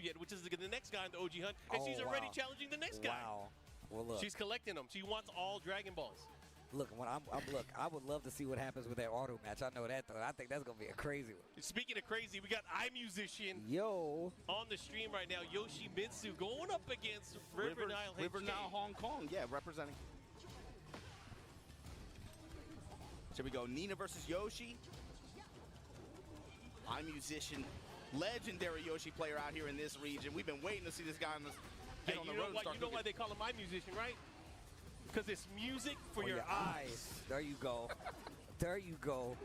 yet, which is the next guy in the OG hunt, and she's already challenging the next guy. Wow. Well, look. She's collecting them. She wants all Dragon Balls. Look, when look, I would love to see what happens with that auto match. I know that, though. I think that's going to be a crazy one. Speaking of crazy, we got iMusician on the stream right now. Yoshimitsu going up against River Nile Hong Kong. Yeah, representing. So we go Nina versus Yoshi. iMusician, legendary Yoshi player out here in this region. We've been waiting to see this guy get on the road and start You know why they call him iMusician, right? Because it's music for your eyes. There you go. There you go.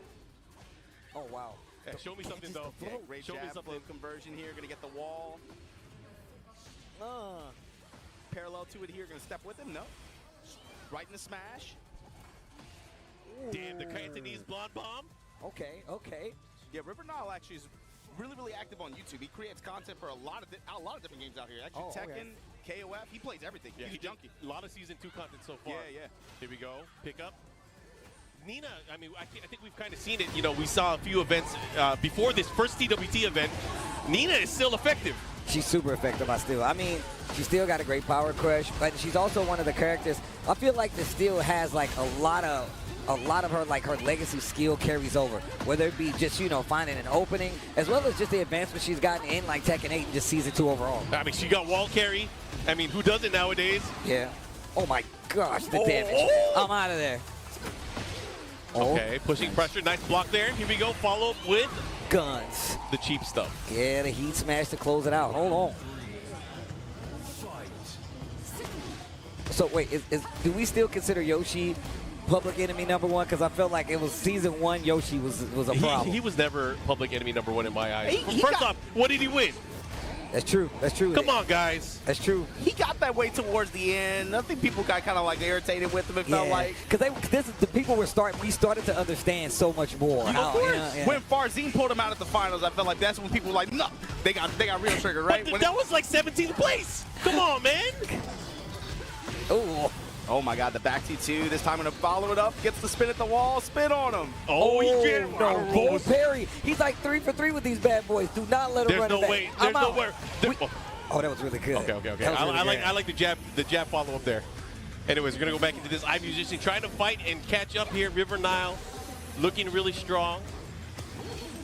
Oh, wow. Yeah, show me something, though. Yeah, great show me jab something. float conversion here. Going to get the wall. Parallel to it here. Going to step with him. No. Right in the smash. Damn, the Cantonese blonde bomb. Okay, okay. Yeah, River Nile actually is really active on YouTube. He creates content for a lot of different games out here. Actually, Tekken, KOF, he plays everything. Yeah, He's a junkie. A lot of Season 2 content so far. Yeah. Here we go. Pick up. Nina, I mean, I think we've kind of seen it. You know, we saw a few events before this first TWT event. Nina is still effective. She's super effective, I mean, she's still got a great power crush, but she's also one of the characters. I feel like this still has like a lot of her, like her legacy skill carries over, whether it be just, you know, finding an opening, as well as just the advancement she's gotten in like Tekken 8 and just Season 2 overall. I mean, she got wall carry. I mean, who does it nowadays? Yeah. Oh my gosh, the damage. I'm out of there. Okay, pushing pressure. Nice block there. Here we go. Follow up with guns. The cheap stuff. Yeah, the heat smash to close it out. Hold on. So wait, do we still consider Yoshi public enemy #1? Because I felt like it was Season 1, Yoshi was a problem. He was never public enemy #1 in my eyes. First off, what did he win? That's true. That's true. Come on, guys. That's true. He got that way towards the end. I think people got kind of like irritated with him. It felt like because the people we started to understand so much more. Of course. When Farzine pulled him out at the finals, I felt like that's when people were like, no, they got real trigger, right? But that was like 17th place. Come on, man. Oh my God, the back T2. This time gonna follow it up. Gets the spin at the wall. Spin on him. He did. No, Bull Perry. He's like 3 for 3 with these bad boys. Do not let him run There's no way. There's no way. Oh, that was really good. Okay. Really I like the jab follow up there. Anyways, we're gonna go back into this iMusician trying to fight and catch up here. River Nile looking really strong.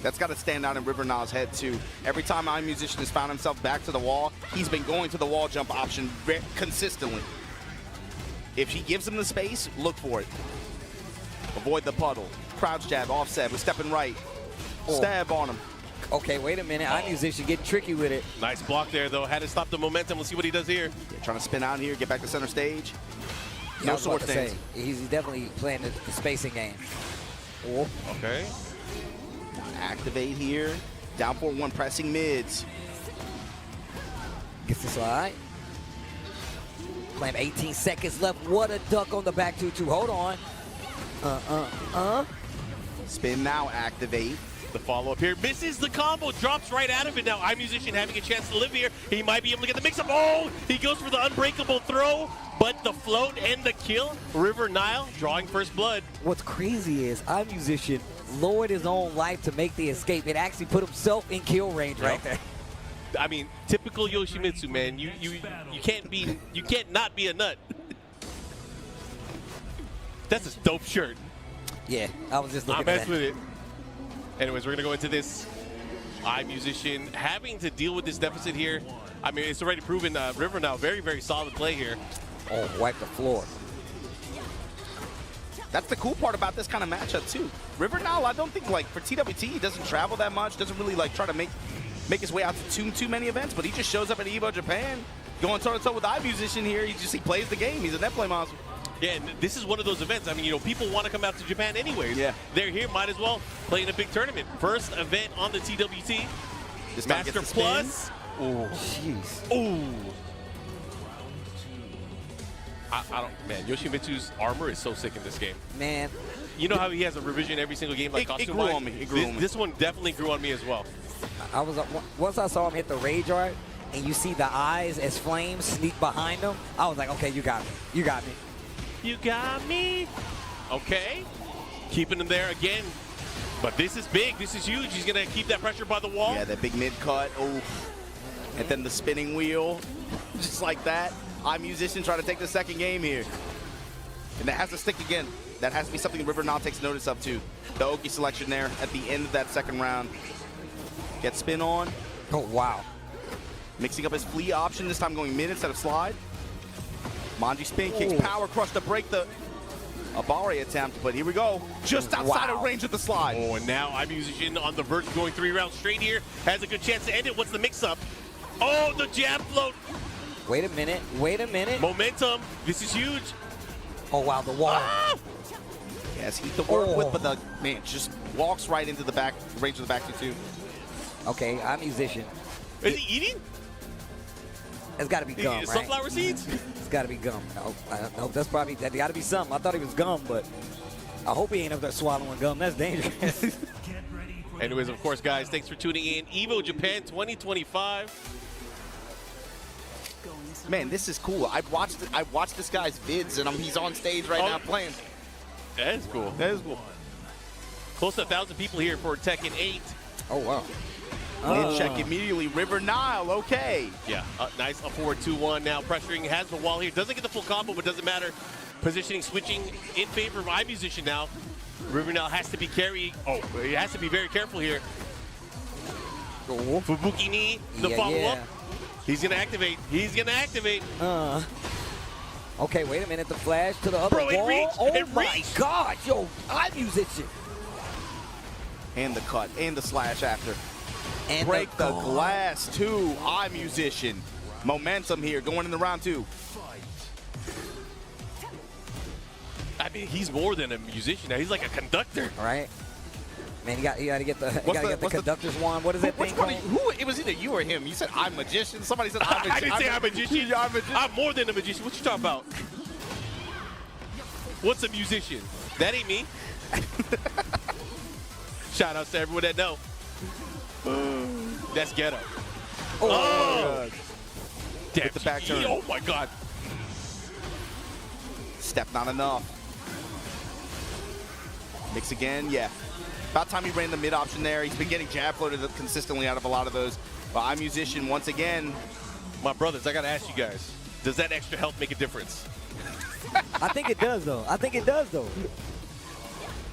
That's got to stand out in River Nile's head too. Every time iMusician has found himself back to the wall, he's been going to the wall jump option consistently. If she gives him the space, look for it. Avoid the puddle. Crouch jab, offset, we're stepping right. Stab on him. Okay, wait a minute. iMusician getting tricky with it. Nice block there, though. Had to stop the momentum. Let's see what he does here. Yeah, trying to spin out here, get back to center stage. No sword stance. He's definitely playing the spacing game. Okay. Activate here. Down 4-1, pressing mids. Gets the slide. Playing 18 seconds left. What a duck on the back 2-2. Hold on. Spin now, activate. The follow-up here. Misses the combo. Drops right out of it now. iMusician having a chance to live here. He might be able to get the mix-up. Oh! He goes for the unbreakable throw, but the float and the kill. River Nile drawing first blood. What's crazy is iMusician lowered his own life to make the escape. It actually put himself in kill range right there. I mean, typical Yoshimitsu, man. You can't not be a nut. That's a dope shirt. Yeah, I was just looking at that. I messed with it. Anyways, we're gonna go into this iMusician having to deal with this deficit here. I mean, it's already proven River Nile very solid play here. Oh, wipe the floor. That's the cool part about this kind of matchup too. River Nile, I don't think like for TWT, he doesn't travel that much, doesn't really like try to make his way out to too many events, but he just shows up at EVO Japan, going toe-to-toe with iMusician here. He plays the game. He's a net play monster. Yeah, and this is one of those events. I mean, you know, people want to come out to Japan anyways. Yeah. They're here, might as well play in a big tournament. First event on the TWT. This Master Plus. Oh, jeez. Ooh. I don't, man, Yoshimitsu's armor is so sick in this game. Man. You know how he has a revision every single game, like costume grew on me. It grew on me. This one definitely grew on me as well. Once I saw him hit the rage art, and you see the eyes as flames sneak behind him, I was like, okay, you got me. You got me. You got me. Okay. Keeping him there again. But this is big. This is huge. He's going to keep that pressure by the wall. Yeah, that big mid cut. Oh. And then the spinning wheel, just like that. iMusician trying to take the second game here. And that has to stick again. That has to be something River now takes notice of too. The Oki selection there at the end of that second round. Get spin on. Oh, wow. Mixing up his flea option, this time going mid instead of slide. Manji spin kicks, power crush to break the Abari attempt, but here we go. Just outside of range of the slide. Oh, and now iMusician on the verge of going 3 rounds straight here. Has a good chance to end it. What's the mix-up? Oh, the jab float. Wait a minute. Wait a minute. Momentum. This is huge. Oh, wow, the wall. Ah! Yes, heat to work with, but the man just walks right into the back range of the back two. Okay, iMusician. Is he eating? It's got to be gum, right? Sunflower seeds? It's got to be gum. No, that's probably, that got to be something. I thought he was gum, but I hope he ain't up there swallowing gum. That's dangerous. Anyways, of course, guys, thanks for tuning in. EVO Japan 2025. Man, this is cool. I watched this guy's vids, and he's on stage right now playing. That is cool. That is cool. Close to 1,000 people here for Tekken 8. Oh, wow. Mid check immediately. River Nile, okay. Yeah, nice up forward 2-1 now. Pressuring, has the wall here. Doesn't get the full combo, but doesn't matter. Positioning, switching in favor of iMusician now. River Nile has to be carrying. Oh, he has to be very careful here. Fubuki knee, the follow-up. He's going to activate. He's going to activate. Okay, wait a minute. The flash to the other wall. Reach, oh, my God. Yo, iMusician. And the cut, and the slash after. And break the glass too, iMusician. Momentum here, going into round 2. I mean, he's more than a musician now. He's like a conductor. Right? Man, you got to get the conductor's wand. What is that thing called? It was either you or him. You said I'm magician. Somebody said I'm magician. I didn't say I'm magician. I'm magician. I'm more than a magician. What you talking about? What's a musician? That ain't me. Shout out to everyone that know. That's ghetto. Oh! Damn, Hit the back turn. Oh my God. Step not enough. Mix again, yeah. About time he ran the mid option there. He's been getting jab floated consistently out of a lot of those. But iMusician, once again. My brothers, I gotta ask you guys, does that extra health make a difference? I think it does, though. I think it does, though.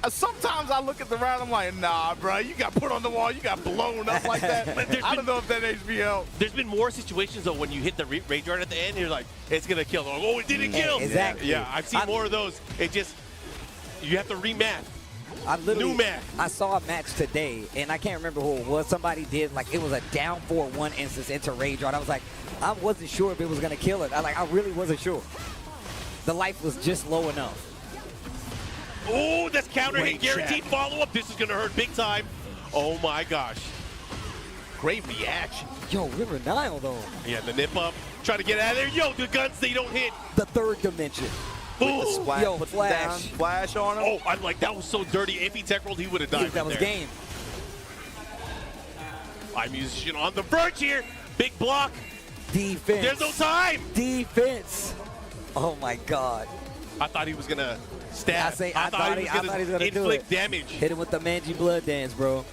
Sometimes I look at the round, I'm like, nah, bro, you got put on the wall, you got blown up like that. I don't know if that HBL. There's been more situations, though, when you hit the rage guard at the end, you're like, it's going to kill. Oh, it didn't kill. Exactly. Yeah, I've seen more of those. It just, you have to remath. New math. I saw a match today, and I can't remember who it was. Somebody did, like, it was a down 4-1 instance into rage guard. I was like, I wasn't sure if it was going to kill it. I really wasn't sure. The life was just low enough. Oh, that's counter hit, guaranteed follow-up. This is going to hurt big time. Oh, my gosh. Great reaction. Yo, River Nile, though. Yeah, the nip up. Try to get out of there. Yo, the guns, they don't hit. The third dimension. With the splash, yo, put flash. Down, flash on him. Oh, I'm like, that was so dirty. If he tech rolled, he would have died. That was game. iMusician on the verge here. Big block. Defense. There's no time. Defense. Oh, my God. I thought he was going to stab. I thought he was going to inflict damage. Hit him with the Manji blood dance, bro.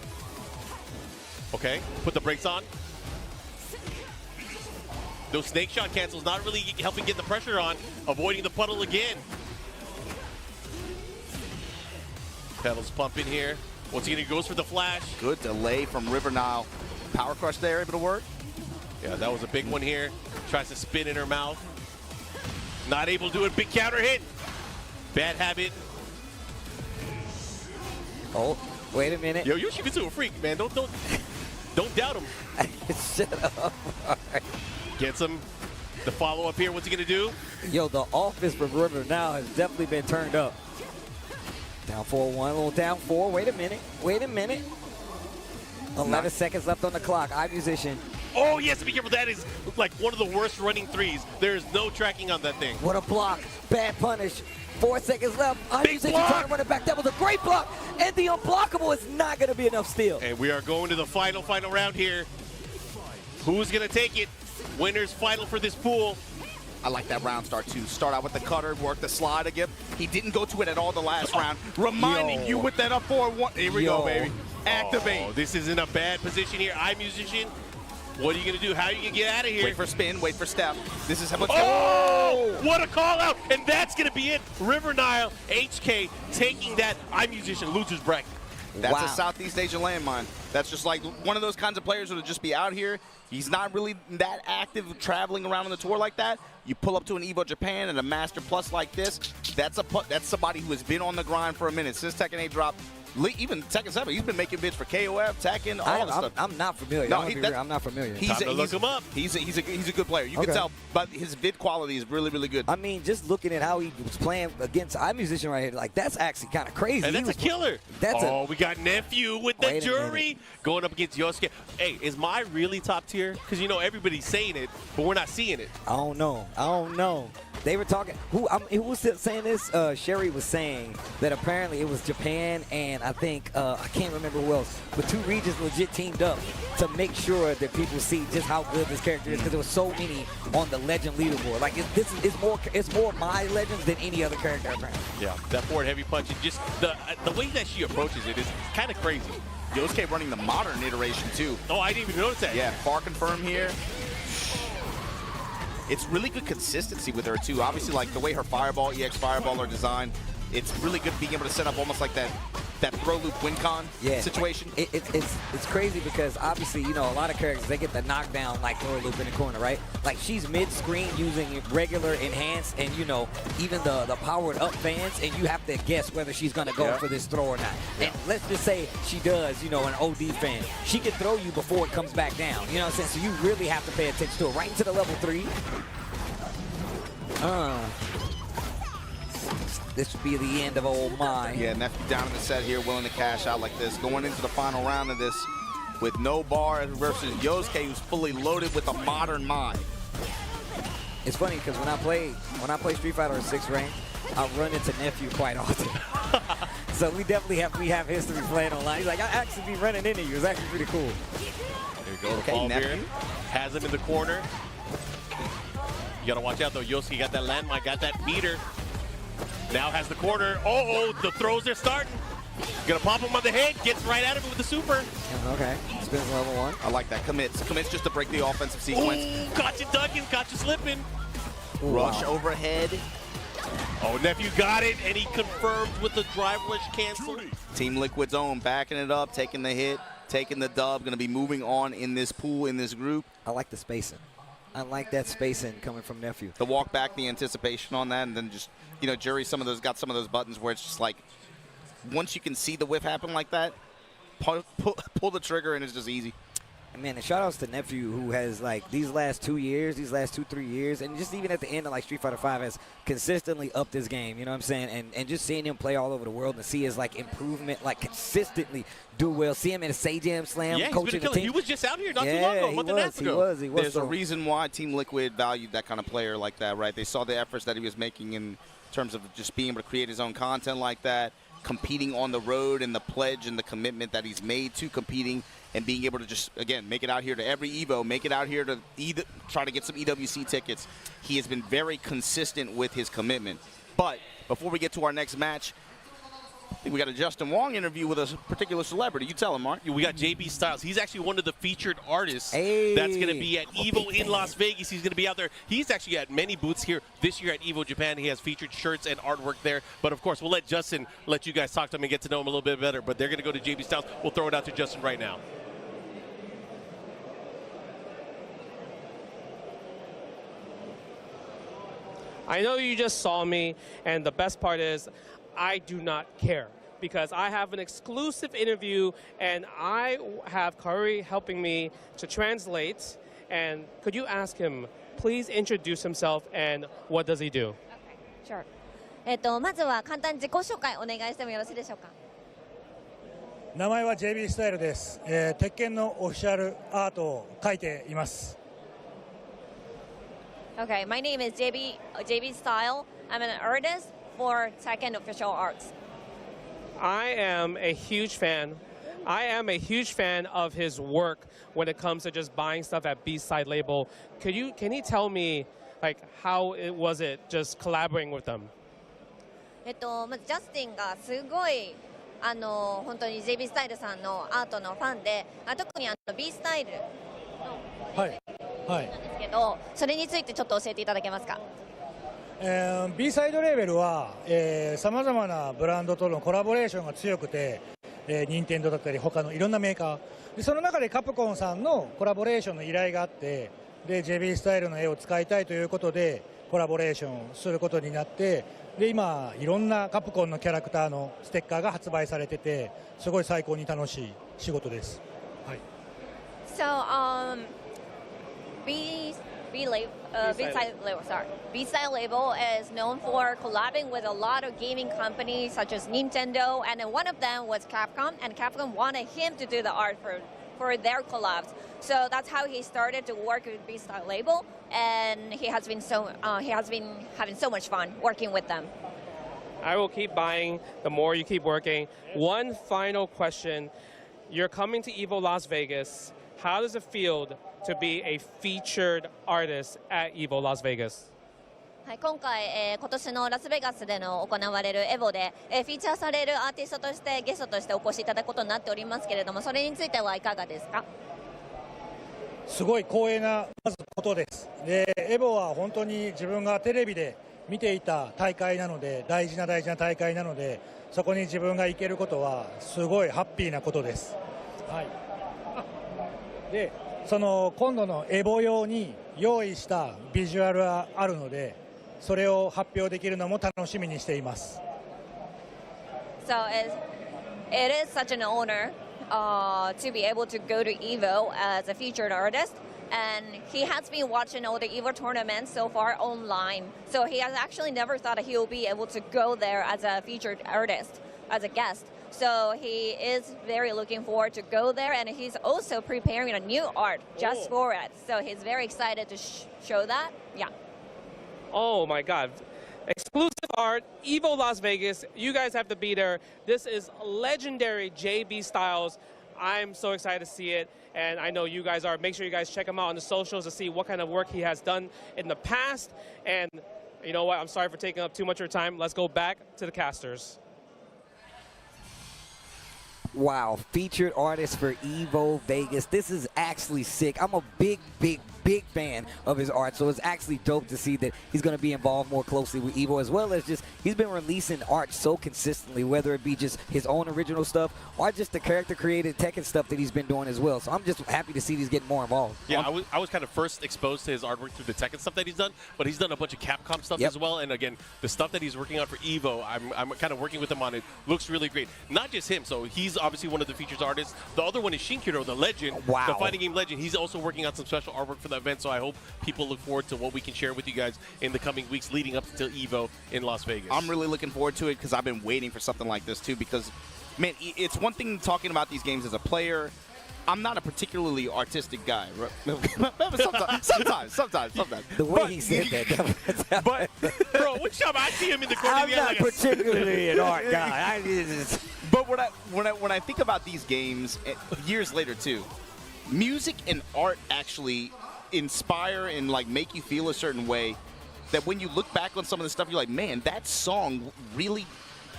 Okay, put the brakes on. Those snake shot cancels not really helping get the pressure on. Avoiding the puddle again. Pedals pumping here. Once again, he goes for the flash. Good delay from River Nile. Power crush there, able to work. Yeah, that was a big one here. Tries to spin in her mouth. Not able to do it. Big counter hit. Bad habit. Oh, wait a minute. Yo, Yoshimitsu a freak, man. Don't doubt him. Shut up. Gets him. The follow-up here. What's he going to do? Yo, the offense for River now has definitely been turned up. Down 4-1, a little down 4. Wait a minute. Wait a minute. 11 seconds left on the clock. iMusician. Oh, yes, be careful. That is like one of the worst running threes. There is no tracking on that thing. What a block. Bad punish. 4 seconds left. iMusician trying to run it back. That was a great block. And the unblockable is not going to be enough steal. And we are going to the final round here. Who's going to take it? Winner's final for this pool. I like that round start too. Start out with the cutter, work the slide again. He didn't go to it at all the last round. Reminding you with that up 4-1. Here we go, baby. Activate. Oh, this is in a bad position here. iMusician What are you going to do? How are you going to get out of here? Wait for spin, wait for step. This is how much. Oh! What a call out! And that's going to be it. River Nile, HK taking that iMusician loser's bracket. That's Wow. a Southeast Asia landmine. That's just like one of those kinds of players who would just be out here. He's not really that active traveling around on the tour like that. You pull up to an EVO Japan and a Master Plus like this, that's somebody who has been on the grind for a minute. Since Tekken 8 dropped, even Tekken 7, he's been making bids for KOF, Tekken, all that stuff. I'm not familiar. No, I'm not familiar. Time to look him up. He's a good player. You can tell, but his vid quality is really, really good. I mean, just looking at how he was playing against iMusician right here, like that's actually kind of crazy. And that's a killer. We got Nephew with the Wait a jury minute. going up against Yosuke. Hey, is Mai really top tier? Because, you know, everybody's saying it, but we're not seeing it. I don't know. They were talking. Who was saying this? Sherry was saying that apparently it was Japan and I think I can't remember who else, but two regions legit teamed up to make sure that people see just how good this character is because there was so many on the legend leaderboard. Like it's more my legends than any other character apparently. Yeah, that forward heavy punch and just the way that she approaches it is kind of crazy. Yosuke running the modern iteration too. Oh, I didn't even notice that. Yeah, far confirm here. It's really good consistency with her too. Obviously, like the way her Fireball, EX Fireball are designed, it's really good being able to set up almost like that throw loop win con situation. It's crazy because obviously, you know, a lot of characters, they get the knockdown like throw loop in the corner, right? Like she's mid-screen using regular enhanced and, you know, even the powered up fans, and you have to guess whether she's going to go for this throw or not. And let's just say she does, you know, an OD fan. She can throw you before it comes back down. You know what I'm saying? So you really have to pay attention to it. Right into the level 3. This would be the end of old Mai. Yeah, Nephew down in the set here, willing to cash out like this. Going into the final round of this with no bar versus Yosuke, who's fully loaded with a modern Mai. It's funny because when I play Street Fighter 6 rank, I run into Nephew quite often. So we definitely have history playing online. He's like, I actually be running into you. It's actually pretty cool. There you go. Okay, the ball Nephew. here. Has him in the corner. You got to watch out, though. Yosuke got that landmine, got that meter. Now has the corner. Oh, the throws are starting. Gonna pop him on the head. Gets right at him with the super. Okay, spins level 1. I like that. Commits just to break the offensive sequence. Ooh, caught you ducking, caught you slipping. Rush overhead. Oh, Nephew got it, and he confirmed with the driverless cancel. Team Liquid's own, backing it up, taking the hit, taking the dub. Going to be moving on in this pool, in this group. I like the spacing. I like that spacing coming from Nephew. The walk back, the anticipation on that, and then just, you know, Jury, got some of those buttons where it's just like, once you can see the whiff happen like that, pull the trigger and it's just easy. Man, and shout outs to Nephew, who has like these last 3 years, and just even at the end of like Street Fighter 5 has consistently upped his game, you know what I'm saying? And just seeing him play all over the world and see his like improvement, like consistently do well. See him in a Say-Jam Slam, Yeah, coaching the team. He was just out here not too long ago, a month and a half ago. He was. There's a reason why Team Liquid valued that kind of player like that, right? They saw the efforts that he was making in terms of just being able to create his own content like that, competing on the road, and the pledge and the commitment that he's made to competing and being able to just, again, make it out here to every EVO, make it out here to try to get some EWC tickets. He has been very consistent with his commitment. But before we get to our next match, I think we got a Justin Wong interview with a particular celebrity. You tell him, Mark. We got JB Styles. He's actually one of the featured artists Hey. that's going to be at EVO in Las Vegas. He's going to be out there. He's actually at many booths here this year at EVO Japan. He has featured shirts and artwork there. But, of course, we'll let Justin let you guys talk to him and get to know him a little bit better. But they're going to go to JB Styles. We'll throw it out to Justin right now. I know you just saw me, and the best part is I do not care because I have an exclusive interview, and I have Curry helping me to translate. And could you ask him, please introduce himself, and what does he do? Sure. まずは簡単に自己紹介お願いしてもよろしいでしょうか。名前は JB スタイルです。鉄拳のオフィシャルアートを描いています。Okay, my name is JB Style. I'm an artist for Tekken official arts. I am a huge fan. I am a huge fan of his work when it comes to just buying stuff at B-Side label. Can you tell me, like, how was it just collaborating with them? まずジャスティンがすごい本当に JB スタイルさんのアートのファンで、特にB スタイルのはいはいなんですけど、それについてちょっと教えていただけますか。B サイドレーベルはさまざまなブランドとのコラボレーションが強くて、任天堂だったり他のいろんなメーカーで、その中でカプコンさんのコラボレーションの依頼があって、で JB スタイルの絵を使いたいということでコラボレーションすることになって、で今いろんなカプコンのキャラクターのステッカーが発売されてて、すごい最高に楽しい仕事です。はい。 So B-Side label is known for collabing with a lot of gaming companies such as Nintendo, and then one of them was Capcom, and Capcom wanted him to do the art for their collabs. So that's how he started to work with B-Side label, and he has been having so much fun working with them. I will keep buying the more you keep working. One final question. You're coming to EVO Las Vegas. How does it feel to be a featured artist at EVO Las Vegas? はい、今回、今年のラスベガスでの行われるエボで、フィーチャーされるアーティストとしてゲストとしてお越しいただくことになっておりますけれども、それについてはいかがですか。すごい光栄なまずことです。でエボは本当に自分がテレビで見ていた大会なので、大事な大会なので、そこに自分が行けることはすごいハッピーなことです。はい。でその今度のエボ用に用意したビジュアルはあるので、それを発表できるのも楽しみにしています。 So it is such an honor to be able to go to EVO as a featured artist, and he has been watching all the EVO tournaments so far online. So he has actually never thought that he will be able to go there as a featured artist, as a guest. So he is very looking forward to go there, and he's also preparing a new art just for it. So he's very excited to show that. Yeah. Oh my God. Exclusive art, EVO Las Vegas. You guys have to be there. This is legendary JB Styles. I'm so excited to see it, and I know you guys are. Make sure you guys check him out on the socials to see what kind of work he has done in the past. And you know what? I'm sorry for taking up too much of your time. Let's go back to the casters. Wow, featured artist for EVO Vegas. This is actually sick. I'm a big fan of his art, so it's actually dope to see that he's going to be involved more closely with EVO, as well as just he's been releasing art so consistently, whether it be just his own original stuff or just the character created Tekken stuff that he's been doing as well. So I'm just happy to see he's getting more involved. Yeah, I was kind of first exposed to his artwork through the Tekken stuff that he's done, but he's done a bunch of Capcom stuff as well. And again, the stuff that he's working on for EVO, I'm kind of working with him on it. Looks really great. Not just him, so he's obviously one of the featured artists. The other one is Shinkiro, the legend, the fighting game legend. He's also working on some special artwork for the event, so I hope people look forward to what we can share with you guys in the coming weeks leading up to EVO in Las Vegas. I'm really looking forward to it because I've been waiting for something like this too, because, man, it's one thing talking about these games as a player. I'm not a particularly artistic guy. Sometimes. The way he said that. But, bro, which time I see him in the corner, I'm not particularly an art guy. But when I think about these games years later too, music and art actually inspire and like make you feel a certain way that when you look back on some of the stuff, you're like, man, that song really,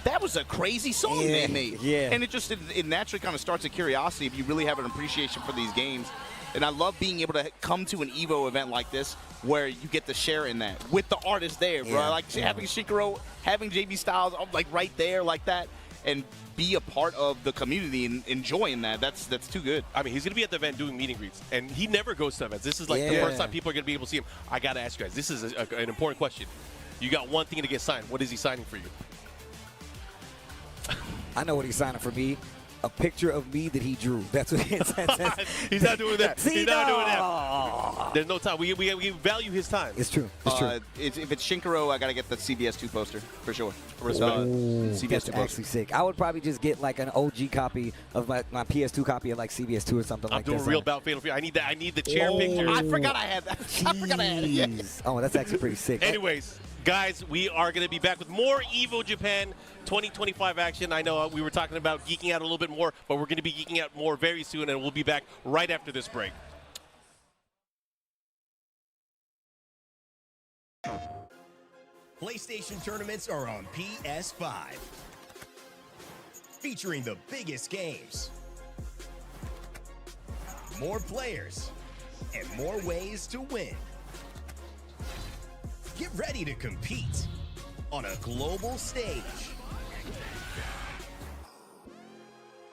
that was a crazy song they made. Yeah. And it naturally kind of starts a curiosity if you really have an appreciation for these games. And I love being able to come to an EVO event like this where you get to share in that with the artist there, bro. Like having Shinkiro, having JB Styles like right there like that, and be a part of the community and enjoying that. That's too good. I mean, he's going to be at the event doing meet and greets, and he never goes to events. This is like the first time people are going to be able to see him. I got to ask you guys, this is an important question. You got one thing to get signed. What is he signing for you? I know what he's signing for me. A picture of me that he drew. That's what it says. He's not doing that. He's not doing that. There's no time. We value his time. It's true. It's true. If it's Shinkiro, I got to get the CBS2 poster for sure. Respect. CBS2 That's poster. actually sick. I would probably just get like an OG copy of my PS2 copy of like CBS2 or something like that. I'm doing real bout Fatal Fury. I need that. I need the chair picture. I forgot I had that. I forgot I had it. Yeah. Oh, that's actually pretty sick. Anyways, guys, we are going to be back with more EVO Japan 2025 action. I know we were talking about geeking out a little bit more, but we're going to be geeking out more very soon, and we'll be back right after this break. PlayStation tournaments are on PS5, featuring the biggest games, more players, and more ways to win. Get ready to compete on a global stage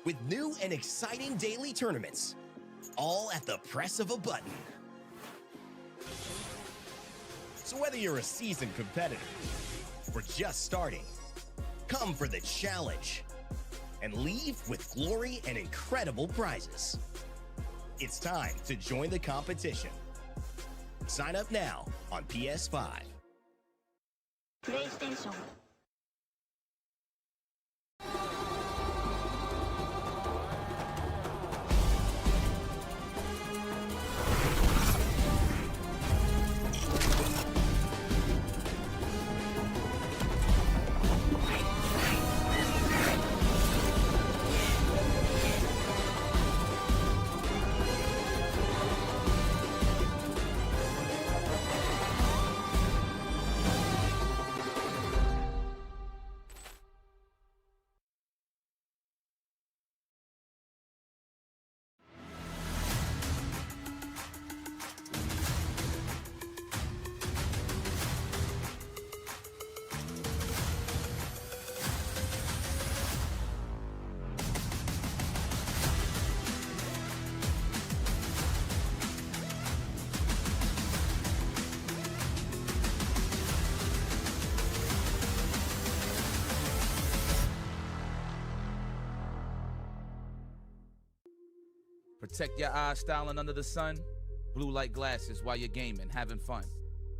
with new and exciting daily tournaments, all at the press of a button. So whether you're a seasoned competitor or just starting, come for the challenge and leave with glory and incredible prizes. It's time to join the competition. Sign up now on PS5. PlayStation Protect your eyes styling under the sun. Blue light glasses while you're gaming, having fun.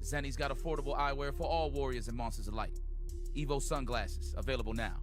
Zenny's got affordable eyewear for all warriors and monsters alike. EVO sunglasses, available now.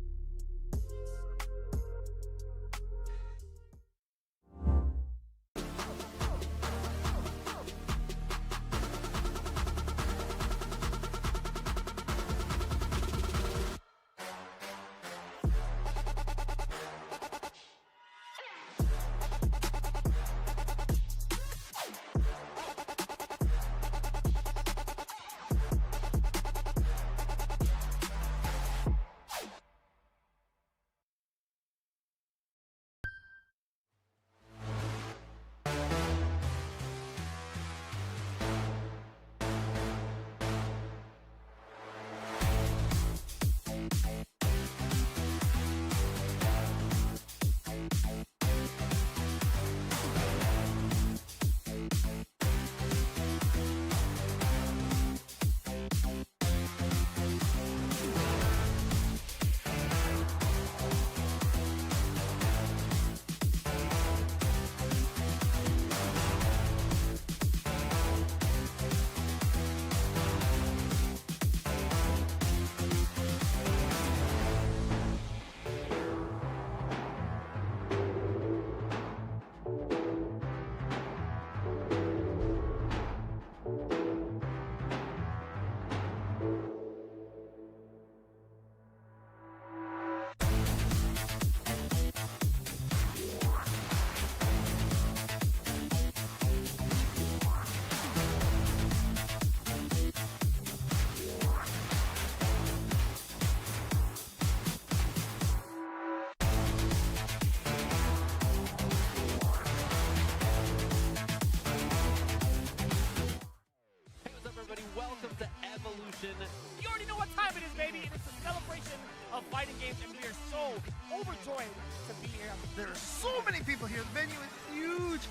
Welcome to Evolution. You already know what time it is, baby. It is the celebration of fighting games, and we are so overjoyed to be here. There are so many people here. The venue is huge.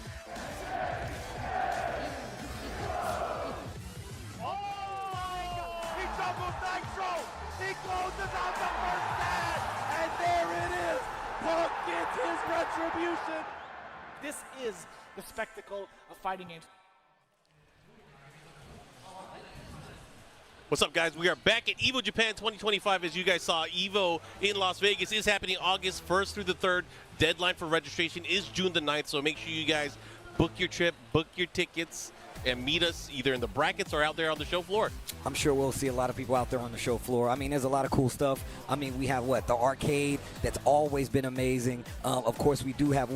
Oh! He doubles Nitro! He closes out the first set! And there it is! Punk gets his retribution! This is the spectacle of fighting games. What's up, guys? We are back at EVO Japan 2025. As you guys saw, EVO in Las Vegas is happening August 1st through the 3rd. Deadline for registration is June the 9th, so make sure you guys book your trip, book your tickets, and meet us either in the brackets or out there on the show floor. I'm sure we'll see a lot of people out there on the show floor. I mean, there's a lot of cool stuff. I mean, we have the arcade that's always been amazing. Of course, we do have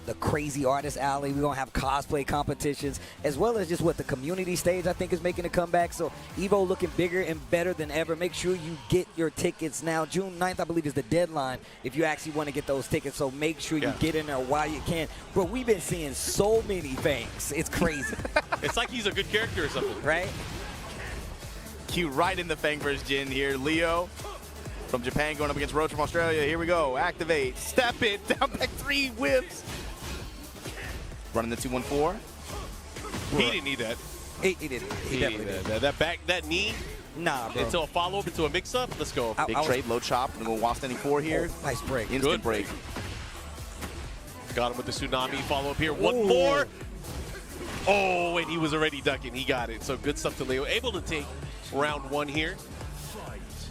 the crazy artist alley. We're going to have cosplay competitions, as well as just the community stage, I think, is making a comeback. So EVO looking bigger and better than ever. Make sure you get your tickets now. June 9th, I believe, is the deadline if you actually want to get those tickets. So make sure you get in there while you can. Bro, we've been seeing so many things. It's crazy. It's like he's a good character or something. Right? Cute right in the Fang versus Jin here. Leo from Japan going up against Roach from Australia. Here we go. Activate. Step it. Down back 3 whips. Running the 2-1-4. He didn't need that. He didn't. He definitely didn't. That knee. Nah, bro. Into a follow-up, into a mix-up. Let's go. Big trade, low chop. We're going to go standing 4 here. Oh, nice break. Instant Good break. Got him with the tsunami follow-up here. One more. Oh, and he was already ducking. He got it. So good stuff to Leo. Able to take round 1 here.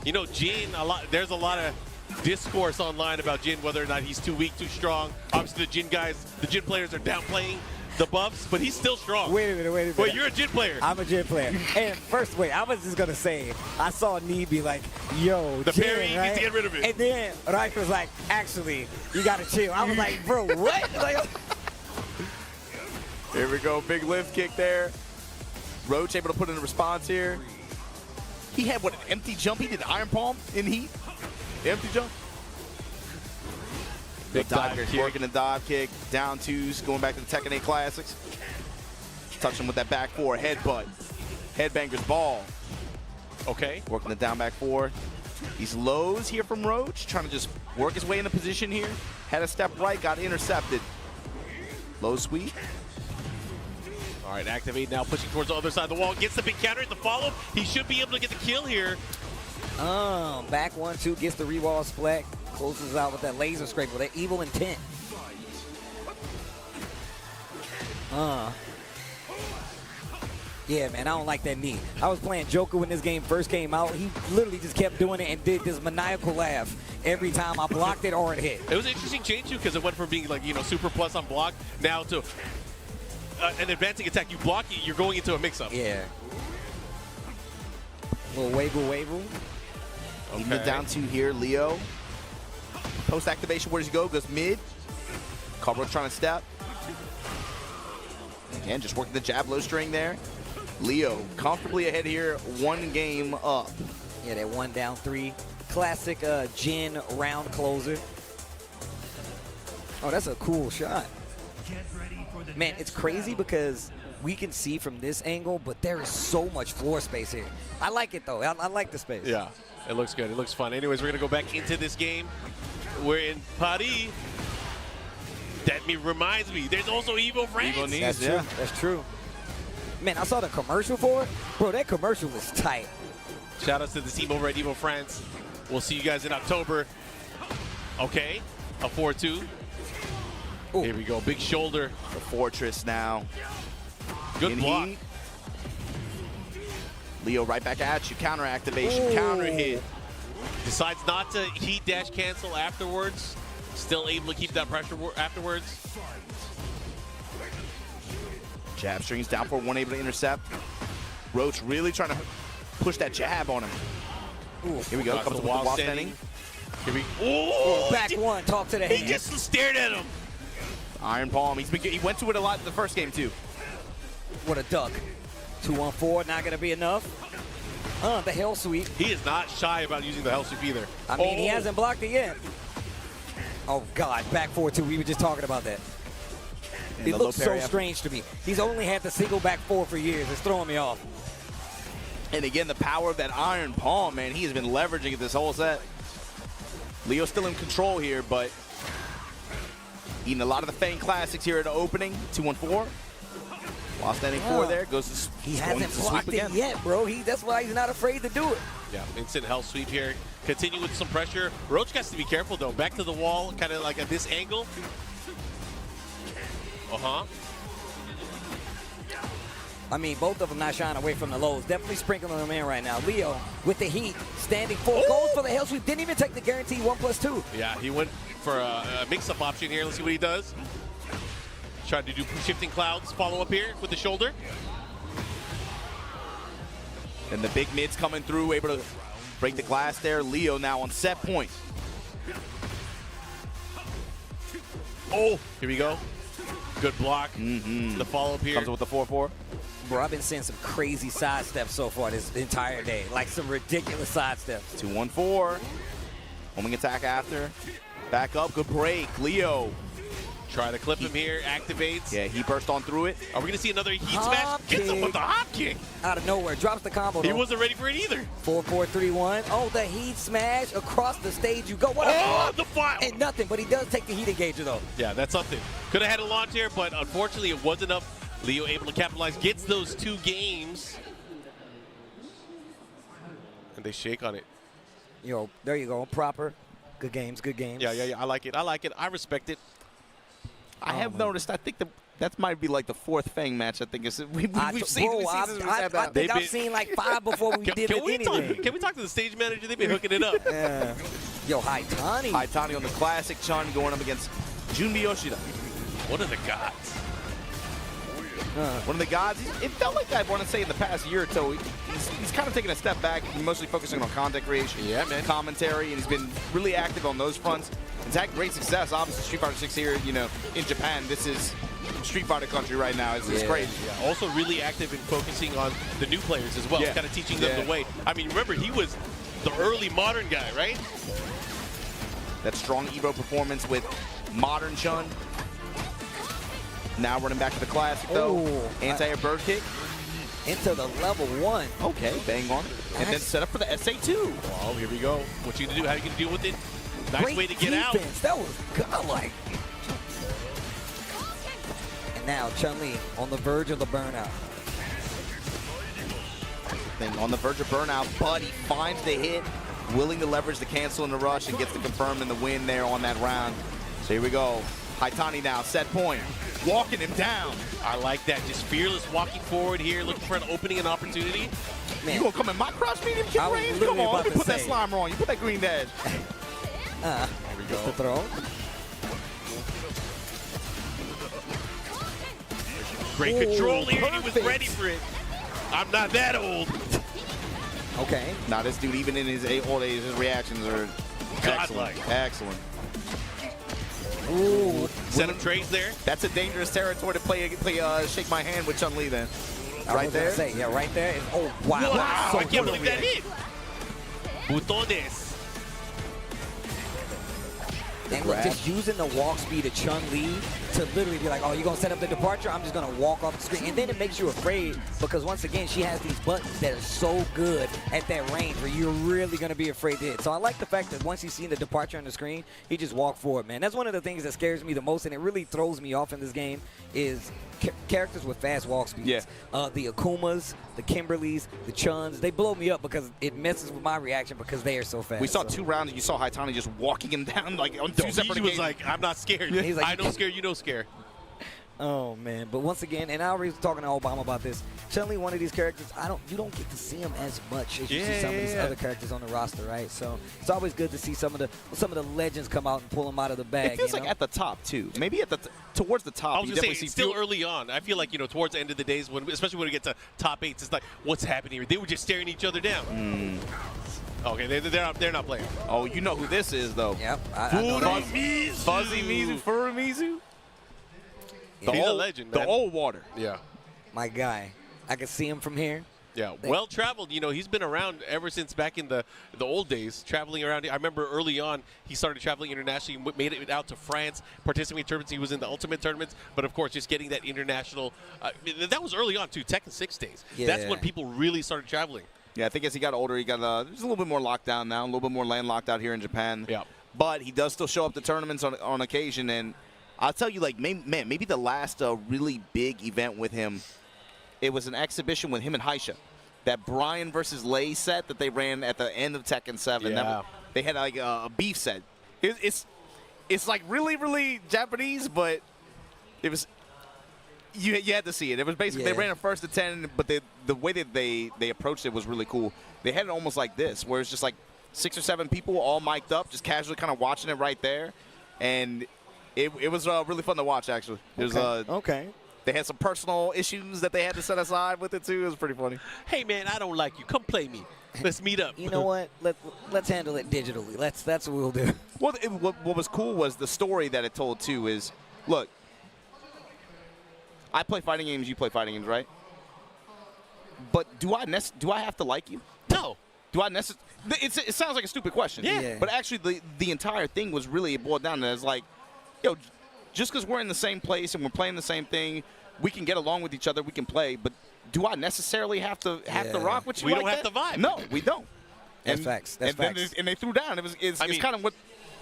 You know, Jin, there's a lot of discourse online about Jin, whether or not he's too weak, too strong. Obviously, the Jin players are downplaying the buffs, but he's still strong. Wait a minute. Wait, you're a Jin player. I'm a Jin player. And first, I was just going to say, I saw Nee be like, yo, the Jin, parry, right? needs to get rid of it. And then Raif was like, actually, you got to chill. I was like, bro, what? Here we go. Big lift kick there. Roach able to put in a response here. He had, an empty jump? He did Iron Palm in heat? Empty jump? Big dive kick. Working a dive kick. Down 2s, going back to the Tekken 8 Classics. Touching with that back 4. Headbutt. Headbanger's ball. Okay. Working the down back 4. These lows here from Roach. Trying to just work his way into position here. Had a step right, got intercepted. Low sweep. All right, Activate now pushing towards the other side of the wall. Gets the big counter at the follow. He should be able to get the kill here. Back 1-2, gets the rewall splat. Closes out with that laser scrape with that evil intent. Yeah, man, I don't like that knee. I was playing Joker when this game first came out. He literally just kept doing it and did this maniacal laugh every time I blocked it or it hit. It was an interesting change, too, because it went from being super plus on block now to an advancing attack. You block it, you're going into a mix-up. Yeah. Little wavle. Okay. Even the down 2 here, Leo. Post activation, where does he go? Goes mid. Cobra trying to step. Again, just working the jab low string there. Leo comfortably ahead here, 1 game up. Yeah, that 1 down 3. Classic Jin round closer. Oh, that's a cool shot. Man, it's crazy because we can see from this angle, but there is so much floor space here. I like it, though. I like the space. Yeah, it looks good. It looks fun. Anyways, we're going to go back into this game. We're in Paris. That reminds me, there's also EVO France. EVO Nice, That's true. That's true. Man, I saw the commercial for it. Bro, that commercial is tight. Shout out to the team over at EVO France. We'll see you guys in October. Okay, a 4-2. Ooh. Here we go, big shoulder. The Fortress now. Good block. Heat. Leo right back at you. Counter activation, counter hit. Decides not to heat dash cancel afterwards. Still able to keep that pressure afterwards. Jab strings down for 1, able to intercept. Roach really trying to push that jab on him. Ooh. Here we go. Comes up with the wall standing. Here we go. Back 1, talk to the hand. He just stared at him. Iron Palm. He went to it a lot in the first game too. What a duck. 2-on-4, not going to be enough. The hell sweep. He is not shy about using the hell sweep either. I mean, he hasn't blocked it yet. Oh, God. Back 4-2. We were just talking about that. It looks so strange to me. He's only had the single back 4 for years. It's throwing me off. And again, the power of that Iron Palm, man. He has been leveraging it this whole set. Leo's still in control here, but eating a lot of the Fang classics here at the opening. 2-1-4. While standing 4 there, goes to He hasn't blocked it yet, bro. That's why he's not afraid to do it. Yeah, instant hell sweep here. Continue with some pressure. Roach has to be careful, though. Back to the wall, kind of like at this angle. I mean, both of them not shying away from the lows. Definitely sprinkling them in right now. Leo with the heat, standing 4, goes for the hell sweep. Didn't even take the guaranteed 1+2. Yeah, he went for a mix-up option here. Let's see what he does. Tried to do shifting clouds follow-up here with the shoulder. And the big mids coming through, able to break the glass there. Leo now on set point. Oh, here we go. Good block. The follow-up here. Comes with the 4-4. Bro, I've been seeing some crazy side steps so far this entire day. Like some ridiculous side steps. 2-1-4. Homing attack after. Back up, good break. Leo. Try to clip him here, activates. Yeah, he burst on through it. Are we going to see another heat Hop smash? Gets him with the hop kick. Out of nowhere, drops the combo. He though. wasn't ready for it either. 4-4-3-1. Oh, the heat smash across the stage. You go. What Oh, a the fire. And nothing, but he does take the heat engager though. Yeah, that's something. Could have had a launch here, but unfortunately it wasn't enough. Leo able to capitalize, gets those 2 games. And they shake on it. Yo, there you go. Proper. Good games, good games. Yeah. I like it. I respect it. I have noticed, I think that might be like the 4th Fang match. I think we've seen. I think I've seen like 5 before we did anything. Can we talk to the stage manager? They've been hooking it up. Yeah. Yo, Haitani. Haitani on the classic Chun going up against Junbi Yoshida. One of the gods. One of the gods. It felt like I want to say in the past year or so, he's kind of taken a step back, mostly focusing on content creation, commentary, and he's been really active on those fronts. He's had great success. Obviously, Street Fighter 6 here, in Japan. This is Street Fighter country right now. It's crazy. Yeah. Also really active in focusing on the new players as well, kind of teaching them the way. I mean, remember, he was the early modern guy, right? That strong EVO performance with modern Chun. Now running back to the classic, though. Anti-air bird kick. Into the level 1. Okay, bang on it. And then set up for the SA2. Well, here we go. What you gonna do? How you gonna deal with it? Nice Great way to get defense. out. That was godlike. And now Chun-Li on the verge of the burnout. On the verge of burnout, but he finds the hit, willing to leverage the cancel in the rush, and gets to confirm in the win there on that round. So here we go. Haitani now, set point. Walking him down. I like that. Just fearless walking forward here, looking for an opening and opportunity. Man. You gonna come in my cross medium kick range? Come on, let me put that slime on you. Put that green edge. There we go. The throw. Great control here. He was ready for it. I'm not that old. Okay. Now this dude, even in his old age, his reactions are excellent. Excellent. Ooh. Set up trades there. That's a dangerous territory to play Shake My Hand with Chun-Li then. Right there? Yeah, right there. Oh, wow. Wow, So I can't good. believe that hit. Butones. And look, just using the walk speed of Chun-Li to literally be like, oh, you're going to set up the departure? I'm just going to walk off the screen. And then it makes you afraid because, once again, she has these buttons that are so good at that range where you're really going to be afraid to hit. So I like the fact that once he's seen the departure on the screen, he just walked forward, man. That's one of the things that scares me the most, and it really throws me off in this game is characters with fast walk speeds. Yeah. The Akumas, the Kimberlys, the Chuns, they blow me up because it messes with my reaction because they are so fast. We saw 2 rounds and you saw Haitani just walking him down like on 2 separate He was occasions. like, I'm not scared. He's like, I don't scare, you don't scare. Oh man, but once again, and I already was talking to Obama about this. Chun-Li, one of these characters, you don't get to see him as much as you see some of these other characters on the roster, right? So it's always good to see some of the legends come out and pull them out of the bag. It feels like at the top too. Maybe at towards the top. I was you gonna say, definitely it's see still early on. I feel like, towards the end of the days, especially when we get to top 8s, it's like, what's happening here? They were just staring each other down. Okay, they're not playing. Oh, you know who this is though? Yep. I know that. Fuzzy Mizu, Furumizu. He's a legend, man. The old water. Yeah. My guy. I can see him from here. Yeah, well traveled. He's been around ever since back in the old days, traveling around. I remember early on he started traveling internationally, made it out to France, participating in tournaments. He was in the Ultimate tournaments, but of course, just getting that international. That was early on too. Tekken 6 days. Yeah. That's when people really started traveling. Yeah, I think as he got older, he got just a little bit more locked down now, a little bit more landlocked out here in Japan. Yeah. But he does still show up to tournaments on occasion, and I'll tell you, like, maybe the last really big event with him, it was an exhibition with him and Haisha. That Brian versus Lei set that they ran at the end of Tekken 7. Yeah. They had like a beef set. It's like really, really Japanese, but it was you had to see it. It was basically they ran a first to 10, but the way that they approached it was really cool. They had it almost like this, where it's just like 6 or 7 people all mic'd up, just casually kind of watching it right there, and it was really fun to watch actually. It was okay. They had some personal issues that they had to set aside with it too. It was pretty funny. Hey man, I don't like you. Come play me. Let's meet up. You know what? Let's handle it digitally. That's what we'll do. Well, what was cool was the story that it told too. Is look, I play fighting games. You play fighting games, right? But do I have to like you? No. Do I necessarily? It sounds like a stupid question. Yeah. But actually, the entire thing was really boiled down to as like, yo, just because we're in the same place and we're playing the same thing, we can get along with each other. We can play. But do I necessarily have to rock with you? We like don't have that? to vibe. No, we don't. That's facts. That's facts. And they threw down. It's kind of what.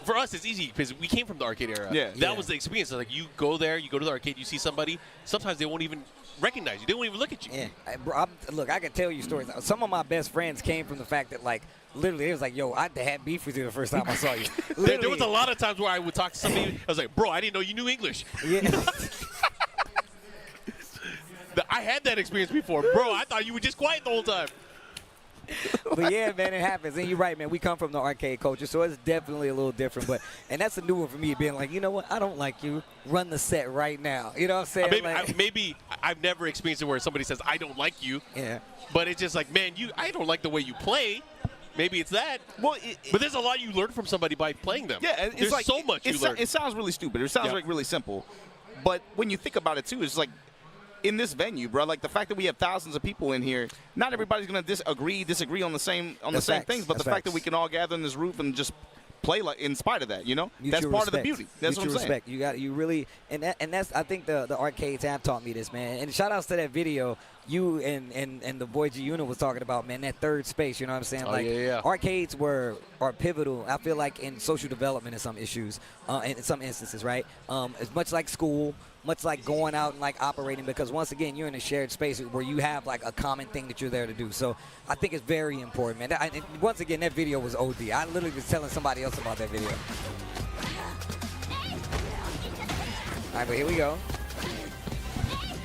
For us, it's easy because we came from the arcade era. Yeah. That was the experience. Like you go there, you go to the arcade, you see somebody. Sometimes they won't even recognize you. They won't even look at you. Yeah. Look, I can tell you stories. Some of my best friends came from the fact that, like, literally, it was like, yo, I had beef with you the first time I saw you. There was a lot of times where I would talk to somebody. I was like, bro, I didn't know you knew English. Yeah. I had that experience before. Bro, I thought you were just quiet the whole time. But yeah, man, it happens. And you're right, man. We come from the arcade culture, so it's definitely a little different. And that's a new one for me, being like, you know what? I don't like you. Run the set right now. You know what I'm saying? Maybe I've never experienced it where somebody says, I don't like you. Yeah. But it's just like, man, I don't like the way you play. Maybe it's that. Well, but there's a lot you learn from somebody by playing them. Yeah, there's like, so much you learn. It sounds really stupid. It sounds like really simple. But when you think about it, too, it's like, in this venue, bro, like the fact that we have thousands of people in here, not everybody's going to disagree on the same things, but the fact that we can all gather in this roof and just play like in spite of that, you know, that's part of the beauty. That's what I'm saying. Respect. You really, and that's I think the arcades have taught me this, man. And shout outs to that video you and the boy G Unit was talking about, man. That third space, you know what I'm saying? Arcades are pivotal. I feel like in social development in some issues, in some instances, right? It's much like school. Much like going out and like operating, because once again you're in a shared space where you have like a common thing that you're there to do. So I think it's very important, man. Once again, that video was OD. I literally was telling somebody else about that video. All right, but here we go.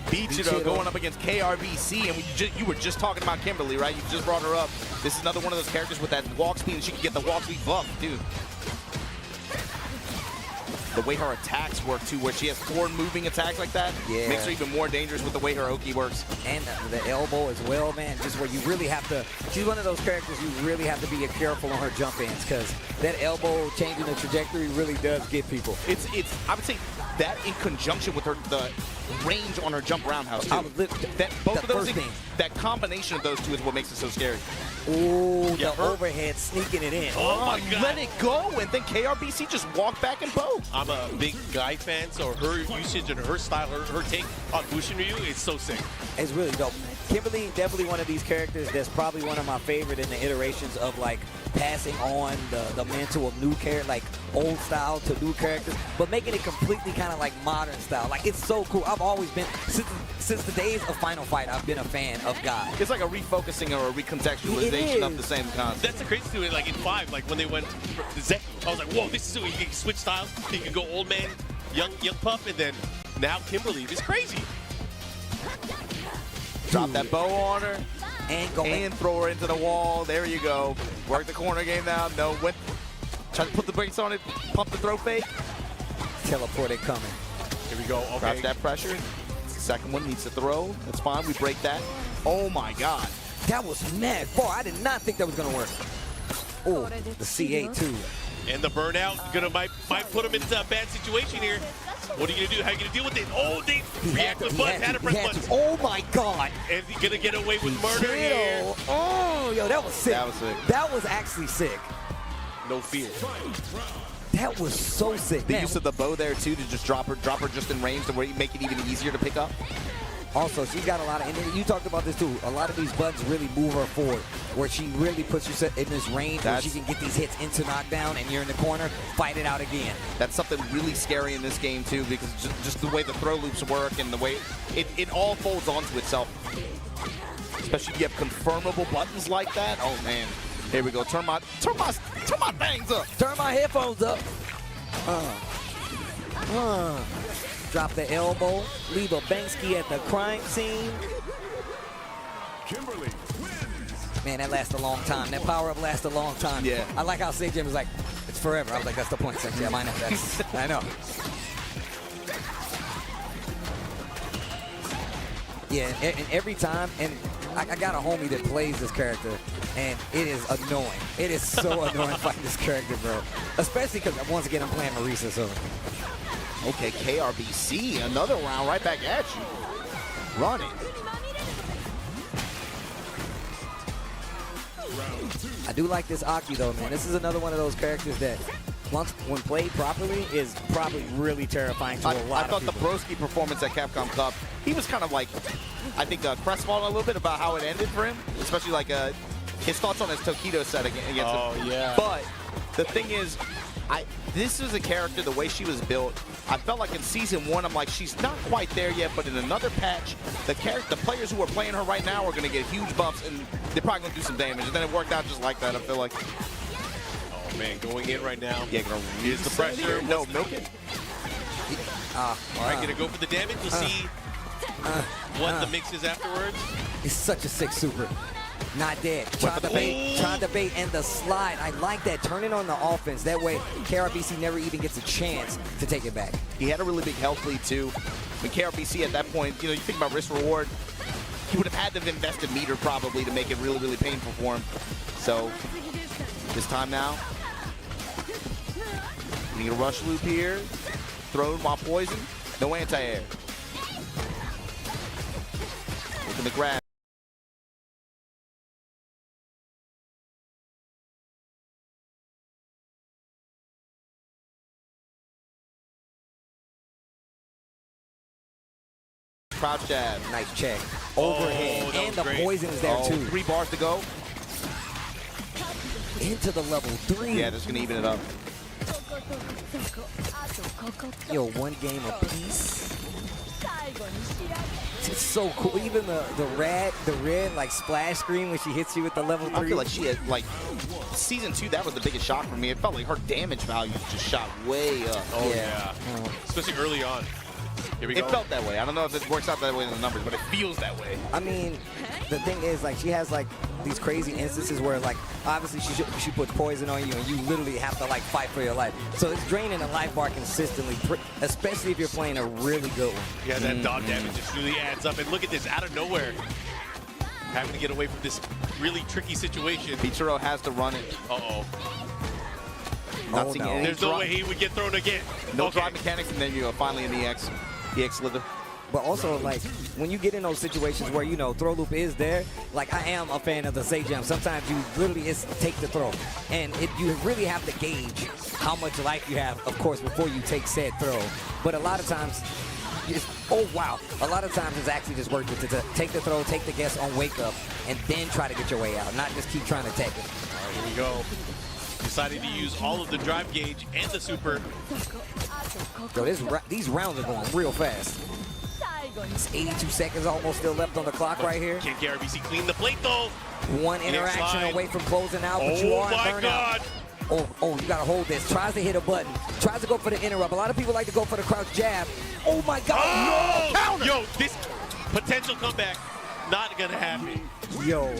Bichiro going up against KRBC, and you were just talking about Kimberly, right? You just brought her up. This is another one of those characters with that walk speed, and she can get the walk speed buff, too. The way her attacks work, too, where she has 4 moving attacks like that, makes her even more dangerous with the way her Oki works. And the elbow as well, man, just where you really have to, she's one of those characters you really have to be careful on her jump ins, because that elbow changing the trajectory really does get people. It's I would say that in conjunction with the range on her jump roundhouse, too. Both of those things, that combination of those two is what makes it so scary. Ooh, the overhead sneaking it in. Oh my God. Let it go, and then KRBC just walked back and both. I'm a big Guy fan, so her usage and her style, her take on Bushin Ryu is so sick. It's really dope. Kimberly, definitely one of these characters that's probably one of my favorite in the iterations of like passing on the mantle of new character, like old style to new characters, but making it completely kind of like modern style. Like, it's so cool. I've always been, since the days of Final Fight, I've been a fan of Guy. It's like a refocusing or a recontextualization of the same concept. That's the crazy thing. Like in 5, like when they went to Zeki, I was like, whoa, this is so you can switch styles. You can go old man, young pup, and then now Kimberly. It's crazy. Drop that bow on her And throw her into the wall. There you go. Work the corner game now. No, try to put the brakes on it. Pump the throw fake. Teleported coming. Here we go. Okay. Drops that pressure. Second one needs to throw. That's fine. We break that. Oh my God. That was mad far. I did not think that was gonna work. Oh, the C8 too. And the burnout might put him into a bad situation here. What are you gonna do? How are you gonna deal with it? Oh, they react with buttons. Had to press buttons. Oh my God. And he's gonna get away with murder here. Oh, yo, that was sick. That was sick. That was actually sick. No fear. That was so sick. The use of the bow there too to just drop her just in range to make it even easier to pick up. Also, she's got a lot of, and then you talked about this too, a lot of these buttons really move her forward, where she really puts herself in this range where she can get these hits into knockdown, and you're in the corner, fight it out again. That's something really scary in this game too, because just the way the throw loops work and the way it all folds onto itself. Especially if you have confirmable buttons like that. Oh man. Here we go. Turn my bangs up. Turn my headphones up. Drop the elbow. Leave a Banksy at the crime scene. Kimberly wins. Man, that lasts a long time. That power-up lasts a long time. Yeah. I like how Jim was like, it's forever. I was like, that's the point, Jim. I know. I know. Yeah, and every time, and I got a homie that plays this character, and it is annoying. It is so annoying fighting this character, bro. Especially because, once again, I'm playing Marisa, so. Okay, KRBC, another round right back at you. Running. I do like this Aki, though, man. This is another one of those characters that, when played properly, is probably really terrifying to a lot of people. I thought the Broski performance at Capcom Cup, he was kind of like, I think, crestfallen a little bit about how it ended for him, especially like his thoughts on his Tokido set against him. Oh, yeah. But the thing is, this was a character, the way she was built, I felt like in Season 1, I'm like, she's not quite there yet, but in another patch, the players who are playing her right now are going to get huge buffs, and they're probably going to do some damage. And then it worked out just like that, I feel like. Oh, man, going in right now. Yeah, gonna Here's the pressure. No, milk it. All right, gonna go for the damage. We'll see what the mix is afterwards. It's such a sick super. Not dead. Trying to bait, and the slide. I like that. Turning on the offense. That way, KRBC never even gets a chance to take it back. He had a really big health lead, too. When KRBC at that point, you think about risk reward, he would have had to have invested meter probably to make it really, really painful for him. So, this time now, you need a rush loop here. Thrown while poisoned. No anti-air. Looking to grab. Crouch jab. Nice check. Overhead. And the poison is there, too. 3 bars to go. Into the level 3. Yeah, just going to even it up. Yo, 1 game apiece. It's so cool. Even the red like splash screen when she hits you with the level 3. I feel like she had, like, Season 2, that was the biggest shock for me. It felt like her damage value just shot way up. Oh, yeah. Especially early on. Here we go. It felt that way. I don't know if it works out that way in the numbers, but it feels that way. I mean, the thing is, like, she has, like, these crazy instances where, like, obviously she puts poison on you and you literally have to, like, fight for your life. So it's draining a life bar consistently, especially if you're playing a really good one. Yeah, that dot damage just really adds up. And look at this, out of nowhere. Having to get away from this really tricky situation. Ichiro has to run it. Uh-oh. Not seeing any There's no way he would get thrown again. No drive mechanics, and then you're finally in EX slither. But also, like, when you get in those situations where, throw loop is there, like, I am a fan of the Say Jump. Sometimes you literally is take the throw. And you really have to gauge how much life you have, of course, before you take said throw. But a lot of times, a lot of times it's actually just worth it to take the throw, take the guess on wake up, and then try to get your way out, not just keep trying to take it. All right, here we go. Decided to use all of the drive gauge and the super. Yo, these rounds are going real fast. It's 82 seconds almost still left on the clock right here. Can KRBC clean the plate, though? One interaction away from closing out, but you are in burnout. God. Oh, you gotta hold this. Tries to hit a button. Tries to go for the interrupt. A lot of people like to go for the crouch jab. Oh my God! Oh! No counter! Yo, this potential comeback not gonna happen. Yo.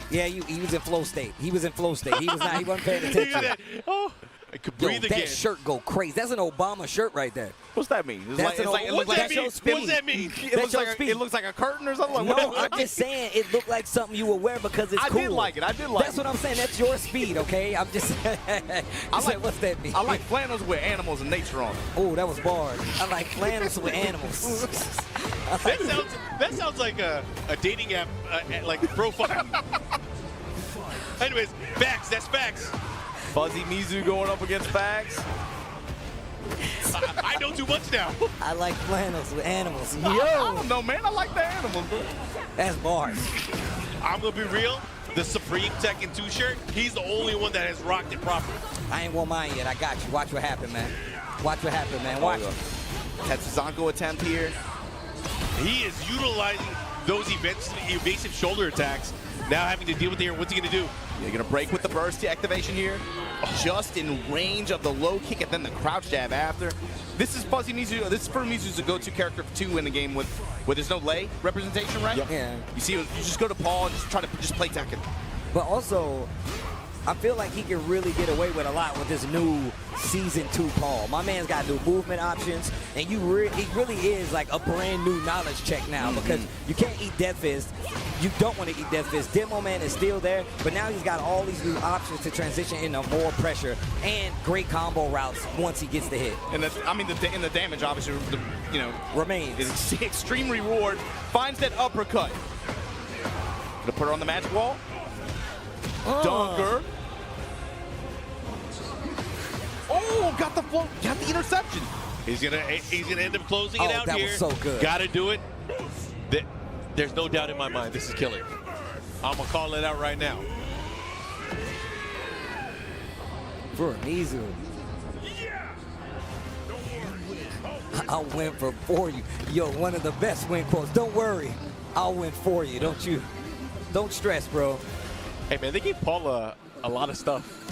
Yeah, he was in flow state. He was in flow state. He wasn't paying attention. Oh, I could breathe again. That shirt go crazy. That's an Obama shirt right there. What's that mean? What's that mean? It looks like a curtain or something? No, I'm just saying it looked like something you would wear because it's cool. I did like it. That's what I'm saying. That's your speed, okay? I'm just what's that mean? I like flannels with animals and nature on it. Oh, that was bars. I like flannels with animals. That sounds like a dating app, like profile. Anyways, facts. That's facts. Fuzzy Mizu going up against Fags. I know too much now. I like flannels with animals. Yo! I don't know, man. I like the animals, bro. That's bars. I'm going to be real. The Supreme Tekken 2 shirt, he's the only one that has rocked it properly. I ain't won mine yet. I got you. Watch what happen, man. Watch what happen, man. Watch. Tetsuzanko attempt here. He is utilizing those evasive shoulder attacks. Now having to deal with it here. What's he going to do? You're going to break with the burst activation here. Just in range of the low kick and then the crouch jab after. This is Fuzzy Mizu. This is for Mizu's go-to character for 2 in the game where there's no lay representation, right? Yeah. You see, you just go to Paul and just try to play Tekken. But also, I feel like he can really get away with a lot with this new Season 2 Paul. My man's got new movement options, and he really is like a brand new knowledge check now because you can't eat Death Fist. You don't want to eat Death Fist. Demo Man is still there, but now he's got all these new options to transition into more pressure and great combo routes once he gets the hit. And the damage obviously, Remains. It's extreme reward. Finds that uppercut. Gonna put her on the magic wall. Dunker. Oh, got the float, got the interception. He's gonna end up closing it out that here. was so good. Gotta do it. There's no doubt in my mind. This is killer. I'm gonna call it out right now. Furumizu. I'll win for you. Yo, one of the best win quotes. Don't worry, I'll win for you. Don't stress, bro. Hey man, they gave Paul a lot of stuff.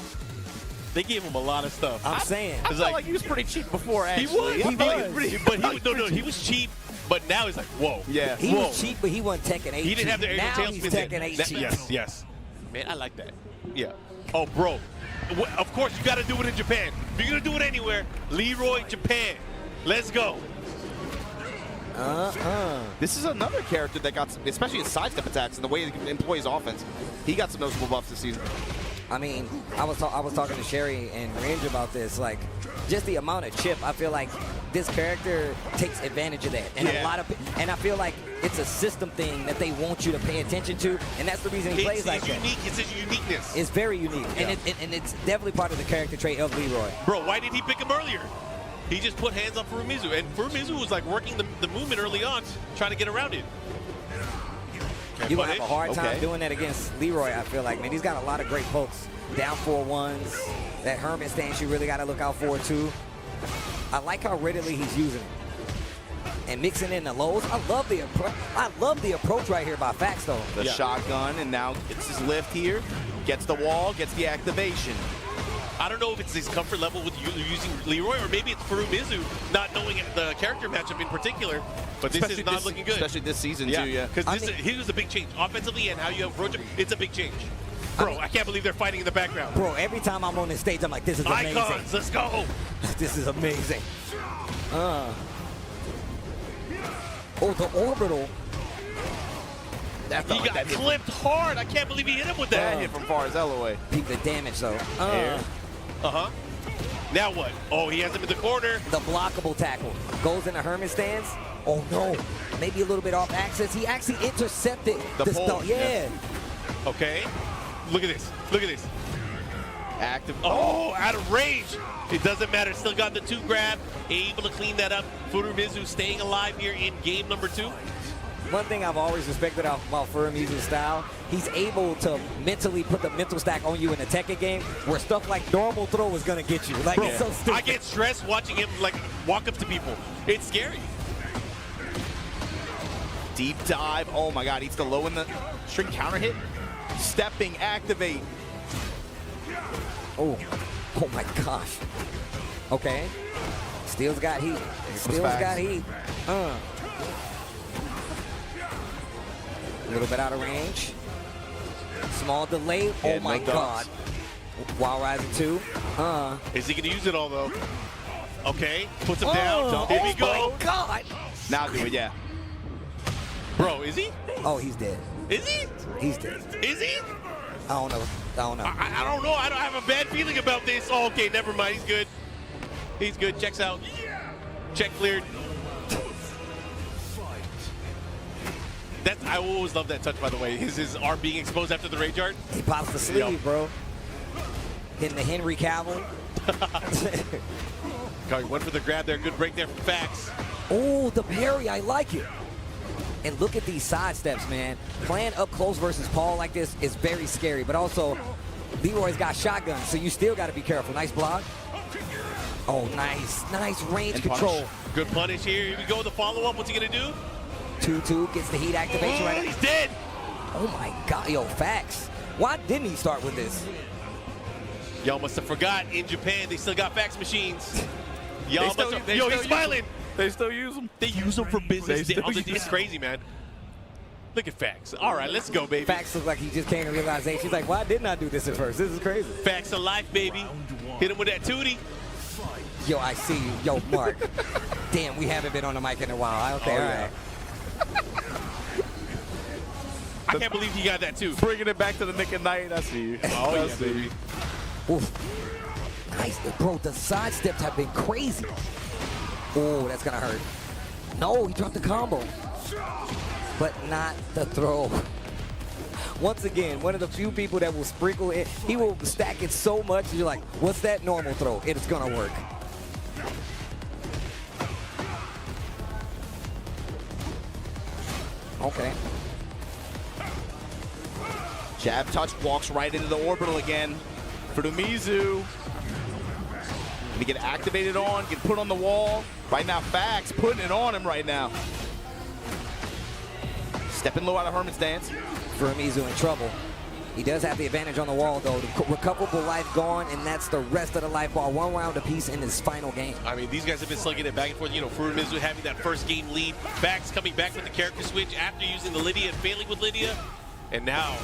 They gave him a lot of stuff. I'm saying. I felt like he was pretty cheap before, actually. He was cheap, but now he's like, whoa. Yeah. He was cheap, but he wasn't Tekken 8 He didn't have the aerial now tailspin. he's Tekken 8 cheap. Yes. Man, I like that. Yeah. Oh, bro. Of course, you got to do it in Japan. If you're going to do it anywhere, Leroy, Japan. Let's go. This is another character that got, especially his sidestep attacks and the way he employs offense. He got some noticeable buffs this season. I mean, I was talking to Sherry and Range about this, like, just the amount of chip. I feel like this character takes advantage of that, and and I feel like it's a system thing that they want you to pay attention to, and that's the reason he plays like that. It's his uniqueness. It's very unique, and it's definitely part of the character trait of Leroy. Bro, why did he pick him earlier? He just put hands on Furumizu, and Furumizu was like working the movement early on, trying to get around it. You're going to have a hard time doing that against Leroy, I feel like, man. He's got a lot of great pokes. Down 4-1s. That Hermit stance you really got to look out for, too. I like how readily he's using it. And mixing in the lows. I love the approach right here by Fax, though. The shotgun, and now it's his lift here. Gets the wall, gets the activation. I don't know if it's his comfort level with using Leroy, or maybe it's Furumizu not knowing the character matchup in particular. But this is not looking good. Especially this season, too, yeah. Because he was a big change. Offensively and how you approach him, it's a big change. Bro, I can't believe they're fighting in the background. Bro, every time I'm on this stage, I'm like, this is amazing. Icons, let's go. This is amazing. Oh, the orbital. He got clipped hard. I can't believe he hit him with that. That hit from far as hell away. Peep the damage, though. Now what? Oh, he has him in the corner. The blockable tackle. Goes into Hermit stance. Oh, no. Maybe a little bit off axis. He actually intercepted the pole. Yeah. Okay. Look at this. Look at this. Active. Oh, out of range. It doesn't matter. Still got the 2 grab. Able to clean that up. Furumizu staying alive here in game number 2. One thing I've always respected about Furumizu's style, he's able to mentally put the mental stack on you in the Tekken game where stuff like normal throw is going to get you. Like, it's so stupid. I get stressed watching him like walk up to people. It's scary. Deep dive. Oh my God, eats the low in the string counter hit. Stepping, activate. Oh my gosh. Okay. Steel's got heat. Steel's got heat. A little bit out of range. Small delay. Oh my God. Wild Rising 2. Is he going to use it all though? Okay. Puts him down. Here we go. Oh my God. Now do it, yeah. Bro, is he? Oh, he's dead. Is he? He's dead. Is he? I don't know. I don't know. I don't have a bad feeling about this. Oh, okay, never mind. He's good. He's good. Checks out. Check cleared. I always love that touch, by the way. His arm being exposed after the rage art. He pops the sleeve, bro. Hitting the Henry Cavill. Went for the grab there. Good break there from Fax. Oh, the parry. I like it. And look at these side steps, man. Playing up close versus Paul like this is very scary, but also Leroy's got shotguns, so you still got to be careful. Nice block. Oh, nice. Nice range control. Good punish here. Here we go. The follow-up. What's he going to do? 2-2 gets the heat activation right now. He's dead. Oh, my God. Yo, Fax. Why didn't he start with this? Y'all must have forgot in Japan they still got fax machines. Y'all must have. Yo, he's smiling. They still use them. They use them for business. It's crazy, man. Look at Fax. All right, let's go, baby. Fax looks like he just came to realization. She's like, why didn't I do this at first? This is crazy. Fax alive, baby. Hit him with that tootie. Yo, I see you. Yo, Mark. Damn, we haven't been on the mic in a while. Okay, all right. I can't believe he got that, too. Bringing it back to the Nick and Knight. I see you. Oh, yeah, baby. Oof. Nice. Bro, the side steps have been crazy. Oh, that's going to hurt. No, he dropped the combo. But not the throw. Once again, one of the few people that will sprinkle it. He will stack it so much, you're like, what's that normal throw? It's going to work. Okay. Jab touch, walks right into the orbital again. Furumizu. Gonna get activated on, get put on the wall. Right now, Fax putting it on him right now. Stepping low out of Hermit's dance. Furumizu in trouble. He does have the advantage on the wall, though. The recoverable life gone, and that's the rest of the life bar. 1 round apiece in his final game. I mean, these guys have been slugging it back and forth. You know, Furumizu having that first game lead. Fax coming back with the character switch after using the Lydia and failing with Lydia. And now,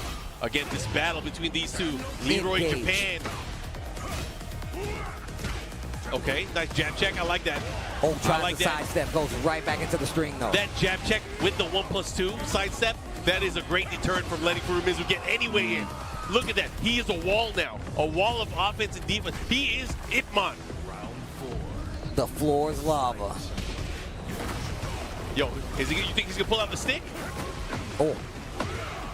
again, this battle between these two. Leroy Japan. Okay, nice jab check. I like that. Oh, tries like the that. sidestep, goes right back into the string, though. That jab check with the 1+2 sidestep, that is a great deterrent from letting Furumizu get any way in. Look at that. He is a wall now. A wall of offense and defense. He is Ipman. The floor is lava. Yo, you think he's going to pull out the stick? Oh.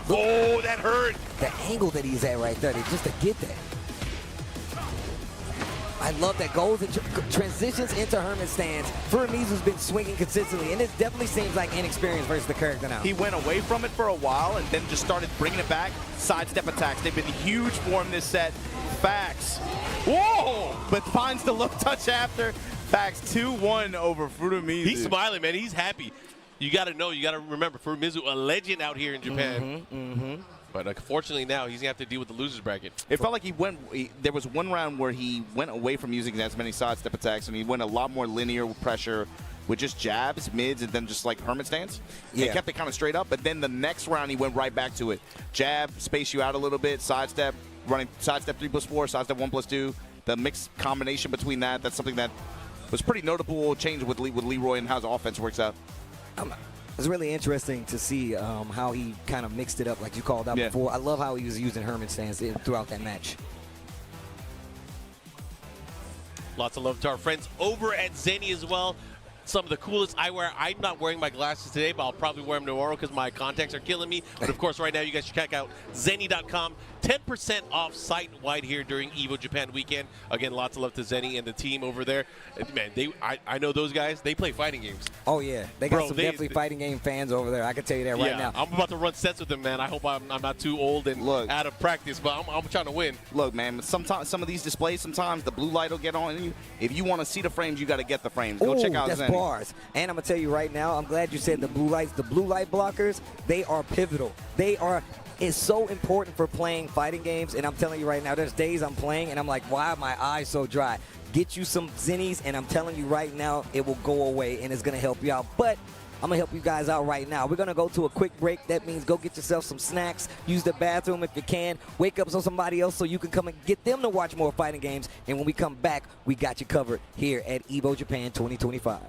Oh, that hurt. The angle that he's at right there, just to get that. I love that goes and transitions into Hermit's stance. Furumizu's been swinging consistently, and it definitely seems like inexperience versus the character now. He went away from it for a while and then just started bringing it back. Sidestep attacks. They've been huge for him this set. Fax. Whoa! But finds the low touch after. Fax 2-1 over Furumizu. He's smiling, man. He's happy. You got to know, you got to remember, Furumizu, a legend out here in Japan. But unfortunately now, he's going to have to deal with the loser's bracket. It felt like there was one round where he went away from using as many sidestep attacks, and he went a lot more linear pressure with just jabs, mids, and then just like Hermit stance. Yeah. He kept it kind of straight up, but then the next round he went right back to it. Jab, space you out a little bit, sidestep, running sidestep 3+4, sidestep 1+2. The mixed combination between that's something that was pretty notable change with Leroy and how his offense works out. It's really interesting to see how he kind of mixed it up like you called out before. I love how he was using Hermit stance throughout that match. Lots of love to our friends over at Zenny as well. Some of the coolest eyewear. I'm not wearing my glasses today, but I'll probably wear them tomorrow because my contacts are killing me. But of course, right now you guys should check out Zenny.com. 10% off site-wide here during EVO Japan weekend. Again, lots of love to Zenny and the team over there. Man, I know those guys. They play fighting games. Oh, yeah. They got some definitely fighting game fans over there. I can tell you that right now. I'm about to run sets with them, man. I hope I'm not too old and out of practice, but I'm trying to win. Look, man, sometimes some of these displays, sometimes the blue light will get on you. If you want to see the frames, you got to get the frames. Go check out that's Zenny. Bars. And I'm going to tell you right now, I'm glad you said the blue lights. The blue light blockers, they are pivotal. It's so important for playing fighting games, and I'm telling you right now, there's days I'm playing, and I'm like, why are my eyes so dry? Get you some Zennies, and I'm telling you right now, it will go away, and it's going to help you out. But I'm going to help you guys out right now. We're going to go to a quick break. That means go get yourself some snacks, use the bathroom if you can, wake up somebody else so you can come and get them to watch more fighting games. And when we come back, we got you covered here at EVO Japan 2025.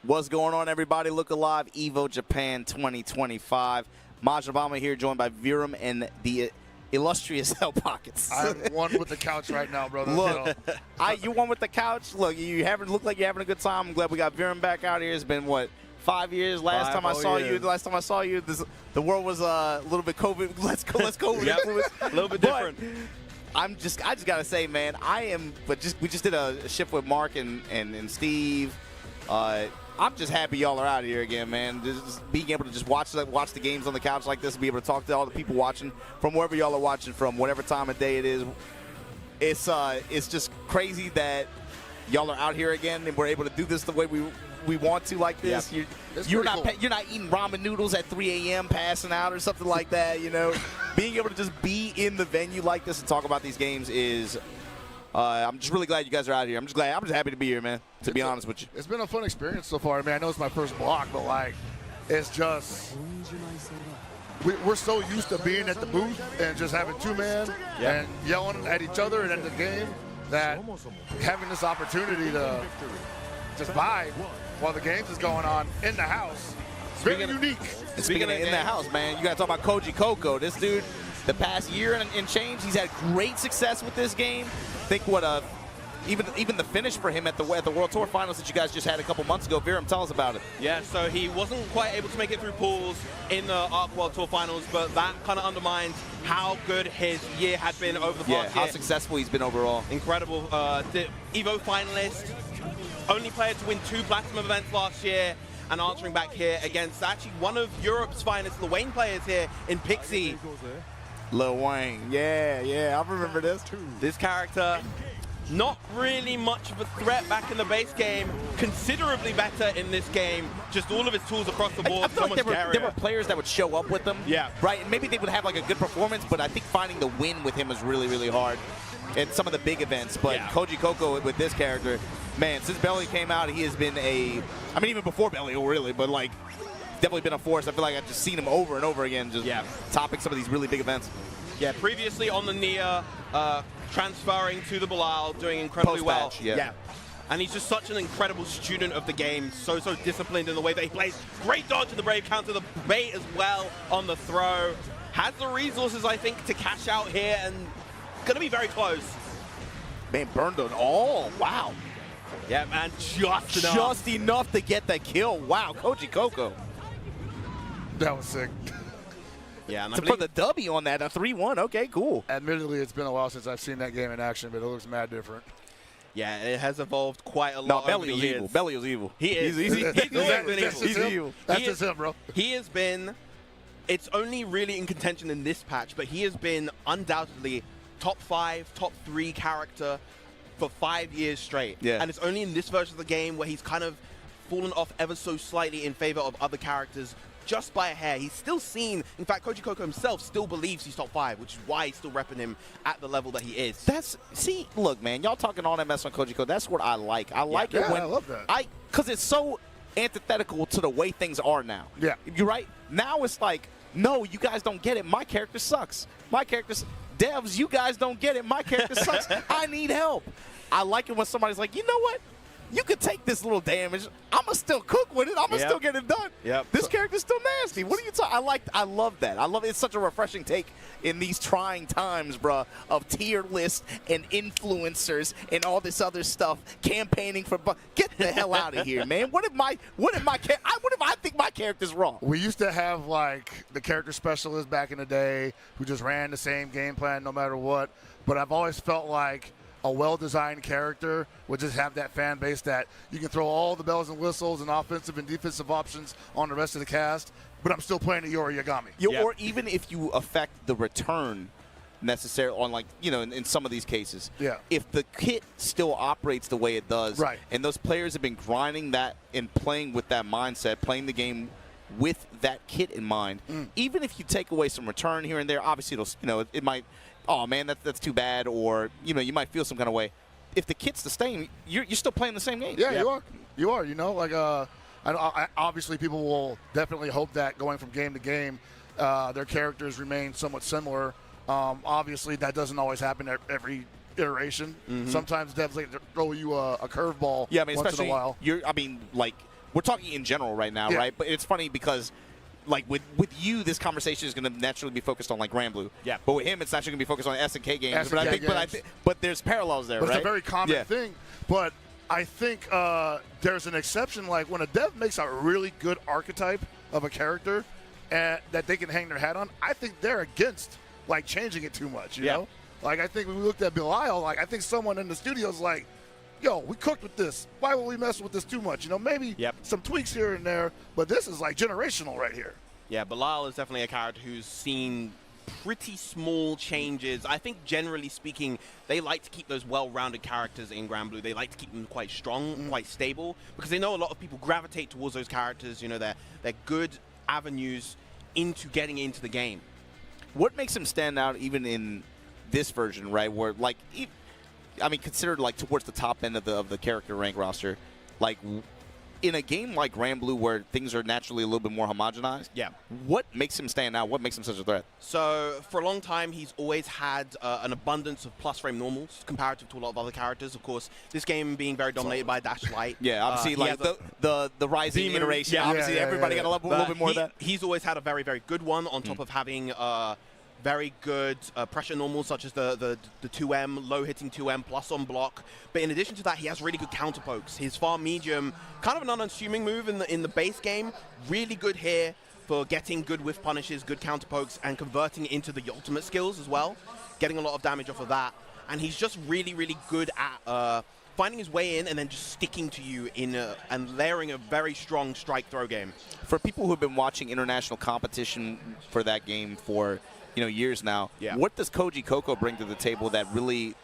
What's going on, everybody? Look Alive EVO Japan 2025. Majabama here, joined by Virum and the illustrious Hell Pockets. I'm one with the couch right now, brother. Look, you one with the couch? Look, you look like you're having a good time. I'm glad we got Virum back out here. It's been, what, 5 years? Last time I saw you, the world was a little bit COVID. Let's COVID influence. A little bit different. I just gotta say, man, we just did a shift with Mark and Steve. I'm just happy y'all are out here again, man. Just being able to just watch the games on the couch like this, and be able to talk to all the people watching from wherever y'all are watching from, whatever time of day it is. It's just crazy that y'all are out here again, and we're able to do this the way we want to, like this. Yep. You're not eating ramen noodles at 3 a.m. passing out or something like that. You know, being able to just be in the venue like this and talk about these games is. I'm just really glad you guys are out here. I'm just happy to be here, man, to be honest with you. It's been a fun experience so far. I mean, I know it's my first block, but, like, it's just we're so used to being at the booth and just having two-man and yelling at each other and at the game that having this opportunity to just vibe while the games is going on in the house is very unique. Speaking of in the house, man, you got to talk about Koji Coco. This dude, the past year and change, he's had great success with this game. I think even the finish for him at the World Tour Finals that you guys just had a couple months ago. Virum, tell us about it. Yeah, so he wasn't quite able to make it through pools in the ARC World Tour Finals, but that kind of undermines how good his year had been over the past year. How successful he's been overall. Incredible. The EVO finalist, only player to win 2 Platinum events last year, and answering back here against actually one of Europe's finest, the Wayne players here in Pixie. Lil Wayne, yeah, I remember this. This character, not really much of a threat back in the base game, considerably better in this game. Just all of his tools across the board. I feel like there were players that would show up with them. Yeah. Right, and maybe they would have like a good performance, but I think finding the win with him is really, really hard in some of the big events. But Koji Coco with this character, man, since Belly came out, he has been even before Belly, really, but like, definitely been a force. I feel like I've just seen him over and over again, just topping some of these really big events. Yeah, previously on the Nia, transferring to the Bilal, doing incredibly well. Yeah. And he's just such an incredible student of the game, so disciplined in the way that he plays. Great dodge in the Brave counter, the bait as well on the throw. Has the resources, I think, to cash out here, and gonna be very close. Man, burned it all. Wow. Yeah, man, just enough. Just enough to get the kill. Wow, Koji Coco. That was sick. Yeah, and for the W on that, a 3-1. Okay, cool. Admittedly, it's been a while since I've seen that game in action, but it looks mad different. Yeah, it has evolved quite a lot. Belly was evil. Belly was evil. He is. He's evil. That's just him, bro. He has been. It's only really in contention in this patch, but he has been undoubtedly top 5, top 3 character for 5 years straight. Yeah. And it's only in this version of the game where he's kind of fallen off ever so slightly in favor of other characters. Just by a hair. He's still seen, in fact, Koji Coco himself still believes he's top 5, which is why he's still repping him at the level that he is. Look, man, y'all talking all that mess on Koji Coco. That's what I like. I like it when I love that. Because it's so antithetical to the way things are now. Yeah. You're right. Now it's like, no, you guys don't get it. My character sucks. My character devs, you guys don't get it. My character sucks. I need help. I like it when somebody's like, you know what? You could take this little damage. I'm going to still cook with it. I'm going to still get it done. This character's still nasty. What are you talking? I love that. I love it. It's such a refreshing take in these trying times, bruh, of tier lists and influencers and all this other stuff, campaigning for get the hell out of here, man. What if I think my character's wrong? We used to have like the character specialist back in the day who just ran the same game plan no matter what, but I've always felt like a well-designed character would just have that fan base that you can throw all the bells and whistles and offensive and defensive options on the rest of the cast, but I'm still playing the Yori Yagami. Or even if you affect the return necessarily on, like, you know, in some of these cases. If the kit still operates the way it does, and those players have been grinding that and playing with that mindset, playing the game with that kit in mind, even if you take away some return here and there, obviously it'll, you know, it might, oh man, that's too bad, or, you know, you might feel some kind of way. If the kit's the same, you're still playing the same game. Yeah, you are. You know, like obviously people will definitely hope that going from game to game, their characters remain somewhat similar. Obviously, that doesn't always happen at every iteration. Sometimes devs like to throw you a curveball. Yeah, I mean, once in a while. Like, we're talking in general right now, right? But it's funny because, like, with you, this conversation is going to naturally be focused on, like, Granblue. But with him, it's naturally going to be focused on SNK games. But there's parallels there, right? It's a very common thing. But I think there's an exception. Like, when a dev makes a really good archetype of a character that they can hang their hat on, I think they're against, like, changing it too much, you know? Like, I think when we looked at Belial, like, I think someone in the studio's like, yo, we cooked with this. Why would we mess with this too much? You know, maybe some tweaks here and there, but this is like generational right here. Yeah, Belial is definitely a character who's seen pretty small changes. I think generally speaking, they like to keep those well-rounded characters in Granblue. They like to keep them quite strong, quite stable, because they know a lot of people gravitate towards those characters. You know, they're good avenues into getting into the game. What makes him stand out even in this version, right, where, like, I mean, considered like towards the top end of the character rank roster, like in a game like Granblue where things are naturally a little bit more homogenized. What makes him stand out? What makes him such a threat? So for a long time, he's always had an abundance of plus frame normals comparative to a lot of other characters. Of course, this game being very dominated by Dash Light. Obviously, like the rising iteration. Obviously, everybody got a little bit more of that. He's always had a very, very good one on top of having very good pressure normals, such as the 2M, low-hitting 2M, plus on block. But in addition to that, he has really good counter pokes. His far medium, kind of an unassuming move in the base game, really good here for getting good whiff punishes, good counter pokes, and converting it into the ultimate skills as well, getting a lot of damage off of that. And he's just really, really good at finding his way in and then just sticking to you and layering a very strong strike throw game. For people who have been watching international competition for that game for years now, what does Koji Koko bring to the table that really,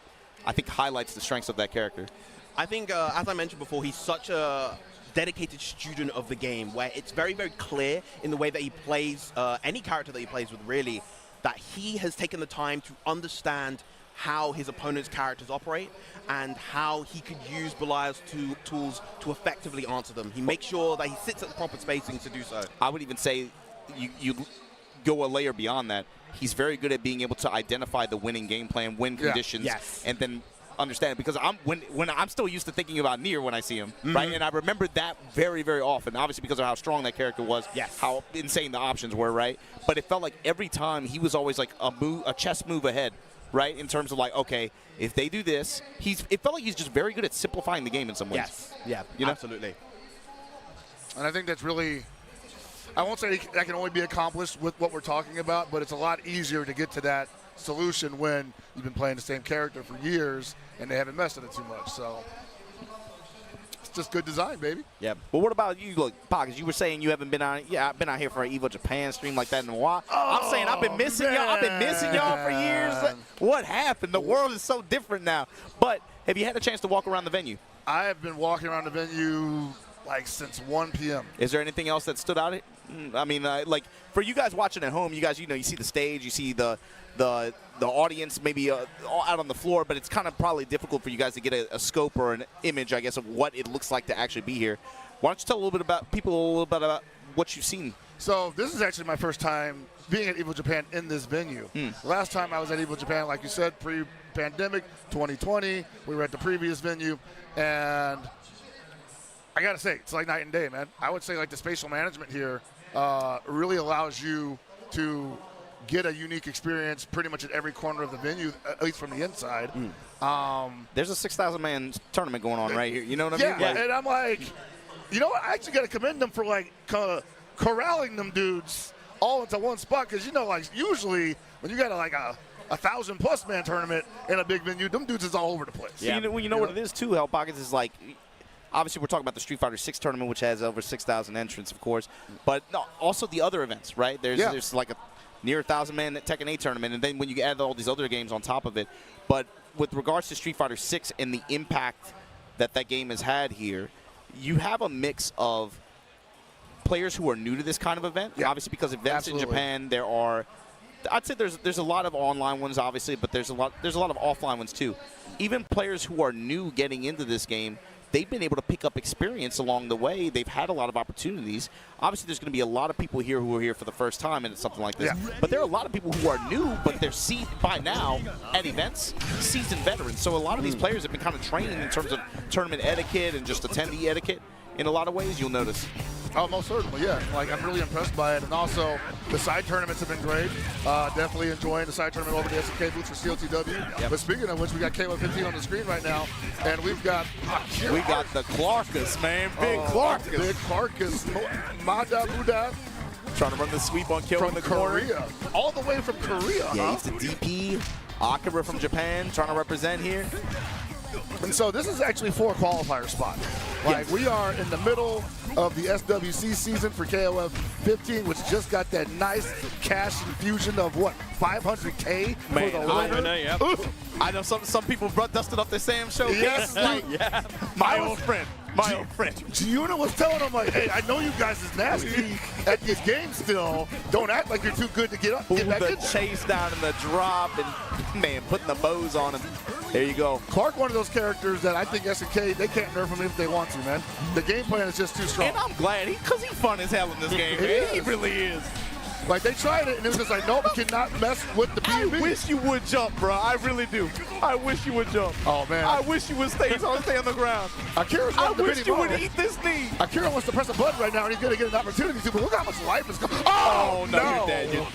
I think, highlights the strengths of that character? I think, as I mentioned before, he's such a dedicated student of the game where it's very, very clear in the way that he plays any character that he plays with, really, that he has taken the time to understand how his opponent's characters operate and how he could use Belial's tools to effectively answer them. He makes sure that he sits at the proper spacing to do so. I would even say you go a layer beyond that. He's very good at being able to identify the winning game plan, win conditions, and then understand it. Because when I'm still used to thinking about Nier when I see him, right? And I remember that very, very often, obviously because of how strong that character was, how insane the options were, right? But it felt like every time he was always like a chess move ahead, right? In terms of like, okay, if they do this, it felt like he's just very good at simplifying the game in some ways. Absolutely. And I think that's really, I won't say that can only be accomplished with what we're talking about, but it's a lot easier to get to that solution when you've been playing the same character for years and they haven't messed with it too much. So it's just good design, baby. Yeah. But what about you, look, Pockets? You were saying you haven't been out. Yeah, I've been out here for an EVO Japan stream like that in a while. I'm saying I've been missing y'all. I've been missing y'all for years. What happened? The world is so different now. But have you had a chance to walk around the venue? I have been walking around the venue like since 1 p.m. Is there anything else that stood out? I mean, like for you guys watching at home, you guys, you see the stage, you see the audience maybe out on the floor, but it's kind of probably difficult for you guys to get a scope or an image, I guess, of what it looks like to actually be here. Why don't you tell people a little bit about what you've seen? So this is actually my first time being at EVO Japan in this venue. Last time I was at EVO Japan, like you said, pre-pandemic, 2020. We were at the previous venue, and I gotta say, it's like night and day, man. I would say like the spatial management here really allows you to get a unique experience pretty much at every corner of the venue, at least from the inside. There's a 6,000-man tournament going on right here. You know what I mean? Yeah, and I'm like, you know what? I actually got to commend them for like corralling them dudes all into one spot, because you know, like usually when you got like a 1,000+ man tournament in a big venue, them dudes is all over the place. Yeah. You know what it is too, Hell Pockets, is like, obviously we're talking about the Street Fighter 6 tournament, which has over 6,000 entrants, of course, but no, also the other events, right? There's like a near 1,000-man Tekken 8 tournament, and then when you add all these other games on top of it. But with regards to Street Fighter 6 and the impact that game has had here, you have a mix of players who are new to this kind of event. Yeah. Obviously, because events in Japan, there are, I'd say there's a lot of online ones, obviously, but there's a lot of offline ones too. Even players who are new getting into this game, they've been able to pick up experience along the way. They've had a lot of opportunities. Obviously, there's going to be a lot of people here who are here for the first time and it's something like this. Yeah. But there are a lot of people who are new, but they're by now at events, seasoned veterans. So a lot of these players have been kind of trained in terms of tournament etiquette and just attendee etiquette. In a lot of ways, you'll notice. Oh, most certainly, yeah. Like, I'm really impressed by it. And also, the side tournaments have been great. Definitely enjoying the side tournament over the SNK booth for CLTW. Yep. But speaking of which, we got KOF 15 on the screen right now. And we've got We got the Clarkus, man. Big Clarkus. Big Clarkus. Mada Buddha. Trying to run the sweep on kill from in the Korea. corner. All the way from Korea, Yeah, he's the DP. Akira from Japan, trying to represent here. And so this is actually for a qualifier spot. Like, we are in the middle of the SWC season for KOF 15, which just got that nice cash infusion of, what, 500K for the winner? I know some people dusted up their Sam show. Yes, my old friend. Giuna was telling him, like, hey, I know you guys is nasty at these games still. Don't act like you're too good to get back in there. The chase down and the drop and, man, putting the bows on him. There you go. Clark, one of those characters that I think SNK, they can't nerf him if they want to, man. The game plan is just too strong. And I'm glad, because he's fun as hell in this game, man. He really is. Like, they tried it, and it was just like, nope, cannot mess with the B&B. I wish you would jump, bro. I really do. I wish you would jump. Oh, man. I wish you would stay on the ground. I wish you would eat this knee. Akira wants to press a button right now, and he's going to get an opportunity to, but look how much life is going. Oh, no, you're dead.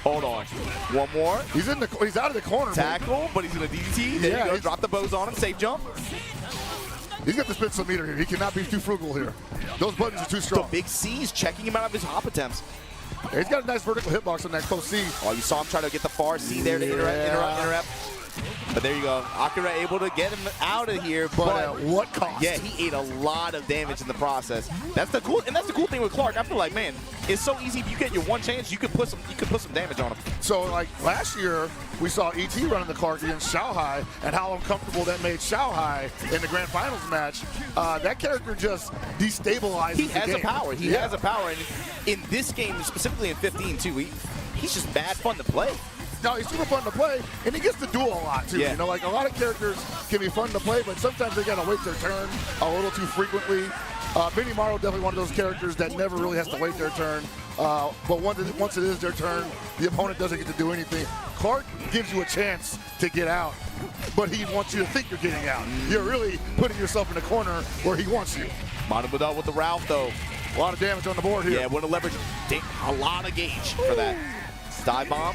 Hold on. One more. He's out of the corner. Tackle, but he's in a DDT. There you go. Drop the bows on him. Safe jump. He's got to spend some meter here. He cannot be too frugal here. Those buttons are too strong. The big C's checking him out of his hop attempts. Yeah, he's got a nice vertical hitbox on that close C. Oh, you saw him try to get the far C there to interrupt. But there you go. Akira able to get him out of here. But at what cost? Yeah, he ate a lot of damage in the process. That's the cool thing with Clark. I feel like, man, it's so easy. If you get your one chance, you could put some damage on him. So, like, last year, we saw ET running the Clark against Xiaohai, and how uncomfortable that made Xiaohai in the grand finals match. That character just destabilizes He the game. has a power. He has a power. And in this game, specifically in 15, too, he's just bad fun to play. No, he's super fun to play, and he gets to duel a lot, too. Yeah. You know, like, a lot of characters can be fun to play, but sometimes they got to wait their turn a little too frequently. Benny Morrow definitely one of those characters that never really has to wait their turn. But once it is their turn, the opponent doesn't get to do anything. Clark gives you a chance to get out, but he wants you to think you're getting out. You're really putting yourself in a corner where he wants you. Mono with the Ralph, though. A lot of damage on the board here. Yeah, want to leverage a lot of gauge for that. Dive bomb.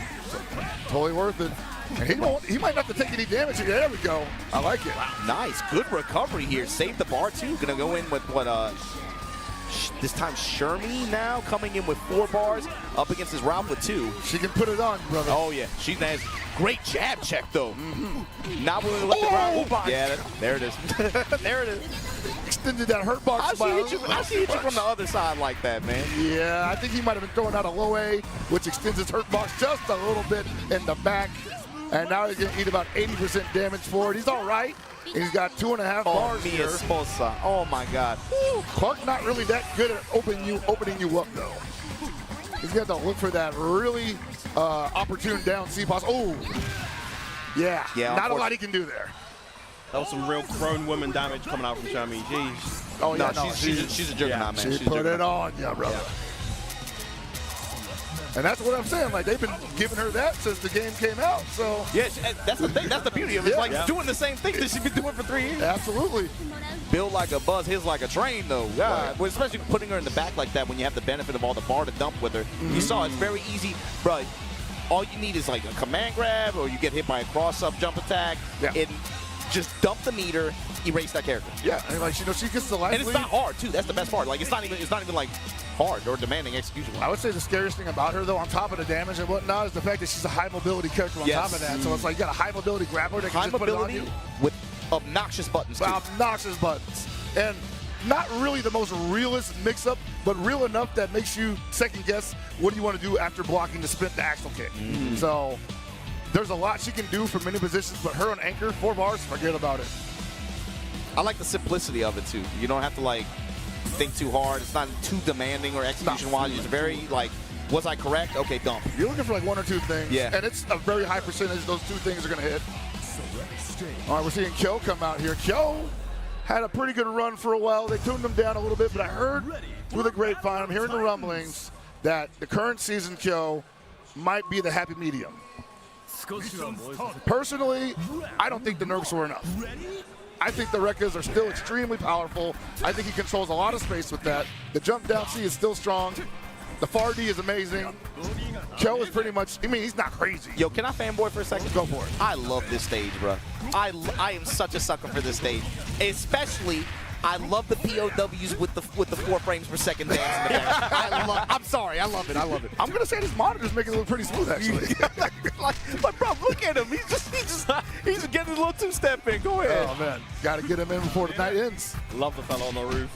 Totally worth it. And he might not have to take any damage here. There we go. I like it. Wow, nice. Good recovery here. Saved the bar, too. Going to go in with what, this time Shermie now coming in with 4 bars up against his Ralph with 2. She can put it on, brother. Oh, yeah. She's nice. Great jab check, though. Not willing to let the ground. Yeah, there it is. There it is. Extended that hurt box. How'd she hit you from the other side like that, man? Yeah, I think he might have been throwing out a low A, which extends his hurt box just a little bit in the back. And now he's going to eat about 80% damage for it. He's all right. He's got 2.5 bars here. Esposa. Oh, my God. Clark not really that good at opening you up, though. He's got to look for that really opportune down C-pos. Oh, yeah. Not a lot he can do there. That was some real grown woman damage coming out from Shermie. Jeez. Oh, yeah, she's a juggernaut, man. She put it on, yeah, brother. And that's what I'm saying. Like, they've been giving her that since the game came out. So Yeah, that's the thing. That's the beauty of it. It's like Yeah. doing the same thing that she's been doing for 3 years. absolutely. Build like a buzz, his like a train, though. Yeah. Well, especially putting her in the back like that when you have the benefit of all the bar to dump with her. You saw it's very easy, bro. All you need is like a command grab, or you get hit by a cross-up jump attack, Yeah. and just dump the meter, erase that character. Yeah, and like, you know, she gets the life And it's lead. not hard too. That's the best part. Like it's not even like hard or demanding execution. I would say the scariest thing about her, though, on top of the damage and whatnot, is the fact that she's a high mobility character on Yes. top of that. So it's like you got a high mobility grappler that can High just put it on mobility you. with obnoxious buttons too. Obnoxious buttons. And not really the most realist mix-up, but real enough that makes you second guess what do you want to do after blocking the spin the axle kick. So there's a lot she can do from many positions, but her on anchor, 4 bars, forget about it. I like the simplicity of it too. You don't have to like think too hard. It's not too demanding or execution-wise. It's very like, was I correct? Okay, dump. You're looking for like 1 or 2 things, Yeah. and it's a very high percentage those 2 things are going to hit. All right, we're seeing Kyo come out here. Kyo had a pretty good run for a while. They tuned him down a little bit, but I heard through the grapevine, I'm hearing the rumblings that the current season Kyo might be the happy medium. Personally, I don't think the nerfs were enough. I think the Rekkas are still extremely powerful. I think he controls a lot of space with that. The jump down C is still strong. The far D is amazing. Kyo is pretty much, I mean, he's not crazy. Yo, can I fanboy for a second? Go for it. I love this stage, bro. I am such a sucker for this stage. Especially, I love the POWs with the 4 frames per second dance in the back. I'm sorry, I love it. I love it. I'm gonna say this monitor's making it look pretty smooth, actually. like, bro, look at him. He's getting a little 2-step in. Go ahead. Oh man, gotta get him in before the night ends. Love the fella on the roof.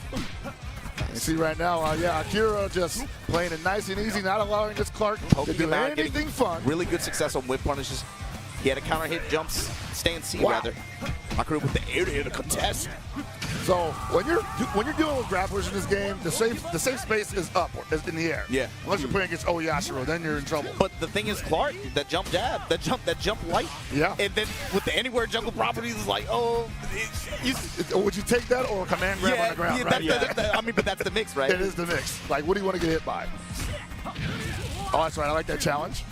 You see right now, Akira just playing it nice and easy, not allowing this Clark to Poking do him out, anything getting fun. Really good success on whip punishes. He had a counter hit jumps, stay in C Wow. rather. Akira with the air to hit a contest. So when you're dealing with grapplers in this game, the safe space is up, is in the air. Yeah. Unless you're playing against Oyashiro, then you're in trouble. But the thing is, Clark, that jump jab, that jump light. Yeah. And then with the anywhere jungle properties, it's like, oh, Would you take that or a command grab on the ground? Right? I mean, but that's the mix, right? It is the mix. Like, what do you want to get hit by? Oh, that's right. I like that challenge.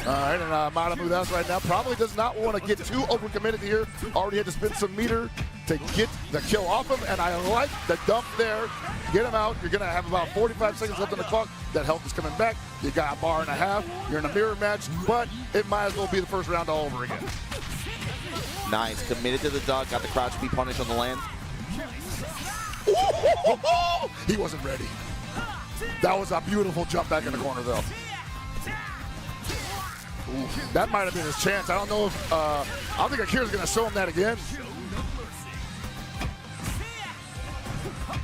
All right, and Mata Mudas right now probably does not want to get too overcommitted here. Already had to spend some meter to get the kill off him, and I like the dump there. Get him out. You're going to have about 45 seconds left on the clock. That health is coming back. You got a bar and a half. You're in a mirror match, but it might as well be the first round all over again. Nice. Committed to the duck. Got the crouch B punish on the land. He wasn't ready. That was a beautiful jump back in the corner, though. Ooh, that might have been his chance. I don't know if, I don't think Akira's going to show him that again.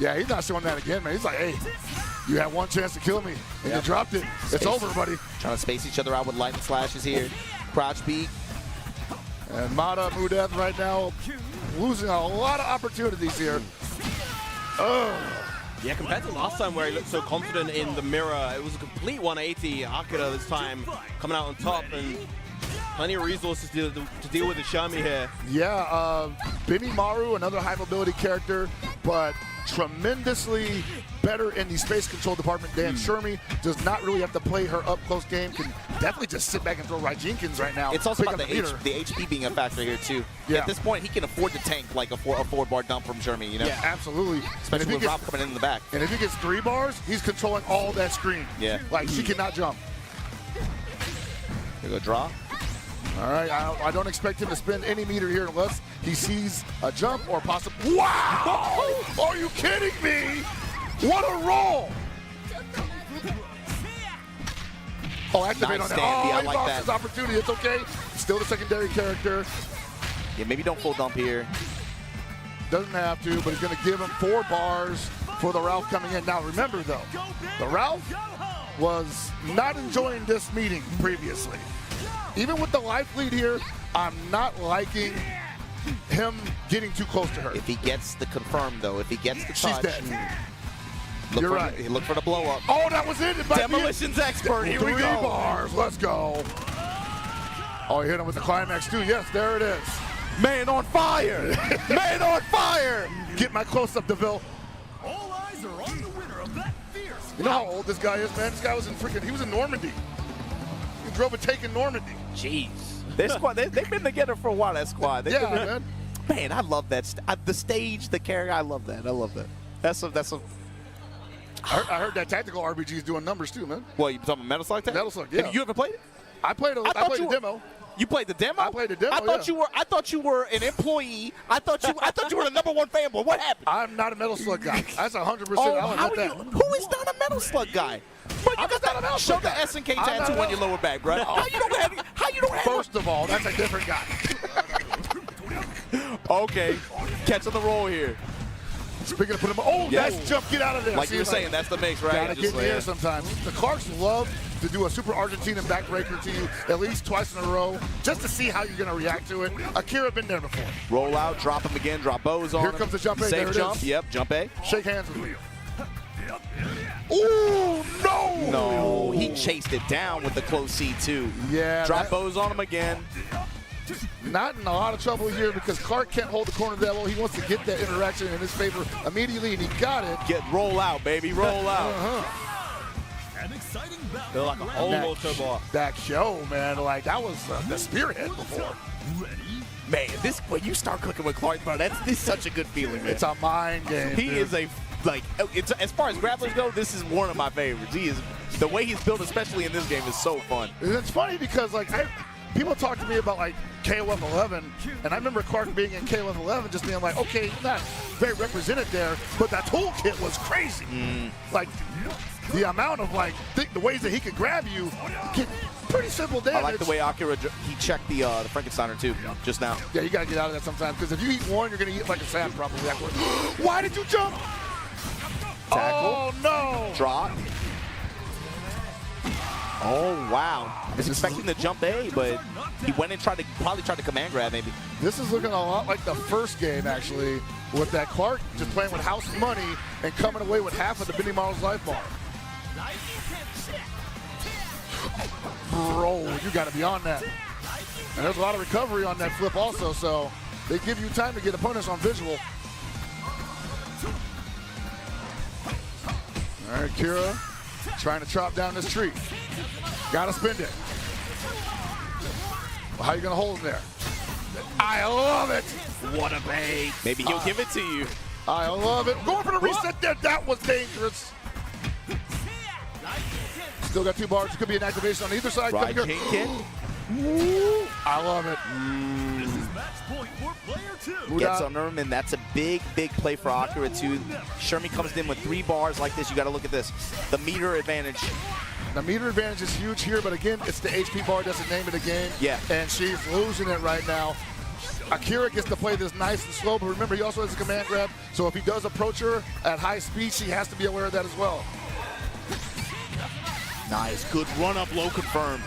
Yeah, he's not showing that again, man. He's like, hey, you had 1 chance to kill me, and you dropped it. It's over, buddy. Trying to space each other out with lightning slashes here. Crouch B. And Mata Mudath right now losing a lot of opportunities here. Yeah, compared to last time where he looked so confident in the mirror, it was a complete 180. Akira this time coming out on top and plenty of resources to deal with the Shami here. Yeah, Benimaru, another high mobility character, but tremendously better in the space control department. Dan Shermy does not really have to play her up close game, can definitely just sit back and throw Raijinkins right now. It's also Pick about up the meter. HP being a factor here, too. Yeah. At this point, he can afford to tank like a 4-bar dump from Shermy, you know? Yeah, absolutely. Especially with Rob coming in the back. And if he gets 3 bars, he's controlling all that screen. Yeah. Like, she cannot jump. Here we go, draw. All right, I don't expect him to spend any meter here unless he sees a jump or possibly. Wow! Are you kidding me? What a roll! Oh, activate Nice on that. stand. Oh, Yeah, I he like lost that. his opportunity. It's okay. Still the secondary character. Yeah, maybe don't full dump here. Doesn't have to, but he's going to give him 4 bars for the Ralph coming in. Now, remember, though, the Ralph was not enjoying this meeting previously. Even with the life lead here, I'm not liking him getting too close to her. If he gets the confirm, though, if he gets the touch. She's dead. You're You're right. Look for the blow up. Oh, that was it. It might be it. Demolition's expert. Here we 3 go. bars. Let's go. Oh, he hit him with the climax, too. Yes, there it is. Man on fire. Man on fire. Get my close-up, DeVille. All eyes are on the winner of that fierce You know how old this guy is, man? This guy was he was in Normandy. He drove a Tekken Normandy. Jeez. Their squad, they've been together for a while, that squad. Yeah, man. Man, I love that. The stage, the character, I love that. I love that. That's a. I heard that tactical RPG is doing numbers too, man. Well, you talking about Metal Slug? Metal Slug, yeah. Have you ever played it? I played the demo. You played the demo? I played the demo. I thought you were an employee. I thought you were the #1 fanboy. What happened? I'm not a Metal Slug guy. That's 100%. I'll admit that. Who is not a Metal Slug guy? But you got show the SNK tattoo on your lower back, bro. How you don't have? First of all, that's a different guy. Okay, catch on the roll here. Speaking of putting him, oh, yes. Nice jump, get out of there. Like you were saying, that's the mix, right? Gotta get in the air sometimes. The Clarks love to do a super Argentinian backbreaker to you at least twice in a row, just to see how you're gonna react to it. Akira been there before. Roll out, drop him again, drop bows on Here him. comes the jump A. Safe there jump, it is. yep, jump A. Shake hands with me. Ooh, no! No, he chased it down with the close C2. Yeah. Drop bows on him again. Not in a lot of trouble here because Clark can't hold the corner that well. He wants to get that interaction in his favor immediately, and he got it. Roll out, baby, roll out. An exciting battle. They're like a whole auto bar. That show, man, like that was the spearhead before. Man, when you start clicking with Clark, bro, this is such a good feeling, man. It's a mind game. He dude. is as far as grapplers go, this is one of my favorites. The way he's built, especially in this game, is so fun. And it's funny because people talk to me about like KOF 11, and I remember Clark being in KOF 11 just being like, okay, he's not very represented there, but that toolkit was crazy. Like the amount of the ways that he could grab you, get pretty simple damage. I like the way Akira, he checked the Frankensteiner too, just now. Yeah, you gotta get out of that sometimes, because if you eat one, you're gonna eat like a sand probably afterwards. Why did you jump? Tackle. Oh no! Drop. Oh wow! I was expecting the jump A, but he went and probably tried to command grab maybe. This is looking a lot like the first game actually, with that Clark just playing with house money and coming away with half of the Benny Marl's life bar. Bro, you got to be on that. And there's a lot of recovery on that flip also, so they give you time to get opponents on visual. All right, Kira, trying to chop down this tree. Got to spend it. Well, how are you going to hold him there? I love it. What a bait. Maybe he'll give it to you. I love it. Going for the reset there. That was dangerous. Still got 2 bars. It could be an activation on either side. Right, King. I love it. This is match point for player 2. Gets under him, and that's a big play for Akira too. Shermie comes in with 3 bars like this. You got to look at this. The meter advantage. The meter advantage is huge here, but again, it's the HP bar. That's the name of the game. Yeah. And she's losing it right now. Akira gets to play this nice and slow, but remember, he also has a command grab. So if he does approach her at high speed, she has to be aware of that as well. Nice, good run up, low confirm.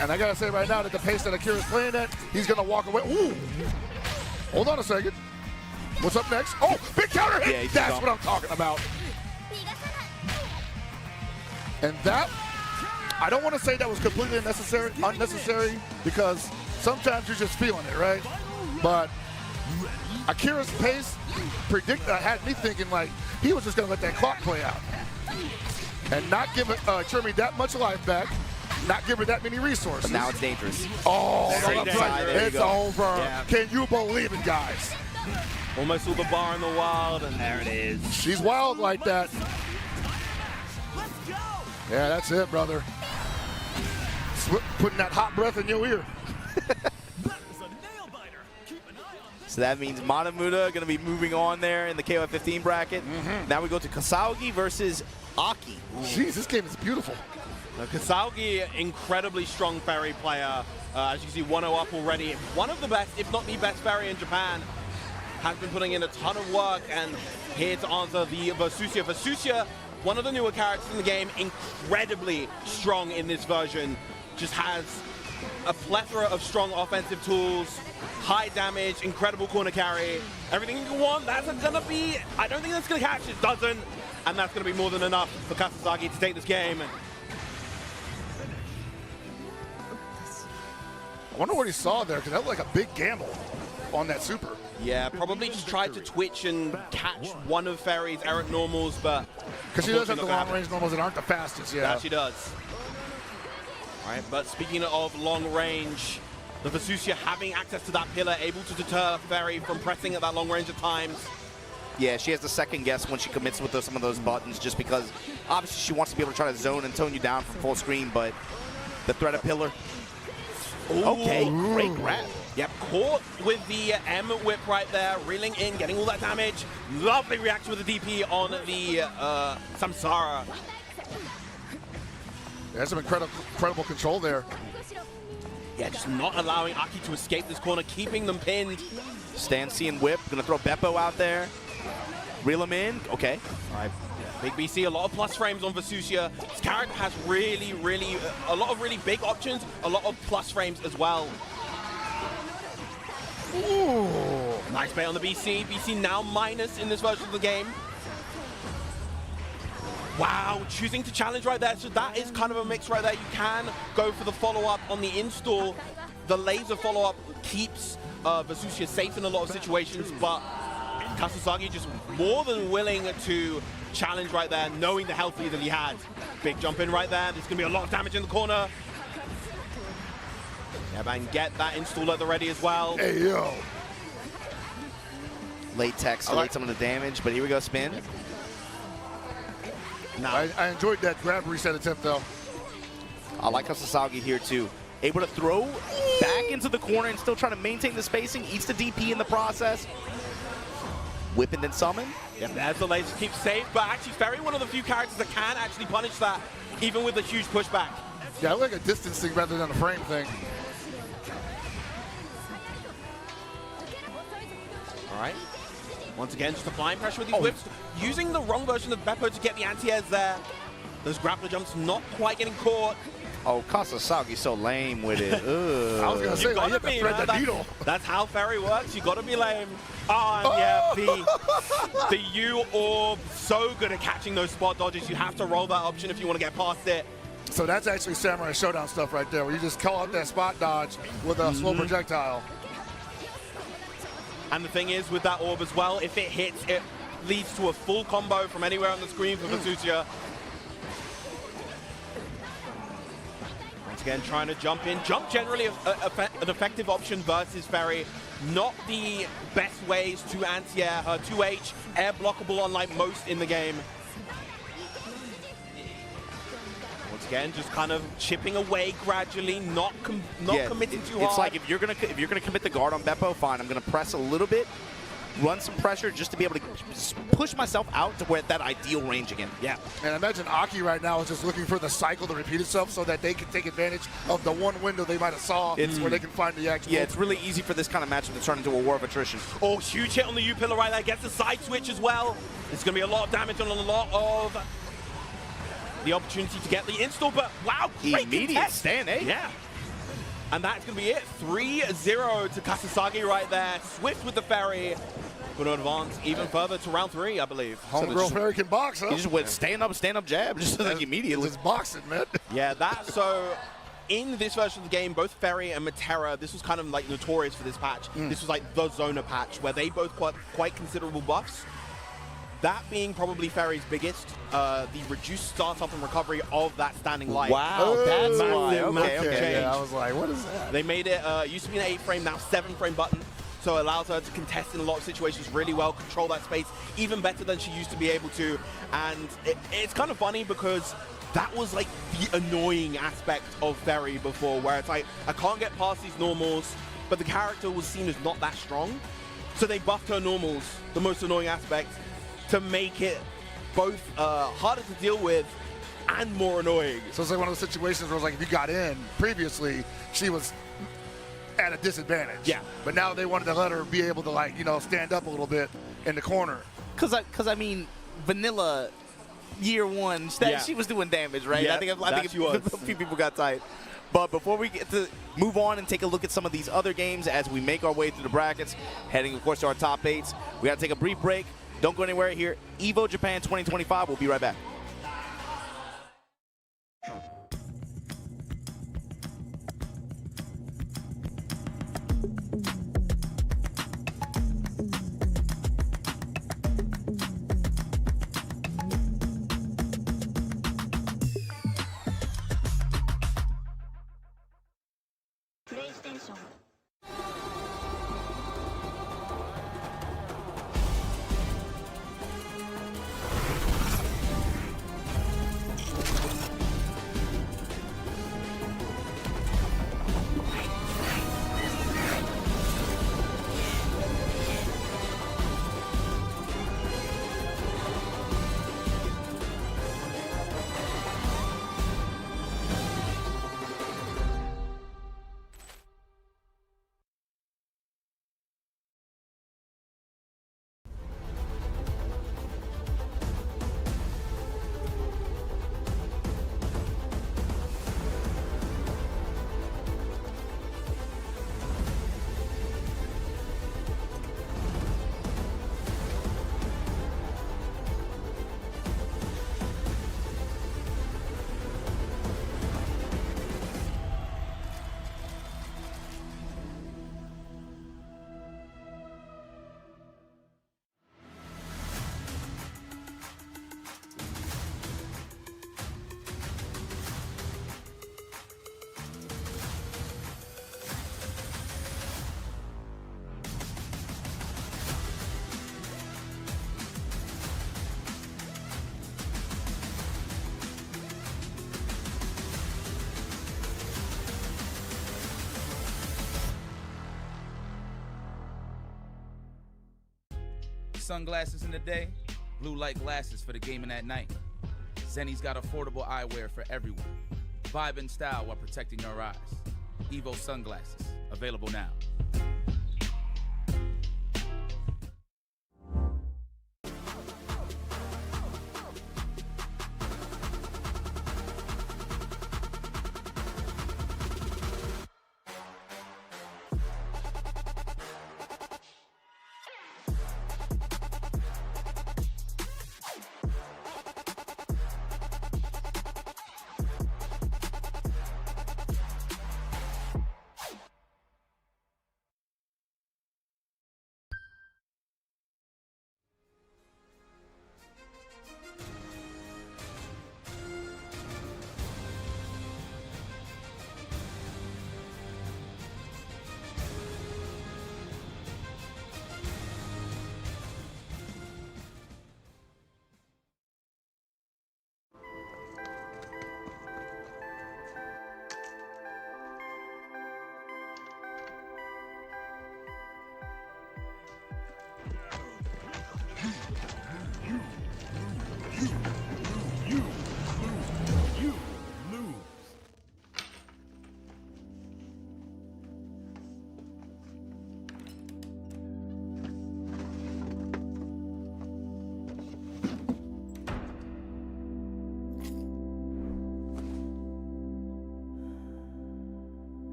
And I gotta say right now that the pace that Akira's playing at, he's gonna walk away. Ooh! Hold on a second. What's up next? Oh, big counter hit! Yeah, that's what I'm talking about. And that, I don't want to say that was completely unnecessary, because sometimes you're just feeling it, right? But Akira's pace had me thinking like he was just gonna let that clock play out and not give Shermie that much life back, not give her that many resources. But now it's dangerous. Oh, it's over. Yeah. Can you believe it, guys? Almost saw the bar in the wild, and there it is. She's wild like that. Yeah, that's it, brother. Putting that hot breath in your ear. So that means Manamuda going to be moving on there in the KOF 15 bracket. Now we go to Kasaugi versus Aki. Jeez, this game is beautiful. Now, Kasaugi, incredibly strong ferry player. As you can see, 1-0 up already. One of the best, if not the best ferry in Japan. Has been putting in a ton of work, and here to answer the Versusia. Versusia, one of the newer characters in the game, incredibly strong in this version. Just has a plethora of strong offensive tools, high damage, incredible corner carry, everything you want. That's gonna be, I don't think that's gonna catch, it doesn't, and that's gonna be more than enough for Kasaugi to take this game. I wonder what he saw there, because that was like a big gamble on that super. Yeah, probably just tried to twitch and catch one of Ferry's errant normals, but Because she does have the long-range normals that aren't the fastest, yeah. That she does. All right, but speaking of long range, the Vesusia having access to that pillar, able to deter Ferry from pressing at that long range at times. Yeah, she has to second guess when she commits with some of those buttons, just because obviously she wants to be able to try to zone and tone you down from full screen, but the threat of pillar. Ooh. Okay, great grab. Yep, caught with the M whip right there, reeling in, getting all that damage. Lovely reaction with the DP on the Samsara. There's some incredible control there. Yeah, just not allowing Aki to escape this corner, keeping them pinned. Stand C and whip, gonna throw Beppo out there. Reel him in, okay. All right. Big BC, a lot of plus frames on Vesusia. This character has really, a lot of really big options, a lot of plus frames as well. Ooh. Nice bait on the BC. BC now minus in this version of the game. Wow, choosing to challenge right there. So that is kind of a mix right there. You can go for the follow-up on the install. The laser follow-up keeps Vesusia safe in a lot of situations, but Kasasagi just more than willing to challenge right there, knowing the health lead that he had. Big jump in right there. There's going to be a lot of damage in the corner. Yeah, man, get that install at the ready as well. Hey, yo. Late tech, select some of the damage, but here we go, spin. Now, I enjoyed that grab reset attempt, though. I like Kasasagi here, too. Able to throw back into the corner and still trying to maintain the spacing. Eats the DP in the process. Whip and then summon. Yep, there's the laser keep safe, but actually Ferry, one of the few characters that can actually punish that, even with a huge pushback. Yeah, I like a distance thing rather than a frame thing. All right. Once again, just applying pressure with these whips. Using the wrong version of Beppo to get the anti-airs there. Those grappler jumps not quite getting caught. Oh, Kasasagi's so lame with it. Ugh. I was going to say, you have to thread the needle. That's how Ferry works. You got to be lame. Oh, and yeah, the U orb, so good at catching those spot dodges. You have to roll that option if you want to get past it. So that's actually Samurai Showdown stuff right there, where you just call out that spot dodge with a slow projectile. And the thing is, with that orb as well, if it hits, it leads to a full combo from anywhere on the screen for Vesusia. Once again, trying to jump in. Jump generally an effective option versus Ferry. Not the best ways to anti-air her 2H, air blockable unlike most in the game. Once again, just kind of chipping away gradually, not committing too hard. It's like if you're gonna commit the guard on Beppo, fine. I'm gonna press a little bit, run some pressure just to be able to push myself out to where that ideal range again. Yeah. And imagine Aki right now is just looking for the cycle to repeat itself so that they can take advantage of the one window they might have saw where they can find the actual. Yeah, it's really easy for this kind of matchup to turn into a war of attrition. Oh, huge hit on the U-pillar right there. Gets the side switch as well. It's going to be a lot of damage on a lot of the opportunity to get the install, but wow, great immediate contest. stand, eh? Yeah. And that's going to be it. 3-0 to Kasasagi right there. Swift with the Ferry. Going to advance even further to round 3, I believe. Homegirl Ferry can box, huh? He just went stand up jab, just like immediately. It's boxing, man. Yeah, so in this version of the game, both Ferry and Matera, this was kind of like notorious for this patch. This was like the Zona patch, where they both got quite considerable buffs. That being probably Ferry's biggest, the reduced startup and recovery of that standing light. Wow, that's massive, why. massive change. Yeah, I was like, what is that? They made it, used to be an 8-frame, now 7-frame button, so it allows her to contest in a lot of situations really well, control that space even better than she used to be able to. And it's kind of funny because that was like the annoying aspect of Ferry before, where it's like, I can't get past these normals, but the character was seen as not that strong. So they buffed her normals, the most annoying aspect, to make it both harder to deal with and more annoying. So it's like one of those situations where it's like if you got in previously, she was at a disadvantage. Yeah. But now they wanted to let her be able to, like, you know, stand up a little bit in the corner. Because I mean, vanilla year one, she was doing damage, right? Yeah, I think a few people got tight. But before we get to move on and take a look at some of these other games as we make our way through the brackets, heading, of course, to our top 8s, we got to take a brief break. Don't go anywhere here. EVO Japan 2025. We'll be right back. テーション。Sunglasses in the day, blue light glasses for the gaming at night. Zenny's got affordable eyewear for everyone. Vibe and style while protecting your eyes. EVO sunglasses, available now.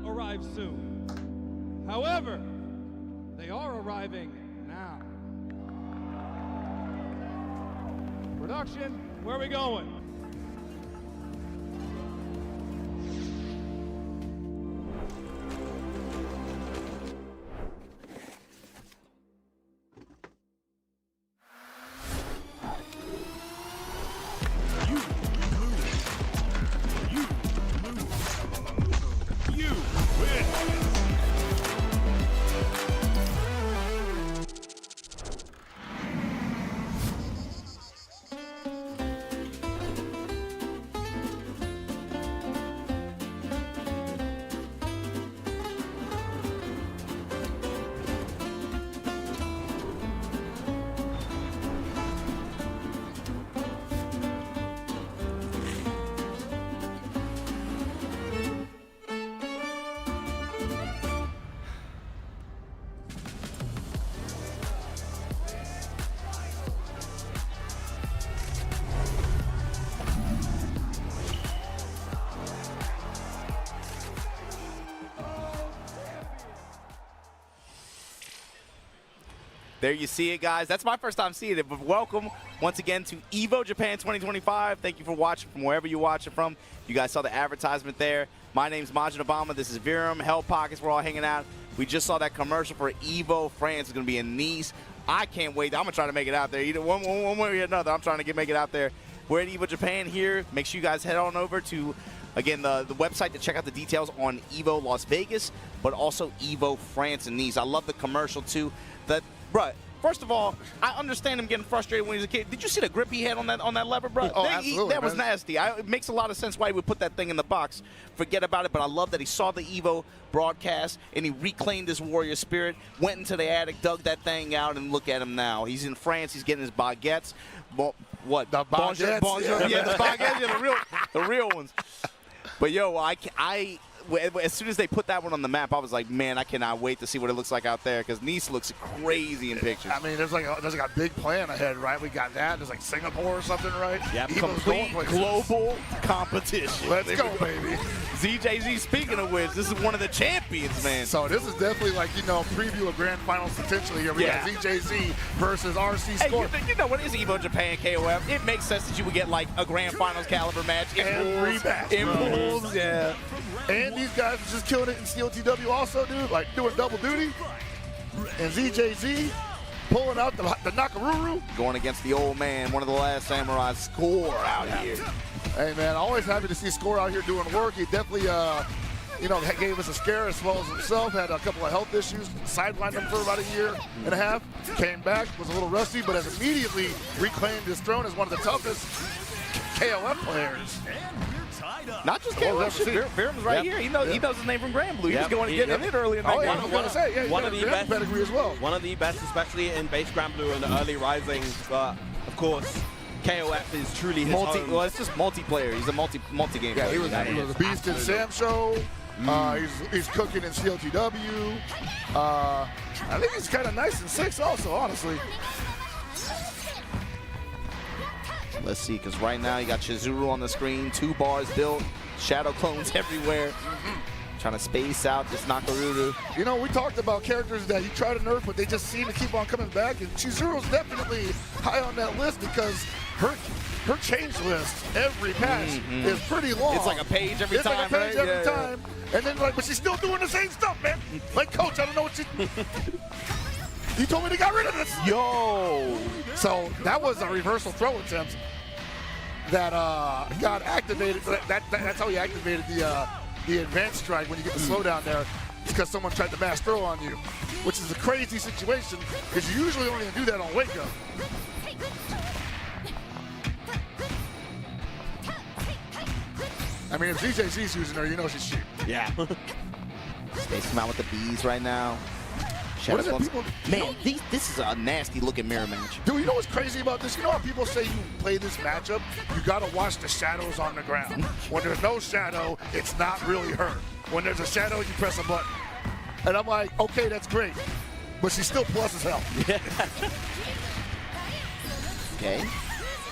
Arrive soon. However, they are arriving now. Production, where are we going? There you see it, guys. That's my first time seeing it, but welcome once again to EVO Japan 2025. Thank you for watching from wherever you watch it from. You guys saw the advertisement there. My name's Majin Obama. This is Virum, Hell Pockets. We're all hanging out. We just saw that commercial for EVO France. It's going to be in Nice. I can't wait. I'm going to try to make it out there. Either one way or another, I'm trying to make it out there. We're at EVO Japan here. Make sure you guys head on over to Again, the website to check out the details on EVO Las Vegas, but also EVO France and Nice. I love the commercial too. Bruh, first of all, I understand him getting frustrated when he was a kid. Did you see the grip he had on that lever, bro? Oh, absolutely, that was nasty. It makes a lot of sense why he would put that thing in the box. Forget about it, but I love that he saw the EVO broadcast and he reclaimed his warrior spirit, went into the attic, dug that thing out, and look at him now. He's in France. He's getting his baguettes. What? The baguettes? Bonjour. Yeah, the baguettes. Yeah, the real ones. But, yo, as soon as they put that one on the map, I was like, man, I cannot wait to see what it looks like out there because Nice looks crazy in pictures. I mean, there's like a big plan ahead, right? We got that. There's like Singapore or something, right? Yeah, complete global competition. Let's go, baby. ZJZ, speaking of which, this is one of the champions, man. So this is definitely like, preview of grand finals potentially here. We got ZJZ versus RC Score. Hey, you know what is EVO Japan KOF? It makes sense that you would get like a grand finals caliber match. In pools, yeah. And these guys are just killing it in COTW also, dude, like doing double duty. And ZJZ pulling out the Nakaruru. Going against the old man, one of the last samurais, Score out here. Hey, man, always happy to see Score out here doing work. He definitely, gave us a scare as well as himself. Had a couple of health issues, sidelined him for about a year and a half. Came back, was a little rusty, but has immediately reclaimed his throne as one of the toughest KOF players. Not just KOF, Virum's right here. He knows his name from Grand Blue. He's going to get in it early in that game. I was going to say, one of the best pedigree as well. One of the best, especially in base Grand Blue and the early Rising. But of course, KOF is truly his home. Well, it's just multiplayer. He's a multi-game player. He was a beast in Sam Show. He's cooking in CLTW. I think he's kind of nice in 6 also, honestly. Let's see, because right now you got Chizuru on the screen, 2 bars built, shadow clones everywhere. Trying to space out this Nakaruru. We talked about characters that you try to nerf, but they just seem to keep on coming back. And Chizuru's definitely high on that list because her change list every patch is pretty long. It's like a page every time, It's like a page every time. And then, but she's still doing the same stuff, man. Like, Coach, I don't know what you told me they got rid of this. Yo. So that was a reversal throw attempt that got activated. That's how he activated the advanced strike when you get the slowdown there. It's because someone tried to mass throw on you, which is a crazy situation because you usually only do that on wake up. I mean, if ZJZ's using her, you know she's cheap. Yeah. Space him out with the bees right now. What is it, people? Man, this is a nasty looking mirror match. Dude, you know what's crazy about this? You know how people say you play this matchup? You gotta watch the shadows on the ground. When there's no shadow, it's not really her. When there's a shadow, you press a button. And I'm like, okay, that's great. But she's still plus as hell. Okay.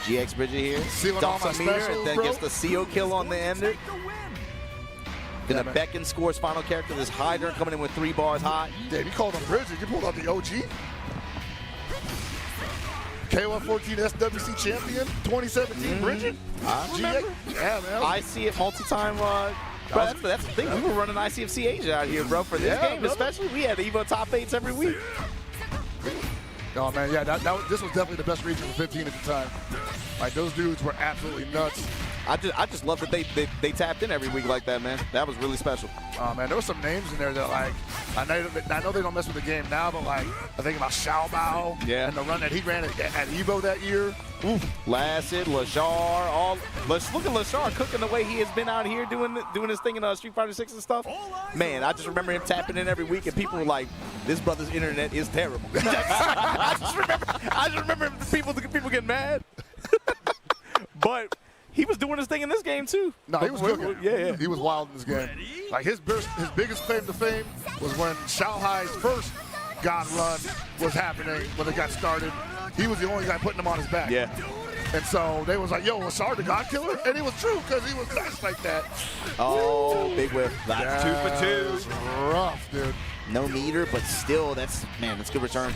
GX Bridget here. Sealing all my specials, then gets the CO kill on the ender. Then a Beckon scores final character. This Hydra coming in with 3 bars hot. Damn, you called him Bridget. You pulled out the OG. KOF 14 SWC champion, 2017 Bridget. Remember? Yeah, man. I see it multi-time. That's the thing. We were running ICFC Asia out here, bro, for this game especially. We had EVO top 8s every week. Oh, man, yeah, this was definitely the best region for 15 at the time. Like, those dudes were absolutely nuts. I just love that they tapped in every week like that, man. That was really special. Oh, man, there were some names in there that, like, I know they don't mess with the game now, but, like, I think about Xiao Bao and the run that he ran at EVO that year. Oof. Lassed, Lashar, look at Lashar cooking the way he has been out here doing his thing in Street Fighter 6 and stuff. Man, I just remember him tapping in every week, and people were like, "This brother's internet is terrible." I just remember people getting mad. But he was doing his thing in this game too. No, he was good. Yeah, he was wild in this game. Like his biggest claim to fame was when Shanghai's first God run was happening when it got started. He was the only guy putting him on his back. Yeah. And so they was like, "Yo, Lashar the God Killer," and it was true because he was nice like that. Oh, big whip. That's 2 for 2. It's rough, dude. No meter, but still, that's good return.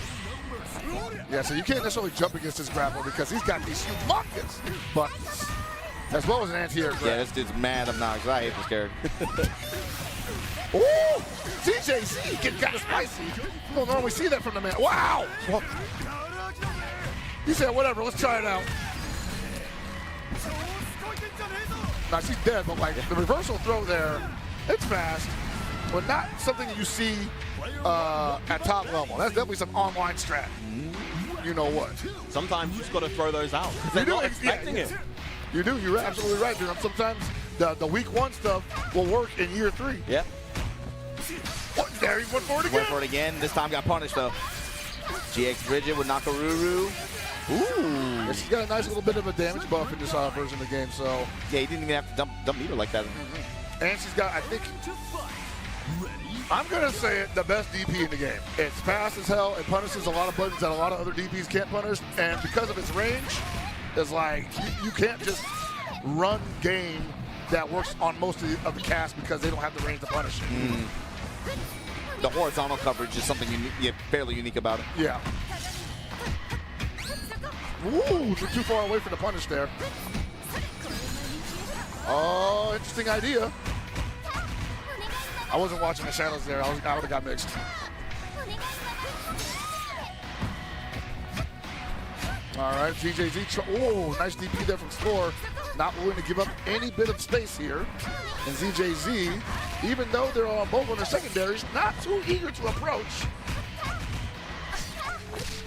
Yeah, so you can't necessarily jump against this grappler because he's got these humongous buttons, as well as an anti-air grab. Yeah, this dude's mad obnoxious. I hate this character. Ooh, CJC getting kind of spicy. You don't normally see that from the man. Wow! He said, whatever, let's try it out. Now she's dead, but like the reversal throw there, it's fast, but not something you see at top level. That's definitely some online strat. You know what? Sometimes you just got to throw those out. You They're not expecting it. You do. You're absolutely right, dude. Sometimes the week 1 stuff will work in year 3. Yeah. What? There he went for it again. Went for it again. This time got punished though. GX Bridget with Nakaruru. Ooh. Yeah, she's got a nice little bit of a damage buff in this version of the game, so. Yeah, he didn't even have to dump meter like that. And she's got, I think, I'm going to say it, the best DP in the game. It's fast as hell. It punishes a lot of buttons that a lot of other DPs can't punish. And because of its range, it's like you can't just run game that works on most of the cast because they don't have the range to punish it. The horizontal coverage is something fairly unique about it. Yeah. Ooh, too far away for the punish there. Oh, interesting idea. I wasn't watching the shadows there. I would have got mixed. All right, ZJZ. Oh, nice DP there from Score. Not willing to give up any bit of space here. And ZJZ, even though they're on both on their secondaries, not too eager to approach.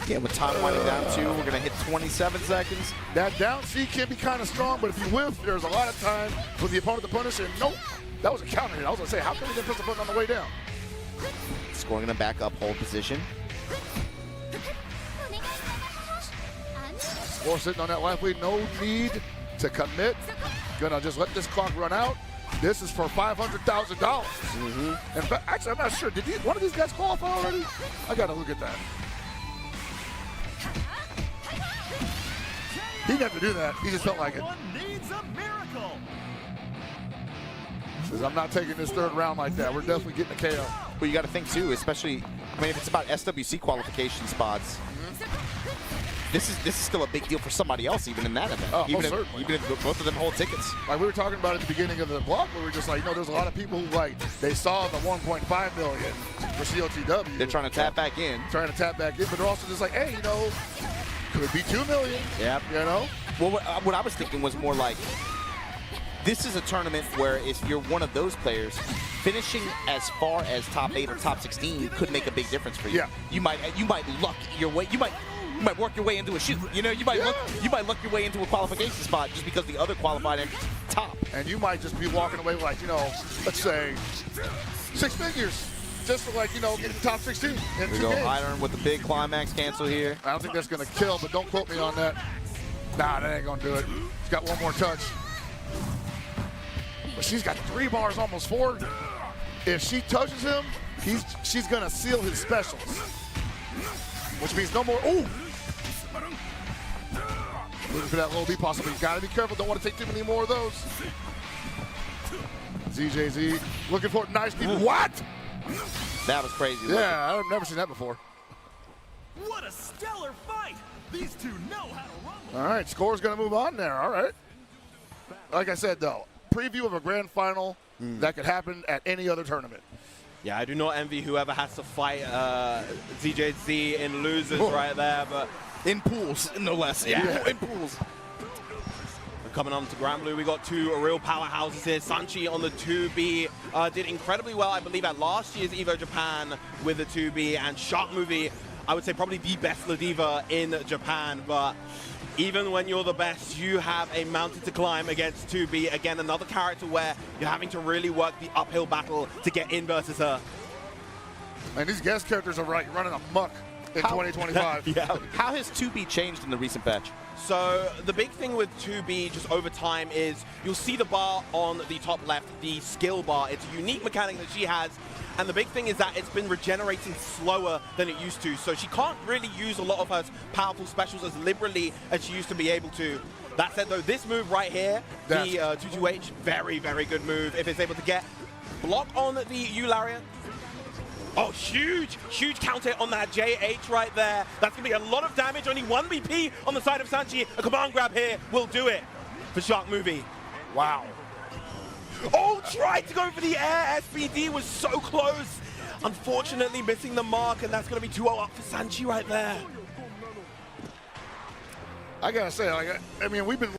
Yeah, with time winding down too, we're gonna hit 27 seconds. That down C can be kind of strong, but if you whiff, there's a lot of time for the opponent to punish. And nope, that was a counter hit. I was gonna say, how come he didn't press the button on the way down? Score gonna back up, hold position. Score sitting on that life lead, no need to commit. Gonna just let this clock run out. This is for $500,000. In fact, actually, I'm not sure. Did one of these guys qualify already? I gotta look at that. He didn't have to do that. He just felt like it. Needs a miracle. Says, I'm not taking this 3rd round like that. We're definitely getting a KO. But you got to think too, especially, I mean, if it's about SWC qualification spots, this is still a big deal for somebody else, even in that event. Oh, even certainly. if both of them hold tickets. Like we were talking about at the beginning of the block, where we were just like, there's a lot of people who they saw the 1.5 million for COTW. They're trying to tap back in. But they're also just like, hey, could be 2 million. Yeah. Well, what I was thinking was more like, this is a tournament where if you're one of those players, finishing as far as top 8 or top 16 could make a big difference for you. Yeah. You might luck your way. You might work your way into a shoot. You might luck your way into a qualification spot just because the other qualified entry's top. And you might just be walking away like, let's say 6 figures. Just for get the top 16 in 2 We go games. Iron with the big climax cancel here. I don't think that's gonna kill, but don't quote me on that. Nah, that ain't gonna do it. She's got one more touch. But she's got 3 bars, almost 4. If she touches him, she's gonna seal his specials. Which means no more. Ooh! Looking for that low B possibly. You gotta be careful, don't want to take too many more of those. ZJZ looking for nice deep. What? That was crazy. Yeah, I've never seen that before. What a stellar fight! These two know how to rumble. All right, Score's going to move on there. All right. Like I said, though, preview of a grand final that could happen at any other tournament. Yeah, I do not envy whoever has to fight ZJZ in losers right there, but in pools, no less. Yeah, in pools. Coming on to Grand Blue, we got 2 real powerhouses here. Sanchi on the 2B did incredibly well, I believe, at last year's EVO Japan with the 2B, and Shark Movie, I would say probably the best Ladiva in Japan, but even when you're the best, you have a mountain to climb against 2B. Again, another character where you're having to really work the uphill battle to get in versus her. And these guest characters are running amok in 2025. Yeah. How has 2B changed in the recent patch? So the big thing with 2B just over time is you'll see the bar on the top left, the skill bar. It's a unique mechanic that she has. And the big thing is that it's been regenerating slower than it used to. So she can't really use a lot of her powerful specials as liberally as she used to be able to. That said, though, this move right here, the 2-2H, very, very good move. If it's able to get block on the U-Lariat. Oh, huge counter on that JH right there. That's going to be a lot of damage. Only 1 BP on the side of Sanchi. A command grab here will do it for Shark Movie. Wow. Oh, tried to go for the air. SPD was so close. Unfortunately, missing the mark, and that's going to be 2-0 up for Sanchi right there. I got to say, I mean, we've been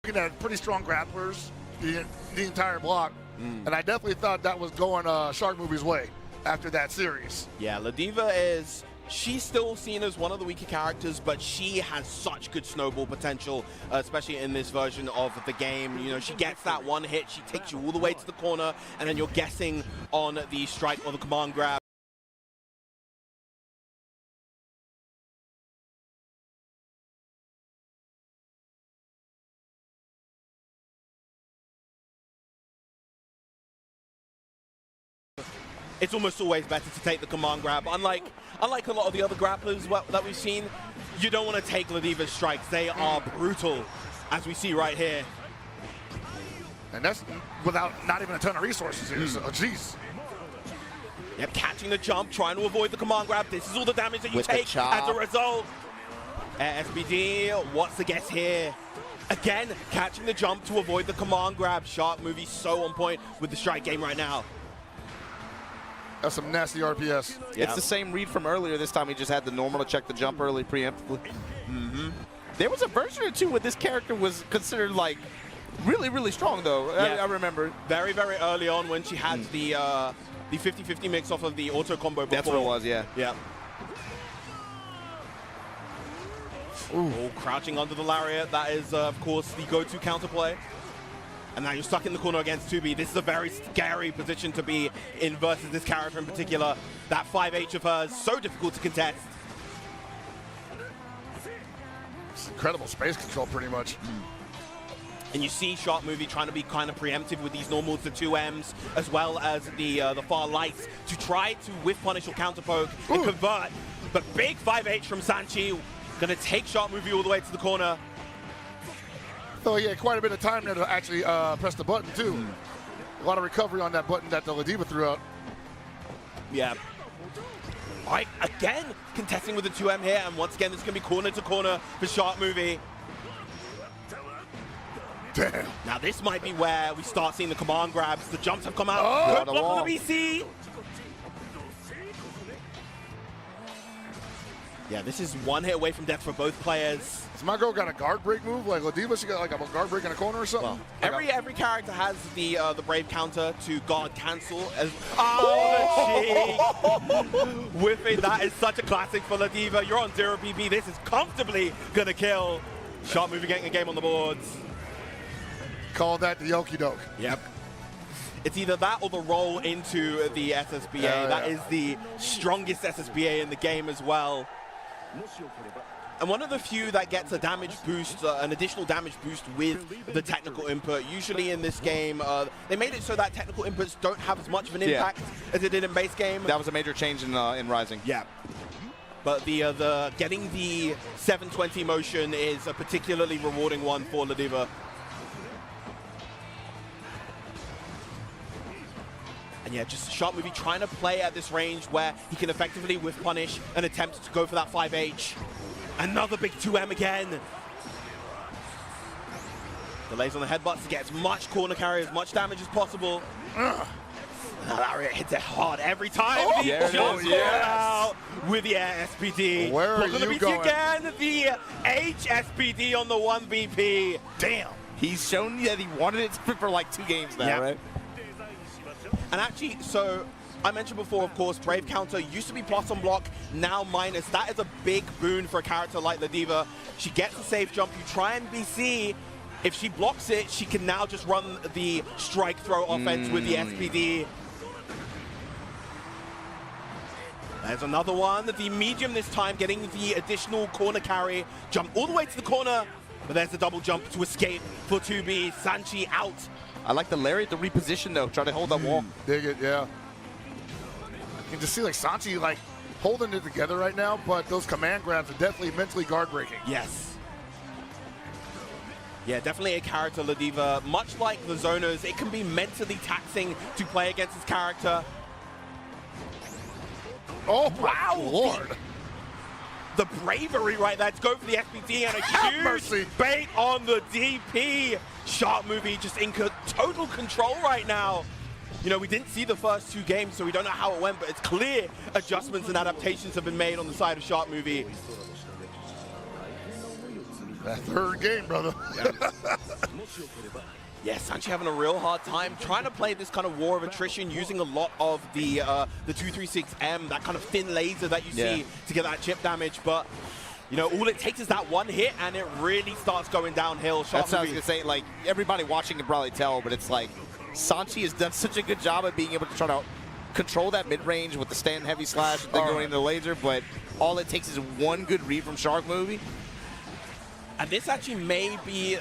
looking at pretty strong grapplers the entire block, and I definitely thought that was going Shark Movie's way after that series. Yeah, Ladiva is, she's still seen as one of the weaker characters, but she has such good snowball potential, especially in this version of the game. You know, she gets that one hit, she takes you all the way to the corner, and then you're guessing on the strike or the command grab. It's almost always better to take the command grab. Unlike a lot of the other grapplers that we've seen, you don't want to take Ladiva's strikes. They are brutal, as we see right here. And that's without not even a ton of resources here, so jeez. Yep, catching the jump, trying to avoid the command grab. This is all the damage that you With the take chop. as a result. SBD, what's the guess here? Again, catching the jump to avoid the command grab. Shark Movie so on point with the strike game right now. That's some nasty RPS. It's the same read from earlier. This time he just had the normal to check the jump early preemptively. There was a version or two where this character was considered like really, really strong though. Yeah. I remember. Very, very early on when she had the 50-50 mix off of the auto combo before. That's what it was, yeah. Yeah. Oh, crouching under the lariat. That is, of course, the go-to counterplay. And now you're stuck in the corner against 2B. This is a very scary position to be in versus this character in particular. That 5H of hers, so difficult to contest. It's incredible space control, pretty much. And you see Shark Movie trying to be kind of preemptive with these normals, the 2Ms, as well as the far lights, to try to whiff punish or counter poke and convert. But big 5H from Sanchi, gonna take Shark Movie all the way to the corner. So yeah, quite a bit of time there to actually press the button too. A lot of recovery on that button that the Ladiva threw out. Yeah. All right, again, contesting with the 2M here, and once again, this is gonna be corner to corner for Shark Movie. Damn. Now this might be where we start seeing the command grabs. The jumps have come out. Good block on the BC. Yeah, this is one hit away from death for both players. Has my girl got a guard break move? Like Ladiva, she got like a guard break in a corner or something? Well, every character has the brave counter to guard cancel. As the cheek. Whiffing, that is such a classic for Ladiva. You're on 0 BB. This is comfortably gonna kill. Shark Movie getting a game on the boards. Call that the okie doke. Yep. It's either that or the roll into the SSBA. That is the strongest SSBA in the game as well. And one of the few that gets a damage boost, an additional damage boost with the technical input. Usually in this game, they made it so that technical inputs don't have as much of an impact as it did in base game. That was a major change in Rising. Yeah. But the getting the 720 motion is a particularly rewarding one for Ladiva. And yeah, just Shark Movie trying to play at this range where he can effectively whiff punish and attempt to go for that 5H. Another big 2M again. Delays on the headbutts to get as much corner carry, as much damage as possible. Lariat hits it hard every time. Oh, He yeah, jumps out with the air SPD. Where are Block on the you BT going? again. The HSPD on the 1BP. Damn. He's shown that he wanted it for like 2 games now, right? And actually, so I mentioned before, of course, Brave Counter used to be plus on block, now minus. That is a big boon for a character like Ladiva. She gets a safe jump. You try and BC. If she blocks it, she can now just run the strike throw offense with the SPD. There's another one. The medium this time getting the additional corner carry. Jump all the way to the corner, but there's a double jump to escape for 2B. Sanchi out. I like the Lariat, the reposition though, try to hold that wall. Dig it, yeah. You can just see like Sanchi like holding it together right now, but those command grabs are definitely mentally guard breaking. Yes. Yeah, definitely a character, Ladiva. Much like the Zoners, it can be mentally taxing to play against this character. Oh, wow. Lord. The bravery right there to go for the SPD and a huge bait on the DP. Shark Movie just in total control right now. You know, we didn't see the first 2 games, so we don't know how it went, but it's clear adjustments and adaptations have been made on the side of Shark Movie. That 3rd game, brother. Yeah. Yeah, Sanchi having a real hard time trying to play this kind of war of attrition, using a lot of the 236M, that kind of thin laser that you see to get that chip damage. But you know, all it takes is that one hit, and it really starts going downhill. That's what I was gonna say. Like, everybody watching can probably tell, but it's like Sanchi has done such a good job of being able to try to control that mid-range with the stand heavy slash and then going into the laser. But all it takes is one good read from Shark Movie. And this actually may be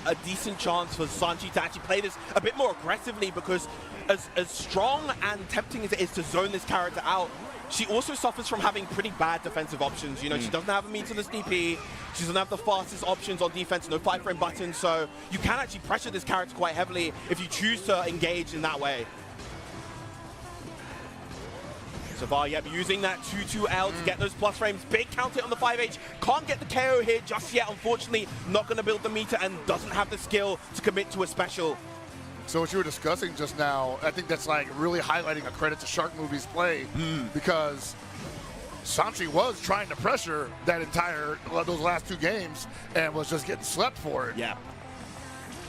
a decent chance for Sanchi to actually play this a bit more aggressively, because as strong and tempting as it is to zone this character out, she also suffers from having pretty bad defensive options. You know, she doesn't have a meterless DP, she doesn't have the fastest options on defense, no 5-frame buttons, so you can actually pressure this character quite heavily if you choose to engage in that way. Savar, yep, using that 2-2L to get those plus frames. Big counter on the 5H. Can't get the KO here just yet, unfortunately. Not going to build the meter and doesn't have the skill to commit to a special. So what you were discussing just now, I think that's like really highlighting a credit to Shark Movie's play, because Sanchi was trying to pressure that those last 2 games and was just getting slept for it. Yeah.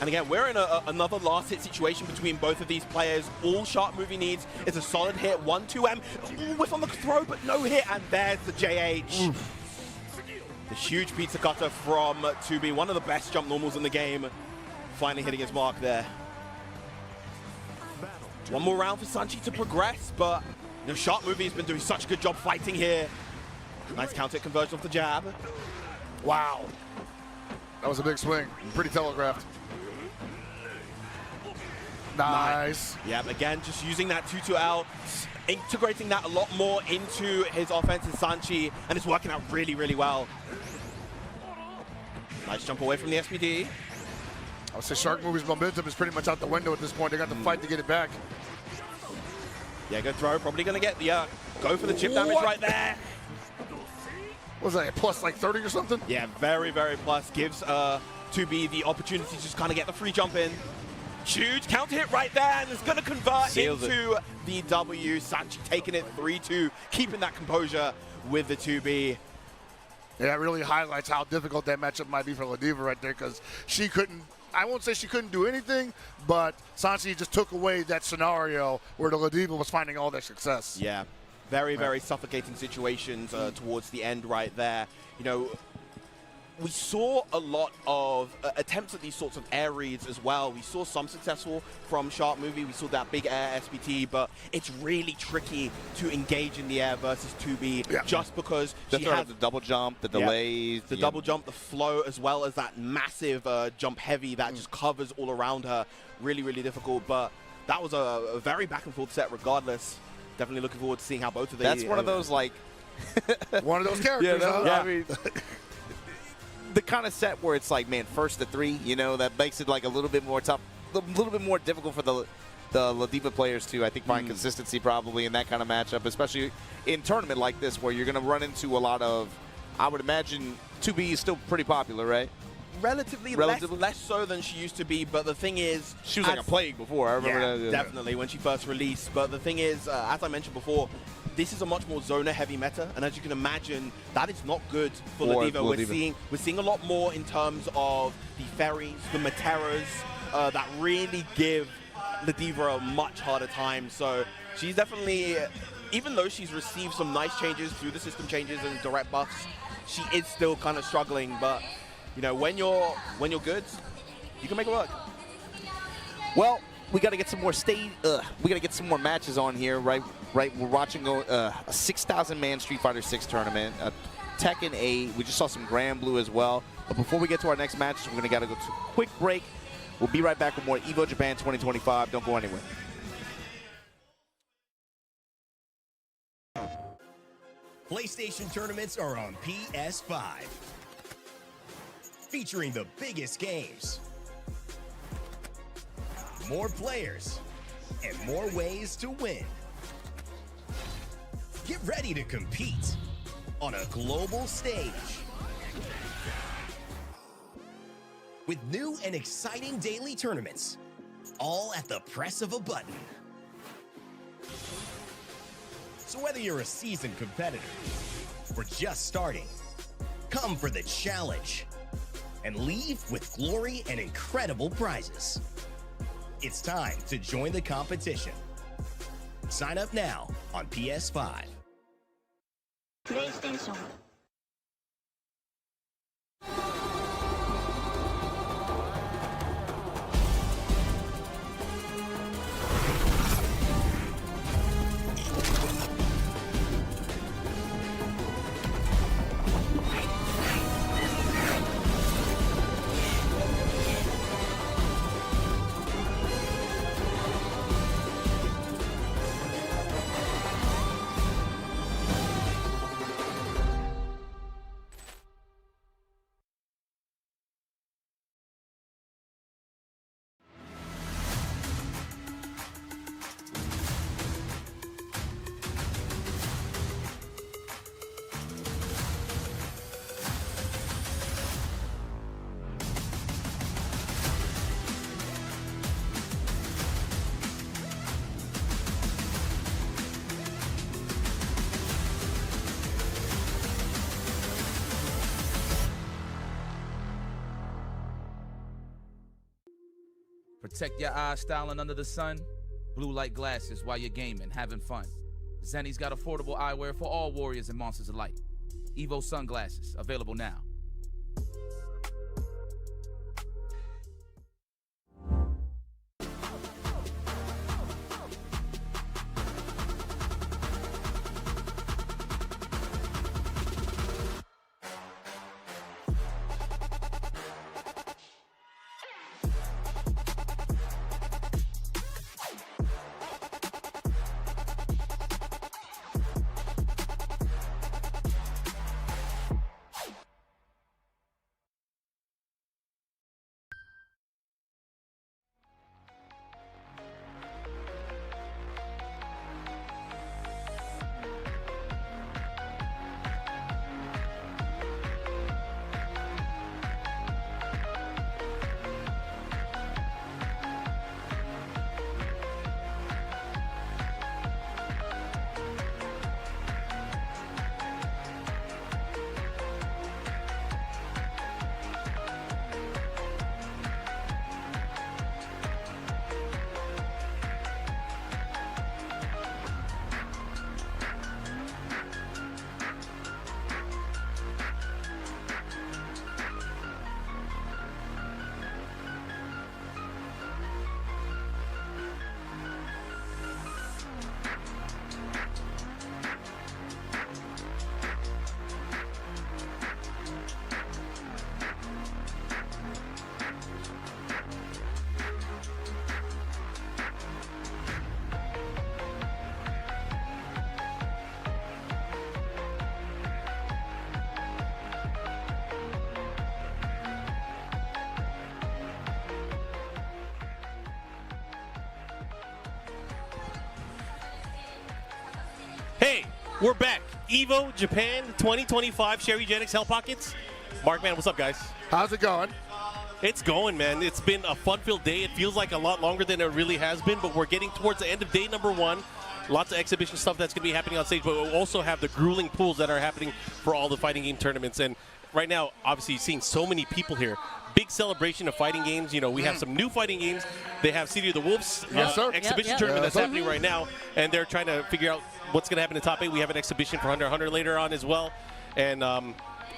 And again, we're in another last hit situation between both of these players. All Shark Movie needs is a solid hit, 1-2M, whiff on the throw, but no hit, and there's the JH. The huge pizza cutter from 2B, one of the best jump normals in the game, finally hitting his mark there. One more round for Sanchi to progress, but you know, Shark Movie has been doing such a good job fighting here. Nice counter conversion off the jab. Wow. That was a big swing, pretty telegraphed. Nice. Yeah, again, just using that 2-2L, integrating that a lot more into his offense in Sanchi, and it's working out really, really well. Nice jump away from the SPD. I would say Shark Movie's momentum is pretty much out the window at this point. They got to fight to get it back. Yeah, good throw. Probably going to get the go for the chip damage right there. What was that, a plus like 30 or something? Yeah, very, very plus. Gives 2B the opportunity to just kind of get the free jump in. Huge counter hit right there, and it's going to convert into the W. Sanchi taking it 3-2, keeping that composure with the 2B. Yeah, it really highlights how difficult that matchup might be for Ladiva right there, because she couldn't, I won't say she couldn't do anything, but Sanchi just took away that scenario where the Ladiva was finding all their success. Yeah, very, very suffocating situations towards the end right there. You know, we saw a lot of attempts at these sorts of air reads as well. We saw some successful from Shark Movie. We saw that big air SPT, but it's really tricky to engage in the air versus 2B just because she has the double jump, the delays. The double jump, the flow, as well as that massive jump heavy that just covers all around her. Really, really difficult, but that was a very back and forth set regardless. Definitely looking forward to seeing how both of these... That's one of those, like... one of those characters, I mean... the kind of set where it's like, man, first to 3, you know, that makes it like a little bit more tough, a little bit more difficult for the Ladiva players to, I think, find consistency probably in that kind of matchup, especially in tournament like this where you're going to run into a lot of, I would imagine 2B is still pretty popular, right? Relatively less so than she used to be, but the thing is... She was like a plague before, I remember that. Definitely, when she first released. But the thing is, as I mentioned before, this is a much more zoner-heavy meta, and as you can imagine, that is not good for Ladiva. We're seeing a lot more in terms of the ferries, the Materas, that really give Ladiva a much harder time. So she's definitely, even though she's received some nice changes through the system changes and direct buffs, she is still kind of struggling. But you know, when you're good, you can make it work. Well, we got to get some more we got to get some more matches on here, right? We're watching a 6,000-man Street Fighter 6 tournament, Tekken 8. We just saw some Grand Blue as well. But before we get to our next matches, we're gonna gotta go to a quick break. We'll be right back with more EVO Japan 2025. Don't go anywhere. PlayStation tournaments are on PS5, featuring the biggest games, more players, and more ways to win. Get ready to compete on a global stage with new and exciting daily tournaments, all at the press of a button. So whether you're a seasoned competitor or just starting, come for the challenge and leave with glory and incredible prizes. It's time to join the competition. Sign up now on PS5. PlayStation Protect your eyes styling under the sun. Blue light glasses while you're gaming, having fun. Zenny's got affordable eyewear for all warriors and monsters alike. EVO sunglasses, available now. Hey, we're back. EVO Japan 2025, Sherry Jennings, Hell Pockets. Mark, man, what's up, guys? How's it going? It's going, man. It's been a fun-filled day. It feels like a lot longer than it really has been, but we're getting towards the end of day number one. Lots of exhibition stuff that's going to be happening on stage, but we'll also have the grueling pools that are happening for all the fighting game tournaments. And right now, obviously, seeing so many people here. Big celebration of fighting games. You know, we have some new fighting games. They have City of the Wolves exhibition tournament that's happening right now, and they're trying to figure out what's going to happen in top 8. We have an exhibition for Hunter x Hunter later on as well. And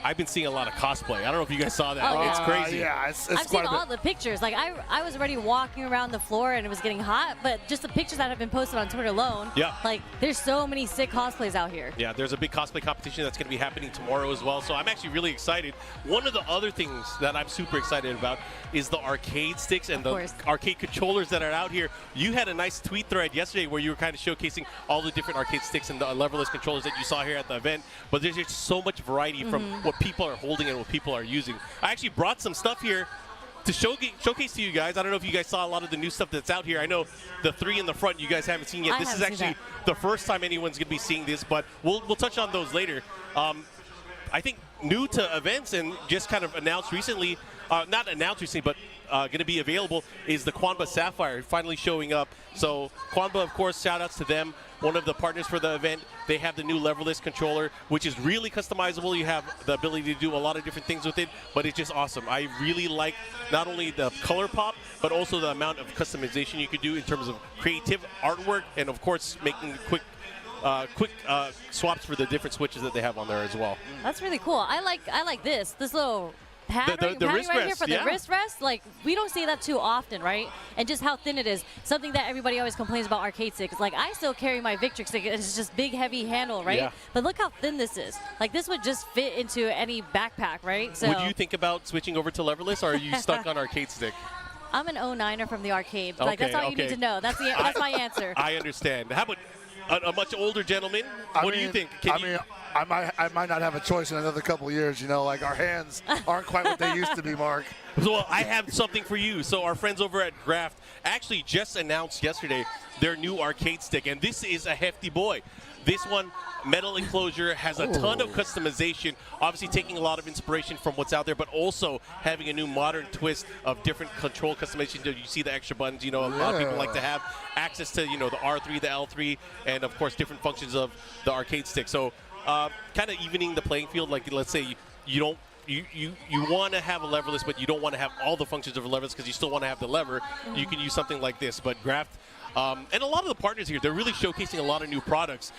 I've been seeing a lot of cosplay. I don't know if you guys saw that. It's crazy. Yeah, it's I've seen all the pictures. Like I was already walking around the floor and it was getting hot, but just the pictures that have been posted on Twitter alone. Yeah. Like there's so many sick cosplays out here. Yeah, there's a big cosplay competition that's going to be happening tomorrow as well. So I'm actually really excited. One of the other things that I'm super excited about is the arcade sticks and the arcade controllers that are out here. You had a nice tweet thread yesterday where you were kind of showcasing all the different arcade sticks and the leverless controllers that you saw here at the event. But there's just so much variety from what people are holding and what people are using. I actually brought some stuff here to showcase to you guys. I don't know if you guys saw a lot of the new stuff that's out here. I know the three in the front you guys haven't seen yet. This is actually the first time anyone's going to be seeing this, but we'll touch on those later. I think new to events and just kind of announced recently, not announced recently, but going to be available is the Quanba Sapphire finally showing up. So Quanba, of course, shout outs to them. one of the partners for the event. They have the new leverless controller, which is really customizable. You have the ability to do a lot of different things with it, but it's just awesome. I really like not only the color pop, but also the amount of customization you could do in terms of creative artwork, and of course making quick swaps for the different switches that they have on there as well. That's really cool. I like this little pad The right wrist here rest, for the yeah. wrist rest. Like, we don't see that too often, right? And just how thin it is. Something that everybody always complains about arcade sticks. Like, I still carry my Victrix stick. It's just big, heavy handle, right? Yeah. But look how thin this is. Like, this would just fit into any backpack, right? So Would you think about switching over to leverless, or are you stuck on arcade stick? I'm an 09er from the arcade. Like, that's Okay, all you need okay. to know. That's my answer. I understand. How about a much older gentleman? What do you think? I might not have a choice in another couple of years. You know, like our hands aren't quite what they used to be, Mark. Well, I have something for you. So our friends over at Graft actually just announced yesterday their new arcade stick, and this is a hefty boy. This one, metal enclosure, has a ton of customization, obviously taking a lot of inspiration from what's out there, but also having a new modern twist of different control customization. You see the extra buttons, you know, a lot of people like to have access to, you know, the R3, the L3, and of course different functions of the arcade stick. So kind of evening the playing field. Like, let's say you want to have a leverless, but you don't want to have all the functions of a leverless because you still want to have the lever. You can use something like this. But Graft, and a lot of the partners here, they're really showcasing a lot of new products.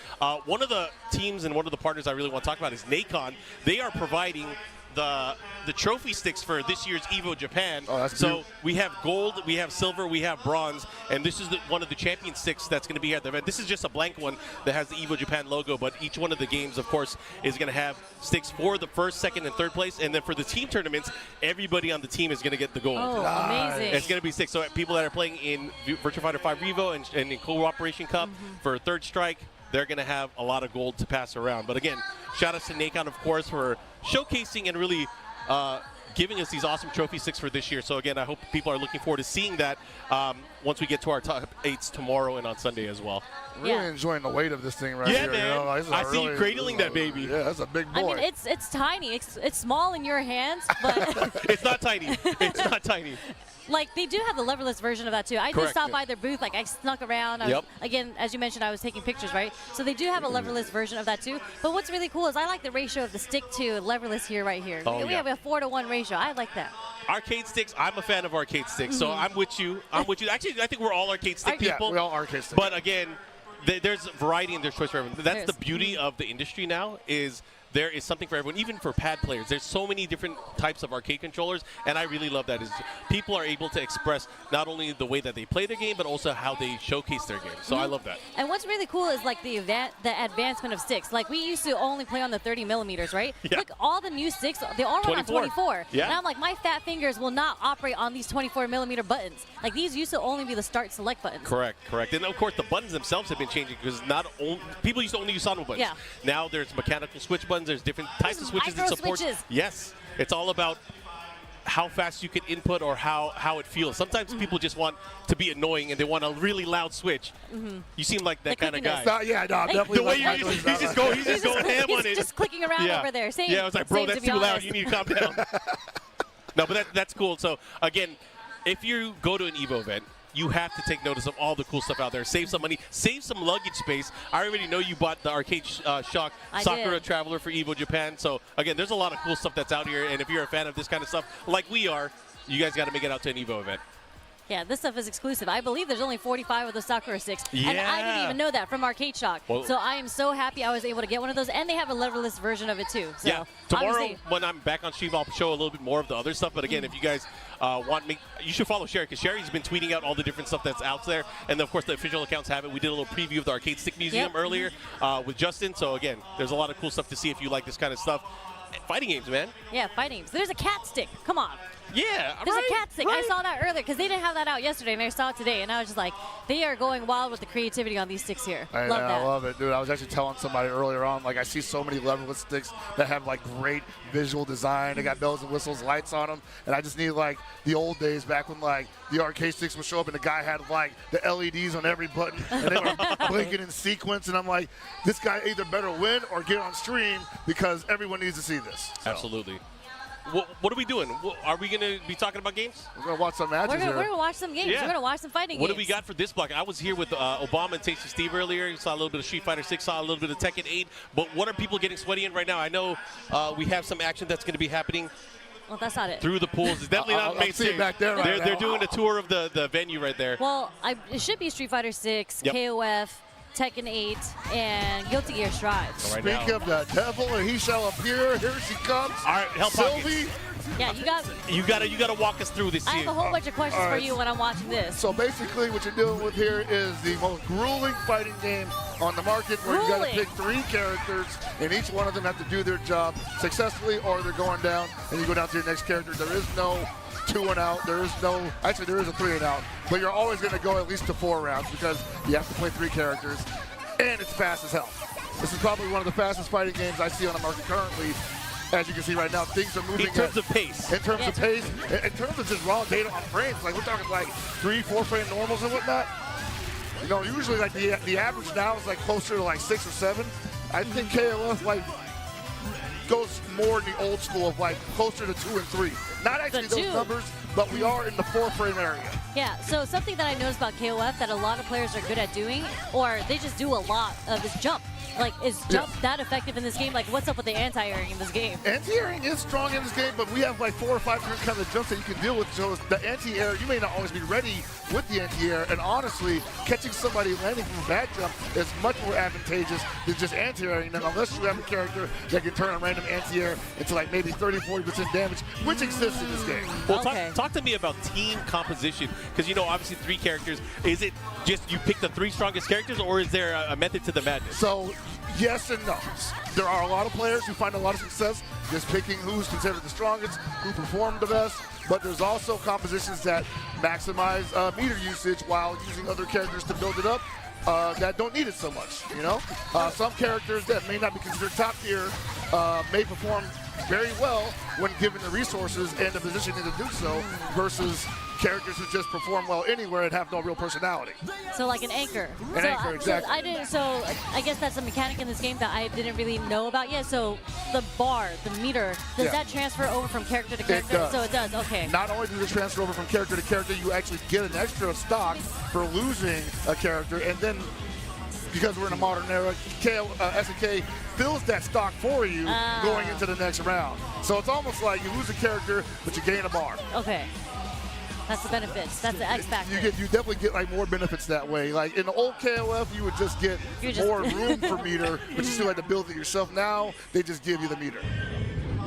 One of the teams and one of the partners I really want to talk about is Nakon. They are providing the trophy sticks for this year's EVO Japan. Oh, that's so beautiful. we have gold, we have silver, we have bronze, and this is one of the champion sticks that's going to be at the event. This is just a blank one that has the EVO Japan logo, but each one of the games, of course, is going to have sticks for the first, second, and third place, and then for the team tournaments, everybody on the team is going to get the gold. Oh, amazing. It's going to be sticks. So people that are playing in Virtua Fighter 5 Revo and in Cooperation Cup for Third Strike, they're going to have a lot of gold to pass around. But again, shout out to Nakon, of course, for showcasing and really giving us these awesome trophy sticks for this year. So again, I hope people are looking forward to seeing that once we get to our top 8s tomorrow and on Sunday as well. Really enjoying the weight of this thing right Yeah, here. man. You know? Like, I see you cradling that baby. Yeah, that's a big boy. I mean, it's tiny. It's small in your hands, but It's not tiny. It's not tiny. like, they do have the leverless version of that too. I did Correct. stop by their booth. Like, I snuck around. Again, as you mentioned, I was taking pictures, right? So they do have a leverless version of that too. But what's really cool is I like the ratio of the stick to leverless here, right here. Oh, we have a 4-to-1 ratio. I like that. Arcade sticks, I'm a fan of arcade sticks, so I'm with you. Actually, I think we're all arcade stick people. Yeah, we're all arcade stick. But again, there's variety and there's choice for everyone. That's the beauty of the industry now, is there is something for everyone, even for pad players. There's so many different types of arcade controllers, and I really love that. Is people are able to express not only the way that they play their game, but also how they showcase their game. So I love that. And what's really cool is like the advancement of sticks. Like, we used to only play on the 30 millimeters, right? Yeah. Look, all the new sticks, they all run on 24. Yeah. And I'm like, my fat fingers will not operate on these 24 millimeter buttons. Like, these used to only be the start select buttons. Correct. And of course, the buttons themselves have been changing because people used to only use auto buttons. Yeah. Now there's mechanical switch buttons. There's different types of switches that micro support. switches. Yes, it's all about how fast you can input or how it feels. Sometimes people just want to be annoying and they want a really loud switch. You seem like that kind of guy. I'm definitely The way like he's just going ham on it. He's just clicking around over there. Same, I was like, bro, same, to that's be too loud. honest. You need to calm down. No, but that's cool. So again, if you go to an EVO event, you have to take notice of all the cool stuff out there. Save some money, save some luggage space. I already know you bought the Arcade Shock Sakura Traveler for EVO Japan. So again, there's a lot of cool stuff that's out here. And if you're a fan of this kind of stuff, like we are, you guys got to make it out to an EVO event. Yeah, this stuff is exclusive. I believe there's only 45 of the Sakura sticks. And I Yeah. didn't even know that from Arcade Shock. Well, so I am so happy I was able to get one of those. And they have a leverless version of it too. So yeah, tomorrow obviously- when I'm back on stream, I'll show a little bit more of the other stuff. But again, if you guys want me, you should follow Sherry because Sherry's been tweeting out all the different stuff that's out there. And of course, the official accounts have it. We did a little preview of the Arcade Stick Museum earlier with Justin. So again, there's a lot of cool stuff to see if you like this kind of stuff. Fighting games, man. Yeah, fighting games. There's a cat stick. Come on. Yeah, There's a cat stick. I saw that earlier because they didn't have that out yesterday, and I saw it today, and I was just like, they are going wild with the creativity on these sticks here. I love it, dude. I was actually telling somebody earlier on, like, I see so many leverless sticks that have, like, great visual design. They got bells and whistles, lights on them, and I just need, like, the old days back when, like, the arcade sticks would show up and the guy had, like, the LEDs on every button, and they were blinking in sequence, and I'm like, this guy either better win or get on stream because everyone needs to see this. So. Absolutely. what are we doing? Are we going to be talking about games? We're going to watch some matches We're going to watch some games. Yeah. We're going to watch some fighting What games. do we got for this block? I was here with Obama and Tasty Steve earlier. You saw a little bit of Street Fighter 6, saw a little bit of Tekken 8. But what are people getting sweaty in right now? I know we have some action that's going to be happening. Well, that's not it. Through the pools. It's definitely not main stage. Back there right they're doing a tour of the venue right there. Well, it should be Street Fighter 6, Yep. KOF, Tekken 8, and Guilty Gear Strive. Speak of the devil, and he shall appear. Here she comes. All right, help Sylvie. Yeah, You gotta walk us through this. I have a whole bunch of questions for you when I'm watching this. So basically what you're dealing with here is the most grueling fighting game on the market where you got to pick 3 characters and each one of them have to do their job successfully or they're going down and you go down to your next character. There is no 2 and out. There is a 3 and out. But you're always going to go at least to 4 rounds because you have to play 3 characters and it's fast as hell. This is probably one of the fastest fighting games I see on the market currently. As you can see right now, things are moving. In terms of pace. In terms of pace. In terms of just raw data on frames. Like, we're talking like 3-4 frame normals and whatnot. You know, usually like the average now is like closer to like 6 or 7. I think KOF like goes more in the old school of like closer to 2 and 3. Not actually those numbers, but we are in the 4 frame area. Yeah, so something that I noticed about KOF that a lot of players are good at doing, or they just do a lot of, is jump. Like, is jump that effective in this game? Like, what's up with the anti-airing in this game? Anti-airing is strong in this game, but we have like 4 or 5 different kinds of jumps that you can deal with. So the anti-air, you may not always be ready with the anti-air, and honestly, catching somebody landing from a bad jump is much more advantageous than just anti-airing them, unless you have a character that can turn a random anti-air into like maybe 30-40% damage, which exists in this game. Well, talk to me about team composition, because you know, obviously 3 characters. Is it just you pick the 3 strongest characters, or is there a method to the madness? So, yes and no. There are a lot of players who find a lot of success just picking who's considered the strongest, who performed the best, but there's also compositions that maximize meter usage while using other characters to build it up that don't need it so much, you know? Some characters that may not be considered top tier may perform very well when given the resources and the positioning to do so versus characters who just perform well anywhere and have no real personality. So like an anchor. Anchor, exactly. So I guess that's a mechanic in this game that I didn't really know about yet. So the bar, the meter, does that transfer over from character to character? It does. So it does, okay. Not only does it transfer over from character to character, you actually get an extra stock for losing a character, and then because we're in a modern era, SNK fills that stock for you going into the next round. So it's almost like you lose a character, but you gain a bar. Okay. That's the benefits. That's the X factor. You definitely get like more benefits that way. Like in the old KOF, you would just get more room for meter, but you still had to build it yourself. Now they just give you the meter.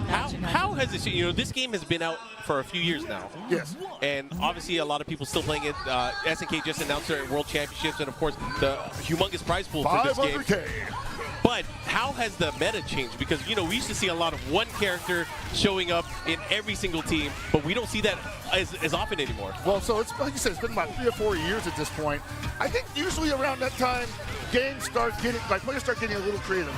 How has this? You know, this game has been out for a few years now. Yes. And obviously, a lot of people still playing it. SNK just announced their World Championships, and of course, the humongous prize pool for this game. 500K. But how has the meta changed? Because, you know, we used to see a lot of one character showing up in every single team, but we don't see that as often anymore. Well, so it's like you said, it's been about 3 or 4 years at this point. I think usually around that time, players start getting a little creative.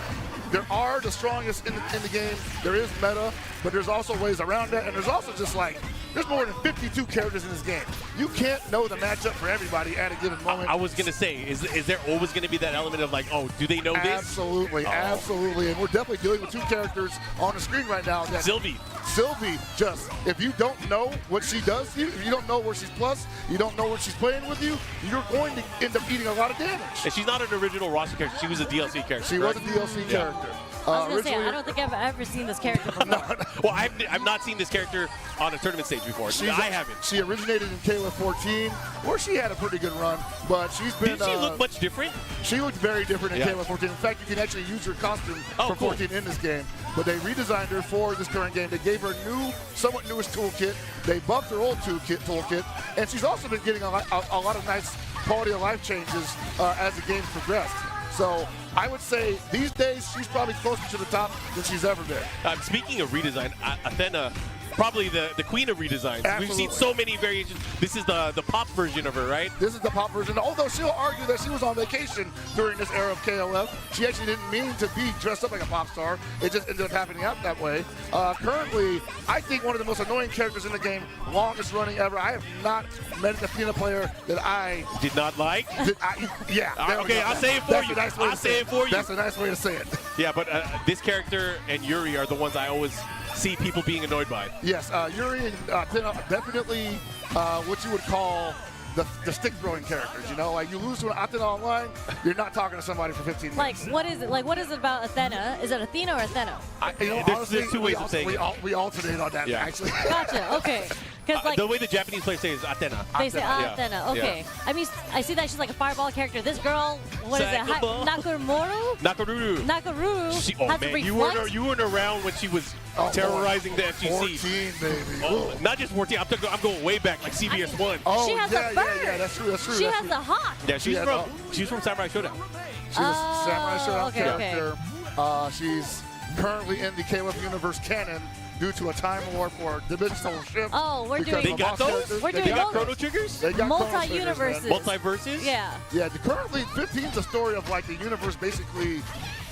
There are the strongest in the game. There is meta, but there's also ways around that, and there's also just like, there's more than 52 characters in this game. You can't know the matchup for everybody at a given moment. I was going to say, is there always going to be that element of like, oh, do they know this? Absolutely, absolutely. And we're definitely dealing with 2 characters on the screen right now. That Sylvie, just, if you don't know what she does to you, if you don't know where she's plus, you don't know where she's playing with you, you're going to end up eating a lot of damage. And she's not an original roster character. She was a DLC character. She was a DLC character. I was going to say, I don't think I've ever seen this character before. Well, I've not seen this character on a tournament stage before. I haven't. She originated in KOF 14, where she had a pretty good run, but she's been... Did she look much different? She looked very different in KOF 14. In fact, you can actually use her costume for 14 in this game. But they redesigned her for this current game. They gave her a new, somewhat newish toolkit. They buffed her old toolkit, and she's also been getting a lot of nice quality of life changes as the game's progressed. So I would say these days she's probably closer to the top than she's ever been. Speaking of redesign, Athena, probably the queen of redesigns. Absolutely. We've seen so many variations. This is the pop version of her, right? This is the pop version. Although she'll argue that she was on vacation during this era of KOF. She actually didn't mean to be dressed up like a pop star. It just ended up happening out that way. Currently, I think one of the most annoying characters in the game, longest running ever. I have not met an Athena player that I did not like. Okay, I'll say it for you. I'll say it for you. That's a nice way to say it. Yeah, but this character and Yuri are the ones I always see people being annoyed by. Yes, Yuri and Athena definitely what you would call the stick throwing characters. You know, like you lose to an Athena online, you're not talking to somebody for 15 minutes. Like, what is it? Like, what is it about Athena? Is it Athena or Athena? Honestly, two ways of saying it. We alternate on that, actually. Gotcha. Okay. Because like the way the Japanese players say is Athena. they say Yeah. Athena. Okay. Yeah. I mean, I see that she's like a fireball character. This girl, what is it? Nakamura? Nakaruru. Nakaruru. Oh has to man, reflect? you weren't around when she was terrorizing the FGC. 14, baby. Oh, not just 14. I'm going way back, like CBS 1. Oh, She has a bird. yeah, that's true. She has a hawk. Yeah, she's from Samurai Showdown. She's a Samurai Showdown okay, character. She's currently in the KOF universe canon due to a time warp or dimensional shift. Oh, we're because doing. of They got boss those? characters. We're doing They got those. Chrono Triggers? They got Chrono Triggers, man. Multi-universes. Multiverses? Yeah. Yeah, currently 15's a story of like the universe basically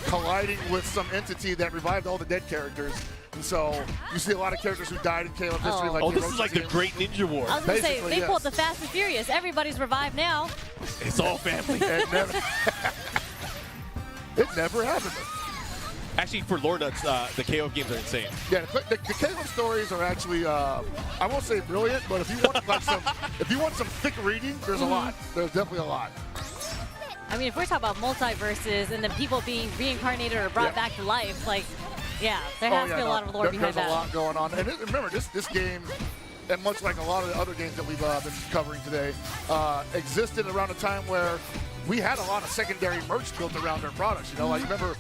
colliding with some entity that revived all the dead characters. And so you see a lot of characters who died in KOF history. Like Oh, the this is Orochi like the team. Great Ninja War. I was gonna say Basically, they yes. pulled the Fast and Furious. Everybody's revived now. It's all family. It never happened. Actually, for lore nuts, the KOF games are insane. Yeah, the KOF stories are actually I won't say brilliant, but if you want like some thick reading, there's a lot. There's definitely a lot. I mean, if we're talking about multiverses and then people being reincarnated or brought back to life, like, yeah, there has to be a lot of lore behind There's that. a lot going on. And remember, this game, and much like a lot of the other games that we've been covering today, existed around a time where we had a lot of secondary merch built around their products. You know, like remember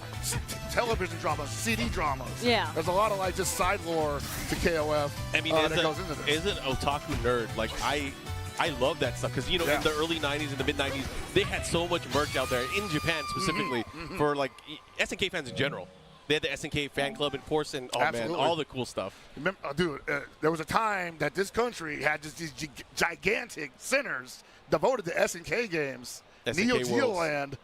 television dramas, CD dramas. Yeah. There's a lot of like just side lore to KOF I mean, that goes into this. as an otaku nerd, like I love that stuff because, you know, in the early 90s and the mid 90s, they had so much merch out there in Japan specifically for like SNK fans in general. They had the SNK fan club in Porson. Oh Absolutely. man, all the cool stuff. Remember, dude, there was a time that this country had just these gigantic centers devoted to SNK games. SNK Neo Worlds. Geo Land.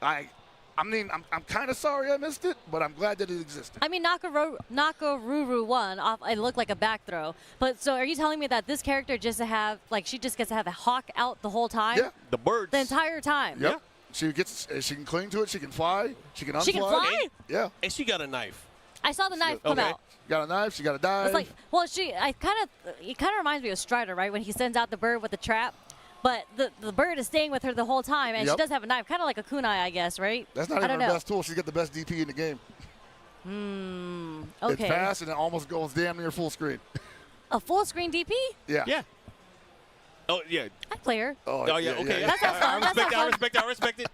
I mean, I'm kind of sorry I missed it, but I'm glad that it existed. I mean, Nakaruru won off. It looked like a back throw. But so, are you telling me that this character just she just gets to have a hawk out the whole time? Yeah, the birds the entire time. Yep. She can cling to it. She can fly. She can unfly. She can fly? Yeah. And she got a knife. I saw the knife come out. Got a knife. She got a dive. It's like, well, it kind of reminds me of Strider, right? When he sends out the bird with the trap. But the bird is staying with her the whole time, and she does have a knife, kind of like a kunai, I guess, right? That's not even her best tool. She's got the best DP in the game. Okay. It's fast, and it almost goes damn near full screen. A full screen DP? Yeah. Yeah. Oh, yeah. I play her. Oh, yeah, okay. That sounds fun. I respect it.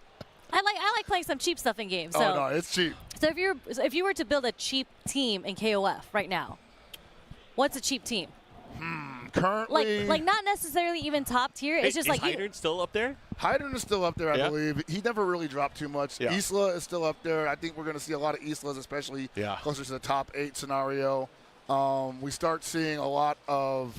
I like playing some cheap stuff in games. So. Oh, no, it's cheap. So if you were to build a cheap team in KOF right now, what's a cheap team? Currently, like not necessarily even top tier. It's just is like Hydern still up there? Hydern is still up there, I Yeah. believe. He never really dropped too much. Yeah. Isla is still up there. I think we're going to see a lot of Islas, especially closer to the top 8 scenario. We start seeing a lot of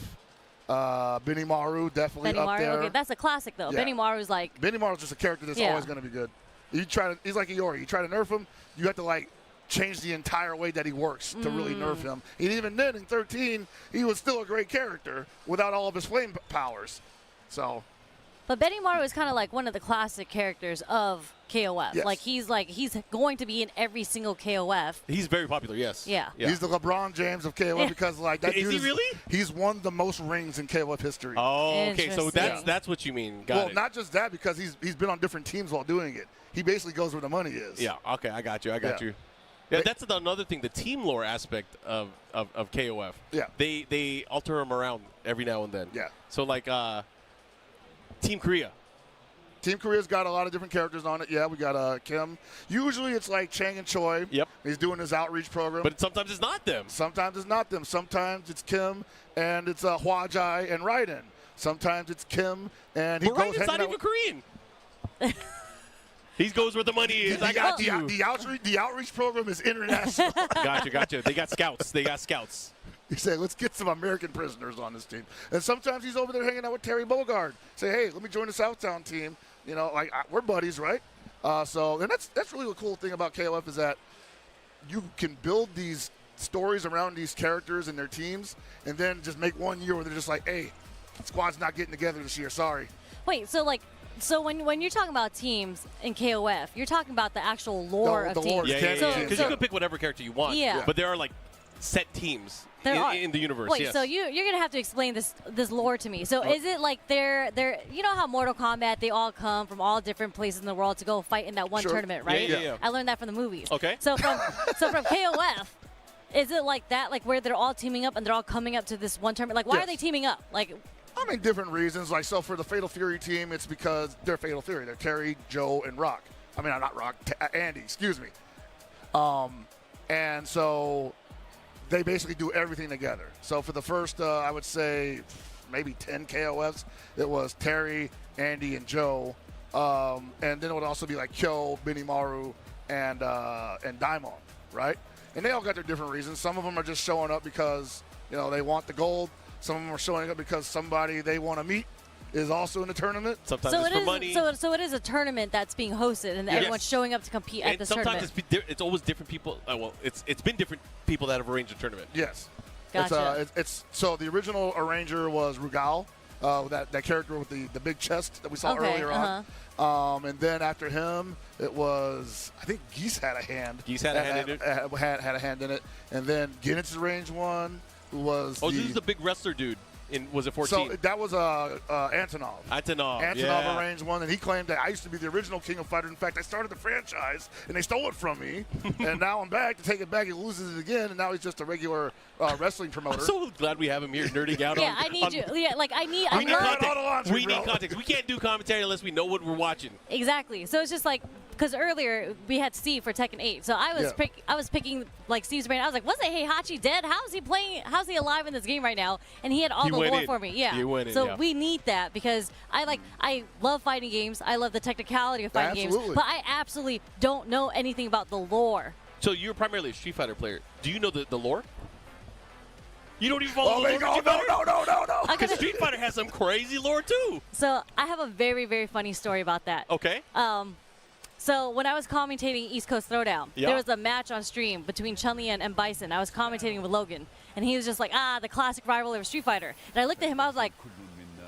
Benimaru definitely up there. Okay, that's a classic though. Yeah. Benimaru's like Benimaru's just a character that's always going to be good. He's like Iori. You try to nerf him, you have to like change the entire way that he works to really nerf him. And even then, in 13, he was still a great character without all of his flame powers. So. But Benimaru is kind of like one of the classic characters of KOF. Yes. He's going to be in every single KOF. He's very popular, yes. Yeah. He's the LeBron James of KOF because like that Is dude he really? He's won the most rings in KOF history. Oh, okay. So that's what you mean. Got it. Not just that, because he's been on different teams while doing it. He basically goes where the money is. Yeah. Okay. I got you. Yeah, that's another thing. The team lore aspect of KOF. Yeah. They alter them around every now and then. Yeah. So like Team Korea. Team Korea's got a lot of different characters on it. Yeah, we got Kim. Usually it's like Chang and Choi. Yep. He's doing his outreach program. But sometimes it's not them. Sometimes it's not them. Sometimes it's Kim and it's Hwajai and Raiden. Sometimes it's Kim and he But goes Raiden's hanging not out even Korean. He goes where the money is. I got you. The outreach program is international. Gotcha. They got scouts. He said, let's get some American prisoners on this team. And sometimes he's over there hanging out with Terry Bogard. Say, hey, let me join the Southtown team. You know, like we're buddies, right? And that's really the cool thing about KOF is that you can build these stories around these characters and their teams and then just make one year where they're just like, hey, squad's not getting together this year. Sorry. Wait, so when you're talking about teams in KOF, you're talking about the actual lore of teams. Yeah. Because you can pick whatever character you want. Yeah. But there are like set teams There are. in the universe. Wait, yes. so you're gonna have to explain this lore to me. So is it like they're you know how Mortal Kombat, they all come from all different places in the world to go fight in that one tournament, right? Yeah. I learned that from the movies. Okay. So from KOF, is it like that, like where they're all teaming up and they're all coming up to this one tournament? Like why are they teaming up? Like I mean, different reasons. Like, so for the Fatal Fury team, it's because they're Fatal Fury. They're Terry, Joe, and Rock. I mean, not Rock, Andy, excuse me. And so they basically do everything together. So for the first, I would say, maybe 10 KOFs, it was Terry, Andy, and Joe. And then it would also be like Kyo, Benimaru, and Daimon, right? And they all got their different reasons. Some of them are just showing up because, you know, they want the gold. Some of them are showing up because somebody they want to meet is also in the tournament. Sometimes so it's for money. So it is a tournament that's being hosted, and everyone's showing up to compete at this tournament. Sometimes it's always different people. Well, it's been different people that have arranged a tournament. Yes. Gotcha. It's so the original arranger was Rugal, that character with the big chest that we saw earlier on. And then after him, it was, I think Geese had a hand. Geese had a hand in it. Had a hand in it. And then Guinness arranged one. Was this is the big wrestler dude. Was it 14? So that was Antonov. Antonov arranged one, and he claimed that I used to be the original King of Fighters. In fact, I started the franchise, and they stole it from me. And now I'm back to take it back. He loses it again, and now he's just a regular wrestling promoter. I'm so glad we have him here nerding out on. I need you. Yeah, like I need. We need context. We need context. We can't do commentary unless we know what we're watching. Exactly. So it's just like, because earlier we had Steve for Tekken 8, so I was picking like Steve's brain. I was like, wasn't Heihachi dead? How is he playing? How's he alive in this game right now? And he had all the lore for me. Yeah. So we need that because I love fighting games. I love the technicality of fighting games, but I absolutely don't know anything about the lore. So you're primarily a Street Fighter player. Do you know the lore? You don't even follow the lore? No. Because Street Fighter has some crazy lore too. So I have a very, very funny story about that. Okay. So when I was commentating East Coast Throwdown, there was a match on stream between Chun-Li and Bison. I was commentating with Logan, and he was just like, the classic rivalry of Street Fighter. And I looked at him, I was like,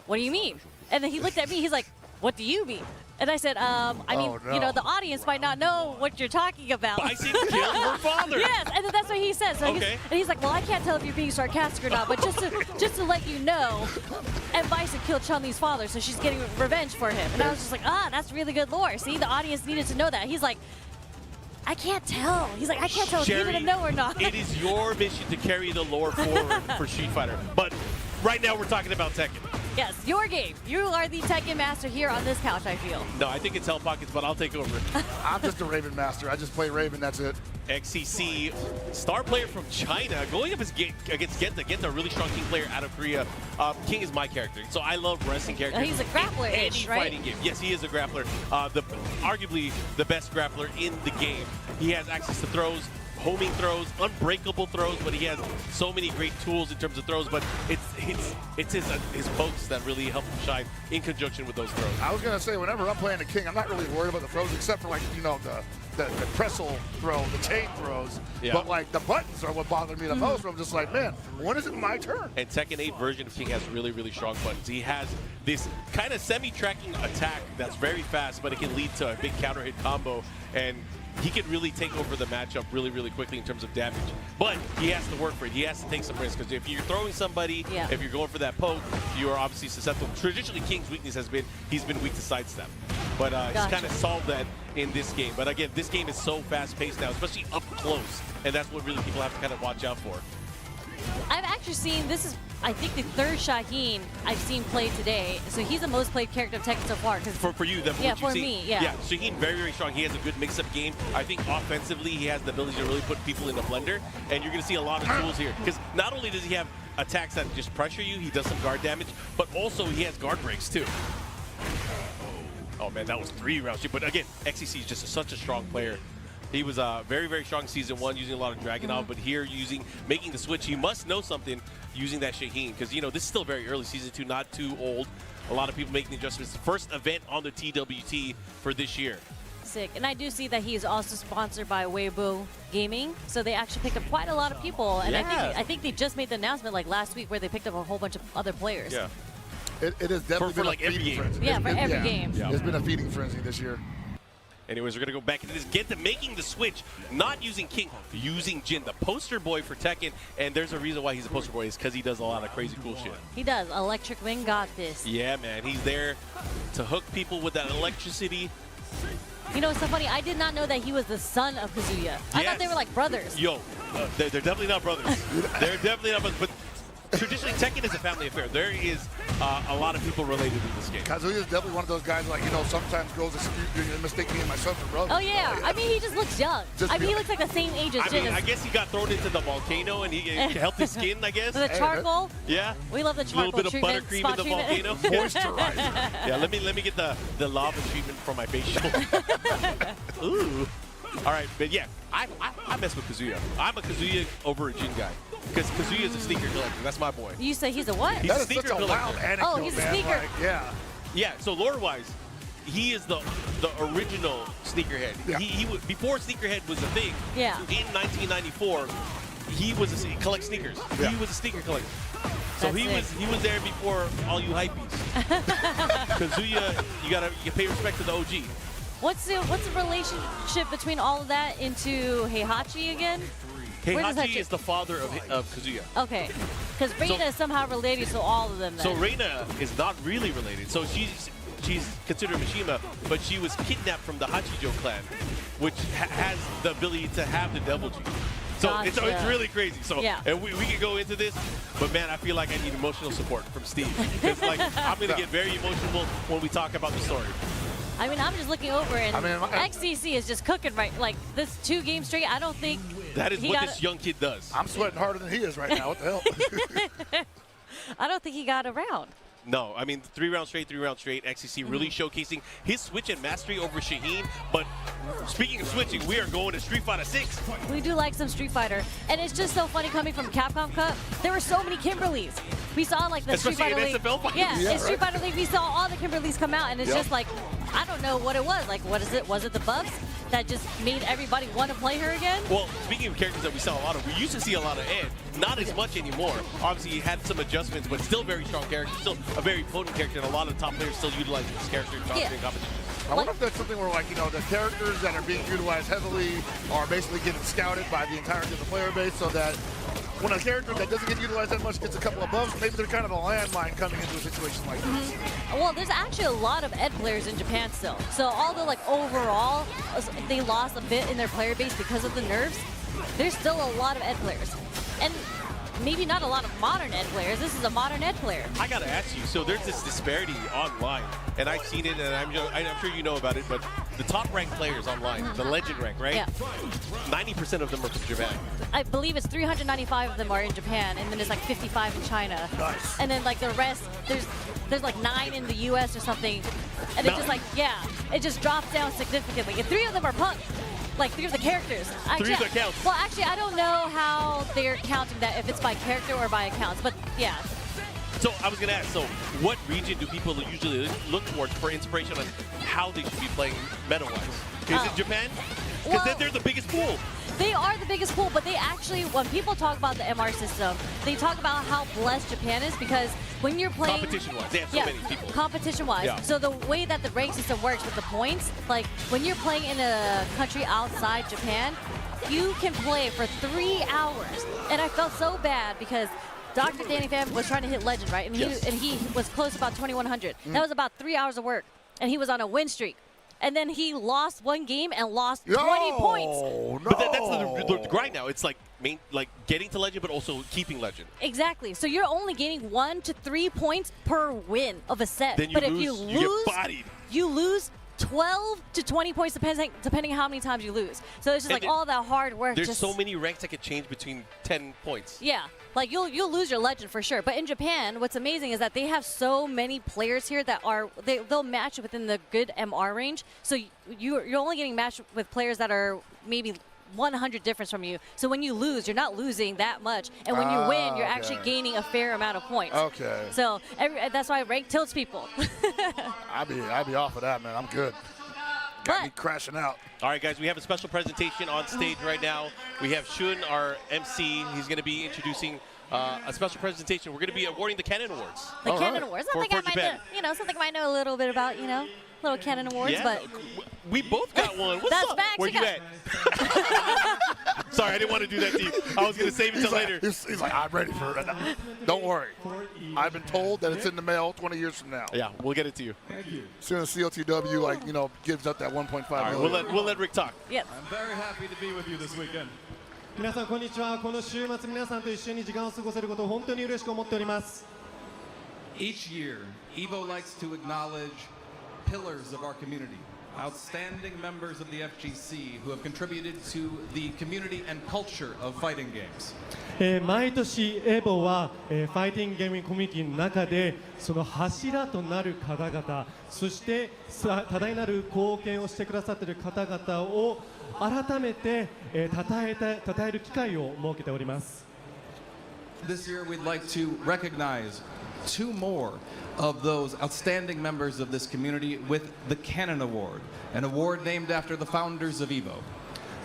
what do you mean? And then he looked at me, he's like, what do you mean? And I said, you know, the audience might not know what you're talking about. Bison killed her father. Yes, and then that's what he said. So he's like, well, I can't tell if you're being sarcastic or not, but just to let you know, and Bison killed Chun-Li's father, so she's getting revenge for him. And I was just like, that's really good lore. See, the audience needed to know that. He's like, I can't tell. He's like, I can't tell if you even know or not. It is your mission to carry the lore forward for Street Fighter. But right now we're talking about Tekken. Yes, your game. You are the Tekken master here on this couch, I feel. No, I think it's Hell Pockets, but I'll take over. I'm just a Raven master. I just play Raven, that's it. XCC, star player from China, going up against Genta. Genta, a really strong King player out of Korea. King is my character, so I love wrestling characters. He's a grappler, any right? fighting game. Yes, he is a grappler. Arguably the best grappler in the game. He has access to throws, homing throws, unbreakable throws, but he has so many great tools in terms of throws, but it's his pokes that really help him shine in conjunction with those throws. I was going to say, whenever I'm playing the King, I'm not really worried about the throws, except for, like, you know, the pretzel throw, the chain throws. Yeah. But, like, the buttons are what bother me the most. I'm just like, man, when is it my turn? And Tekken 8 version of King has really, really strong buttons. He has this kind of semi-tracking attack that's very fast, but it can lead to a big counter hit combo, and he can really take over the matchup really, really quickly in terms of damage. But he has to work for it. He has to take some risks, because if you're throwing somebody, if you're going for that poke, you are obviously susceptible. Traditionally, King's weakness has been he's been weak to sidestep. But he's kind of solved that in this game. But again, this game is so fast-paced now, especially up close, and that's what really people have to kind of watch out for. I've actually seen, this is, I think, the third Shaheen I've seen play today. So he's the most played character of Tekken so far. For you, then for me. Yeah, Shaheen very, very strong. He has a good mix-up game. I think offensively, he has the ability to really put people in a blender, and you're going to see a lot of tools here. Because not only does he have attacks that just pressure you, he does some guard damage, but also he has guard breaks too. Oh man, that was 3 rounds. But again, XCC is just such a strong player. He was very, very strong Season 1, using a lot of Dragunov, but here making the switch, he must know something using that Shaheen, because, you know, this is still very early, Season 2, not too old. A lot of people making the adjustments. The first event on the TWT for this year. Sick. And I do see that he is also sponsored by Weibo Gaming, so they actually picked up quite a lot of people. And I think they just made the announcement like last week where they picked up a whole bunch of other players. Yeah. It has definitely for been like a feeding frenzy. Yeah, for every game. Yeah. It's been a feeding frenzy this year. Anyways, we're going to go back into this. Genta making the switch, not using King, using Jin, the poster boy for Tekken. And there's a reason why he's a poster boy, is because he does a lot of crazy cool shit. He does. Electric Wing got this. Yeah, man. He's there to hook people with that electricity. You know, it's so funny. I did not know that he was the son of Kazuya. I thought they were like brothers. Yo, they're definitely not brothers. They're definitely not brothers. But traditionally, Tekken is a family affair. There is a lot of people related to this game. Kazuya is definitely one of those guys, like, you know, sometimes girls mistake me and my son for brothers. Oh, yeah. I mean, he just looks young. I mean, he looks like the same age as Jin. I guess he got thrown into the volcano and he helped his skin, I guess. The charcoal? Yeah. We love the charcoal treatment. A little bit of buttercream in the volcano. Moisturizer. Yeah, let me get the lava treatment for my facial. Ooh. All right, but yeah, I mess with Kazuya. I'm a Kazuya over a Jin guy. Because Kazuya is a sneaker collector. That's my boy. You say he's a what? He's a sneaker collector. Wild anecdote, oh, he's a sneaker. Like, yeah. Yeah, so lore-wise, he is the original sneakerhead. Yeah. He before sneakerhead was a thing. Yeah. In 1994, he collects sneakers. Yeah. He was a sneaker collector. So That's he was there before all you hypees. Kazuya, you pay respect to the OG. What's the relationship between all of that into Heihachi again? Heihachi is the father of Kazuya. Okay, because Reina is somehow related to all of them then. So Reina is not really related. So she's considered Mishima, but she was kidnapped from the Hachijo clan, which has the ability to have the Devil Gene. So it's really crazy. So and we can go into this, but man, I feel like I need emotional support from Steve. Because like I'm gonna get very emotional when we talk about the story. I mean, I'm just looking over, and XCC is just cooking right. Like this 2 games straight, I don't think that is what this young kid does. I'm sweating harder than he is right now. What the hell? I don't think he got around. No, I mean 3 rounds straight, XCC really showcasing his switch and mastery over Shaheen. But speaking of switching, we are going to Street Fighter 6. We do like some Street Fighter, and it's just so funny coming from Capcom Cup. There were so many Kimberlys. We saw like the Street Fighter League. In Street Fighter League, we saw all the Kimberlys come out, and it's just like, I don't know what it was. Like, what is it? Was it the buffs that just made everybody want to play her again? Well, speaking of characters that we saw a lot of, we used to see a lot of Ed. Not as much anymore. Obviously, he had some adjustments, but still very strong character. Still a very potent character, and a lot of top players still utilize this character in competition. I wonder if that's something where, like, you know, the characters that are being utilized heavily are basically getting scouted by the entirety of the player base, so that when a character that doesn't get utilized that much gets a couple of buffs, maybe they're kind of a landmine coming into a situation like this. Well, there's actually a lot of Ed players in Japan still. So although, like, overall, they lost a bit in their player base because of the nerfs, there's still a lot of Ed players. And maybe not a lot of modern Ed players. This is a modern Ed player. I gotta ask you, so there's this disparity online, and I've seen it, and I'm sure you know about it, but the top ranked players online, the legend rank, right? Yeah. 90% of them are from Japan. I believe it's 395 of them are in Japan, and then there's like 55 in China. Nice. And then like the rest, there's like 9 in the US or something. And it's just like, it just drops down significantly. And 3 of them are Punk. Like 3 of the characters. 3 of the accounts. Well, actually, I don't know how they're counting that, if it's by character or by accounts, but yeah. So I was gonna ask, so what region do people usually look towards for inspiration on how they should be playing meta-wise? Is it Japan? Because then they're the biggest pool. They are the biggest pool, but they actually, when people talk about the MR system, they talk about how blessed Japan is, because when you're playing... Competition-wise, they have so many people. Competition-wise. Yeah. So the way that the rank system works with the points, like when you're playing in a country outside Japan, you can play for 3 hours. And I felt so bad because Dr. Danny Pham was trying to hit Legend, right? And he was close to about 2,100. That was about 3 hours of work. And he was on a win streak. And then he lost 1 game and lost 20 points. No. But that's the grind now. It's like getting to Legend, but also keeping Legend. Exactly. So you're only gaining 1 to 3 points per win of a set. Then but if you lose, you get bodied. You lose 12 to 20 points depending how many times you lose. So it's just like all that hard work. There's so many ranks that could change between 10 points. Yeah. Like you'll lose your Legend for sure. But in Japan, what's amazing is that they have so many players here that they'll match within the good MR range. So you're only getting matched with players that are maybe 100 difference from you. So when you lose, you're not losing that much. And when you win, you're actually gaining a fair amount of points. Okay. So that's why rank tilts people. I'd be off of that, man. I'm good. Got me crashing out. All right, guys, we have a special presentation on stage right now. We have Shun, our MC. He's going to be introducing a special presentation. We're going to be awarding the Canon Awards. The Canon Awards. Something I might know, something I might know a little bit about, little Canon Awards, Yeah, but we both got one. What's That's up? facts, Where you you at? Sorry, I didn't want to do that to you. I was going to save it till later. He's like, I'm ready for it. Don't worry. I've been told that it's in the mail 20 years from now. Yeah, we'll get it to you. As soon as CLTW, gives up that 1.5 All million. right, we'll let Rick talk. Yep. I'm very happy to be with you this weekend. 皆さんこんにちは。この週末皆さんと一緒に時間を過ごせることを本当に嬉しく思っております。 Each year, EVO likes to acknowledge pillars of our community, outstanding members of the FGC who have contributed to the community and culture of fighting games. 毎年エボは、ファイティングゲーミングコミュニティの中でその柱となる方々、そして多大なる貢献をしてくださっている方々を改めて、称える機会を設けております。 This year, we'd like to recognize 2 more of those outstanding members of this community with the Cannon Award, an award named after the founders of EVO.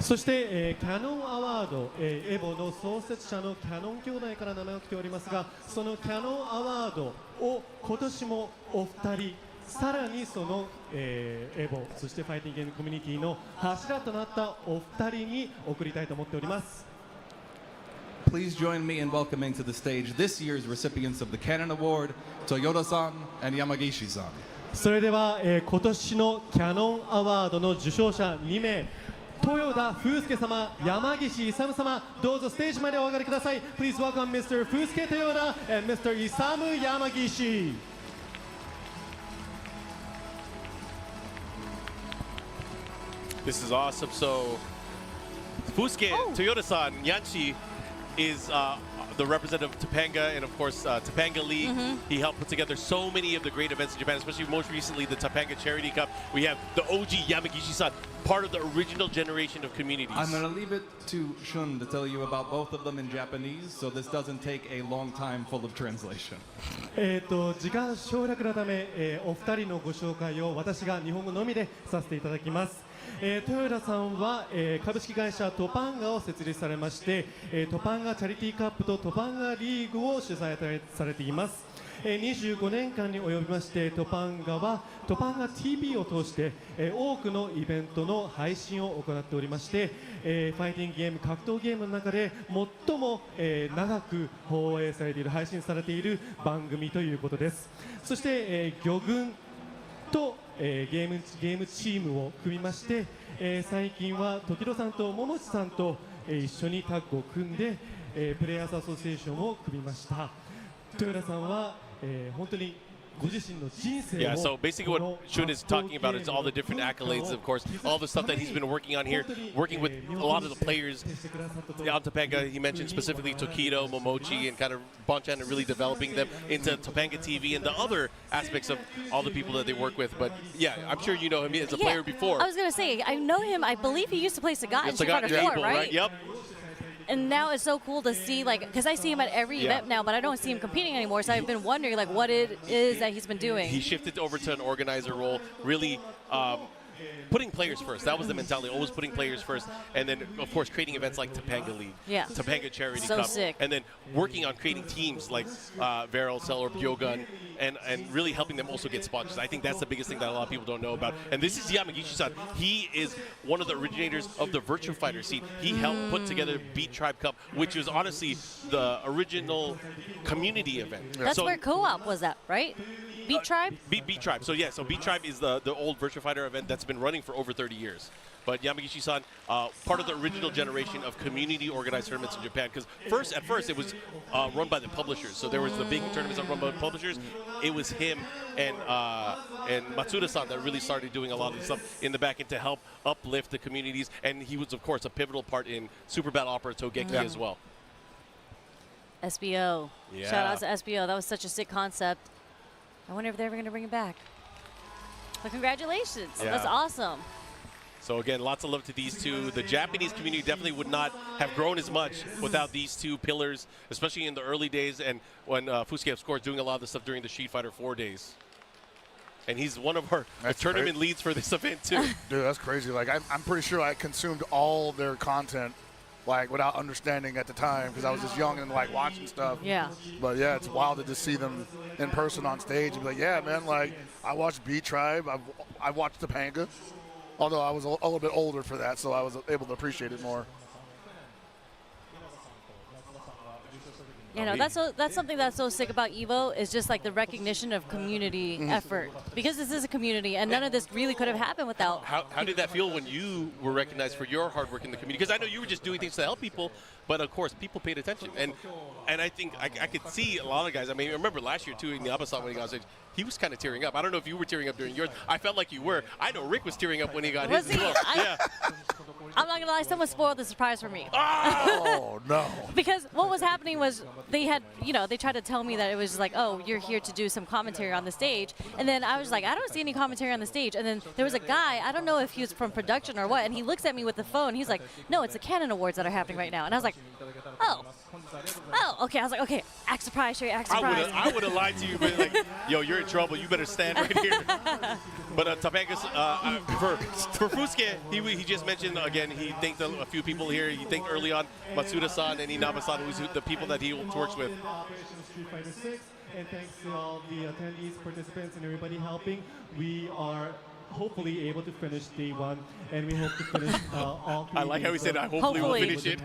そして、キャノンアワード、エボの創設者のキャノン兄弟から名前を来ておりますが、そのキャノンアワードを今年もお二人、さらにその、エボ、そしてファイティングゲームコミュニティの柱となったお二人に贈りたいと思っております。 Please join me in welcoming to the stage this year's recipients of the Cannon Award, Toyoda-san and Yamagishi-san. それでは、今年のキャノンアワードの受賞者2名、豊田風介様、山岸勇様、どうぞステージまでお上がりください。Please welcome Mr. 風介豊田 and Mr. Isamu Yamagishi. This is awesome. So, Fusuke Toyota-san, Yanshi, is the representative of Topanga and, of course, Topanga League. He helped put together so many of the great events in Japan, especially most recently the Topanga Charity Cup. We have the OG Yamagishi-san, part of the original generation of communities. I'm going to leave it to Shun to tell you about both of them in Japanese, so this doesn't take a long time full of translation. 時間省略のため、お二人のご紹介を私が日本語のみでさせていただきます。 豊田さんは、株式会社トパンガを設立されまして、トパンガチャリティーカップとトパンガリーグを主催されています。25年間に及びましてトパンガはトパンガ TV を通して、多くのイベントの配信を行っておりまして、ファイティングゲーム格闘ゲームの中で最も、長く放映されている配信されている番組ということです。そして、魚群と、ゲームチームを組みまして、最近は時戸さんと桃地さんと、一緒にタッグを組んで、プレイヤーズアソシエーションを組みました。豊田さんは、本当に Yeah, so basically what Shun is talking about is all the different accolades, of course, all the stuff that he's been working on here, working with a lot of the players on Topanga. He mentioned specifically Tokido, Momochi, and kind of Bonchan and really developing them into Topanga TV and the other aspects of all the people that they work with. But yeah, I'm sure you know him as a player before. I was going to say, I know him. I believe he used to play Sagat in Street Fighter 4, right? Yep. And now it's so cool to see, like, because I see him at every event now, but I don't see him competing anymore. So I've been wondering, like, what it is that he's been doing. He shifted over to an organizer role, really putting players first. That was the mentality, always putting players first. And then, of course, creating events like Topanga League, Topanga Charity Cup. Sick. And then working on creating teams like Varel, Cell, or Byogun, and really helping them also get sponsors. I think that's the biggest thing that a lot of people don't know about. And this is Yamagishi-san. He is one of the originators of the Virtua Fighter scene. He helped put together Beat Tribe Cup, which was honestly the original community event. That's where Co-op was at, right? Beat Tribe? Beat Tribe. So yeah, so Beat Tribe is the old Virtua Fighter event that's been running for over 30 years. But Yamagishi-san, part of the original generation of community organized tournaments in Japan. Because at first it was run by the publishers. So there was the big tournaments that run by the publishers. It was him and Matsuda-san that really started doing a lot of the stuff in the back end to help uplift the communities. And he was, of course, a pivotal part in Super Battle Opera Togeki as well. SBO. Yeah. Shout out to SBO. That was such a sick concept. I wonder if they're ever going to bring it back. But congratulations. Yeah. That's awesome. So again, lots of love to these two. The Japanese community definitely would not have grown as much without these two pillars, especially in the early days and when Fusuke, of course, doing a lot of the stuff during the Street Fighter 4 days. And he's one of our tournament leads for this event too. Dude, that's crazy. Like I'm pretty sure I consumed all their content like without understanding at the time because I was just young and like watching stuff. Yeah. But yeah, it's wild to just see them in person on stage and be like, yeah, man, like I watched B Tribe, I watched Topanga, although I was a little bit older for that, so I was able to appreciate it more. You know, that's something that's so sick about EVO is just like the recognition of community effort. Because this is a community, and none of this really could have happened without. How did that feel when you were recognized for your hard work in the community? Because I know you were just doing things to help people, but of course people paid attention. And I think I could see a lot of guys. I mean, I remember last year too in the Abasat when he got on stage, he was kind of tearing up. I don't know if you were tearing up during yours. I felt like you were. I know Rick was tearing up when he got his as well. Yeah. I'm not gonna lie, someone spoiled the surprise for me. Oh no! Because what was happening was they had, you know, they tried to tell me that it was just like, oh, you're here to do some commentary on the stage, and then I was like, I don't see any commentary on the stage, and then there was a guy, I don't know if he was from production or what, and he looks at me with the phone. He's like, no, it's the Canon Awards that are happening right now, and I was like, oh, okay. I was like, okay, act surprised, Sherry, act surprised. I would have lied to you, but like, yo, you're in trouble. You better stand right here. But Topanga's, for Fusuke, he just mentioned again. He thanked a few people here. He thanked early on Matsuda-san and Inaba-san, who's the people that he works with. And thanks to all the attendees, participants, and everybody helping. We are hopefully able to finish day one, and we hope to finish all three. I like how he said, hopefully we'll finish it.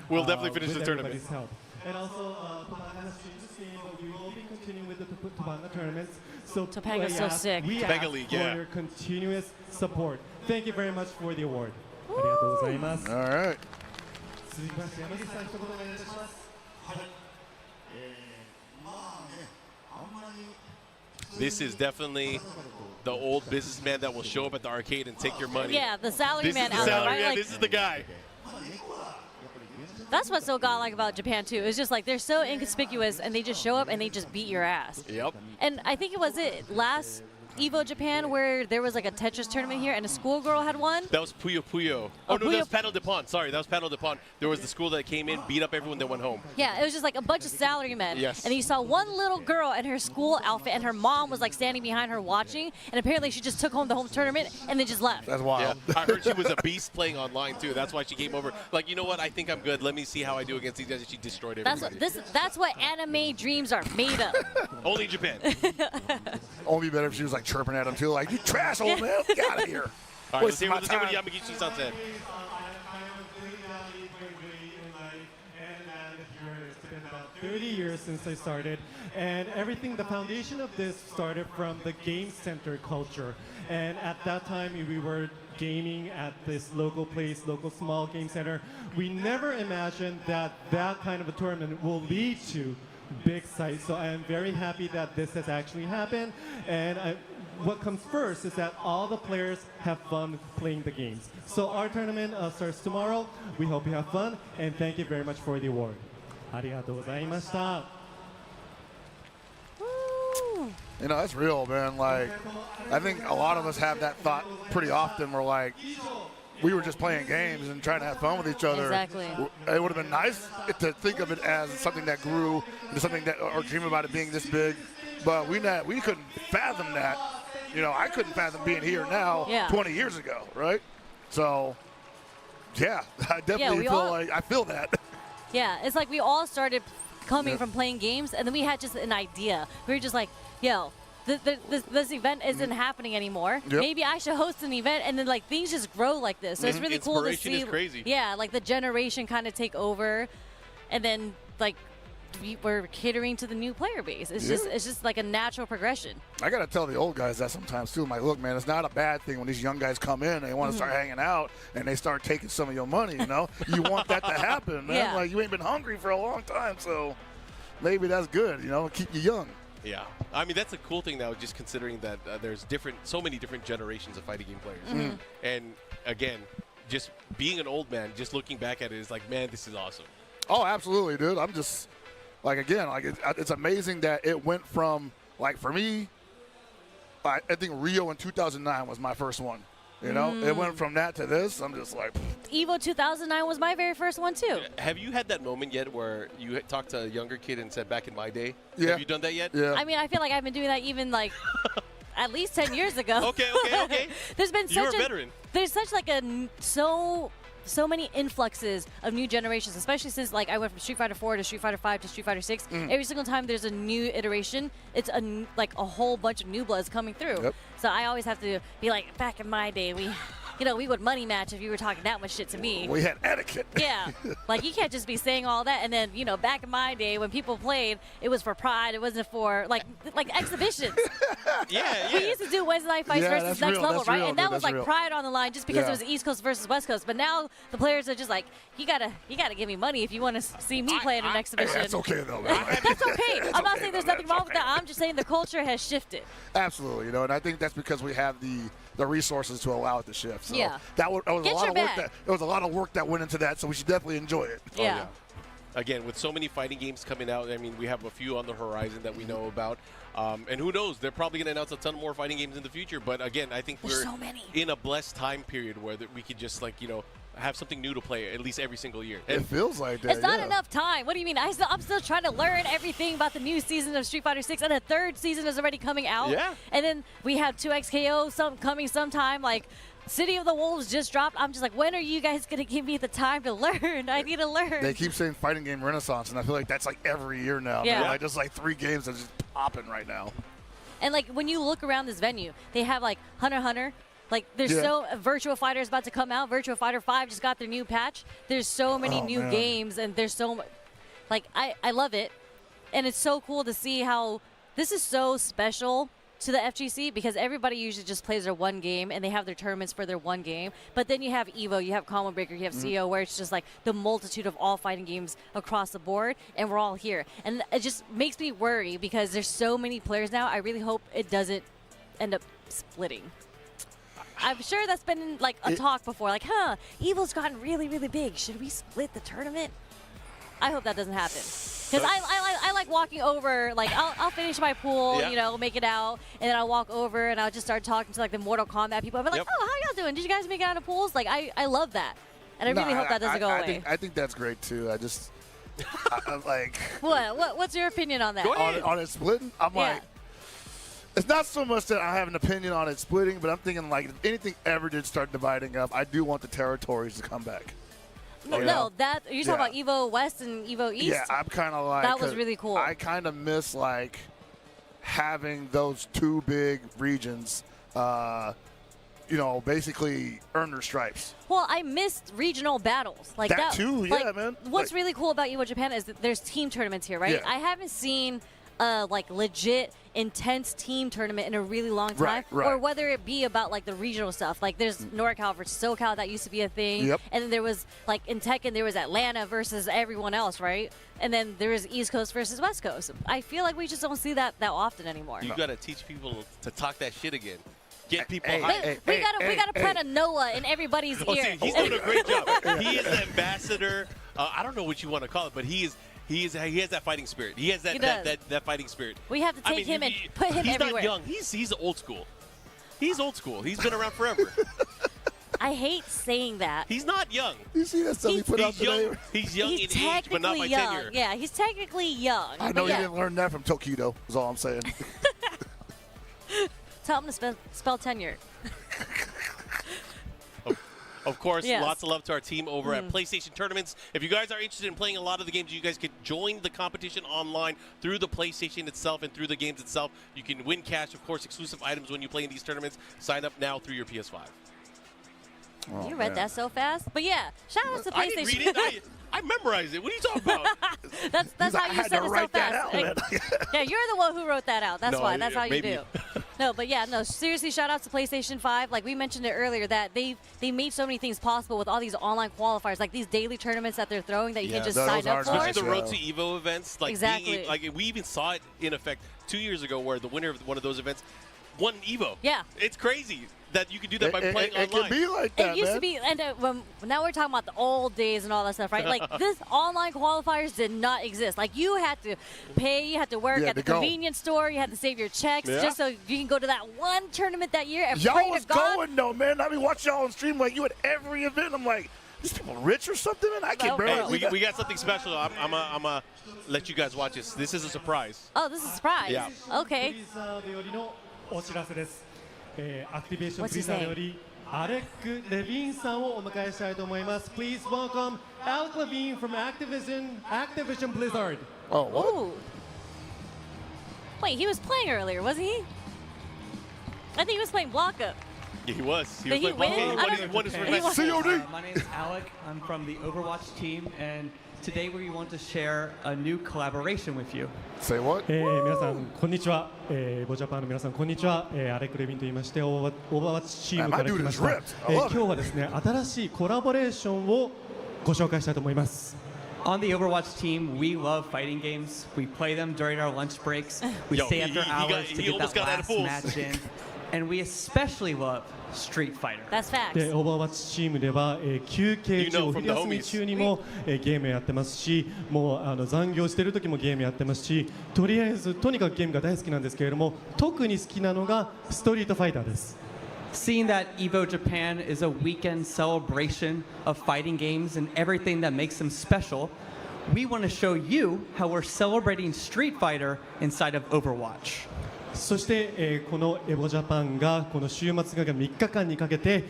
We'll definitely finish the tournament. Help. And also, Topanga has changed its name, but we will be continuing with the Topanga tournaments. So Topanga's so sick. We Topanga ask League, for your continuous support. Thank you very much for the award. All right. This is definitely the old businessman that will show up at the arcade and take your money. Yeah, the salary man This is out the there, salary right? man. Like, This is the guy. that's what's so godlike about Japan too. It's just like they're so inconspicuous and they just show up and they just beat your ass. Yep. And I think it was last EVO Japan where there was like a Tetris tournament here and a schoolgirl had won. That was Puyo Puyo. Oh, no, that was Panel de Pont. Sorry, that was Panel de Pont. There was the school that came in, beat up everyone, then went home. Yeah, it was just like a bunch of salarymen. Yes. And then you saw one little girl in her school outfit and her mom was like standing behind her watching. And apparently she just took home the home tournament and then just left. That's wild. Yeah. I heard she was a beast playing online too. That's why she came over. Like, you know what? I think I'm good. Let me see how I do against these guys. And she destroyed everybody. That's what anime dreams are made of. Only in Japan. Only better if she was like chirping at him too, like, you trash, old man, get out of here. All right, let's hear what Yamagishi-san said. It's been about 30 years since I started, and everything, the foundation of this started from the game center culture. And at that time, we were gaming at this local place, local small game center. We never imagined that that kind of a tournament will lead to big sites. So I am very happy that this has actually happened. And what comes first is that all the players have fun playing the games. So our tournament starts tomorrow. We hope you have fun, and thank you very much for the award. ありがとうございました。 You know, that's real, man. Like, I think a lot of us have that thought pretty often. We're like, we were just playing games and trying to have fun with each other. Exactly. It would have been nice to think of it as something that grew, into something that, or dream about it being this big. But we couldn't fathom that. You know, I couldn't fathom being here now 20 years ago, right? So, yeah, I definitely I feel that. Yeah, it's like we all started coming from playing games, and then we had just an idea. We were just like, yo, this event isn't happening anymore. Yep. Maybe I should host an event, and then like things just grow like this. So it's really cool to see. Is crazy. Yeah, like the generation kind of take over, and then like we're catering to the new player base. It's just like a natural progression. I gotta tell the old guys that sometimes too. I'm like, look, man, it's not a bad thing when these young guys come in and they want to start hanging out and they start taking some of your money. You know, you want that to happen, man. Yeah. Like, you ain't been hungry for a long time, so maybe that's good. You know, keep you young. Yeah, I mean that's a cool thing now, just considering that there's so many different generations of fighting game players, and again, just being an old man, just looking back at it is like, man, this is awesome. Oh, absolutely, dude. I'm just like, again, like it's amazing that it went from, like, for me, I think Rio in 2009 was my first one. You know, it went from that to this. I'm just like, EVO 2009 was my very first one too. Have you had that moment yet where you had talked to a younger kid and said, back in my day? Yeah. Have you done that yet? Yeah. I mean, I feel like I've been doing that even like at least 10 years ago. Okay. There's been You're such a veteran. There's such like so so many influxes of new generations, especially since like I went from Street Fighter 4 to Street Fighter 5 to Street Fighter 6. Every single time there's a new iteration, it's like a whole bunch of new bloods coming through. Yep. So I always have to be like, back in my day, we would money match if you were talking that much shit to me. We had etiquette. Yeah. Like, you can't just be saying all that. And then, back in my day when people played, it was for pride. It wasn't for, like exhibitions. Yeah. We used to do Wednesday Night Fights versus Next Level, right? And that was, like, real. pride on the line just because it was East Coast versus West Coast. But now the players are just like, you gotta give me money if you want to see me play in an exhibition. Hey, that's okay, though, man. That's okay. I'm not saying there's nothing wrong with that. I'm just saying the culture has shifted. Absolutely, and I think that's because we have the resources to allow it to shift. So Yeah. that was a Get lot your of work. bag. There was a lot of work that went into that, so we should definitely enjoy it. Yeah. Again, with so many fighting games coming out, I mean, we have a few on the horizon that we know about. And who knows? They're probably going to announce a ton more fighting games in the future. But again, I think There's we're so many. in a blessed time period where we could just, like, have something new to play at least every single year. It feels like that. It's not enough time. What do you mean? I'm still trying to learn everything about the new season of Street Fighter 6, and the third season is already coming out. Yeah. And then we have 2XKO coming sometime. Like, City of the Wolves just dropped. I'm just like, when are you guys going to give me the time to learn? I need to learn. They keep saying fighting game renaissance, and I feel like that's like every year now. Yeah. Like, just like 3 games that are just popping right now. And, like, when you look around this venue, they have, like, Hunter x Hunter. Like, there's Virtua Fighter is about to come out. Virtua Fighter 5 just got their new patch. There's so many new games, and there's so much. Like, I love it. And it's so cool to see how this is so special to the FGC because everybody usually just plays their one game, and they have their tournaments for their one game. But then you have EVO, you have Combo Breaker, you have CO, where it's just, like, the multitude of all fighting games across the board, and we're all here. And it just makes me worry because there's so many players now. I really hope it doesn't end up splitting. I'm sure that's been like a talk before. Like, EVO's gotten really, really big. Should we split the tournament? I hope that doesn't happen. Because I like walking over, like, I'll finish my pool, make it out, and then I'll walk over and I'll just start talking to, like, the Mortal Kombat people. I'll be like, oh, how y'all doing? Did you guys make it out of pools? Like, I love that. And I really hope that doesn't go away. I think that's great, too. I'm like... What's your opinion on that? On it splitting? I'm like... It's not so much that I have an opinion on it splitting, but I'm thinking, like, if anything ever did start dividing up, I do want the territories to come back. No, you're talking about EVO West and EVO East? Yeah, I'm kind of like... That was really cool. I kind of miss, like, having those 2 big regions, basically earn their stripes. Well, I missed regional battles. Like that too, yeah, man. What's really cool about EVO Japan is that there's team tournaments here, right? Yeah. I haven't seen like legit intense team tournament in a really long time, right. or whether it be about like the regional stuff. Like there's NorCal versus SoCal, that used to be a thing, and then there was like in Tekken there was Atlanta versus everyone else, right? And then there was East Coast versus West Coast. I feel like we just don't see that often anymore. You gotta teach people to talk that shit again. Get people we gotta plant a Noah in everybody's ear. See, he's doing a great job. He is the ambassador. I don't know what you want to call it, but he has that fighting spirit. He has that fighting spirit. We have to take him and put him everywhere. He's not young. He's old school. He's old school. He's been around forever. I hate saying that. He's not young. You see that stuff he put out today? He's young in age, but not by tenure. Yeah, he's technically young. I know you didn't learn that from Tokido, is all I'm saying. Tell him to spell tenure. Of course, lots of love to our team over at PlayStation Tournaments. If you guys are interested in playing a lot of the games, you guys can join the competition online through the PlayStation itself and through the games itself. You can win cash, of course, exclusive items when you play in these tournaments. Sign up now through your PS5. You read that so fast. But yeah, shout out to PlayStation. I didn't read it. I memorized it. What are you talking about? that's how you said it so fast. Yeah, you're the one who wrote that out. That's why. That's how you do. No, but yeah, no, seriously, shout out to PlayStation 5. Like we mentioned it earlier, that they made so many things possible with all these online qualifiers, like these daily tournaments that they're throwing that you can just sign up for. Especially the Road to EVO events. Like exactly. Like we even saw it in effect 2 years ago, where the winner of one of those events won EVO. Yeah. It's crazy that you can do that by playing online. It can be like that, It used to be, and now we're talking about the old days and all that stuff, right? Like, this online qualifiers did not exist. Like, you had to pay, you had to work at the convenience store, you had to save your checks just so you can go to that one tournament that year and pray to God. Y'all was going, though, man. I mean, watch y'all on stream like you at every event. I'm like, these people rich or something, man? I can't barely. We got something special. I'm gonna let you guys watch this. This is a surprise. Oh, this is a surprise? Yeah. Okay. お知らせです。アクティベーション What's he ブリザード saying? よりアレック・レヴィンさんをお迎えしたいと思います。Please welcome Alec Levine from Activision Blizzard. Oh, what? Ooh. Wait, he was playing earlier, wasn't he? I think he was playing Blanca. Yeah, he was. Did he win? He won his revenge. COD. My name is Alec. I'm from the Overwatch team, and today we want to share a new collaboration with you. Say what? 皆さんこんにちは。EVO Japan の皆さんこんにちは。アレック・レヴィンと言いましてオーバーワッチチームから来ました。今日はですね新しいコラボレーションをご紹介したいと思います。On the Overwatch team, we love fighting games. We play them during our lunch breaks. We stay after hours to get that last match in. And we especially love Street Fighter. That's facts. でオーバーワッチチームでは、休憩中、昼休み中にも、ゲームやってますし、もう残業してる時もゲームやってますし、とりあえずとにかくゲームが大好きなんですけれども、特に好きなのがストリートファイターです。Seeing that EVO Japan is a weekend celebration of fighting games and everything that makes them special, we want to show you how we're celebrating Street Fighter inside of Overwatch. そして、このEVO Japanがこの週末が3日間にかけて、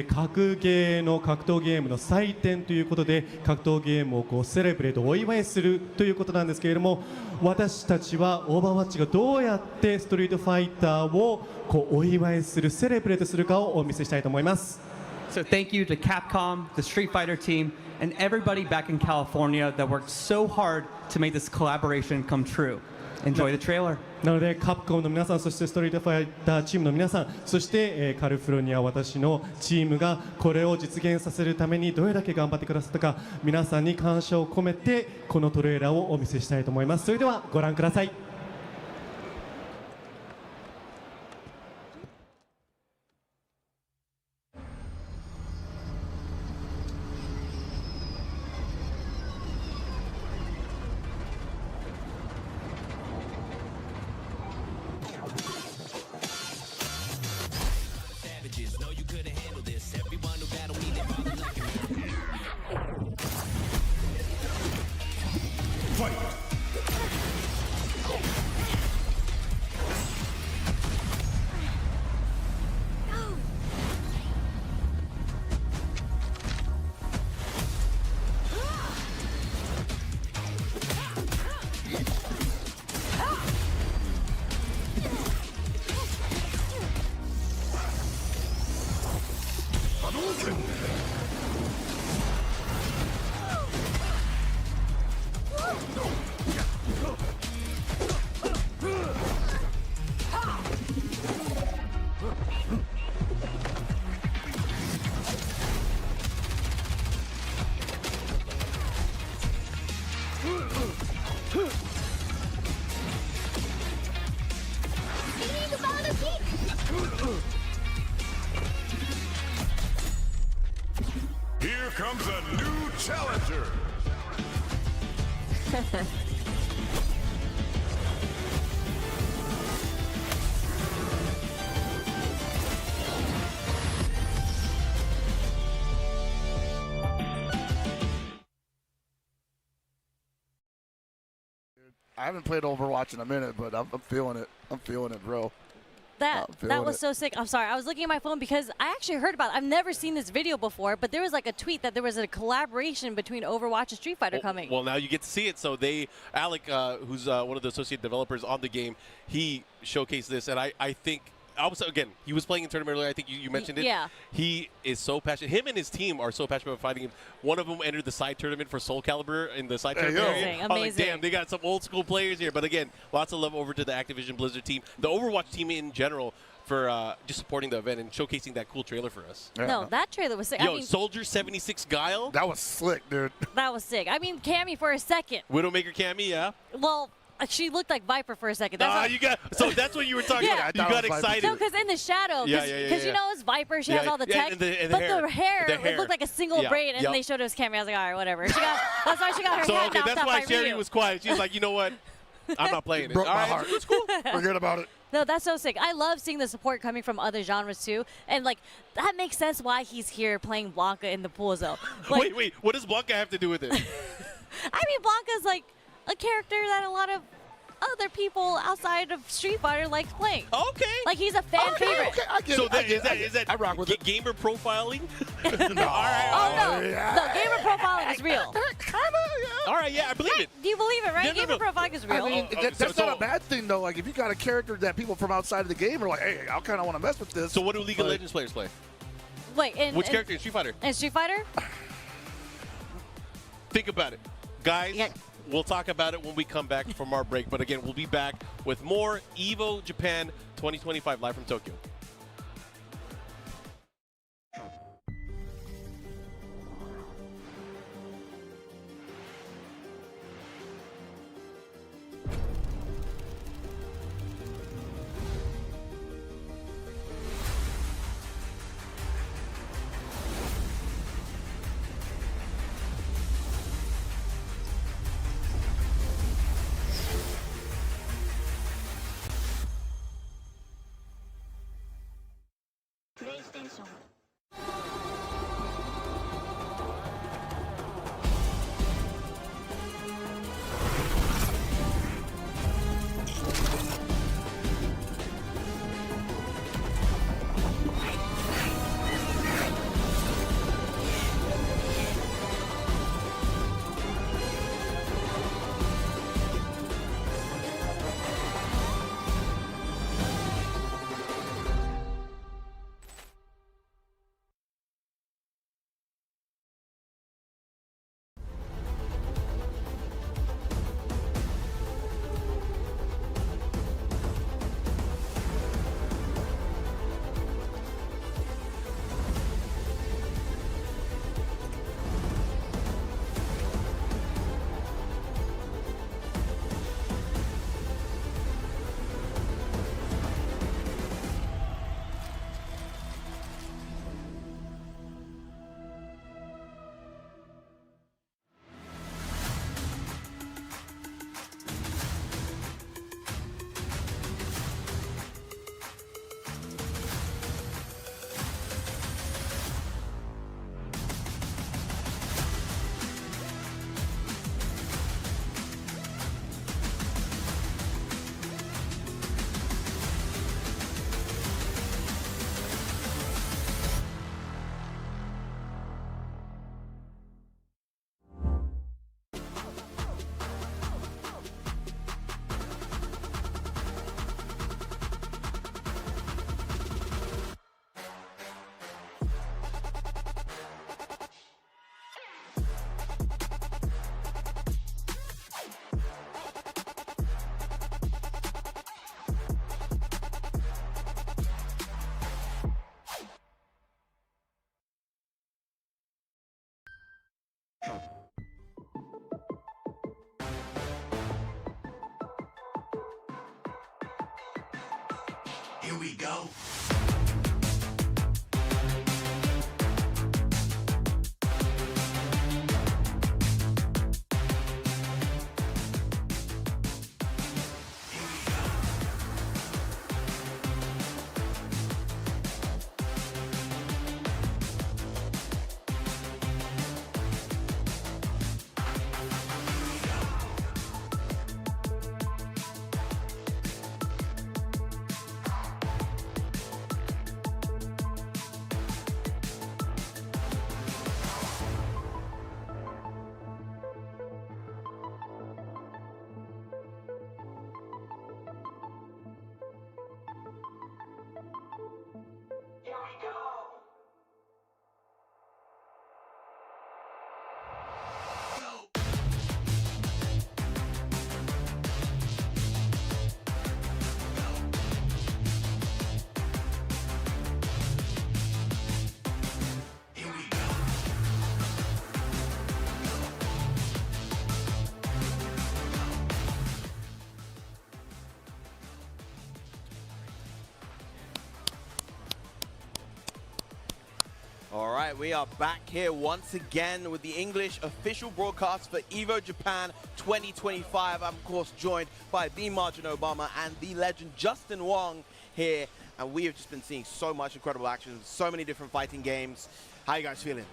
格ゲーの格闘ゲームの祭典ということで格闘ゲームをこうセレブレートお祝いするということなんですけれども、私たちはオーバーワッチがどうやってストリートファイターをこうお祝いするセレブレートするかをお見せしたいと思います。So thank you to Capcom, the Street Fighter team, and everybody back in California that worked so hard to make this collaboration come true. Enjoy the trailer. なのでカプコンの皆さん、そしてストリートファイターチームの皆さん、そして、カルフロニア私のチームがこれを実現させるためにどれだけ頑張ってくださったか、皆さんに感謝を込めてこのトレーラーをお見せしたいと思います。それではご覧ください。Here comes a new challenger. I haven't played Overwatch in a minute, but I'm feeling it. I'm feeling it, bro. That was so sick. I'm sorry. I was looking at my phone because I actually heard about it. I've never seen this video before, but there was like a tweet that there was a collaboration between Overwatch and Street Fighter coming. Well, now you get to see it. So Alec, who's one of the associate developers on the game, he showcased this, and I think again, he was playing in tournament earlier. I think you mentioned it. Yeah. He is so passionate. Him and his team are so passionate about fighting him. One of them entered the side tournament for Soul Calibur in the side tournament area. Amazing. I was like, damn, they got some old school players here. But again, lots of love over to the Activision Blizzard team, the Overwatch team in general, for just supporting the event and showcasing that cool trailer for us. Yeah. No, that trailer was sick. Yo, Soldier 76 Guile. That was slick, dude. That was sick. I mean, Cammy for a second. Widowmaker Cammy, yeah. Well, she looked like Viper for a second. So that's what you were talking about. You got excited. So, because in the shadow, because you know it's Viper, she has all the tech, but the hair, it looked like a single braid, and they showed it was Cammy. I was like, all right, whatever. That's why she got her hat knocked that's off why by Sherry Ryu. was quiet. She's like, you know what? I'm not playing it. Broke my heart. It's cool. Forget about it. No, that's so sick. I love seeing the support coming from other genres too, and like that makes sense why he's here playing Blanca in the pool zone. Like, wait, what does Blanca have to do with it? I mean, Blanca's like a character that a lot of other people outside of Street Fighter like playing. Okay. Like he's a fan favorite. Okay, I get So it. is that I rock with it. gamer profiling? Oh no, no, gamer profiling is real. All right, yeah, I believe it. Do you believe it, right? No, Gamer profiling is real. I mean, Oh, that's so- not a bad thing, though. Like, if you got a character that people from outside of the game are like, hey, I kind of want to mess with this. So what do League of Legends players play? Wait, Which character in Street Fighter? In Street Fighter? Think about it. Guys, we'll talk about it when we come back from our break. But again, we'll be back with more EVO Japan 2025 live from Tokyo. Here we go. All right, we are back here once again with the English official broadcast for EVO Japan 2025. I'm, of course, joined by the Margin Obama and the legend Justin Wong here. And we have just been seeing so much incredible action, so many different fighting games. How are you guys feeling?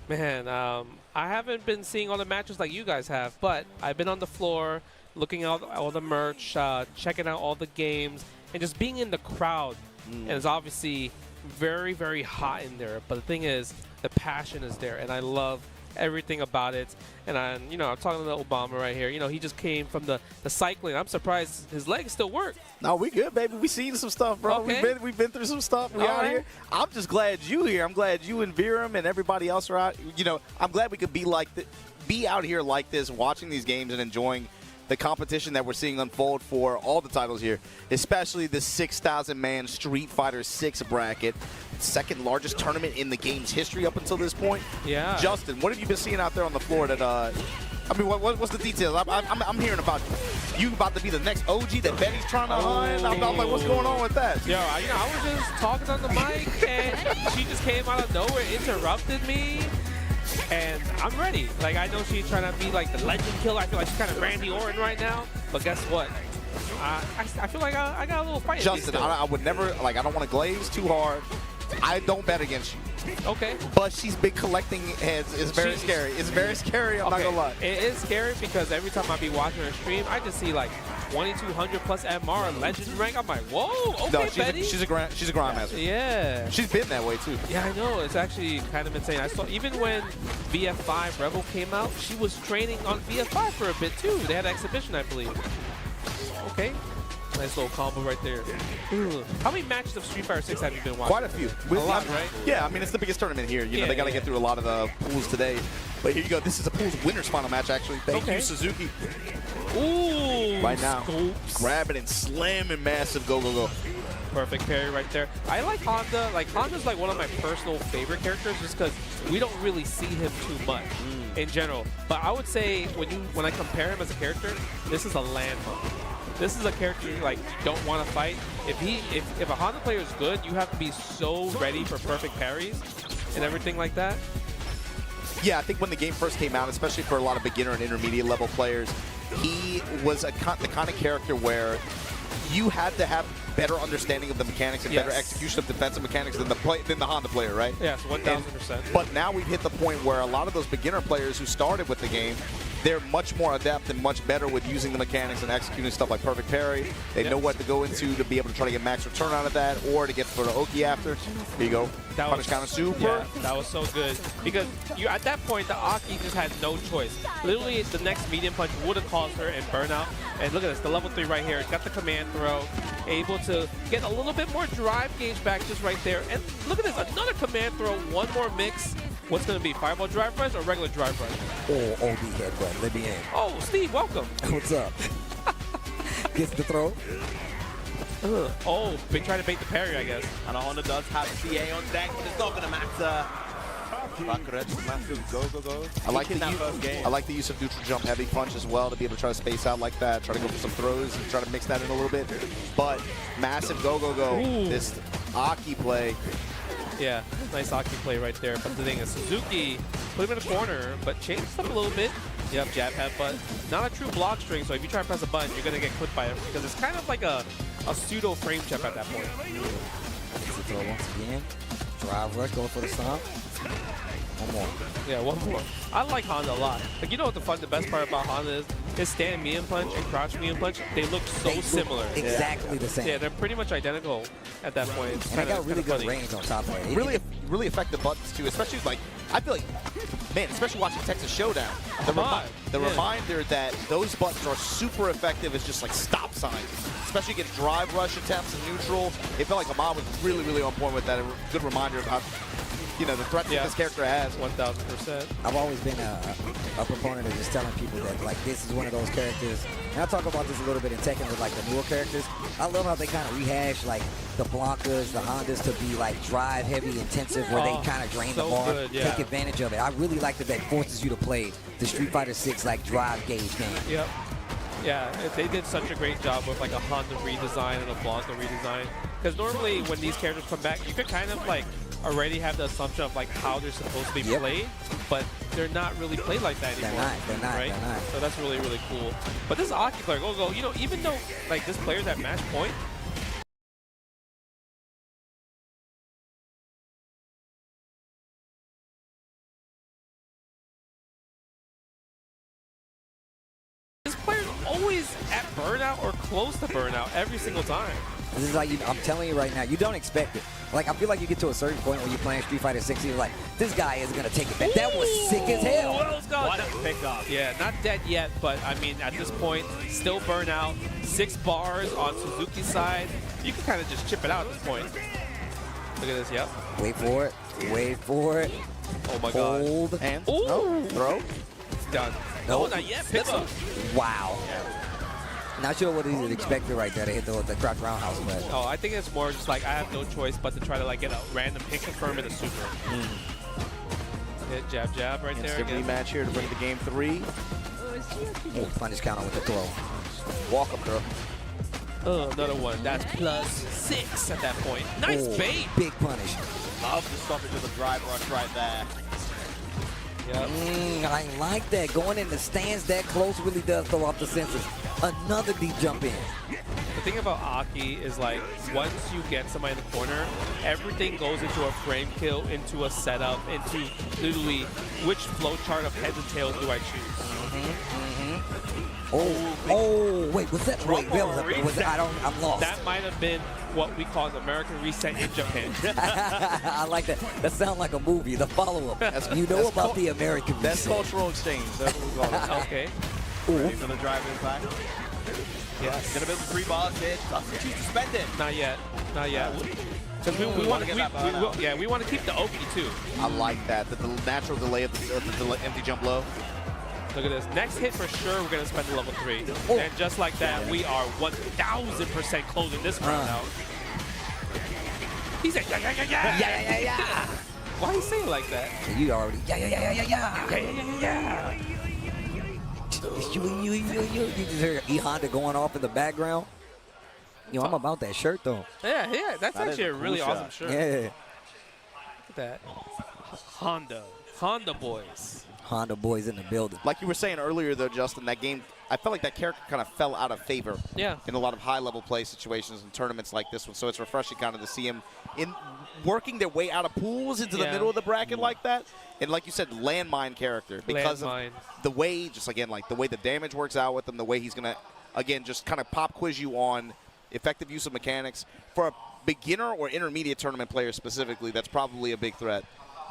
Man, I haven't been seeing all the matches like you guys have, but I've been on the floor looking at all the merch, checking out all the games, and just being in the crowd. And it's obviously very, very hot in there. But the thing is, the passion is there, and I love everything about it. And I'm talking to Obama right here. He just came from the cycling. I'm surprised his legs still work. No, we good, baby. We seen some stuff, bro. Okay. We've been through some stuff. We out here. I'm just glad you here. I'm glad you and Viram and everybody else are out. I'm glad we could be out here like this, watching these games and enjoying the competition that we're seeing unfold for all the titles here, especially the 6,000-man Street Fighter 6 bracket, second largest tournament in the game's history up until this point. Yeah. Justin, what have you been seeing out there on the floor that, what's the details? I'm hearing about you about to be the next OG that Betty's trying to hunt. I'm like, what's going on with that? Yo, I was just talking on the mic, and she just came out of nowhere, interrupted me. And I'm ready. Like, I know she's trying to be like the legend killer. I feel like she's kind of Randy Orton right now. But guess what? I feel like I got a little fight. Justin, I would never, I don't want to glaze too hard. I don't bet against you. Okay. But she's been collecting heads. It's very scary. It's very scary. I'm not going to lie. It is scary because every time I be watching her stream, I just see like 2,200 plus MR legend rank. I'm like, whoa, okay, no, Betty. She's a grandmaster. Yeah. She's been that way too. Yeah, I know. It's actually kind of insane. I saw even when VF5 Rebel came out, she was training on VF5 for a bit too. They had an exhibition, I believe. Okay. Nice little combo right there. How many matches of Street Fighter 6 have you been watching? Quite a few. A lot, right? Yeah, I mean, it's the biggest tournament here. They got to get through a lot of the pools today. But here you go. This is a pools winner's final match, actually. Thank you, Suzuki. Ooh. Right now, Scopes. grabbing and slamming massive go. Perfect parry right there. I like Honda. Like, Honda's like one of my personal favorite characters just because we don't really see him too much in general. But I would say when I compare him as a character, this is a landmark. This is a character you don't want to fight. If a Honda player is good, you have to be so ready for perfect parries and everything like that. Yeah, I think when the game first came out, especially for a lot of beginner and intermediate level players, he was the kind of character where you had to have better understanding of the mechanics and better execution of defensive mechanics than the Honda player, right? Yes, 1,000%. But now we've hit the point where a lot of those beginner players who started with the game, they're much more adept and much better with using the mechanics and executing stuff like perfect parry. They know what to go into to be able to try to get max return out of that or to get for the Oki after. Here you go. Punish counter super. Yeah, that was so good. Because at that point, the Aki just had no choice. Literally, the next medium punch would have caused her in burnout. And look at this, the level 3 right here. It's got the command throw. Able to get a little bit more drive gauge back just right there. And look at this, another command throw, one more mix. What's going to be, fireball drive rush or regular drive rush? Or OD headbutt. Let me in. Oh, Steve, welcome. What's up? Gets the throw. Oh, been trying to bait the parry, I guess. And Honda does have CA on deck, but it's not going to matter. Go. I like the use of neutral jump heavy punch as well to be able to try to space out like that, try to go for some throws and try to mix that in a little bit. But massive go. Ooh. This Aki play. Yeah, nice Aki play right there. But the thing is, Suzuki put him in a corner, but changed stuff a little bit. Yep, jab headbutt. Not a true block string, so if you try to press a button, you're going to get clipped by it because it's kind of like a pseudo frame check at that point. Throw once again. Drive rush, going for the stomp. One more. Yeah, one more. I like Honda a lot. Like, you know what the best part about Honda is? His stand medium punch and crouch medium punch, they look so similar. Exactly the same. Yeah, they're pretty much identical at that point. It's and they got really good funny. range on top of it. Really effective buttons too, especially I feel like, man, especially watching Texas Showdown. The reminder that those buttons are super effective is just like stop signs, especially against drive rush attempts and neutral. It felt like Ahmad was really on point with that. A good reminder of how, the threat that this character has. 1,000%. I've always been a proponent of just telling people that this is one of those characters. And I talk about this a little bit in Tekken with the newer characters. I love how they kind of rehash the Blankas, the Hondas to be drive heavy, intensive, where they kind of drain the bar, take advantage of it. I really like that forces you to play the Street Fighter 6 drive gauge game. Yep. Yeah, they did such a great job with a Honda redesign and a Blanca redesign. Because normally when these characters come back, you could kind of already have the assumption of how they're supposed to be played, but they're not really played like that anymore. They're not. So that's really cool. But this Aki player, go, even though this player's at match point, this player's always close to burnout every single time. This is like, I'm telling you right now, you don't expect it. Like, I feel like you get to a certain point when you're playing Street Fighter 6, you're like, this guy is going to take it back. That was sick as hell. What a pickup. Yeah, not dead yet, but I mean, at this point, still burnout. 6 bars on Suzuki's side. You can kind of just chip it out at this point. Look at this, yep. Wait for it. Wait for it. Oh my god. Hold. And no. Throw. It's done. No. Oh, not yet. Picks up. Wow. Not sure what he expected right there to hit the crouch roundhouse, but. Oh, I think it's more just like I have no choice but to try to like get a random hit confirm in a super. Hit jab jab right there. Instant rematch here to bring the game 3. Oh, punish counter with the throw. Walk up, girl. Oh, another one. That's +6 at that point. Nice bait. Big punish. Love the stoppage of the drive rush right there. Yep. I like that. Going in the stands that close really does throw off the senses. Another deep jump in. The thing about Aki is like once you get somebody in the corner, everything goes into a frame kill, into a setup, into literally which flowchart of heads and tails do I choose. Oh, wait, was that? Wait, was that, I'm lost. That might have been what we call an American reset in Japan. I like that. That sounds like a movie. The follow-up. You know about the American That's reset. cultural exchange. That's what we call it. Okay. Ready for the drive impact. Yes. Gonna build 3 bars here. Doesn't choose to spend it. Not yet. Not yet. Because we want to we want to keep the Oki too. I like that. The natural delay of the empty jump low. Look at this. Next hit for sure, we're going to spend the level 3. And just like that, we are 1,000% closing this round out. He said, yeah, yeah, yeah, yeah. Yeah, yeah, yeah, yeah. Why you say it like that? You already, yeah, yeah, yeah, yeah, yeah. Yeah, yeah, yeah, yeah. You just hear E Honda going off in the background. Yo, I'm about that shirt though. Yeah, yeah. That's That actually is a a really cool awesome shot. shirt. Yeah. Look at that. Honda boys. Honda boys in the building. Like you were saying earlier, though, Justin, that game, I felt like that character kind of fell out of favor in a lot of high-level play situations and tournaments like this one. So it's refreshing kind of to see him in working their way out of pools into the middle of the bracket like that. And like you said, landmine character because of the way, just again, like the way the damage works out with him, the way he's going to, again, just kind of pop quiz you on effective use of mechanics. For a beginner or intermediate tournament player specifically, that's probably a big threat.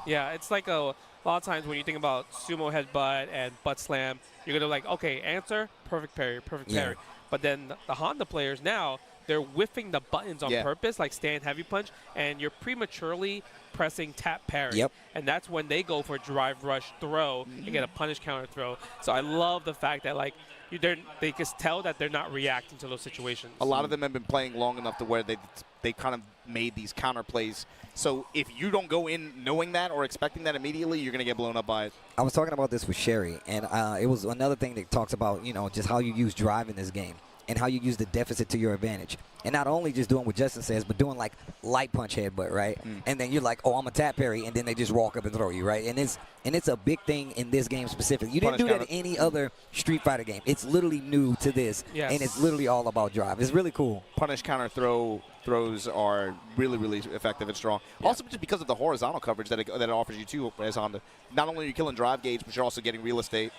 Yeah, it's like a lot of times when you think about sumo headbutt and butt slam, you're going to like, okay, answer, perfect parry, perfect parry. But then the Honda players now, they're whiffing the buttons on purpose, like stand heavy punch, and you're prematurely pressing tap parry. And that's when they go for drive rush throw and get a punish counter throw. So I love the fact that like they can tell that they're not reacting to those situations. A lot of them have been playing long enough to where they kind of made these counter plays. So if you don't go in knowing that or expecting that immediately, you're going to get blown up by it. I was talking about this with Sherry, and it was another thing that talks about, you know, just how you use drive in this game and how you use the deficit to your advantage. And not only just doing what Justin says, but doing like light punch headbutt, right? And then you're like, oh, I'm a tap parry, and then they just walk up and throw you, right? And it's a big thing in this game specifically. You didn't do that in any other Street Fighter game. It's literally new to this, and it's literally all about drive. It's really cool. Punish counter throws are really, really effective and strong. Also just because of the horizontal coverage that it offers you too as Honda. Not only are you killing drive gauge, but you're also getting real estate.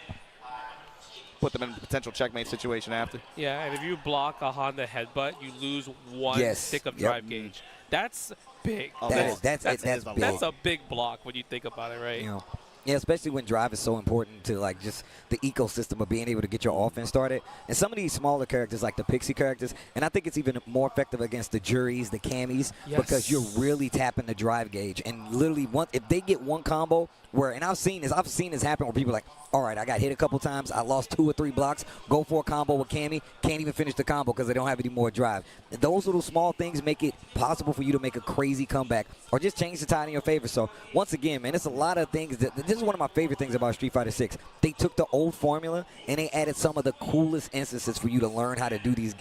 Put them in a potential checkmate situation after. Yeah, and if you block a Honda headbutt, you lose one stick of drive gauge. That's big. Oh, that's big. That's a big block when you think about it, right? You know. Yeah, especially when drive is so important to like just the ecosystem of being able to get your offense started. And some of these smaller characters, like the Pixie characters, and I think it's even more effective against the Juries, the Camis, because you're really tapping the drive gauge. And literally, if they get one combo where, and I've seen this happen where people are like, all right, I got hit a couple times, I lost 2 or 3 blocks, go for a combo with Cami, can't even finish the combo because they don't have any more drive. And those little small things make it possible for you to make a crazy comeback or just change the tide in your favor. So once again, man, it's a lot of things this is one of my favorite things about Street Fighter 6. They took the old formula and they added some of the coolest instances for you to learn how to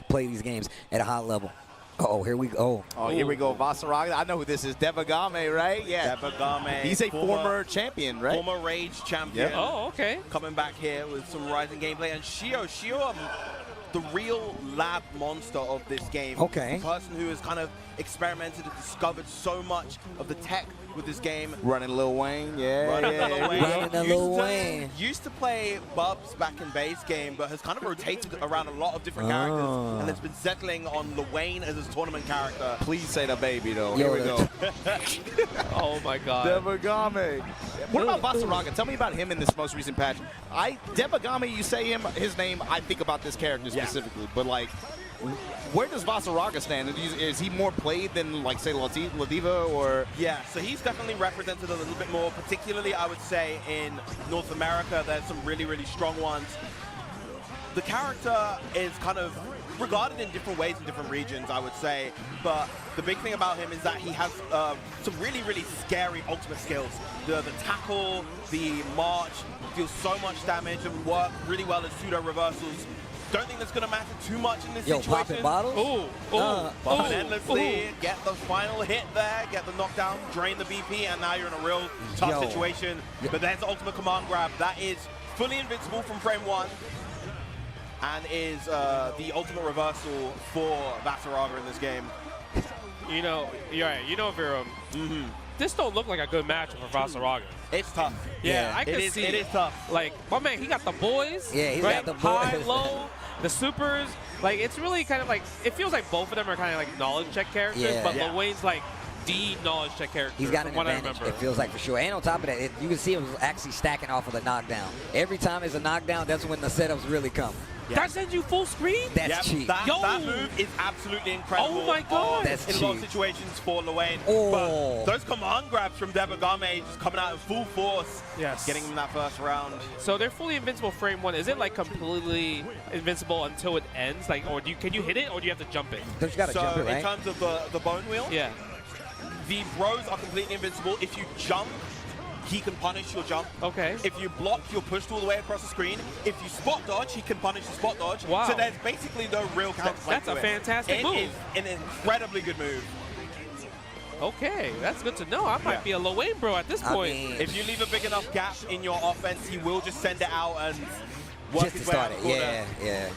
play these games at a high level. Oh, here we go. Oh, here we go. Vasaraga. I know who this is. Devagame, right? Yeah. Devagame. He's a former champion, right? Former Rage champion. Oh, okay. Coming back here with some rising gameplay. And Shio, the real lab monster of this game. Okay. The person who has kind of experimented and discovered so much of the tech with this game. Running Lil Wayne, yeah. Running Lil Wayne. Used to play Bubs back in base game, but has kind of rotated around a lot of different characters, and has been settling on Lil Wayne as his tournament character. Please say the baby, though. Yo, Here we go. Oh my God. Debagame. What about Vasaraga? Tell me about him in this most recent patch. Debagame, you say his name, I think about this character specifically, but like, where does Vasaraga stand? Is he more played than, like, say, Ladiva or? Yeah, so he's definitely represented a little bit more, particularly, I would say, in North America. There's some really, really strong ones. The character is kind of regarded in different ways in different regions, I would say. But the big thing about him is that he has some really, really scary ultimate skills. The tackle, the march, deals so much damage and work really well as pseudo reversals. Don't think that's going to matter too much in this situation. Popping bottles? Popping endlessly, get the final hit there, get the knockdown, drain the BP, and now you're in a real tough situation. But there's the ultimate command grab. That is fully invincible from frame 1. And is the ultimate reversal for Vasaraga in this game. You know, you're right. You know, Virum, this don't look like a good matchup for Vasaraga. It's tough. Yeah, I can see it is tough. Like, my man, he got the boys. Yeah, he's right? got the boys. High, low, the supers. Like, it's really kind of like, it feels like both of them are kind of like knowledge check characters, but Lil Wayne's like the knowledge check character. He's got an from what advantage, I remember. it feels like, for sure. And on top of that, you can see him actually stacking off of the knockdown. Every time there's a knockdown, that's when the setups really come. That sends you full screen? That's cheap. That move is absolutely incredible. Oh my God. That's in a lot of situations for Lil Wayne. But those command grabs from Debagame just coming out in full force. Yes. Getting him that first round. So they're fully invincible frame 1. Is it like completely invincible until it ends? Like, or can you hit it, or do you have to jump it? Don't you gotta jump it, right? In terms of the bone wheel, yeah, the bros are completely invincible. If you jump, he can punish your jump. Okay. If you block, you're pushed all the way across the screen. If you spot dodge, he can punish the spot dodge. Wow. So there's basically no real counter. That's a fantastic move. It is an incredibly good move. Okay, that's good to know. I might be a Lil Wayne bro at this point. If you leave a big enough gap in your offense, he will just send it out and work Just to his way out start the it. corner. Yeah.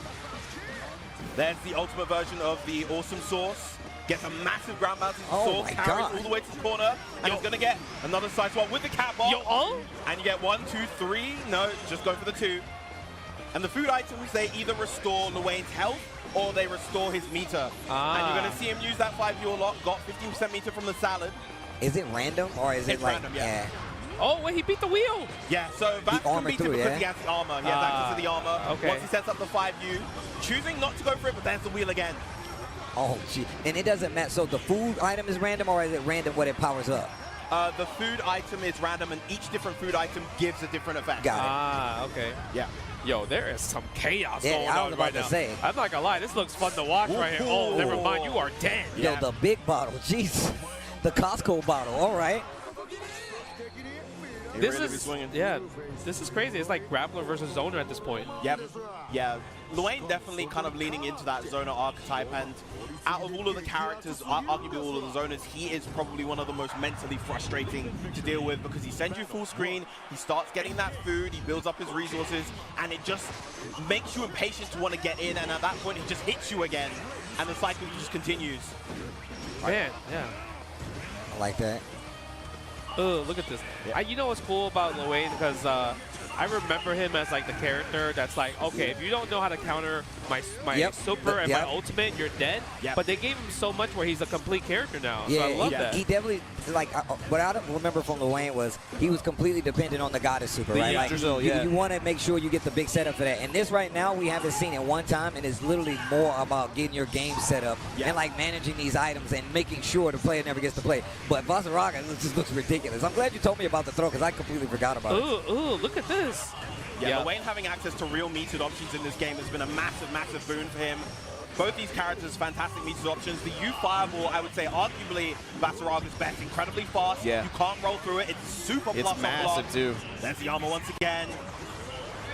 There's the ultimate version of the awesome sauce. Gets a massive ground bounce into the Oh sauce, my carries God. all the way to the corner, and it's going to get another side swap with the cat ball. And you get 1, 2, 3. No, just go for the 2. And the food items, they either restore Lil Wayne's health or they restore his meter. And you're going to see him use that 5-viewer lock, got 15% meter from the salad. Is it random, or is it It's like... random, yeah. Oh, wait, he beat the wheel. Yeah, so Vax can armored beat it through, because yeah? he has the armor. He has access to the armor. Okay. Once he sets up the 5U, choosing not to go for it, but there's the wheel again. Oh, gee. And it doesn't matter. So the food item is random, or is it random what it powers up? The food item is random, and each different food item gives a different effect. Got it. Ah, okay. Yeah. Yo, there is some chaos Yeah, going I was on about right to now. say. I'm not gonna lie, this looks fun to watch right here. Oh, never mind, you are dead. Yo, the big bottle. Jeez. The Costco bottle. All right. This really be is swinging. this is crazy. It's like grappler versus zoner at this point. Yep. Yeah. Lil Wayne definitely kind of leaning into that Zoner archetype, and out of all of the characters, arguably all of the Zoners, he is probably one of the most mentally frustrating to deal with because he sends you full screen, he starts getting that food, he builds up his resources, and it just makes you impatient to want to get in, and at that point he just hits you again, and the cycle just continues. Man, yeah. I like that. Oh, look at this. You know what's cool about Lil Wayne? Because I remember him as like the character that's like, okay, if you don't know how to counter my super and my ultimate, you're dead. But they gave him so much where he's a complete character now. Yeah, so I love that. He definitely, like, what I remember from Lil Wayne was he was completely dependent on the goddess super, right? Like, you want to make sure you get the big setup for that. And this right now, we haven't seen it one time, and it's literally more about getting your game set up and, like, managing these items and making sure the player never gets to play. But Vasaraga just looks ridiculous. I'm glad you told me about the throw because I completely forgot about it. Ooh, look at this. Yeah, Lil Wayne having access to real metered options in this game has been a massive, massive boon for him. Both these characters, fantastic metered options. The U Fireball, I would say, arguably Vasaraga's best. Incredibly fast. Yeah. You can't roll through it. It's super plus on massive, block. too. There's the armor once again.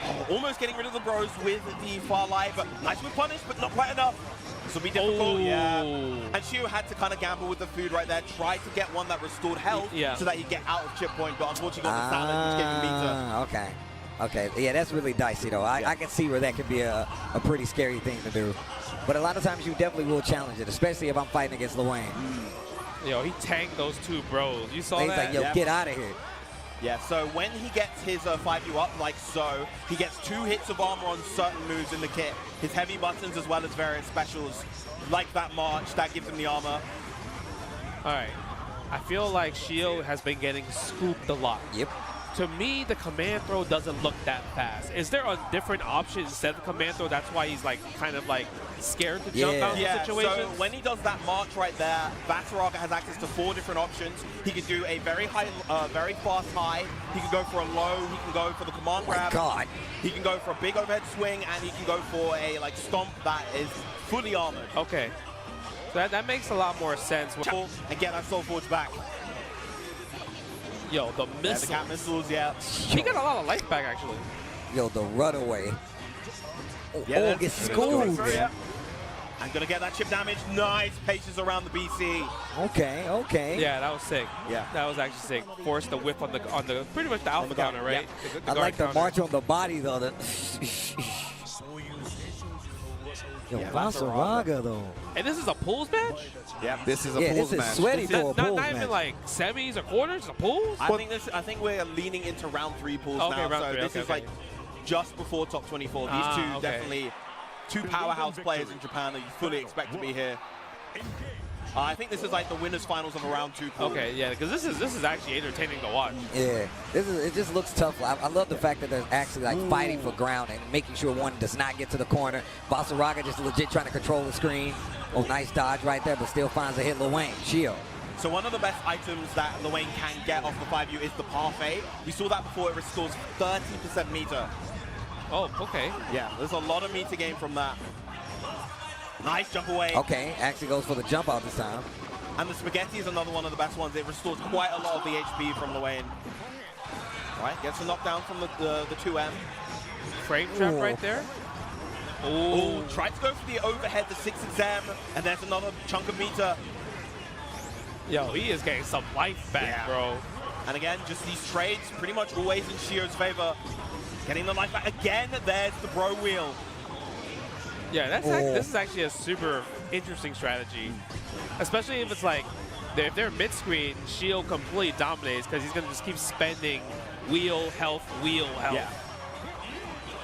Oh, almost getting rid of the bros with the far light, but nice with punish, but not quite enough. This will be difficult, yeah. And Shio had to kind of gamble with the food right there, try to get one that restored health so that you get out of chip point, but unfortunately got the salad, which gave him meter. Okay. Okay, yeah, that's really dicey, though. I can see where that could be a pretty scary thing to do. But a lot of times you definitely will challenge it, especially if I'm fighting against Luane. Yo, he tanked those two bros. You saw He's that? like, yo, get out of here. Yeah, so when he gets his 5U up like so, he gets 2 hits of armor on certain moves in the kit. His heavy buttons as well as various specials, like that march, that gives him the armor. All right. I feel like Shio has been getting scooped a lot. Yep. To me, the command throw doesn't look that fast. Is there a different option instead of command throw? That's why he's like kind of like scared to jump out of the situation. So when he does that march right there, Vasaraga has access to 4 different options. He can do a very high, very fast high. He can go for a low. He can go for the command grab. God. He can go for a big overhead swing, and he can go for a like stomp that is fully armored. Okay. So that makes a lot more sense. And get that Soul Forge back. Yo, the missiles. The cat missiles, yeah. He got a lot of life back, actually. Yo, the runaway. Yeah, gets schooled. I'm going to get that chip damage. Nice patience around the BC. Okay, okay. Yeah, that was sick. Yeah. That was actually sick. Forced the whip on the pretty much the alpha counter, right? Yeah. The I like the counter. march on the body, though. Yo, Vasaraga, though. And this is a pools match? Yeah, this is a pools this match. is sweaty for a pools Not even match. like semis or quarters, it's a pools? I think we're leaning into round 3 pools Okay, now. round So three, this okay, is okay. like just before top 24. These two okay. definitely 2 powerhouse players in Japan that you fully expect to be here. I think this is like the winners finals of a round 2 pool. Okay, yeah, because this is actually entertaining to watch. Yeah, it just looks tough. I love the fact that they're actually like fighting for ground and making sure one does not get to the corner. Vasaraga just legit trying to control the screen. Oh, nice dodge right there, but still finds a hit Luane. Shio. So one of the best items that Luane can get off the 5U is the parfait. We saw that before. It restores 30% meter. Oh, okay. Yeah, there's a lot of meter gain from that. Nice jump away. Okay, actually goes for the jump out this time. And the spaghetti is another one of the best ones. It restores quite a lot of the HP from Luane. All right, gets a knockdown from the 2M. Frame trap right there. Oh, tried to go for the overhead, the 6 exam, and there's another chunk of meter. Yo, he is getting some life back, bro. And again, just these trades pretty much always in Shio's favor. Getting the life back. Again, there's the bro wheel. Yeah, this is actually a super interesting strategy. Especially if it's like, if they're mid-screen, Shio completely dominates because he's going to just keep spending wheel health. Yeah.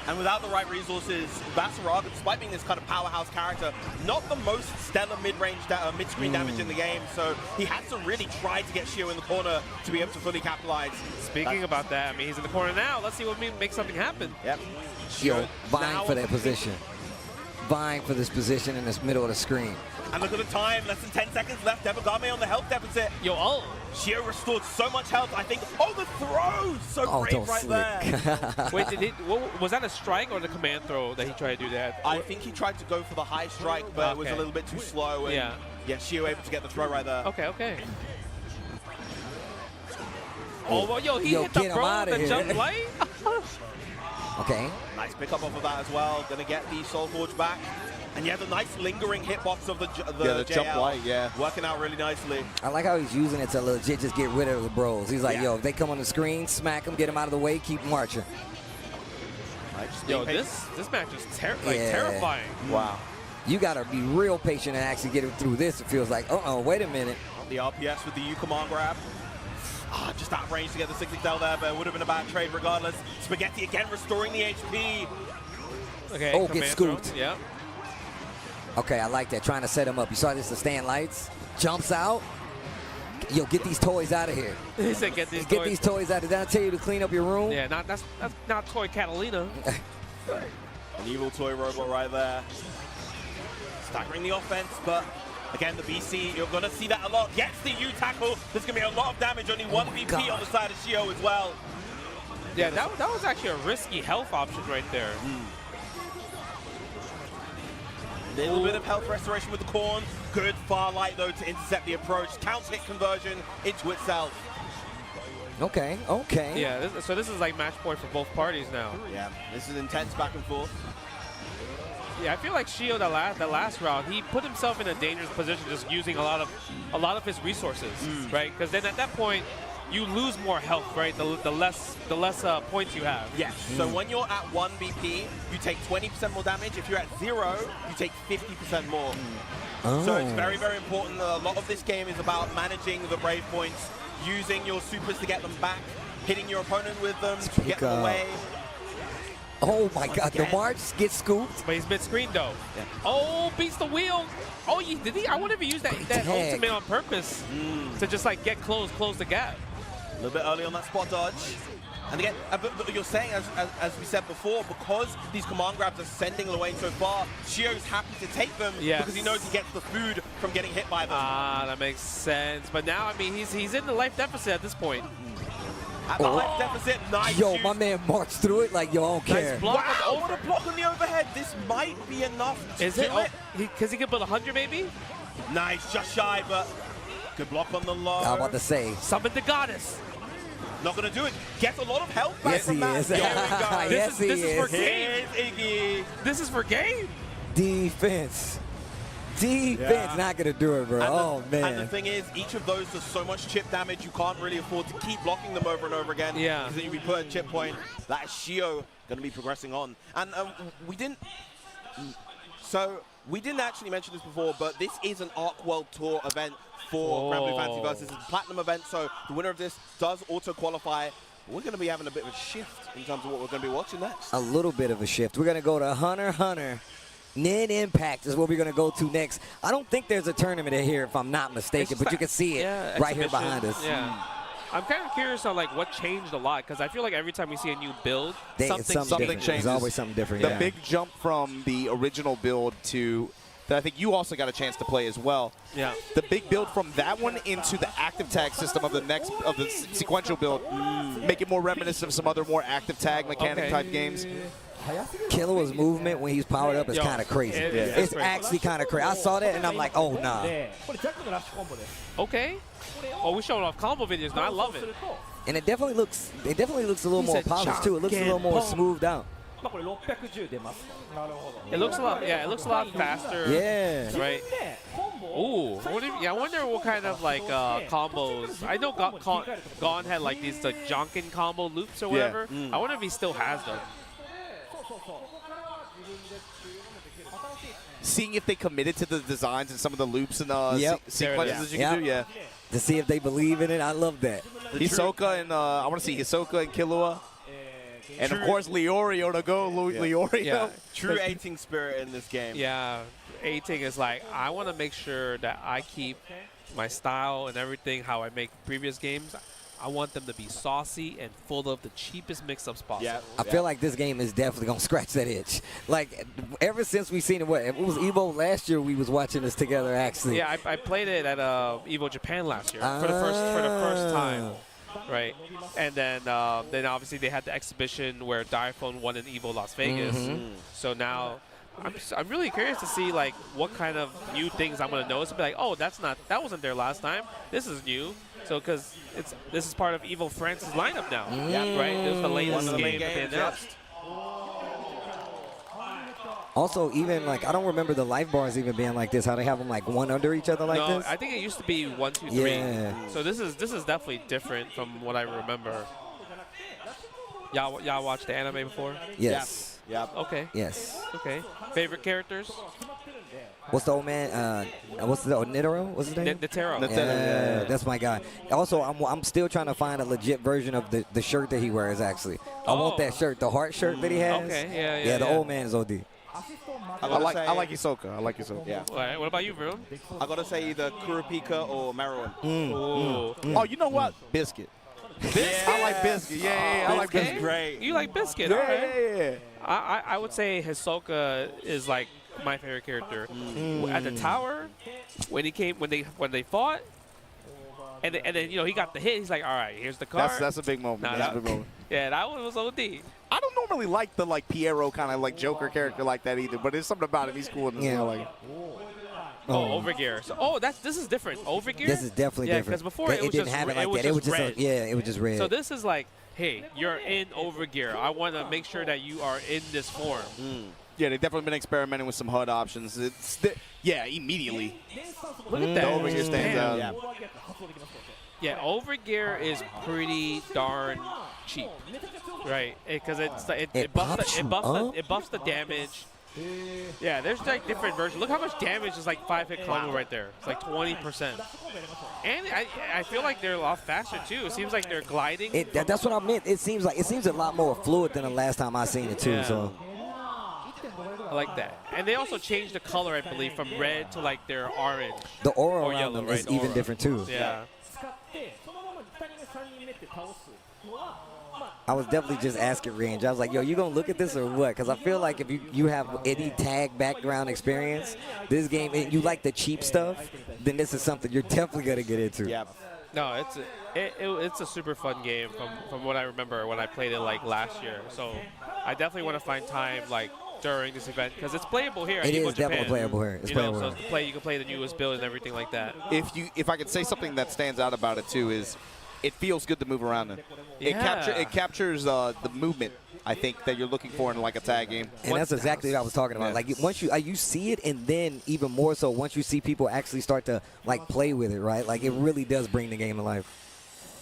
And without the right resources, Vasaraga, despite being this kind of powerhouse character, not the most stellar mid-range, mid-screen damage in the game. So he has to really try to get Shio in the corner to be able to fully capitalize. Speaking about that, I mean, he's in the corner now. Let's see what makes something happen. Yep. Shio vying for that position. Vying for this position in this middle of the screen. And look at the time, less than 10 seconds left. Devagame on the health deficit. Yo, Shio restored so much health. I think, the throws! So brave right there. Wait, was that a strike or the command throw that he tried to do that? I think he tried to go for the high strike, but it was a little bit too slow. And yeah, Shio able to get the throw right there. Okay. Oh, well, yo, he hit the bro with the jump light. Okay. Nice pickup off of that as well. Gonna get the Soul Forge back. And yeah, the nice lingering hitbox of the jump light, working out really nicely. I like how he's using it to legit just get rid of the bros. He's like, yo, if they come on the screen, smack them, get them out of the way, keep marching. Yo, this match is terrifying. Wow. You got to be real patient and actually get him through this. It feels like, wait a minute. The RPS with the U command grab. Just out of range to get the 6XL there, but it would have been a bad trade regardless. Spaghetti again restoring the HP. Okay, get scooped. Yeah. Okay, I like that. Trying to set him up. You saw this, the stand lights. Jumps out. Yo, get these toys out of here. He said get these toys out of here. Did I tell you to clean up your room? Yeah, that's not Toy Catalina. An evil toy robot right there. Staggering the offense, but again, the BC, you're going to see that a lot. Gets the U tackle. There's going to be a lot of damage. Only one VP on the side of Shio as well. Yeah, that was actually a risky health option right there. Little bit of health restoration with the corn. Good far light, though, to intercept the approach. Counts hit conversion into itself. Okay. Yeah, so this is like match point for both parties now. Yeah, this is intense back and forth. Yeah, I feel like Shio the last round, he put himself in a dangerous position just using a lot of his resources, right? Because then at that point, you lose more health, right? The less points you have. Yes. So when you're at 1 BP, you take 20% more damage. If you're at 0, you take 50% more. So it's very, very important. A lot of this game is about managing the brave points, using your supers to get them back, hitting your opponent with them to get them away. Oh my God, the March gets scooped. But he's mid-screen though. Yeah. Oh, beats the wheel. Oh, did he? I wonder if he used that ultimate on purpose to just like get close the gap. A little bit early on that spot dodge. And again, but you're saying, as we said before, because these command grabs are sending away so far, Shio's happy to take them because he knows he gets the food from getting hit by them. Ah, that makes sense. But now, I mean, he's in the life deficit at this point. At the life deficit, nice. Yo, my man marched through it like, yo, I don't care. Nice block what a block on the overhead. This might be enough to do it. Because he could put 100 maybe? Nice, just shy, but good block on the low. I'm about to say. Summon the goddess. Not going to do it. Gets a lot of health back from that. Yes, he is. Yes, he is. This is for game. Here's Iggy. This is for game. Defense. Not going to do it, bro. Oh, man. And the thing is, each of those does so much chip damage, you can't really afford to keep blocking them over and over again. Yeah. Because then you'll be put at chip point. That is Shio going to be progressing on. And we didn't actually mention this before, but this is an Arc World Tour event for Grand Blue Fantasy Versus. It's a platinum event, so the winner of this does auto-qualify. We're going to be having a bit of a shift in terms of what we're going to be watching next. A little bit of a shift. We're going to go to Hunter x Hunter. Nin Impact is what we're going to go to next. I don't think there's a tournament in here, if I'm not mistaken, but you can see it right here behind us. Yeah. I'm kind of curious on like what changed a lot, because I feel like every time we see a new build, something changes. There's always something different. The big jump from the original build to that I think you also got a chance to play as well. Yeah. The big build from that one into the active tag system of the sequential build, make it more reminiscent of some other more active tag mechanic type games. Killua's movement when he's powered up is kind of crazy. It's actually kind of crazy. I saw that and I'm like, oh, nah. Okay. Oh, we're showing off combo videos now. I love it. And it definitely looks a little more polished too. It looks a little more smoothed out. It looks a lot, it looks a lot faster. Yeah. Right. Ooh. I wonder what kind of like combos. I know Gon had like these Jonkin combo loops or whatever. I wonder if he still has them. Seeing if they committed to the designs and some of the loops and sequences that you can do, to see if they believe in it. I love that. Hisoka and I want to see Hisoka and Killua. And of course, Leorio to go, Leorio. Yeah. True 18 spirit in this game. Yeah, 18 is like, I want to make sure that I keep my style and everything, how I make previous games. I want them to be saucy and full of the cheapest mix-ups possible. I feel like this game is definitely going to scratch that itch. Like, ever since we've seen it, it was EVO last year we was watching this together, actually. Yeah, I played it at EVO Japan last year for the first time. Right, and then obviously they had the exhibition where Diaphone won in EVO Las Vegas. So now I'm really curious to see like what kind of new things I'm gonna notice. Be like, oh, that wasn't there last time. This is new. So because this is part of EVO France's lineup now, right? It was the latest game that they announced. Also, even like I don't remember the life bars even being like this. How they have them like one under each other like this? No, I think it used to be 1, 2, 3. Yeah. So this is definitely different from what I remember. Y'all watched the anime before? Yes. Yeah. Okay. Yes. Okay. Favorite characters? What's the old man? What's the Nitaro? What's his name? Netero. Yeah, that's my guy. Also, I'm still trying to find a legit version of the shirt that he wears. Actually, I want that shirt, the heart shirt that he has. Okay. Yeah. The old man is OD. I like Hisoka. I like Hisoka. Yeah. All right, what about you, Vroom? I gotta say either Kurapika or Meruem. Oh, you know what? Biscuit. I like Biscuit. Yeah, I like Biscuit. Great. You like Biscuit? Yeah. I would say Hisoka is like my favorite character. At the tower, when they fought, and then he got the hit. He's like, all right, here's the card. That's a big moment. That's a big moment. Yeah, that one was OD. I don't normally like the Piero kind of like Joker character like that either, but there's something about him. He's cool. Overgear. So, this is different. Overgear? This is definitely different. Because before it didn't have it like that. It was just red. it was just red. So this is like, hey, you're in Overgear. I want to make sure that you are in this form. Yeah, they've definitely been experimenting with some HUD options. Immediately. Look at that. The Overgear stands out. Yeah. Yeah, overgear is pretty darn cheap, right? Because it buffs the damage. Yeah, there's like different versions. Look how much damage is like 5-hit combo right there. It's like 20%. And I feel like they're a lot faster too. It seems like they're gliding. That's what I meant. It seems a lot more fluid than the last time I seen it too. Yeah. So I like that. And they also changed the color, I believe, from red to like their orange. the aura or around yellow, them right? is even Aura. different too. Yeah. I was definitely just asking Range. I was like, yo, you gonna look at this or what? Because I feel like if you have any tag background experience, this game, and you like the cheap stuff, then this is something you're definitely gonna get into. Yeah. No, it's a super fun game from what I remember when I played it like last year. So I definitely want to find time like during this event because it's playable here. It EVO is definitely Japan. playable here. It's playable so here. you can play the newest build and everything like that. If I could say something that stands out about it too is, it feels good to move around in. Yeah. It captures the movement, I think, that you're looking for in like a tag game. And that's exactly what I was talking about. Yeah. Like once you see it, and then even more so once you see people actually start to like play with it, right? Like it really does bring the game to life.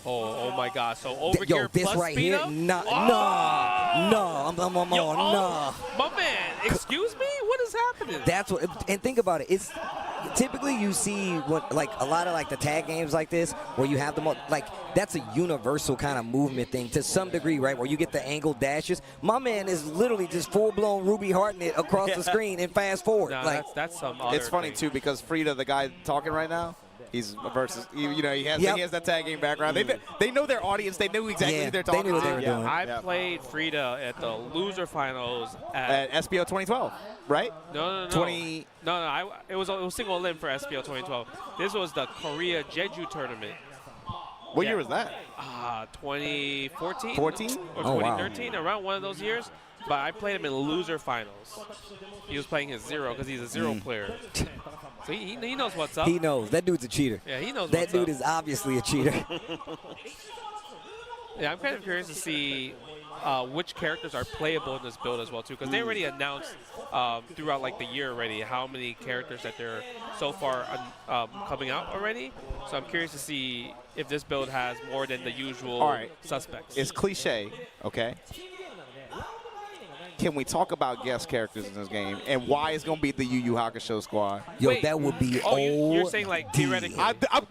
Oh my God! So overgear Yo, this plus right speed here, up? no, My man, excuse me, what is happening? That's what, and think about it. It's typically you see what like a lot of like the tag games like this where you have the like that's a universal kind of movement thing to some degree, right? Where you get the angle dashes. My man is literally just full blown Ruby Harting it across the screen and fast forward. No, like that's some other It's funny thing. too because Frida, the guy talking right now, he's versus he has that tag game background. They know their audience. They knew exactly who they're talking they knew what to. they were doing. I played Frida at the loser finals At SBO 2012, right? No. 20. No. It was single limb for SPL 2012. This was the Korea Jeju tournament. What year was that? 2014. 14? Or Oh, wow. 2013, around one of those years. But I played him in loser finals. He was playing his zero because he's a zero player. So he knows what's up. he knows that dude's a cheater. Yeah, he knows That what's dude up. is obviously a cheater. Yeah, I'm kind of curious to see which characters are playable in this build as well too, because they already announced throughout like the year already how many characters that they're so far coming out already. So I'm curious to see if this build has more than the usual suspects. It's cliche, okay? Can we talk about guest characters in this game and why it's going to be the Yu Yu Hakusho squad? Yo, that would be you're saying like theoretically.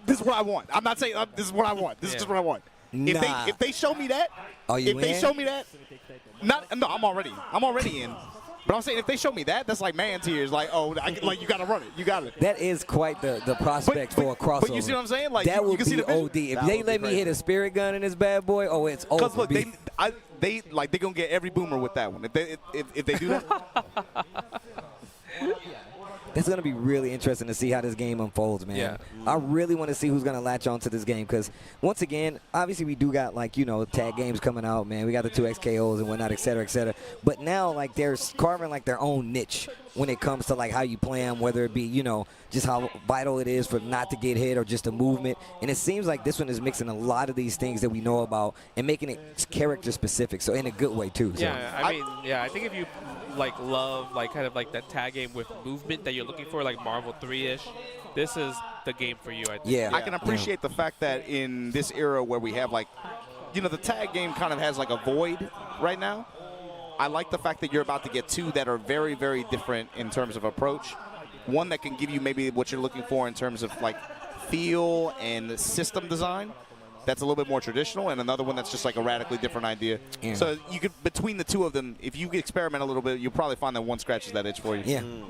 This is what I want. I'm not saying this is what I want. This is just what I want. Nah. If they show me that, Are you if they in? show me that, no, I'm already in. But I'm saying if they show me that, that's like man tears. Like, oh, like you got to run it. You got it. That is quite the prospect for a crossover. But you see what I'm saying? Like that you would can see be the OD. If they let me hit a spirit gun in this bad boy, oh, it's over. Because look, they're gonna get every boomer with that one. If they do that. It's going to be really interesting to see how this game unfolds, man. Yeah. I really want to see who's going to latch on to this game because, once again, obviously we do got, like, tag games coming out, man. We got the 2XKOs and whatnot, et cetera, et cetera. But now, like, they're carving, like, their own niche when it comes to, like, how you play them, whether it be, just how vital it is for not to get hit or just a movement. And it seems like this one is mixing a lot of these things that we know about and making it character-specific, so in a good way, too. So. Yeah, I think if you love kind of like that tag game with movement that you're looking for, like Marvel 3-ish, this is the game for you, I think. Yeah. I can appreciate the fact that in this era where we have the tag game kind of has like a void right now. I like the fact that you're about to get two that are very, very different in terms of approach. One that can give you maybe what you're looking for in terms of like feel and system design. That's a little bit more traditional, and another one that's just like a radically different idea. Yeah. So you could, between the two of them, if you experiment a little bit, you'll probably find that one scratches that itch for you.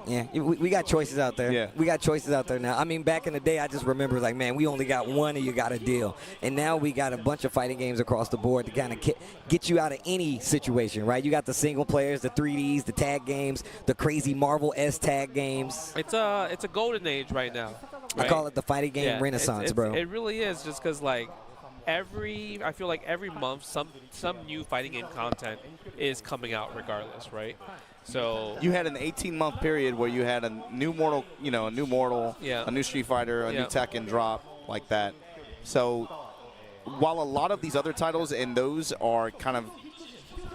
Yeah, we got choices out there. Yeah. We got choices out there now. I mean, back in the day, I just remember like, man, we only got one and you got a deal. And now we got a bunch of fighting games across the board to kind of get you out of any situation, right? You got the single players, the 3Ds, the tag games, the crazy Marvel-esque tag games. It's a golden age right now. I Right? call it the fighting game renaissance, bro. It really is, just because I feel like every month some new fighting game content is coming out regardless, right? So you had an 18-month period where you had a new Mortal, a new Street Fighter, a new Tekken drop like that. So while a lot of these other titles and those are kind of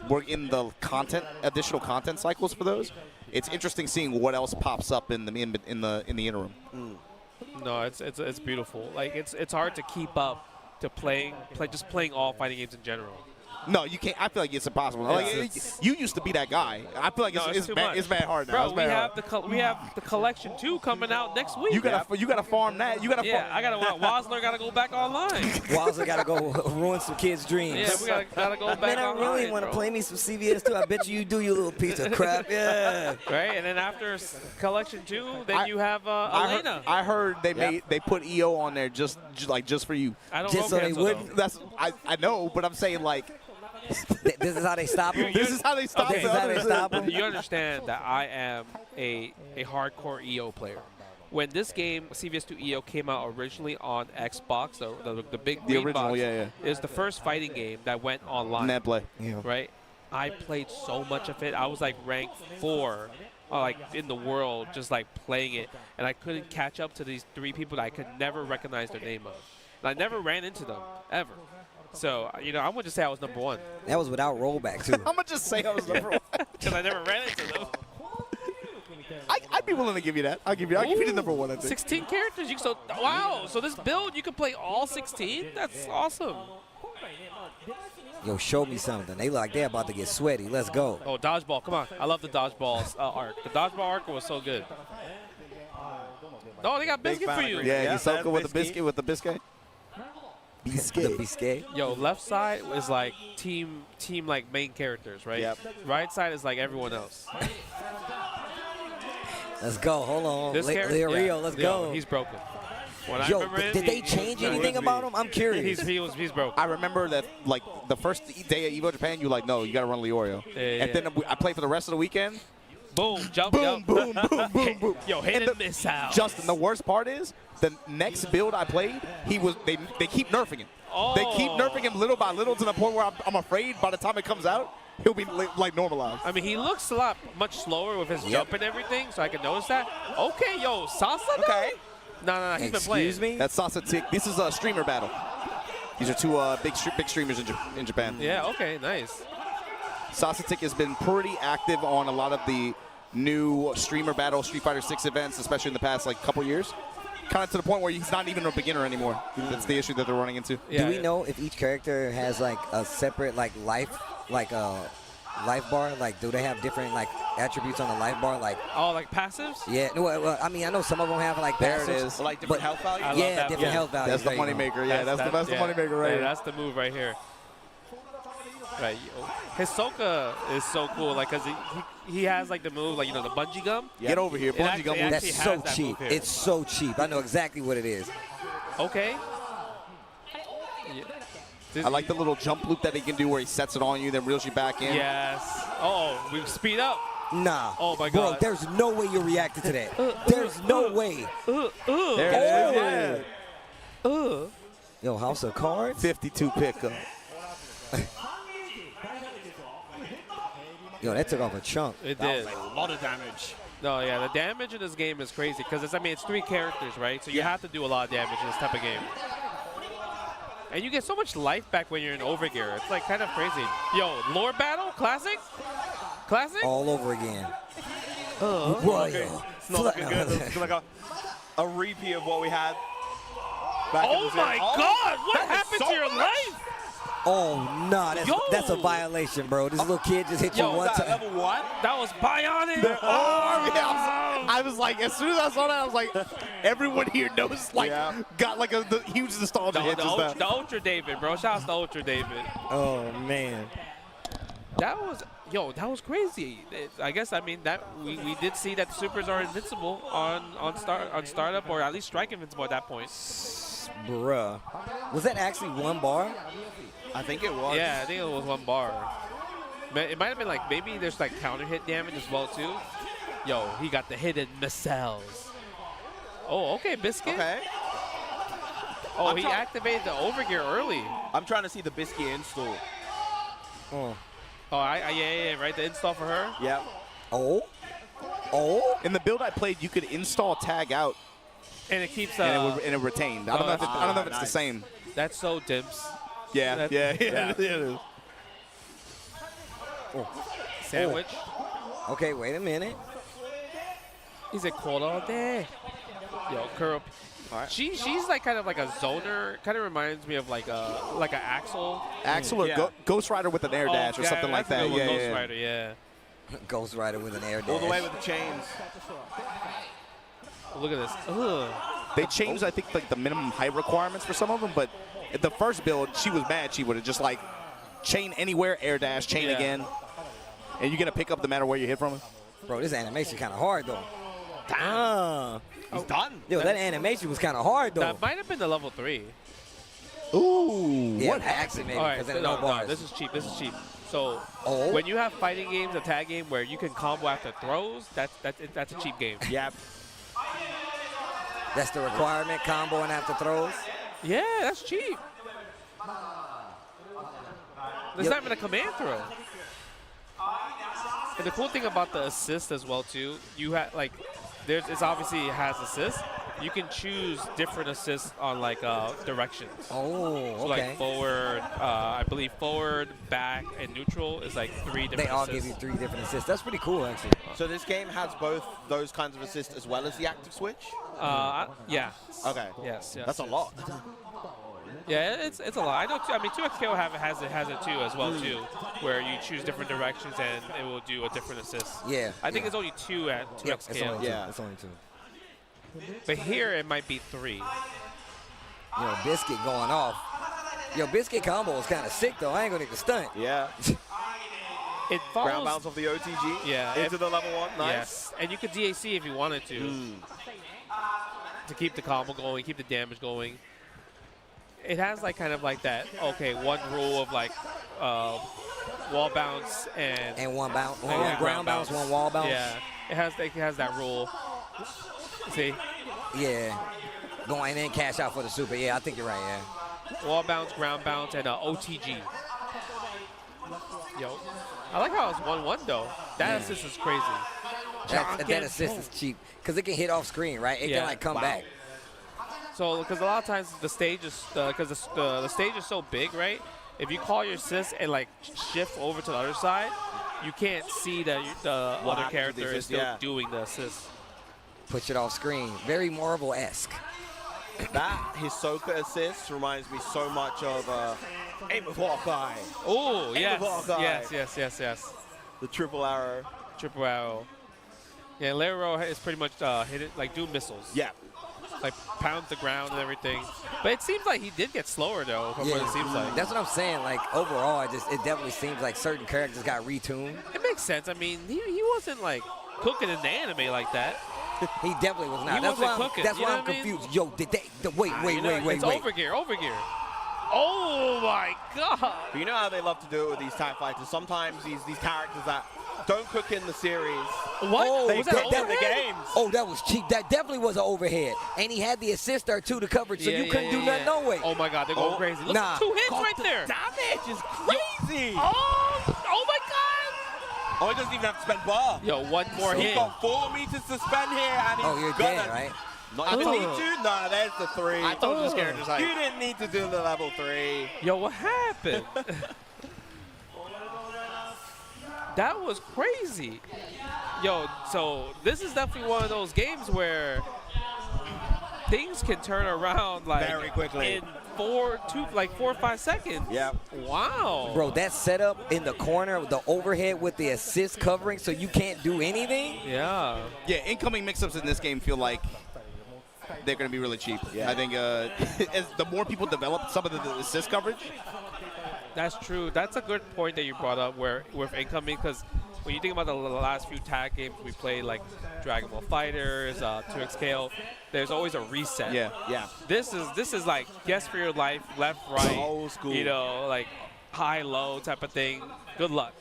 we're in the additional content cycles for those, it's interesting seeing what else pops up in the interim. No, it's beautiful. Like it's hard to keep up to just playing all fighting games in general. No, you can't. I feel like it's impossible. Like, you used to be that guy. I feel like it's bad hard now. Bro, we have the collection 2 coming out next week. You gotta farm that. You gotta. Yeah, I gotta. Wasler gotta go back online. Wasler gotta go ruin some kids' dreams. Yeah, we gotta go back Man, I online. really want to play me some CVS too. I bet you do, you little piece of crap. Yeah. Right, and then after collection 2, then you have Elena. I heard they put EO on there just for you. I don't just so they wouldn't. That's I know, but I'm saying like. This is how they stop him. This is how they stop him. You understand that I am a hardcore EO player. When this game, CVS2 EO, came out originally on Xbox, the big green original, box, yeah. it was the first fighting game that went online. Net play. Right? I played so much of it. I was like ranked 4 like in the world just like playing it. And I couldn't catch up to these 3 people that I could never recognize their name of. And I never ran into them, ever. So, I'm going to just say I was number 1. That was without rollback, too. I'm going to just say I was number 1. Because I never ran into them. I'd be willing to give you that. I'll give you the number 1, I think. 16 characters. Wow. So this build, you can play all 16? That's awesome. Yo, show me something. They look like they're about to get sweaty. Let's go. Oh, dodgeball. Come on. I love the dodgeball arc. The dodgeball arc was so good. Oh, they got biscuit for you. Yeah, Hisoka with the biscuit. Biscuit. Yo, left side is like team like main characters, right? Yep. Right side is like everyone else. Let's go. Hold on. This Rio, let's go. He's broken. When Yo, I remember did they change anything about him? I'm curious. He's broken. I remember that, like, the first day of EVO Japan, you were like, no, you got to run Leorio. And then I played for the rest of the weekend. Boom, jump, boom, boom, boom, boom, boom. Yo, hit and miss out. Justin, the worst part is, the next build I played, they keep nerfing him. Oh. They keep nerfing him little by little to the point where I'm afraid by the time it comes out, he'll be like normalized. I mean, he looks much slower with his jump and everything, so I can notice that. Okay, yo, Sasa. Okay. No, he's been playing. Excuse me? That's Sasa Tick. This is a streamer battle. These are 2 big streamers in Japan. Yeah. Okay. Nice. Sasa Tick has been pretty active on a lot of the new streamer battle Street Fighter 6 events, especially in the past couple years. Kind of to the point where he's not even a beginner anymore. That's the issue that they're running into. Do we know if each character has like a separate life bar? Like, do they have different attributes on the life bar? Like passives? Yeah. Well, I mean, I know some of them have passives. There it is. Like different health values? Yeah, different health values. That's the moneymaker. Yeah, that's the moneymaker right here. That's the move right here. Right. Hisoka is so cool, because he has the move, the bungee gum. Get over here, bungee gum. That's so cheap. It's so cheap. I know exactly what it is. Okay. I like the little jump loop that he can do where he sets it on you, then reels you back in. Yes. Oh, we speed up. Nah. Oh my God. Bro, there's no way you reacted to that. There's no way. There it is. Yo, House of Cards. 52 pickup. Yo, that took off a chunk. It That did. was a lot of damage. No, yeah, the damage in this game is crazy because it's 3 characters, right? So you have to do a lot of damage in this type of game. And you get so much life back when you're in overgear. It's kind of crazy. Yo, lore battle, classic? Classic? All over again. Okay. It's not looking good. It's like a repeat of what we had back in the Oh my God! What happened to your life? Oh, no, that's a violation, bro. This little kid just hit you one time. Level 1? That was bionic. I was like, as soon as I saw that, I was like, everyone here knows, got the huge nostalgia hit just now. The Ultra David, bro. Shout out to Ultra David. Oh, man. That was crazy. I guess, that we did see that the supers are invincible on startup, or at least strike invincible at that point. Bruh. Was that actually 1 bar? I think it was. Yeah, I think it was 1 bar. It might have been maybe there's counter hit damage as well too. Yo, he got the hidden missiles. Oh, okay, Biscuit. Okay. Oh, he activated the overgear early. I'm trying to see the Biscuit install. Oh. Oh, yeah, right. The install for her. Yep. Oh. In the build I played, you could install tag out, and it keeps and it retained. I don't know if it's the same. That's so dimps. Yeah. It is. Sandwich. Okay, wait a minute. He's a cold all day. Yo, Kuro. She's like kind of like a zoner. Kind of reminds me of like an Axel. Axel or Ghost Rider with an air dash or something like that. Yeah, Ghost Rider, yeah. Ghost Rider with an air dash. All the way with the chains. Look at this. Ugh. They changed, I think, like the minimum height requirements for some of them, but the first build, she was mad. She would have just like chain anywhere, air dash, chain again, and you get a pick up no matter where you hit from. Bro, this animation kind of hard though. Damn. He's done. Yo, that animation was kind of hard though. That might have been the level 3. Ooh. Yeah, what actually maybe? All right, Because no, this is cheap. This is cheap. So when you have fighting games, a tag game where you can combo after throws, that's a cheap game. Yep. That's the requirement, comboing after throws? Yeah, that's cheap. There's not even a command throw. And the cool thing about the assist as well too, you have like, it's obviously it has assist. You can choose different assists on like directions. Oh, okay. So like forward, I believe forward, back, and neutral is like 3 different assists. They all give you 3 different assists. That's pretty cool, actually. So this game has both those kinds of assists as well as the active switch? Yeah. Okay. Yes. That's a lot. Yeah, it's a lot. I know. I mean, 2XKO has it too as well too, where you choose different directions and it will do a different assist. Yeah. I think it's only 2 at 2XKO. It's only 2. But here it might be 3. Yo, Biscuit going off. Yo, Biscuit combo is kind of sick though. I ain't gonna get the stunt. Yeah. It follows. Ground bounce of the OTG. Yeah. Into the level 1. Nice. Yes. And you could DAC if you wanted to. To keep the combo going, keep the damage going. It has like kind of like that. Okay, one rule of like wall bounce and one bounce, one ground bounce, one wall bounce. Yeah, it has that rule. See? Yeah. Going in, cash out for the super. Yeah, I think you're right. Yeah. Wall bounce, ground bounce, and OTG. Yo, I like how it's 1-1 though. That assist is crazy. That assist is cheap because it can hit off screen, right? It can like come back. So, because a lot of times the stage is, because the stage is so big, right? If you call your assist and like shift over to the other side, you can't see that the other character is still doing the assist. Push it off screen. Very Marvel-esque. That Hisoka assist reminds me so much of Aim of Hawkeye. Oh, Aim yes. of Hawkeye. Yes. The triple arrow. Triple arrow. Yeah, Lero is pretty much hit it, like do missiles. Yeah. Like pounds the ground and everything. But it seems like he did get slower though, from what it seems like. That's what I'm saying. Like overall, it definitely seems like certain characters got retuned. It makes sense. I mean, he wasn't like cooking in the anime like that. He definitely was not. He wasn't cooking. That's why I'm confused. Yo, did they? Wait. It's overgear. Oh my God! But you know how they love to do it with these TIE fighters. Sometimes these characters that don't cook in the series. What? Oh, they cook in the games. Oh, that was cheap. That definitely was an overhead. And he had the assister too to cover it, so you couldn't do nothing no way. Oh my God, they're going crazy. Look, 2 hits right there. Damage is crazy. Oh my God! Oh, he doesn't even have to spend bar. Yo, one more hit. He's got 4 meters to spend here, and he's you're gonna. dead, right? Not even need to? No, there's the 3. I told you this character's like. You didn't need to do the level 3. Yo, what happened? That was crazy. Yo, so this is definitely one of those games where things can turn around like very quickly in 4 or 5 seconds. Yeah. Wow. Bro, that setup in the corner, the overhead with the assist covering, so you can't do anything. Yeah. Yeah, incoming mix-ups in this game feel like they're going to be really cheap. Yeah. I think as the more people develop some of the assist coverage. That's true. That's a good point that you brought up where with incoming, because when you think about the last few tag games we played, like Dragon Ball Fighters, 2XKO, there's always a reset. Yeah. This is like guess for your life, left, right, old school. You know, like high, low type of thing. Good luck.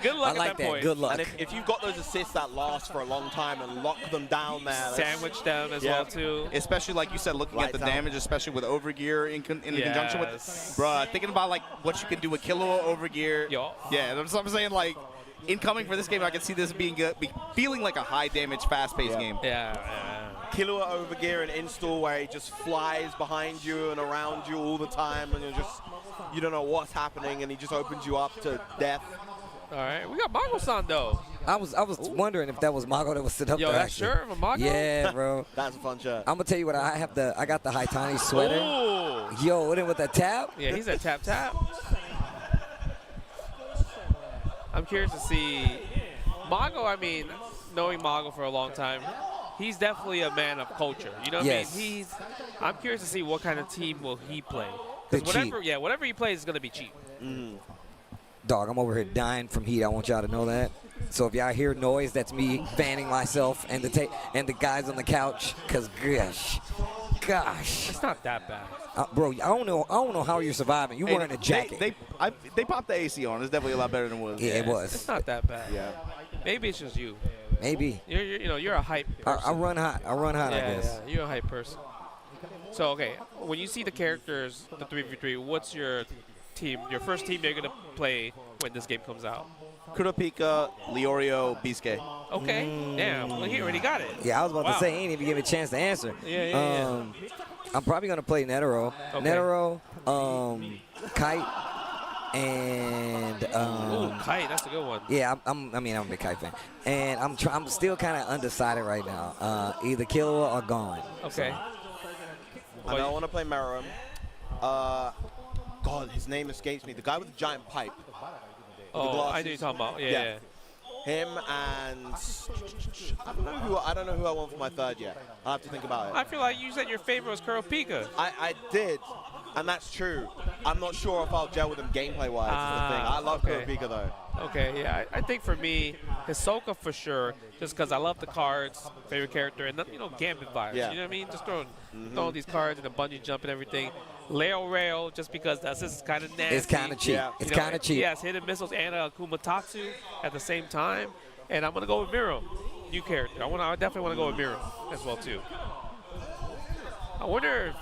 Good luck I like at that point. Good luck. And if you've got those assists that last for a long time and lock them down there. Sandwich them as well, too. Especially, like you said, looking at the damage, especially with overgear in conjunction with, bruh, thinking about like what you can do with Killua overgear. Yeah, that's what I'm saying. Like, incoming for this game, I can see this being feeling like a high damage, fast paced game. Yeah. Killua overgear and install where he just flies behind you and around you all the time, and you don't know what's happening, and he just opens you up to death. All right, we got Mago-san though. I was wondering if that was Mago that was sitting up Yo, there. that's shirt from Mago? Yeah, bro. That's a fun shirt. I'm gonna tell you what, I got the Haitani sweater. Ooh. Yo, and then with the tap. Yeah, he's a tap. I'm curious to see Mago. I mean, knowing Mago for a long time, he's definitely a man of culture. You know what Yes. I mean? I'm curious to see what kind of team will he play. The Because whatever he plays is gonna be cheap. Dog, I'm over here dying from heat. I want y'all to know that. So if y'all hear noise, that's me fanning myself and the guys on the couch. Cause gosh, It's not that bad. bro, I don't know how you're surviving. You wearing a jacket. They popped the AC on. It's definitely a lot better than it was. Yeah, it was. It's not that bad. Yeah. Maybe it's just you. Maybe. You're a hype person. I run hot. I guess. Yeah, you're a hype person. So, okay, when you see the characters, the 3v3, what's your team, your first team you're going to play when this game comes out? Kurapika, Leorio, Bisque. Okay, damn, well, he already got it. Yeah, I was about to say, he ain't even give me a chance to answer. Yeah. I'm probably going to play Netero. Okay. Netero, Kite, and Ooh, Kite, that's a good one. yeah, I'm a big Kite fan, and I'm still kind of undecided right now. Either Killua or Gone. Okay. I know I want to play Meruem. God, his name escapes me. The guy with the giant pipe. Oh, I know you're talking about. Yeah. Him and I don't know who I want for my third yet. I'll have to think about it. I feel like you said your favorite was Kurapika. I did, and that's true. I'm not sure if I'll gel with him gameplay-wise. Is the thing. I love Kurapika though. Okay, yeah, I think for me, Hisoka for sure, just because I love the cards, favorite character, and Gambit vibes. Yeah. You know what I mean? Just throwing these cards and the bungee jump and everything. Leo Rail, just because the assist is kind of nasty. It's kind of cheap. Yeah. It's kind of cheap. Yes, hidden missiles and Kumatatsu at the same time. And I'm going to go with Miro, new character. I definitely want to go with Miro as well, too. I wonder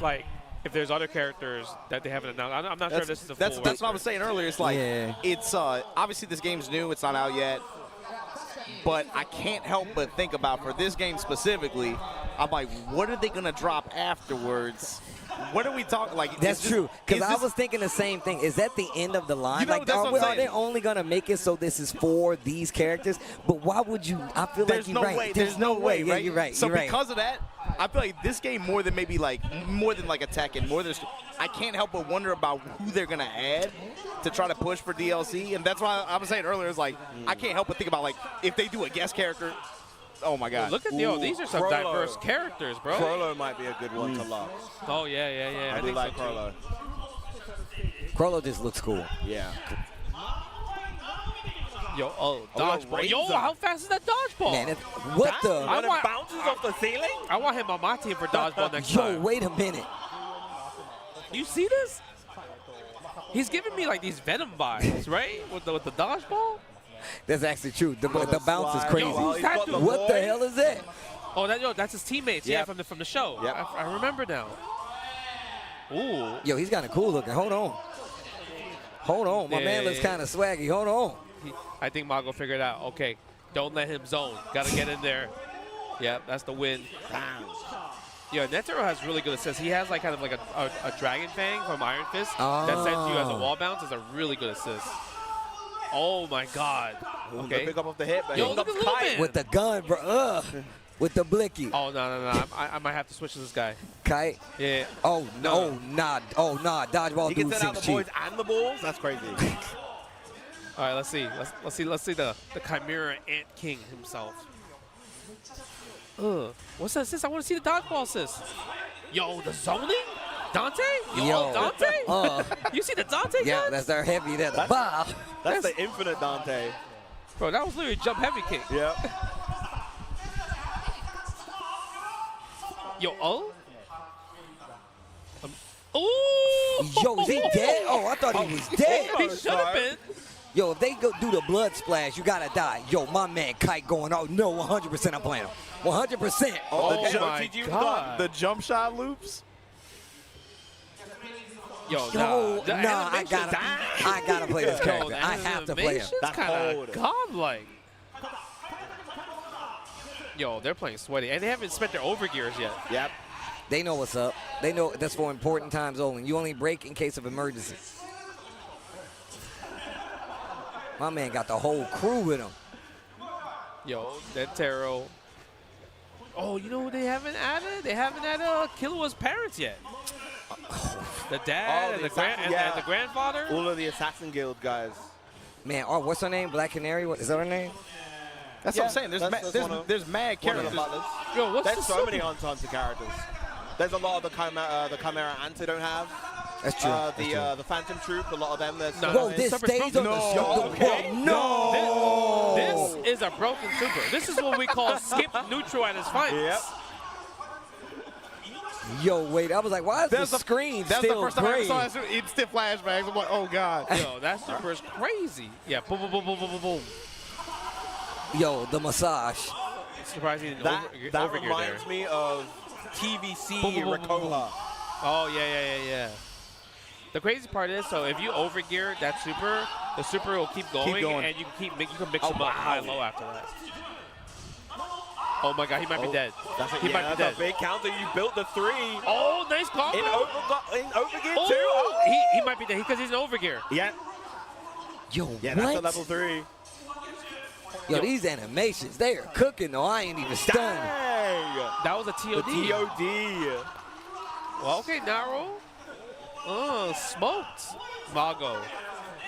if there's other characters that they haven't announced. I'm not sure if this is a full That's what I was saying earlier. It's like, Yeah. it's obviously this game's new. It's not out yet. But I can't help but think about, for this game specifically, I'm like, what are they going to drop afterwards? What are we talking like? That's true. Because I was thinking the same thing. Is that the end of the line? You know, like, that's what I'm are saying. they only going to make it so this is for these characters? But why would you? I feel There's like you're no right. way. There's no way. Yeah, right? you're right. So you're right. because of that, I feel like this game more than a Tekken, I can't help but wonder about who they're gonna add to try to push for DLC, and that's why I was saying earlier, it's like I can't help but think about if they do a guest character. Oh my God! Look at these are some diverse characters, bro. Crollo might be a good one to love. Oh yeah. I do think like so, too. Crollo. Crollo just looks cool. Yeah. Yo, dodgeball. Yo, how fast is that dodgeball? Man, what the? When it bounces off the ceiling? I want him on my team for dodgeball next Yo, time. wait a minute. You see this? He's giving me these Venom vibes, right? With the dodgeball. That's actually true. The bounce is crazy. Yo, who's that dude? What the hell is that? Oh, that's his teammates. Yeah, from the show. Yep. I remember now. Ooh. Yo, he's kind of cool looking. Hold on. My man looks kind of swaggy. Hold on. I think Mago figured out. Okay, don't let him zone. Got to get in there. Yeah, that's the win. Yeah, Netero has really good assists. He has kind of a Dragon Fang from Iron Fist that sends you as a wall bounce. It's a really good assist. Oh my God. Okay. Pick up the hit, but Yo, look at Little Man. With the gun, bro. With the blicky. Oh no. I might have to switch to this guy. Kite. Yeah. Oh no. Nah. Dodgeball he dude can send out seems the boys cheap. and the bulls. That's crazy. All right, let's see. Let's see the Chimera Ant King himself. What's that assist? I want to see the dodgeball assist. Yo, the zoning? Dante? Yo, Dante? You see the Dante Yeah, guns? that's their heavy. That's the infinite Dante. Bro, that was literally a jump heavy kick. Yep. Yo, Ooh! Yo, is he dead? Oh, I thought he was dead. He should have been. Yo, if they go do the blood splash, you gotta die. Yo, my man Kite going out. No, 100% I'm playing him. 100%. Oh my God. The jump shot loops. Yo, I gotta play this character. I have to play him. That's kind of godlike. Yo, they're playing sweaty, and they haven't spent their overgears yet. Yep. They know what's up. They know that's for important times only. You only break in case of emergency. My man got the whole crew with him. Yo, that Taro. Oh, you know who they haven't added? They haven't added Killua's parents yet. The dad and the grandfather. All of the Assassin Guild guys. Man, oh, what's her name? Black Canary? What is that her name? That's what I'm saying. There's mad characters. Yo, what's There's so many Hunter characters. There's a lot of the Chimera Anta don't have. That's true. The Phantom Troop, a lot of them. There's Whoa, this stays on the show. Okay. No. This is a broken super. This is what we call skip neutral at its finest. Yep. Yo, wait. I was like, why is the screen That's still the first time gray? I ever saw it. It's still flashbacks. I'm like, oh god. Yo, that super is crazy. Yeah, boom, boom, boom, boom, boom, boom, boom. Yo, the massage. Surprising that reminds me of TVC Rakoha. Oh, yeah. The crazy part is, so if you overgear that super, the super will keep going, and you can mix them up high and low after that. Oh my god, he might be dead. He might be dead. That's a big counter. You built the 3. Oh, nice combo. In overgear oh, too. Oh. He might be dead because he's in overgear. Yeah. Yo, yeah, what? that's a level 3. Yo, these animations, they are cooking though. I ain't even stunned. Dang. That was a TOD. The TOD. Well, okay, Naro. Oh, smoked Mago.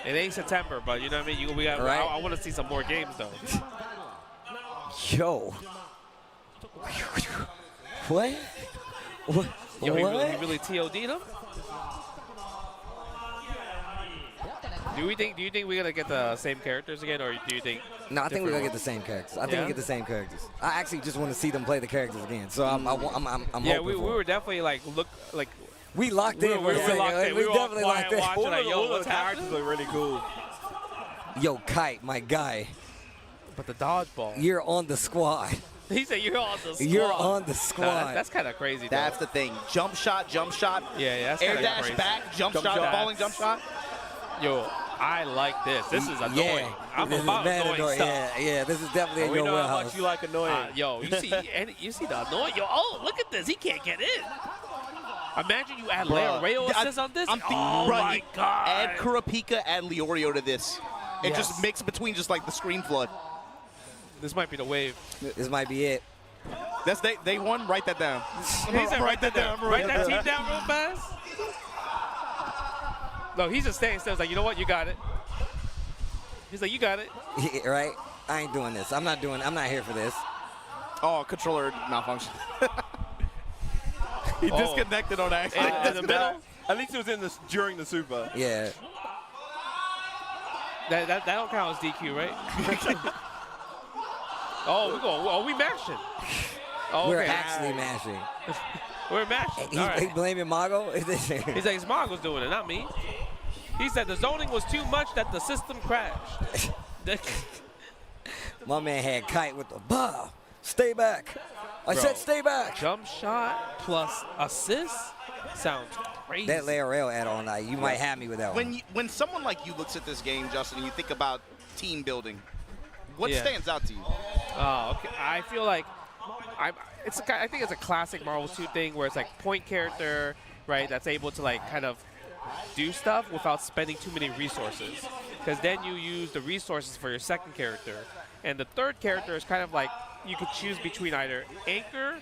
It ain't September, but you know what I mean? We got. Right. I want to see some more games, though. Yo. What? What? Yo, he what? really TOD'd him? Do you think we're gonna get the same characters again, or do you think? No, I think we're gonna get the same characters. I think we get the same characters. I actually just want to see them play the characters again. So I'm yeah, hoping we were definitely like we locked in. We definitely locked in. All of the characters are really cool. Yo, Kite, my guy. But the dodgeball. You're on the squad. He said you're on the squad. You're on the squad. Nah, that's kind of crazy. That's the thing. Jump shot. Yeah, that's air kinda dash crazy. back, jump shot, falling jump shot. Yo, I like this. This is annoying. I'm this about is annoying stuff. Yeah, this is definitely in We your know how warehouse. much you like annoying. Yo, you see the annoying. Yo, oh, look at this. He can't get in. Imagine you add Rayo assist on this. Oh my god. Add Kurapika, add Leorio to this. And Yes. just mix between just like the screen flood. This might be the wave. This might be it. That's day one. Write that down. He said write that down. Write that team down real fast. No, he's just staying still. He's like, you know what? You got it. He's like, you got it. Yeah, right? I ain't doing this. I'm not here for this. Oh, controller malfunction. He disconnected on accident. In the middle. At least it was during the super. Yeah. That don't count as DQ, right? We mashing. Oh, We're okay. actually mashing. We're mashing. All right. He blaming Mago? He's like, it's Mongo's doing it, not me. He said the zoning was too much that the system crashed. My man had Kite with the bow. Stay back. I said stay back. Jump shot plus assist sounds crazy. That layer rail add-on, you might have me with that one. When someone like you looks at this game, Justin, and you think about team building, what stands out to you? Oh, okay. I feel like I think it's a classic Marvel 2 thing where it's like point character, right? That's able to like kind of do stuff without spending too many resources. Because then you use the resources for your second character. And the third character is kind of like you could choose between either anchor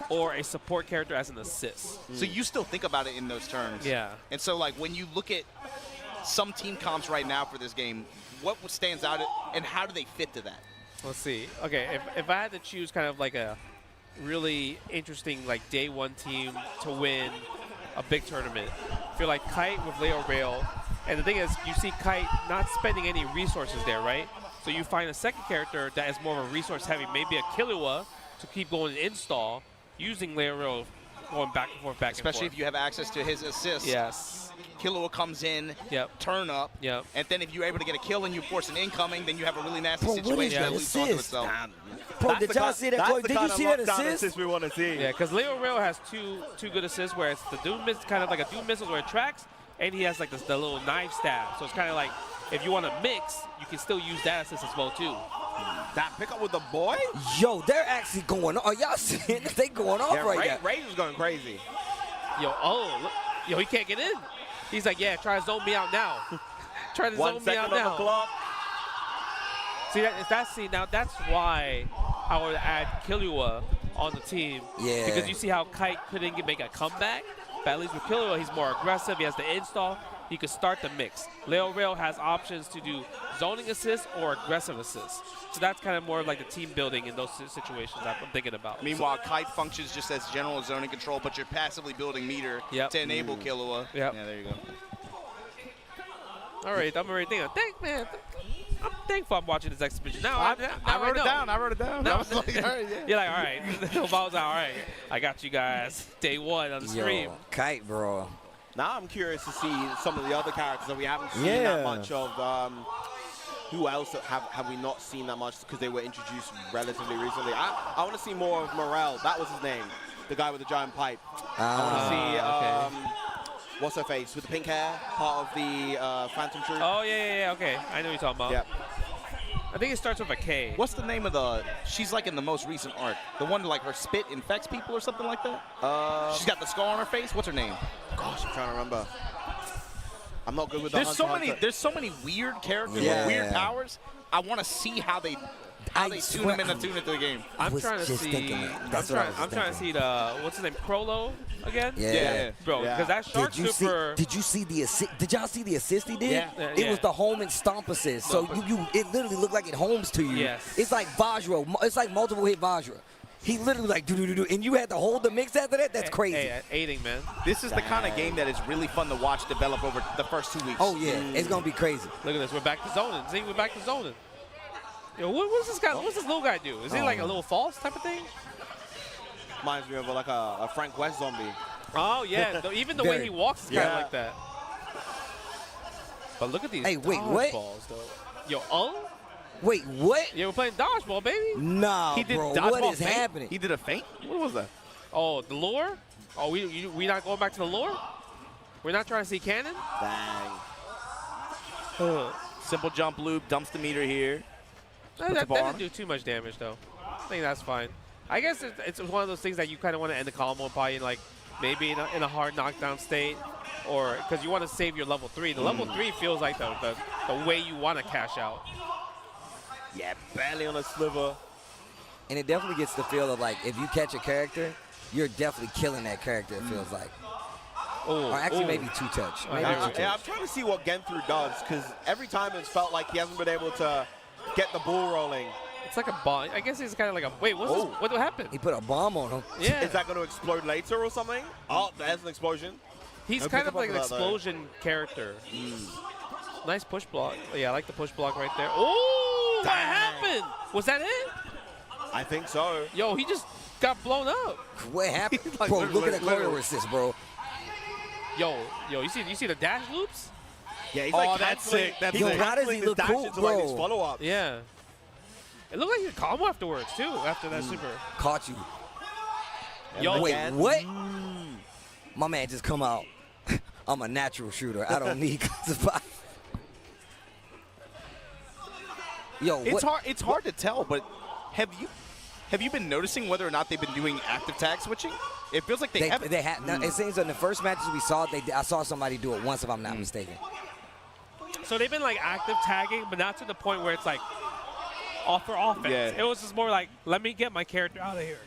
or a support character as an assist. So you still think about it in those terms. Yeah. And so like when you look at some team comps right now for this game, what stands out and how do they fit to that? Let's see. Okay, if I had to choose kind of like a really interesting like day one team to win a big tournament, I feel like Kite with Leo Rail. And the thing is, you see Kite not spending any resources there, right? So you find a second character that is more of a resource heavy, maybe a Killua to keep going and install, using Leo Rail going back and forth, Especially if you have access to his assist. Yes. Killua comes in, turn up, and then if you're able to get a kill and you force an incoming, then you have a really nasty situation that leads onto itself. Bro, did y'all see that? Did you see that assist? We want to see. Yeah, because Leo Rail has two good assists where it's the Doom Missile, kind of like a Doom Missile where it tracks, and he has like the little knife stab. So it's kind of like if you want to mix, you can still use that assist as well too. That pickup with the boy? Yo, they're actually going on. Are y'all seeing it? They going off right now. Ray was going crazy. Yo, look. Yo, he can't get in. He's like, yeah, try to zone me out now. Try to zone me out now. 1 second on the clock. See, now that's why I would add Killua on the team. Yeah. Because you see how Kite couldn't make a comeback, but at least with Killua, he's more aggressive. He has the install. He could start the mix. Leo Rail has options to do zoning assists or aggressive assists. So that's kind of more like the team building in those situations that I'm thinking about. Meanwhile, Kite functions just as general zoning control, but you're passively building meter to enable Killua. Yep. Yeah, there you go. All right, I'm already thinking. I'm thankful I'm watching this exhibition. Now I wrote it know. down. I wrote it down. Now, I was like, all right, yeah. You're like, all right. All right. I got you guys. Day one on the stream. Yo, Kite, bro. Now I'm curious to see some of the other characters that we haven't seen that much of. Who else have we not seen that much because they were introduced relatively recently? I want to see more of Morel. That was his name, the guy with the giant pipe. I want to see what's her face with the pink hair, part of the Phantom Troop. Oh yeah. Okay, I know what you're talking about. Yep. I think it starts with a K. What's the name of she's like in the most recent arc. The one like her spit infects people or something like that? She's got the scar on her face. What's her name? Gosh, I'm trying to remember. I'm not good with the There's so many weird characters with weird powers. I want to see how they tune them into the game. I'm trying to see. I'm trying to see the what's his name, Crollo again. Yeah. Bro. Because that shark super. Did you see the assist? Did y'all see the assist he did? Yeah. It was the home and stomp assist. So it literally looked like it homes to you. Yes. It's like Vajra. It's like multiple hit Vajra. He literally like do, and you had to hold the mix after that. That's crazy. Hey, aiding, man. This is the kind of game that is really fun to watch develop over the first 2 weeks. Oh yeah, it's gonna be crazy. Look at this. We're back to zoning. See, we're back to zoning. Yo, what's this guy? What's this little guy do? Is he like a little false type of thing? Reminds me of like a Frank West zombie. Oh yeah, even the way he walks is kind of like that. But look at these. Hey, wait, what? Balls, though. Yo, Wait, what? Yeah, we're playing dodgeball, baby. Nah, he did bro. Dodgeball What is feint? happening? He did a feint? What was that? Oh, the lure? Oh, we not going back to the lure? We're not trying to see cannon? Dang. Simple jump loop, dumps the meter here. That didn't do too much damage, though. I think that's fine. I guess it's one of those things that you kind of want to end the combo probably in like maybe in a hard knockdown state, or because you want to save your level 3. The level 3 feels like the way you want to cash out. Yeah, barely on a sliver. And it definitely gets the feel of like if you catch a character, you're definitely killing that character. It feels like. Or actually maybe two touch. Maybe two touch. Yeah, I'm trying to see what Genthru does because every time it's felt like he hasn't been able to get the ball rolling. It's like a bomb. I guess he's kind of like a. Wait, what's this? What happened? He put a bomb on him. Yeah. Is that going to explode later or something? Oh, there's an explosion. He's kind of like an explosion character. Nice push block. Yeah, I like the push block right there. Oh, what happened? Was that it? I think so. Yo, he just got blown up. What happened? Like, bro, look at that literally. corner assist, bro. Yo, you see the dash loops? Yeah, he's like that's sick. That's Yo, sick. how does he look cool, like these bro? follow-ups. Yeah. It looked like he could combo afterwards too. After that super. Caught you. Yo, wait, what? My man just come out. I'm a natural shooter. I don't need classified. Yo, it's hard to tell, but have you been noticing whether or not they've been doing active tag switching? It feels like they haven't. They have. It seems in the first matches we saw, I saw somebody do it once, if I'm not mistaken. So they've been like active tagging, but not to the point where it's like off for offense. Yeah. It was just more like, let me get my character out of here.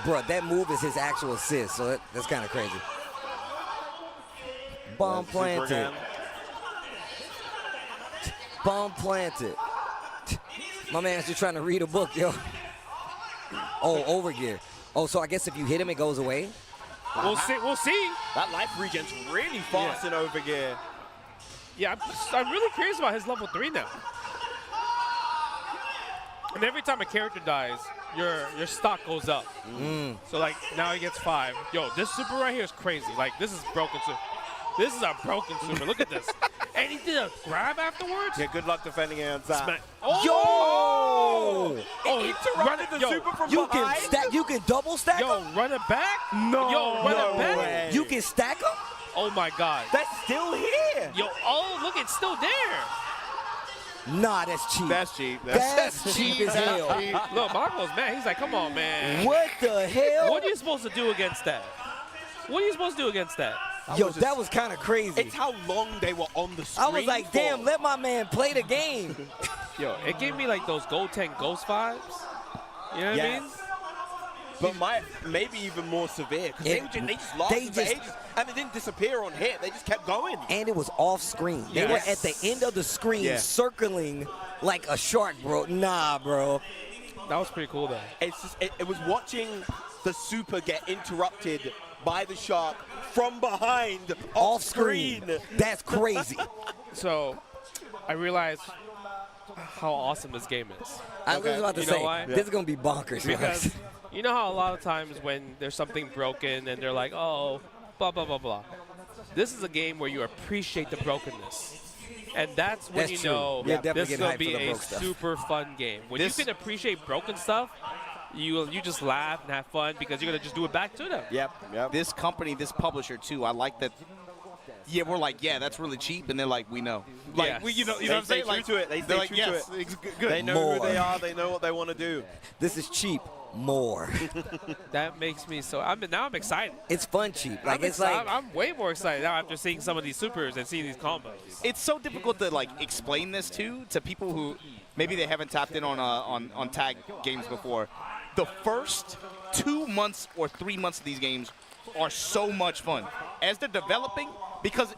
Bro, that move is his actual assist, so that's kind of crazy. Bomb planted. Bomb planted. My man's just trying to read a book, yo. Oh, overgear. Oh, so I guess if you hit him, it goes away? We'll see. That life regen's really fast in overgear. Yeah, I'm really curious about his level 3 now. And every time a character dies, your stock goes up. So like now he gets 5. Yo, this super right here is crazy. Like this is broken super. This is a broken super. Look at this. And he did a grab afterwards. Yeah, good luck defending against that. Smack. Yo! It interrupted the super from behind. You can double stack Yo, him? run it back? No, Yo, run it back? way. You can stack him? Oh my God. That's still here. Yo, look, it's still there. Nah, that's cheap. That's cheap. That's cheap as hell. Look, Marco's mad. He's like, come on, man. What the hell? What are you supposed to do against that? What are you supposed to do against that? Yo, that was kind of crazy. It's how long they were on the screen. I was like, damn, let my man play the game. Yo, it gave me like those Goten Ghost vibes. You know what I mean? But maybe even more severe, because they just lasted for ages, and they didn't disappear on hit. They just kept going. And it was off screen. They were at the end of the screen circling like a shark, bro. Nah, bro. That was pretty cool, though. It's just, it was watching the super get interrupted by the shark from behind, off screen. That's crazy. So, I realized how awesome this game is. I was about to say, why? this is going to be bonkers. Because you know how a lot of times when there's something broken and they're like, oh, blah, blah, blah, blah. This is a game where you appreciate the brokenness. And that's when you know this is going to be a super fun game. When you can appreciate broken stuff, you just laugh and have fun because you're going to just do it back to them. Yep. This company, this publisher, too, I like that. Yeah, we're like, yeah, that's really cheap, and they're like, we know. Like, Yes. you know what I'm Stay saying? true Like, to it. They they're stay like, true yes, to it. it's good. They know who they are. They know what they want to do. This is cheap. More. That makes me so. Now I'm excited. It's fun cheap. Like I'm way more excited now after seeing some of these supers and seeing these combos. It's so difficult to like explain this to people who maybe they haven't tapped in on tag games before. The first 2 months or 3 months of these games are so much fun as they're developing, because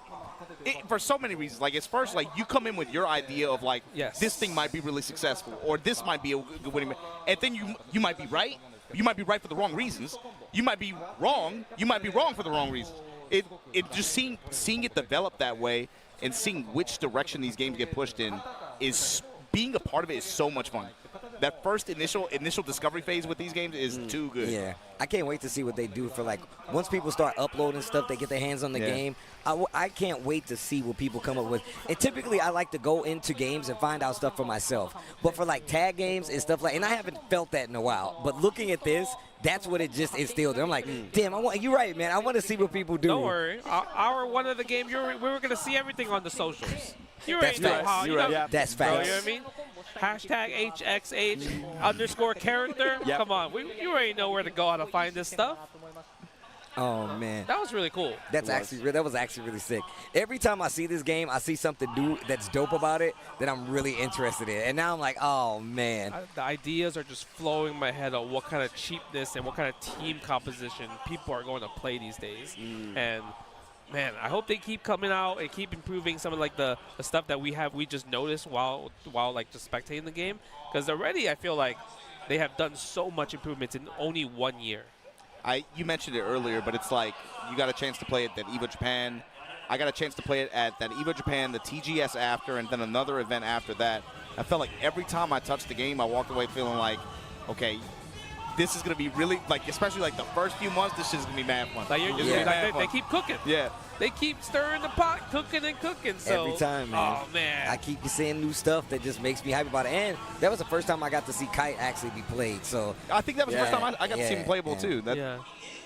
for so many reasons. Like, it's first, like, you come in with your idea of, like, this thing might be really successful, or this might be a good winning, and then you might be right. You might be right for the wrong reasons. You might be wrong. You might be wrong for the wrong reasons. It just seeing it develop that way and seeing which direction these games get pushed in is being a part of it is so much fun. That first initial discovery phase with these games is too good. Yeah, I can't wait to see what they do for, like, once people start uploading stuff, they get their hands on the game. I can't wait to see what people come up with. And typically, I like to go into games and find out stuff for myself. But for, like, tag games and stuff like, and I haven't felt that in a while. But looking at this, that's what it just instilled. I'm like, damn, you're right, man. I want to see what people do. Don't worry. Our one of the games, we were going to see everything on the socials. You already That's know how. facts. You know, That's bro, facts. you know what I mean? Hashtag HXH_character. Come on. You already know where to go, how to find this stuff. Oh, man. That was really cool. That was actually really sick. Every time I see this game, I see something new that's dope about it that I'm really interested in. And now I'm like, oh, man. The ideas are just flowing in my head on what kind of cheapness and what kind of team composition people are going to play these days. And, man, I hope they keep coming out and keep improving some of, like, the stuff that we just noticed while like, just spectating the game. Because already I feel like they have done so much improvements in only 1 year. You mentioned it earlier, but it's like you got a chance to play it at EVO Japan. I got a chance to play it at that EVO Japan, the TGS after, and then another event after that. I felt like every time I touched the game, I walked away feeling like, okay, this is going to be really, like, especially like the first few months, this is going to be mad fun. Like they keep cooking. Yeah. They keep stirring the pot, cooking and cooking. So, every time, man. Oh, man. I keep seeing new stuff that just makes me happy about it. And that was the first time I got to see Kite actually be played. So I think that was the first time I got to see him playable, too.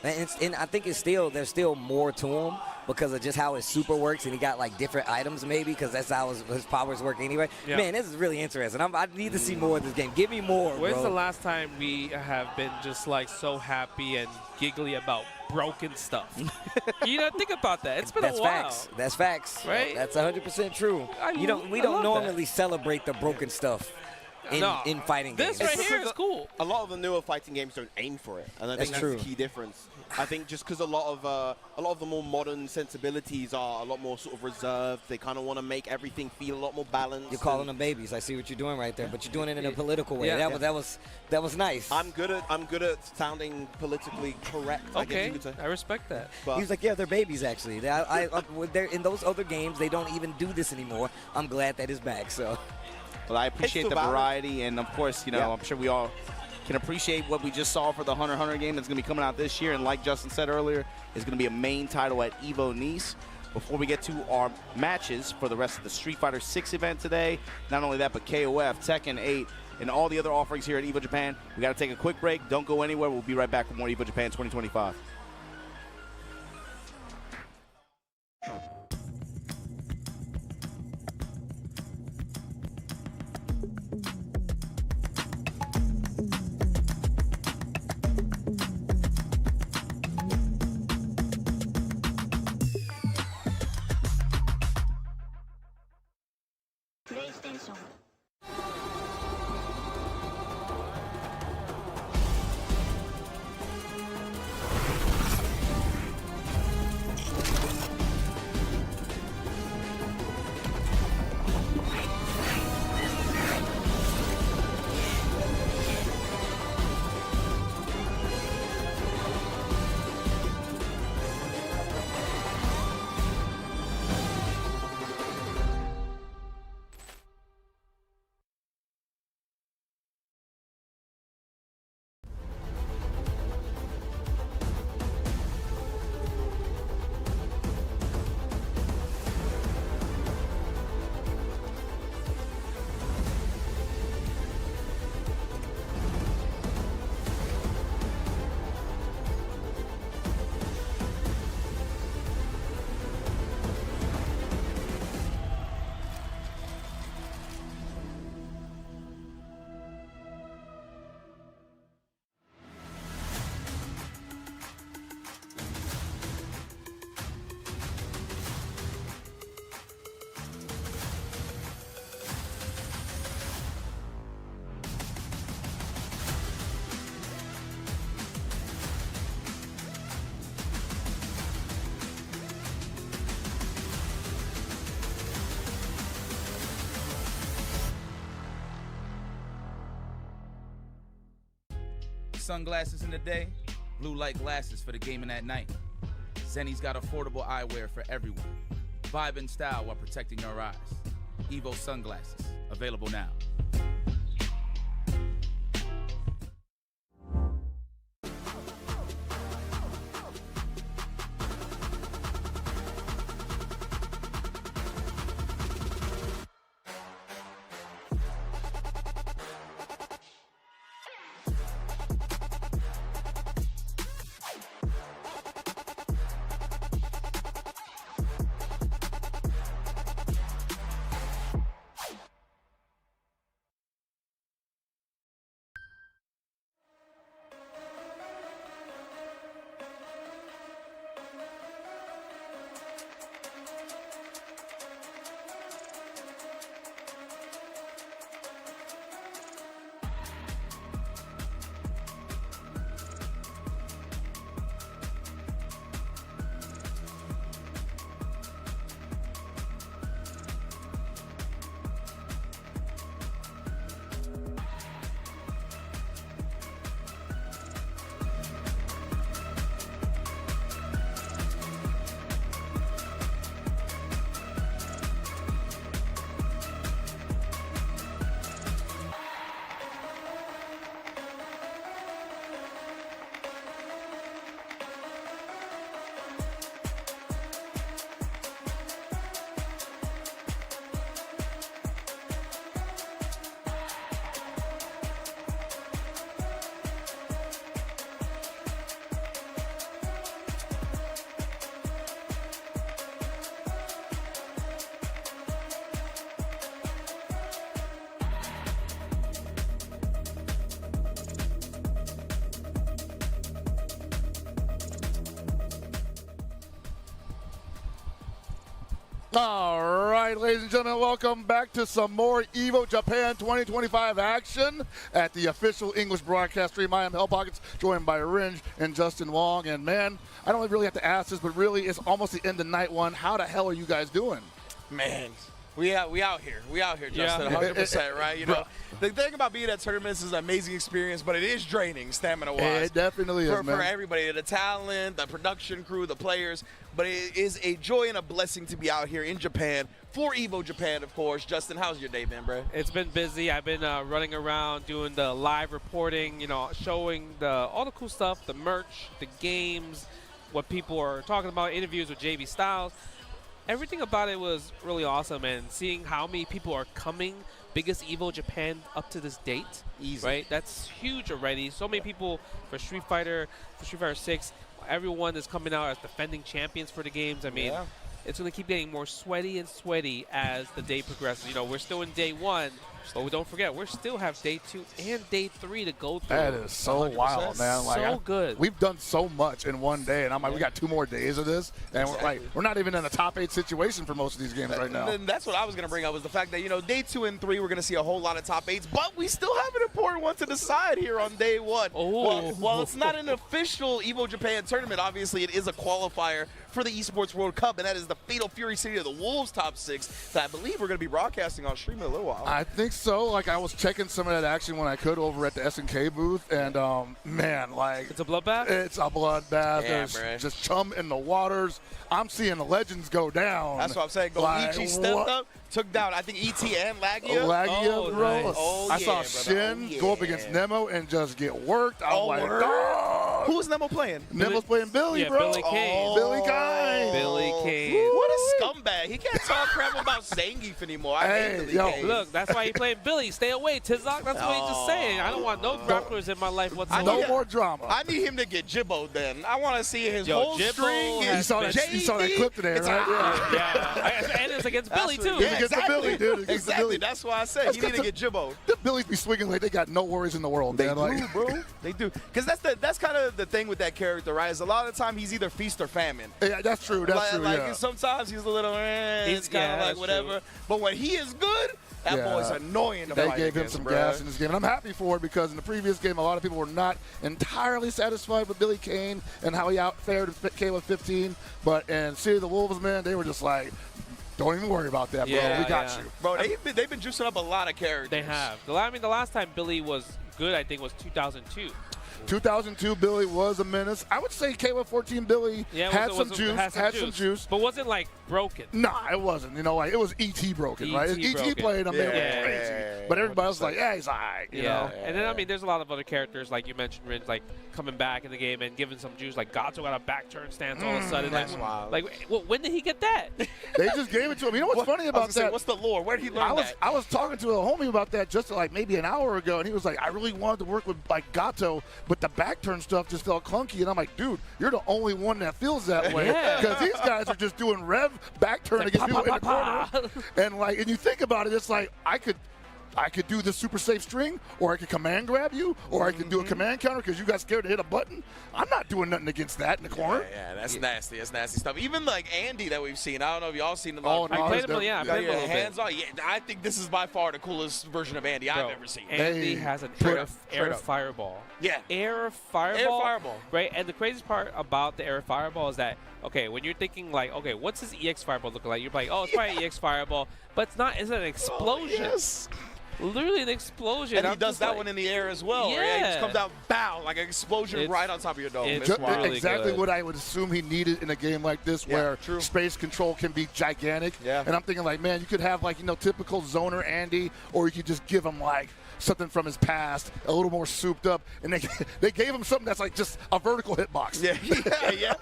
And I think there's still more to him because of just how his super works, and he got, like, different items maybe because that's how his powers work anyway. Yeah. Man, this is really interesting. I need to see more of this game. Give me more, When's bro. the last time we have been just, like, so happy and giggly about broken stuff? You know, think about that. It's been a while. Facts. That's facts. Right? That's 100% true. We don't normally celebrate the broken stuff in fighting games. This right here is cool. A lot of the newer fighting games don't aim for it, and I think that's the key difference. I think just because a lot of the more modern sensibilities are a lot more sort of reserved. They kind of want to make everything feel a lot more balanced. You're calling them babies. I see what you're doing right there, but you're doing it in a political way. Yeah. That was nice. I'm good at sounding politically correct. Okay, I respect that. He was like, yeah, they're babies actually. They're in those other games. They don't even do this anymore. I'm glad that it's back. So. Well, I appreciate the variety, and of course, you know, I'm sure we all can appreciate what we just saw for the Hunter x Hunter game that's going to be coming out this year. And like Justin said earlier, is going to be a main title at EVO Nice. Before we get to our matches for the rest of the Street Fighter 6 event today, not only that, but KOF, Tekken 8, and all the other offerings here at EVO Japan, we got to take a quick break. Don't go anywhere. We'll be right back for more EVO Japan 2025. sunglasses in the day, blue light glasses for the gaming at night. Zenny's got affordable eyewear for everyone. Vibe in style while protecting your eyes. EVO sunglasses, available now. All right, ladies and gentlemen, welcome back to some more EVO Japan 2025 action at the official English broadcast stream. I am Hell Pockets, joined by Ringe and Justin Wong. And man, I don't really have to ask this, but really it's almost the end of night one. How the hell are you guys doing? Man, we out here. We out here, Justin, 100%, right? You know, the thing about being at tournaments is an amazing experience, but it is draining stamina-wise. It definitely is, man. For everybody, the talent, the production crew, the players. But it is a joy and a blessing to be out here in Japan for EVO Japan, of course. Justin, how's your day been, bro? It's been busy. I've been running around doing the live reporting, you know, showing all the cool stuff, the merch, the games, what people are talking about, interviews with JV Styles. Everything about it was really awesome, and seeing how many people are coming, biggest EVO Japan up to this date. Easy. Right? That's huge already. So many people for Street Fighter 6. Everyone is coming out as defending champions for the games. I mean, it's going to keep getting more sweaty and sweaty as the day progresses. You know, we're still in day 1, but don't forget, we still have day 2 and day 3 to go through. That is so wild, man. Like, so good. We've done so much in one day, and I'm like, we got 2 more days of this, and we're not even in a top 8 situation for most of these games right now. And that's what I was going to bring up, was the fact that, you know, day 2 and 3, we're going to see a whole lot of top 8s, but we still have an important one to decide here on day 1. Well, it's not an official EVO Japan tournament. Obviously, it is a qualifier for the Esports World Cup, and that is the Fatal Fury City of the Wolves top 6 that I believe we're going to be broadcasting on stream in a little while. I think so. Like, I was checking some of that action when I could over at the SNK booth, and man, like, it's a bloodbath. It's a bloodbath. Yeah, There's just chum in the waters. I'm seeing the legends go down. That's what I'm saying. Goichi stepped up, took down, I think, ET and Lagia. Lagia, bro. Nice. Oh, I saw yeah, Shin go up against Nemo and just get worked. I was like, word? dog. Who's Nemo playing? Nemo's playing Billy, bro. Billy Kane. Billy Kane. Billy Kane. What a scumbag. He can't talk crap about Zangief anymore. I hate Billy Kane. Look, that's why he playing Billy. Stay away, Tizak. That's what he's just saying. I don't want no grapplers in my life whatsoever. No more drama. I need him to get Jibbo then. I want to see his whole string. You saw that clip today, right? Yeah. And it's against Billy, too. Yeah, Against the Billy, dude. Exactly. That's why I said he need to get Jibbo. The Billies be swinging like they got no worries in the world, They man. do, Like, bro. They do. Because that's kind of the thing with that character, right? Is a lot of the time he's either feast or famine. Yeah, that's true. That's true. Like sometimes he's a little, it's kind of like whatever. But when he is good, that boy's annoying to They fight gave him against, some bruh. gas in this game, and I'm happy for it because in the previous game, a lot of people were not entirely satisfied with Billy Kane and how he outfared KOF 15. But in City of the Wolves, man, they were just like, don't even worry about that, bro. We got you. Bro, they've been juicing up a lot of characters. They have. The last time Billy was good, I think, was 2002. 2002 Billy was a menace. I would say KOF 14 Billy had some juice. But wasn't like broken. Nah, it wasn't. You know, like it was ET broken, right? ET played him, crazy. But everybody was like, yeah, he's all right. You know? And then, I mean, there's a lot of other characters, like you mentioned, Rin, like coming back in the game and giving some juice. Like Gato got a back turn stance all of a sudden. That's wild. Like, when did he get that? They just gave it to him. You know what's funny about that? What's the lore? Where did he learn that? I was talking to a homie about that just like maybe an hour ago, and he was like, I really wanted to work with like Gato, but the back turn stuff just felt clunky. And I'm like, dude, you're the only one that feels that way. Because these guys are just doing rev back turn against people in the corner. And you think about it, it's like I could do this super safe string, or I could command grab you, or I could do a command counter because you got scared to hit a button. I'm not doing nothing against that in the corner. Yeah, that's nasty. That's nasty stuff. Even like Andy that we've seen. I don't know if y'all seen him. I played him a little bit. Hands on. Yeah, I think this is by far the coolest version of Andy I've ever seen. Andy has an air fireball. Yeah. Air fireball. Air fireball. Right, and the craziest part about the air fireball is that, okay, when you're thinking like, okay, what's this EX fireball looking like? You're like, oh, it's probably an EX fireball, but it's not. It's an explosion. Yes. Literally an explosion. And he does that one in the air as well. Yeah. Right? He just comes out, bow, like an explosion right on top of your dome. It's really exactly what I would assume he needed in a game like this, where space control can be gigantic. Yeah. And I'm thinking like, man, you could have like, typical zoner Andy, or you could just give him like something from his past, a little more souped up, and they gave him something that's like just a vertical hitbox. Yeah.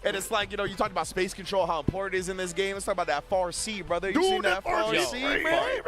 And it's like, you talked about space control, how important it is in this game. Let's talk about that far C, brother. You seen that far C, man?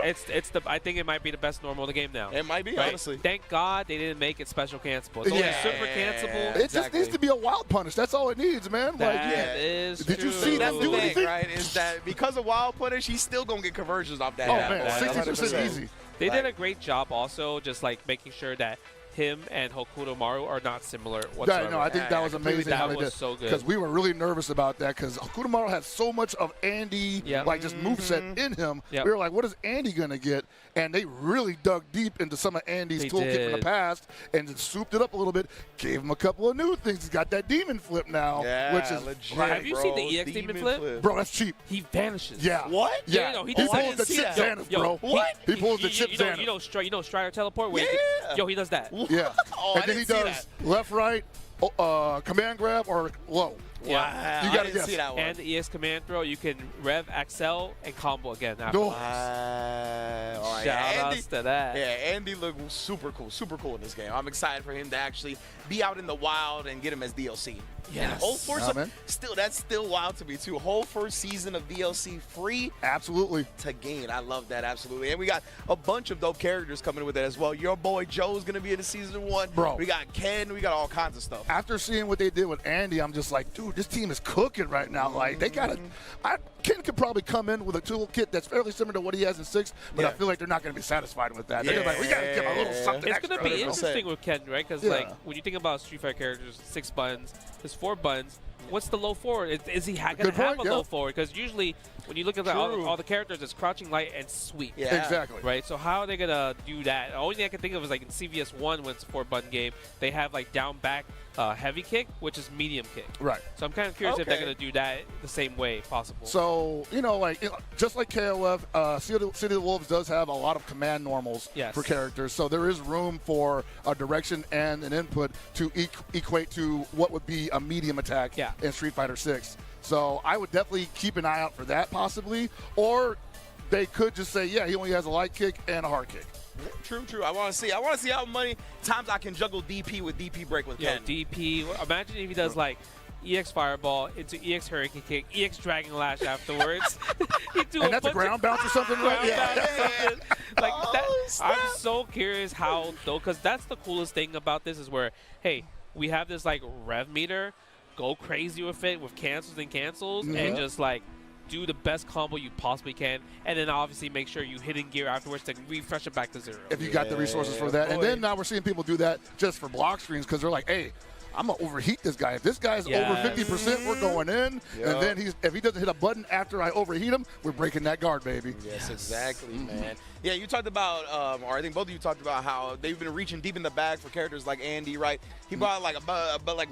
I think it might be the best normal of the game now. It might be, honestly. Thank God they didn't make it special cancelable. It's only super cancelable. It just needs to be a wild punish. That's all it needs, man. That is Did true. you see That's that the do thing, anything? right? Is that because of wild punish, he's still gonna get conversions off that. Oh man, 60% 100%. easy. They did a great job also, just like making sure that him and Hokuto Maru are not similar whatsoever. Yeah, no, I think that was amazing. That was so good. Because we were really nervous about that because Hokuto Maru had so much of Andy, like just moveset in him. We were like, what is Andy going to get? And they really dug deep into some of Andy's toolkit from the past and just souped it up a little bit, gave him a couple of new things. He's got that demon flip now, which is legit. Have you seen the EX demon flip? Bro, that's cheap. He vanishes. Yeah. What? Yeah. He pulls the Chip Xanath, bro. What? He pulls the Chip Xanath. You know Strider teleport? Where he does that. Yeah. Oh, and then he does left, right, command grab, or low. Yeah. You got to guess. See that one. And the EX command throw, you can rev, accel, and combo again after. No. All right. Shout outs to that. Yeah, Andy looked super cool in this game. I'm excited for him to actually be out in the wild and get him as DLC. Yes. Whole that's still wild to me too. Whole first season of DLC free. Absolutely. To gain. I love that, absolutely. And we got a bunch of dope characters coming with it as well. Your boy Joe's gonna be in the season 1. Bro. We got Ken, we got all kinds of stuff. After seeing what they did with Andy, I'm just like, dude, this team is cooking right now. Like they gotta Ken could probably come in with a toolkit that's fairly similar to what he has in 6, but I feel like they're not going to be satisfied with that. They're like, we got to give a little something It's extra. going to be interesting with Ken, right? Because like when you think about Street Fighter characters, 6 buttons, there's 4 buttons. What's the low forward? Is he going to have a low forward? Because usually when you look at all the characters, it's crouching light and sweep. Yeah. Exactly. Right? So how are they going to do that? The only thing I can think of is like in CVS 1 when it's a 4-button game, they have like down back heavy kick, which is medium kick. Right. So I'm kind of curious if they're going to do that the same way possible. So, just like KOF, City of the Wolves does have a lot of command normals for characters. So there is room for a direction and an input to equate to what would be a medium attack in Street Fighter 6. So I would definitely keep an eye out for that possibly. Or they could just say, he only has a light kick and a hard kick. True. I want to see how many times I can juggle DP with DP break with Ken. DP. Imagine if he does like EX Fireball into EX Hurricane Kick, EX Dragon Lash afterwards. And that's a ground bounce or something, right? I'm so curious how, though, because that's the coolest thing about this is where, hey, we have this like rev meter, go crazy with it with cancels and just like do the best combo you possibly can, and then obviously make sure you hit in gear afterwards to refresh it back to 0. If you got the resources for that. And then now we're seeing people do that just for block screens because they're like, hey, I'm gonna overheat this guy. If this guy's over 50%, we're going in. Yep. And then if he doesn't hit a button after I overheat him, we're breaking that guard, baby. Yes, exactly, man. Yeah, you talked about, or I think both of you talked about how they've been reaching deep in the bag for characters like Andy, right? He brought like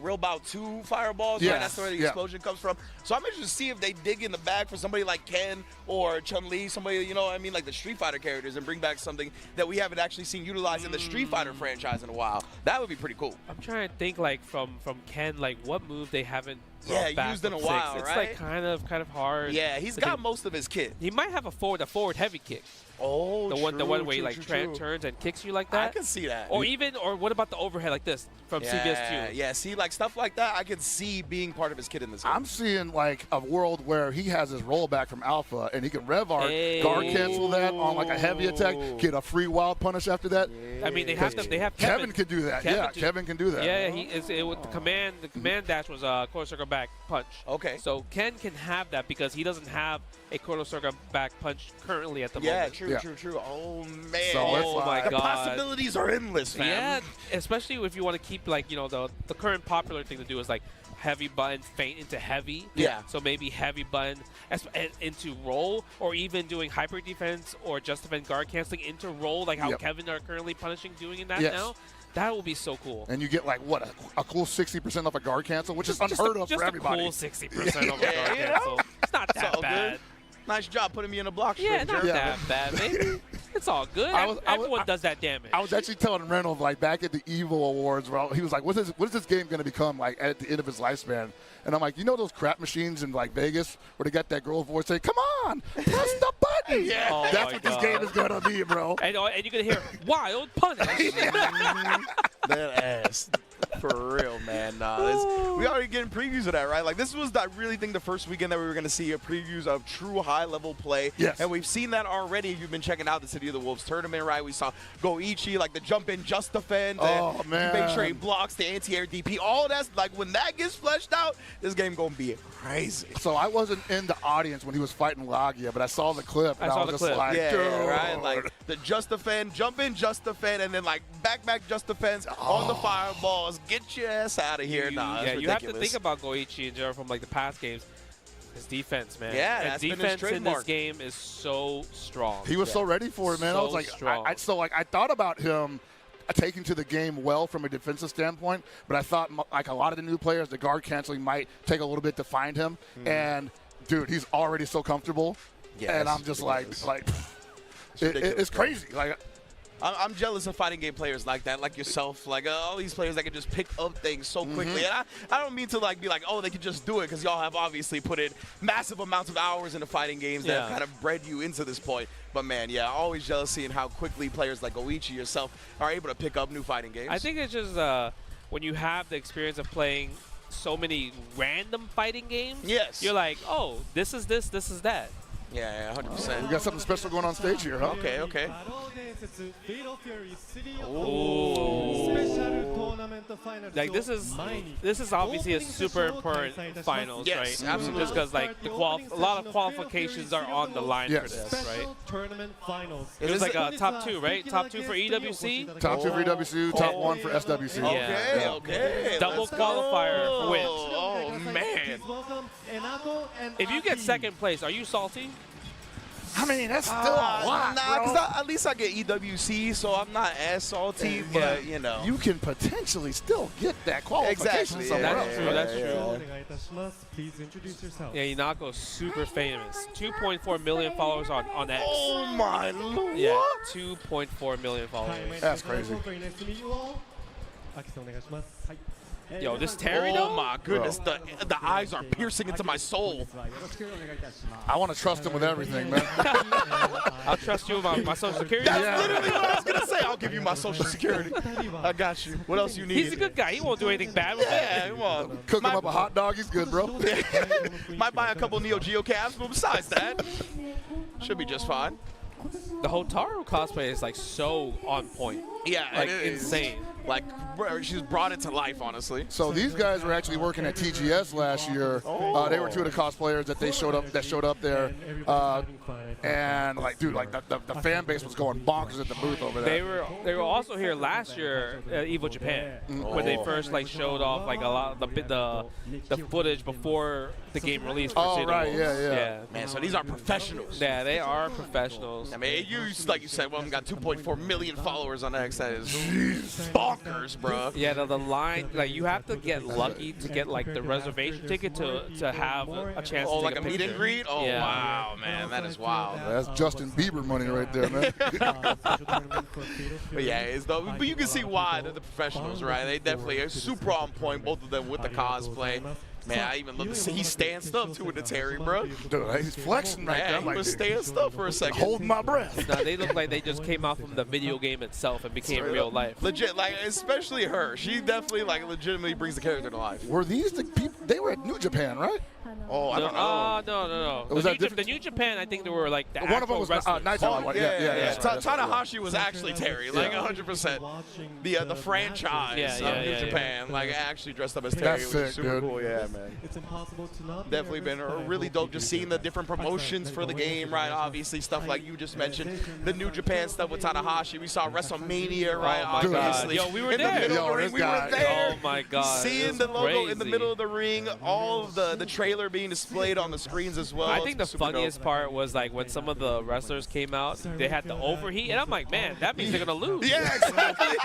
real about 2 fireballs, right? That's where the explosion comes from. So I'm interested to see if they dig in the bag for somebody like Ken or Chun-Li, somebody, you know what I mean, like the Street Fighter characters, and bring back something that we haven't actually seen utilized in the Street Fighter franchise in a while. That would be pretty cool. I'm trying to think like from Ken, like what move they haven't back used in a from while, 6. right? It's like kind of hard. Yeah, he's got most of his kit. He might have a forward heavy kick. Oh, the one where he like turns and kicks you like that. I can see that. Or what about the overhead like this from CBS2? Yeah, see, like stuff like that, I can see being part of his kit in this game. I'm seeing like a world where he has his rollback from Alpha, and he can rev art, guard cancel that on like a heavy attack, get a free wild punish after that. I mean, they have Kevin can do that. Kevin can do that. Yeah, the command dash was a quarter circle back punch. Okay. So Ken can have that because he doesn't have a quarter circle back punch currently at the Yeah, moment. true. Oh man. So oh my God. The possibilities are endless, man. Yeah, especially if you want to keep like, you know, the current popular thing to do is like heavy button feint into heavy. Yeah. So maybe heavy button into roll, or even doing hyper defense or just defend guard canceling into roll, like how Kevin are currently punishing doing in that now. That will be so cool. And you get like what a cool 60% off a guard cancel, which is unheard of for everybody. Just a cool 60% off a guard cancel. It's not that bad. Good. Nice job putting me in a block. Yeah, not that bad, baby. It's all good. Everyone does that damage. I was actually telling Reynolds like back at the EVO Awards, where he was like, "What is this game going to become like at the end of its lifespan?" And I'm like, "You know those crap machines in like Vegas where they got that girl's voice saying, 'Come on, press the button.'" Yeah, that's what this game is going to be, bro. And you're gonna hear wild punish. That ass. For real, man. We already getting previews of that, right? Like, this was, I really think, the first weekend that we were going to see a previews of true high-level play. Yes. And we've seen that already. You've been checking out the City of the Wolves tournament, right? We saw Goichi, like, the jump in, just defend. Oh, man. Make sure he blocks the anti-air DP. All that's, like, when that gets fleshed out, this game going to be crazy. So I wasn't in the audience when he was fighting Lagia, but I saw the clip, and I was just like, yeah, right? Like, the just defend, jump in, just defend, and then, like, back, just defense on the fireballs. Get your ass out of here. You have to think about Goichi in general from, like, the past games. His defense, man. Yeah, his that's been his defense in trademark. this game is so strong. He was so ready for it, man. I was like, I thought about him taking to the game well from a defensive standpoint, but I thought like a lot of the new players, the guard canceling might take a little bit to find him. And dude, he's already so comfortable. Yes, and I'm just it's crazy. Like, I'm jealous of fighting game players like that, like yourself, like all these players that can just pick up things so quickly. And I don't mean to like be like, oh, they can just do it, because y'all have obviously put in massive amounts of hours into fighting games that have kind of bred you into this point. But man, yeah, always jealous seeing how quickly players like Goichi yourself are able to pick up new fighting games. I think it's just when you have the experience of playing so many random fighting games, you're like, oh, this is this is that. Yeah, 100%. We got something special going on stage here, huh? Okay. Like this is obviously a super important finals, right? Absolutely. Just because like a lot of qualifications are on the line for this, right? Tournament finals. It was like a top 2, right? Top 2 for EWC. Top 2 for EWC, top 1 for SWC. Okay. Double qualifier for wins. Oh man. If you get second place, are you salty? I mean, that's still a lot, because at least I get EWC, so I'm not as salty, but, you know. You can potentially still get that qualification somewhere else. That's true. Please introduce yourself. Yeah, Inako's super famous. 2.4 million followers on X. Oh, my Lord. Yeah, 2.4 million followers. That's crazy. Yo, this Terry, though? Oh, my goodness. The eyes are piercing into my soul. I want to trust him with everything, man. I'll trust you about my social security. That's literally what I was going to say. I'll give you my social security. I got you. What else you need? He's a good guy. He won't do anything bad with it. Yeah, come on. Cook him up a hot dog. He's good, bro. Might buy a couple Neo Geo cabs, but besides that, should be just fine. The Hotaru cosplay is like so on point. Yeah, like it is. insane. Like, she's brought it to life, honestly. So these guys were actually working at TGS last year. They were two of the cosplayers that showed up there. And like, dude, like the fan base was going bonkers at the booth over there. They were also here last year at EVO Japan when they first like showed off like a lot of the footage before the game released. For Oh, right, yeah. Man, so these are professionals. Yeah, they are professionals. I mean, like you said, well, got 2.4 million followers on X. That is bonkers, bro. Yeah, the line, like you have to get lucky to get like the reservation ticket to have a chance. Oh, to like take a meet and greet? Oh, yeah. wow, man, that is wild. That's Justin Bieber money right there, man. But yeah, but you can see why they're the professionals, right? They definitely are super on point, both of them with the cosplay. Man, I even love to see he stands up to it to Terry, bro. Dude, he's flexing right there. He was standing up for a second. Holding my breath. No, they look like they just came out from the video game itself and became real life. Legit, like especially her. She definitely like legitimately brings the character to life. Were these the people? They were at New Japan, right? Oh, I don't know. No. Was that The New Japan, I think they were like the one of them was wrestlers. Yeah. Tanahashi was actually Terry, like 100%. The franchise of New Japan, like actually dressed up as Terry. That's was sick, super dude. cool, yeah, man. It's impossible to not Definitely been really dope just seeing the different promotions for the game, right? Obviously, stuff like you just mentioned, the New Japan stuff with Tanahashi. We saw WrestleMania, right? Oh my Obviously. God. Yo, we were in there. The middle of the ring. We were there. Oh my God. Seeing the logo in the middle of the ring, all of the trailer being displayed on the screens as well. I think the funniest part was like when some of the wrestlers came out, they had to overheat, and I'm like, man, that means they're gonna lose. Yeah, exactly.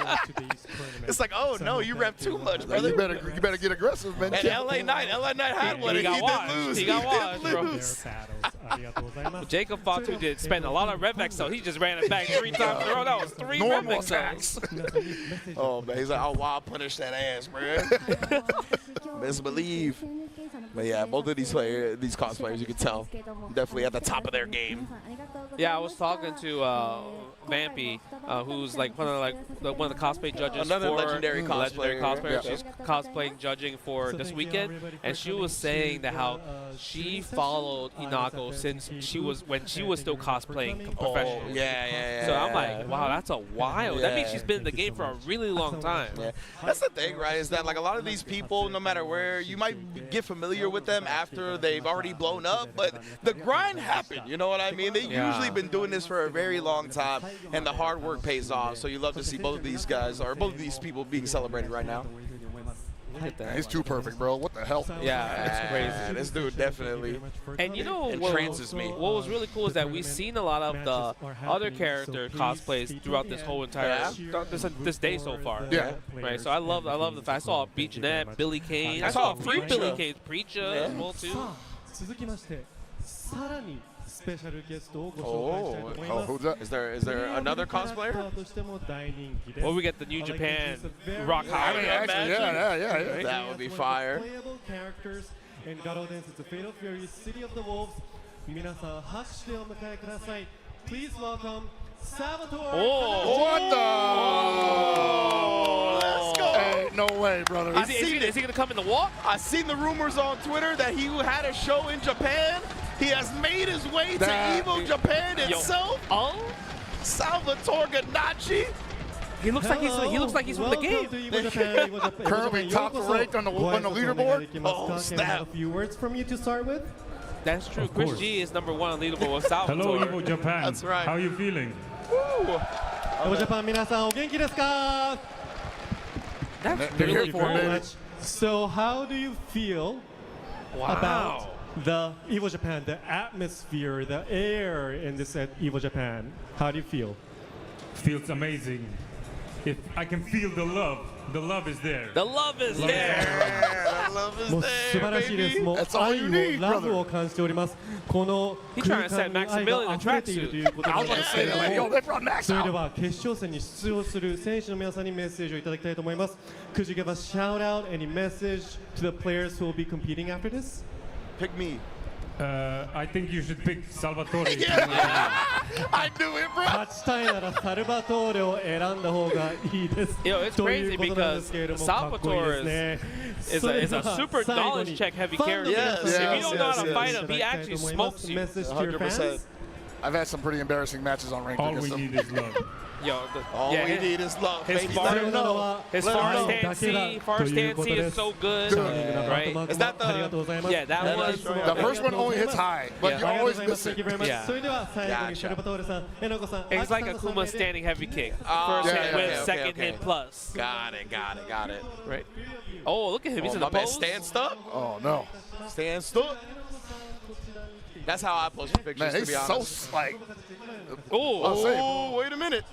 It's like, oh no, you rep too much, brother. You better get aggressive, man. And LA Knight had one. He got washed. Didn't lose. He got washed, bro. lose. Jacob Fatu did spend a lot of Revex, so he just ran it back 3 times in a row. That was 3 Normal Revex attacks. Oh man, he's like, I'll wild punish that ass, man. Best believe. But yeah, both of these cosplayers, you can tell, definitely at the top of their game. Yeah, I was talking to Vampy, who's like one of the cosplay judges. Another for legendary cosplayer. cosplayer. She's cosplaying judging for this weekend, and she was saying that how she followed Inako since when she was still cosplaying professionally. Yeah. So I'm like, wow, that's a while. That means she's been in the game for a really long time. Yeah. That's the thing, right? Is that like a lot of these people, no matter where, you might get familiar with them after they've already blown up, but the grind happened. You know what I mean? They've usually been doing this for a very long time, and the hard work pays off. So you love to see both of these guys, or both of these people being celebrated right now. Look at that. He's too perfect, bro. What the hell? Yeah, it's crazy. This dude definitely and you know entrances me. What was really cool is that we've seen a lot of the other character cosplays throughout this whole entire this day so far. Yeah. Right. So I love the fact I saw Beach Net, Billy Kane. I saw a few Billy Kane's Preacher as well too. 続きましてさらにスペシャルゲストをご紹介したいと思います。 who's that? Is there another cosplayer? としても大人気です。 Well, we get the New Japan Rock Howard. Yeah. That would be fire. Playable characters in 画廊伝説 Fatal Fury City of the Wolves 皆さん拍手でお迎えください。Please welcome Salvatore. What the? Let's go. Hey, no way, brother. Is he going to come in the walk? I seen the rumors on Twitter that he had a show in Japan. He has made his way to EVO Japan itself. Salvatore Gannacci. He looks like he's from the game. Currently top ranked on the leaderboard. Oh, snap. A few words from you to start with. That's true. Chris G is #1 on leaderboard with Salvatore. Hello, EVO Japan. That's right. How are you feeling? EVO Japan 皆さんお元気ですか? That's They're really here for cool. it. So how do you feel about the EVO Japan, the atmosphere, the air in this EVO Japan? How do you feel? Feels amazing. If I can feel the love is there. The love is there. The love is もう素晴らしいです。もう That's all 愛 you を need, ラブ brother. を感じております。この He 空 trying to set 間に愛が Maximilian in 溢れているということ I was going to say that, like, yo, they brought Max それで out. は決勝戦に出場する選手の皆さんにメッセージをいただきたいと思います。Could you give a shout out, any message to the players who will be competing after this? Pick me. I think you should pick Salvatore. I knew it, bro. 勝ちたいならサルバトーレを選んだ方がいいです。 Yo, it's という crazy ことなんですけれども、かっこいいですね。 is a super knowledge check heavy character. Yes, If you don't know how to yes, fight yes. him, he actually smokes you. Message to your fans. I've had some pretty embarrassing matches on ranked. All we need is love. Yo, all we need is love. His Forest Stance C is so good, right? Is that the? Yeah, that was. The first one only hits high, but you always miss it. Yeah. It's like Akuma standing heavy kick. First hit with second hit plus. Got it. Right. Oh, look at him. He's in the man pose. stands up. Oh no. Stands up. That's how I post pictures. Man, to he's be honest. so like. Oh, wait a minute.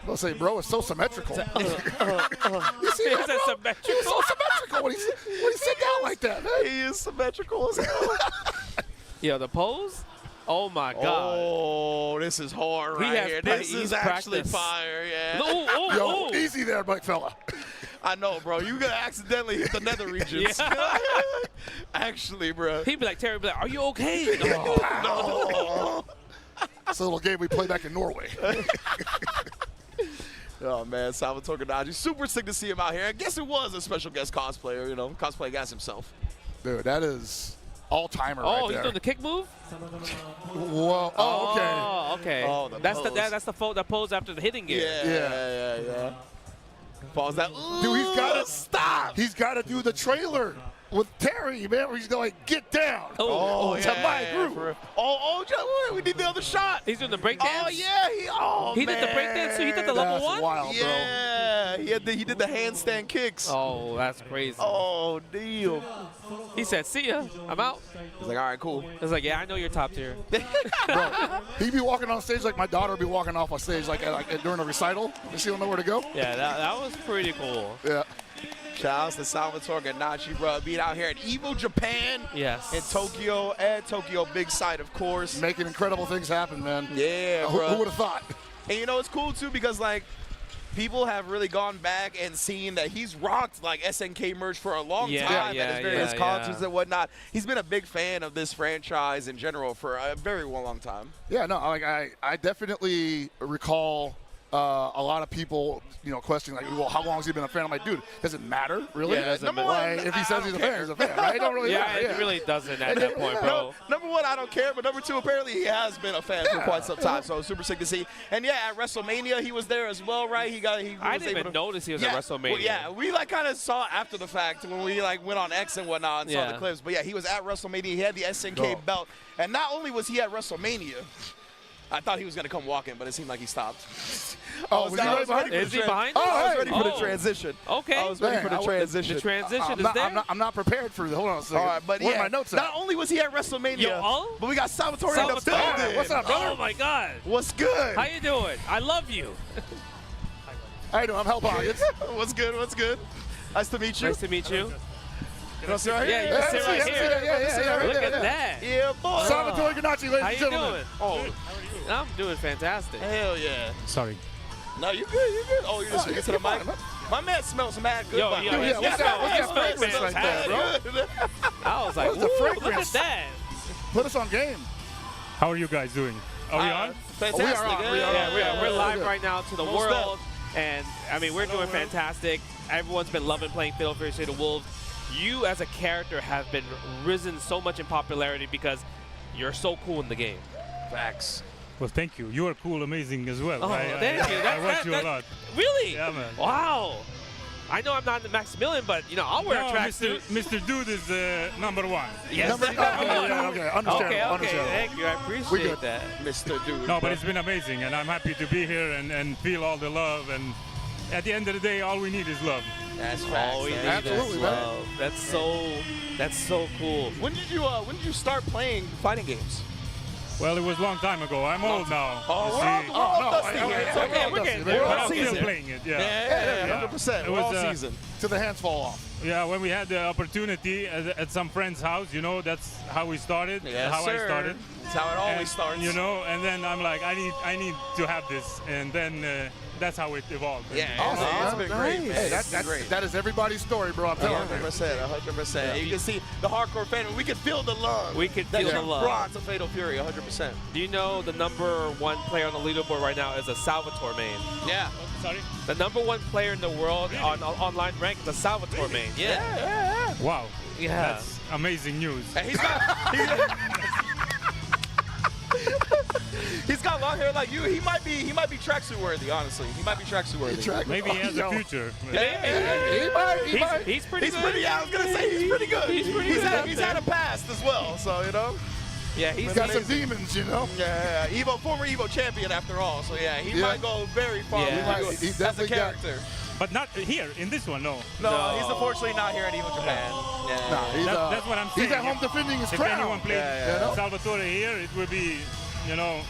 I'll say, bro, it's so symmetrical. You see Is that symmetrical? He's so symmetrical when he sit down like that, man. He is symmetrical as hell. Yo, the pose? Oh my God. Oh, this is hard right here. This is actually fire, yeah. Yo, easy there, big fella. I know, bro. You gonna accidentally hit the nether regions. Actually, bro. He'd be like, Terry, be like, are you okay? No. It's a little game we play back in Norway. Oh, man, Salvatore Ganaji. Super sick to see him out here. I guess it was a special guest cosplayer, you know, cosplay guest himself. Dude, that is all-timer right there. Oh, he's doing the kick move? Whoa. Oh, okay. Oh, okay. Oh, that's the pose after the hitting gear. Yeah. Falls that. Dude, he's got to stop. He's got to do the trailer with Terry, man, where he's going, get down. To my group. We did the other shot. He's doing the breakdance? Oh, yeah. He did the breakdance, so he did the level one? Wild, bro. Yeah, he did the handstand kicks. Oh, that's crazy. Oh, deal. He said, see ya, I'm out. He's like, all right, cool. He's like, yeah, I know you're top tier. Bro, he'd be walking on stage like my daughter would be walking off on stage like during a recital, and she don't know where to go. Yeah, that was pretty cool. Yeah. Shout out to Salvatore Ganachi, bro, being out here at EVO Japan. Yes. In Tokyo, at Tokyo Big Sight, of course. Making incredible things happen, man. Yeah, bro. Who would have thought? And you know, it's cool, too, because, like, people have really gone back and seen that he's rocked, like, SNK merch for a long time at his various concerts and whatnot. He's been a big fan of this franchise in general for a very long time. Yeah, no, like I definitely recall a lot of people, you know, questioning like, well, how long has he been a fan? I'm like, dude, does it matter, really? Yeah, Number one, if he says he's a fan, he's a fan, right? It don't really matter. It really doesn't at that point, bro. Number one, I don't care, but number two, apparently he has been a fan for quite some time, so super sick to see. And yeah, at WrestleMania, he was there as well, right? I didn't even notice he was at WrestleMania. Well, yeah, we like kind of saw after the fact when we like went on X and whatnot and saw the clips. But yeah, he was at WrestleMania. He had the SNK belt, and not only was he at WrestleMania, I thought he was going to come walking, but it seemed like he stopped. Oh, was he right behind you? Is he behind you? Oh, I was ready for the transition. Okay. I was ready for the transition. The transition is there? I'm not prepared for the. Hold on a second. All right, but Where yeah, are my notes not only was he at WrestleMania, but we got Salvatore in the building. What's up, brother? Oh, my God. What's good? How you doing? I love you. How you doing? I'm Hell Pockets. What's good? What's good? Nice to meet you. Nice to meet you. You want to sit right here? Yeah, you can sit right here. Yeah, Look at that. Yeah, boy. Salvatore Ganachi, ladies How and you gentlemen. doing? Oh, I'm doing fantastic. Hell yeah. Sorry. No, you good, you good. Oh, you just get to the mic. My man smells mad good. Yo, by the way. yeah, what's that fragrance right there, bro? I was like, What's the ooh, look fragrance? at that. Put us on game. How are you guys doing? Are we on? Fantastic. We are on. Yeah, we're live right now to the Most world. And, I mean, we're doing fantastic. Everyone's been loving playing Fatal Fury State of Wolves. You, as a character, have been risen so much in popularity because you're so cool in the game. Facts. Well, thank you. You are cool, amazing as well. Oh, thank you. I watch you a lot. Really? Yeah, man. Wow. I know I'm not in the Maximilian, but, you know, I'll wear a tracksuit. Mr. Dude is #1. Yes. Okay, understandable. Thank you. I appreciate that. Mr. Dude. No, but it's been amazing, and I'm happy to be here and feel all the love. And at the end of the day, all we need is love. That's facts. All we need Absolutely, is man. love. That's so cool. When did you start playing fighting games? Well, it was a long time ago. I'm old now. Oh, We're all still playing it. Yeah, 100%. It was all season. Till the hands fall off. Yeah, when we had the opportunity at some friend's house, you know, that's how we started. Yes, how sir. I started. That's how it always starts. You know, and then I'm like, I need to have this, and then that's how it evolved. Yeah, Awesome, it's been great, man. Hey, It's been great. that is everybody's story, bro. I'm telling you. 100%. You can see the hardcore fan. We can feel the love. We can feel the love. Brought to Fatal Fury, 100%. Do you know the #1 player on the leaderboard right now is a Salvatore main? Yeah. Sorry? The #1 player in the world on online rank is a Salvatore main. Yeah. Wow. Yeah. That's amazing news. And he's got. He's got long hair like you. He might be tracksuit worthy, honestly. He might be tracksuit worthy. Maybe he has a future. He might. He's pretty good. Yeah, I was gonna say he's pretty good. He's had a past as well, so you know. Yeah, he's got some demons, you know. Yeah, Evo, former Evo champion after all. So yeah, he might go very far as a character. But not here in this one, no. No, he's unfortunately not here at EVO Japan. That's what I'm saying. He's at home defending his crown. If anyone plays Salvatore here, it will be, you know,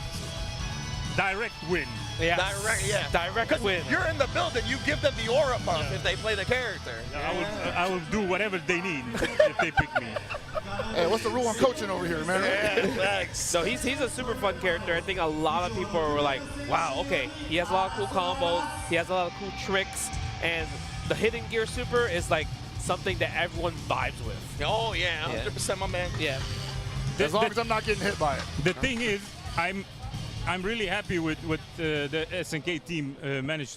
direct win. Yeah. Direct win. You're in the building. You give them the aura buff if they play the character. I will do whatever they need if they pick me. Hey, what's the rule on coaching over here, man? So he's a super fun character. I think a lot of people were like, wow, okay, he has a lot of cool combos, he has a lot of cool tricks, and the hidden gear super is like something that everyone vibes with. Oh yeah, 100% my man. Yeah. As long as I'm not getting hit by it. The thing is, I'm really happy with what the SNK team managed to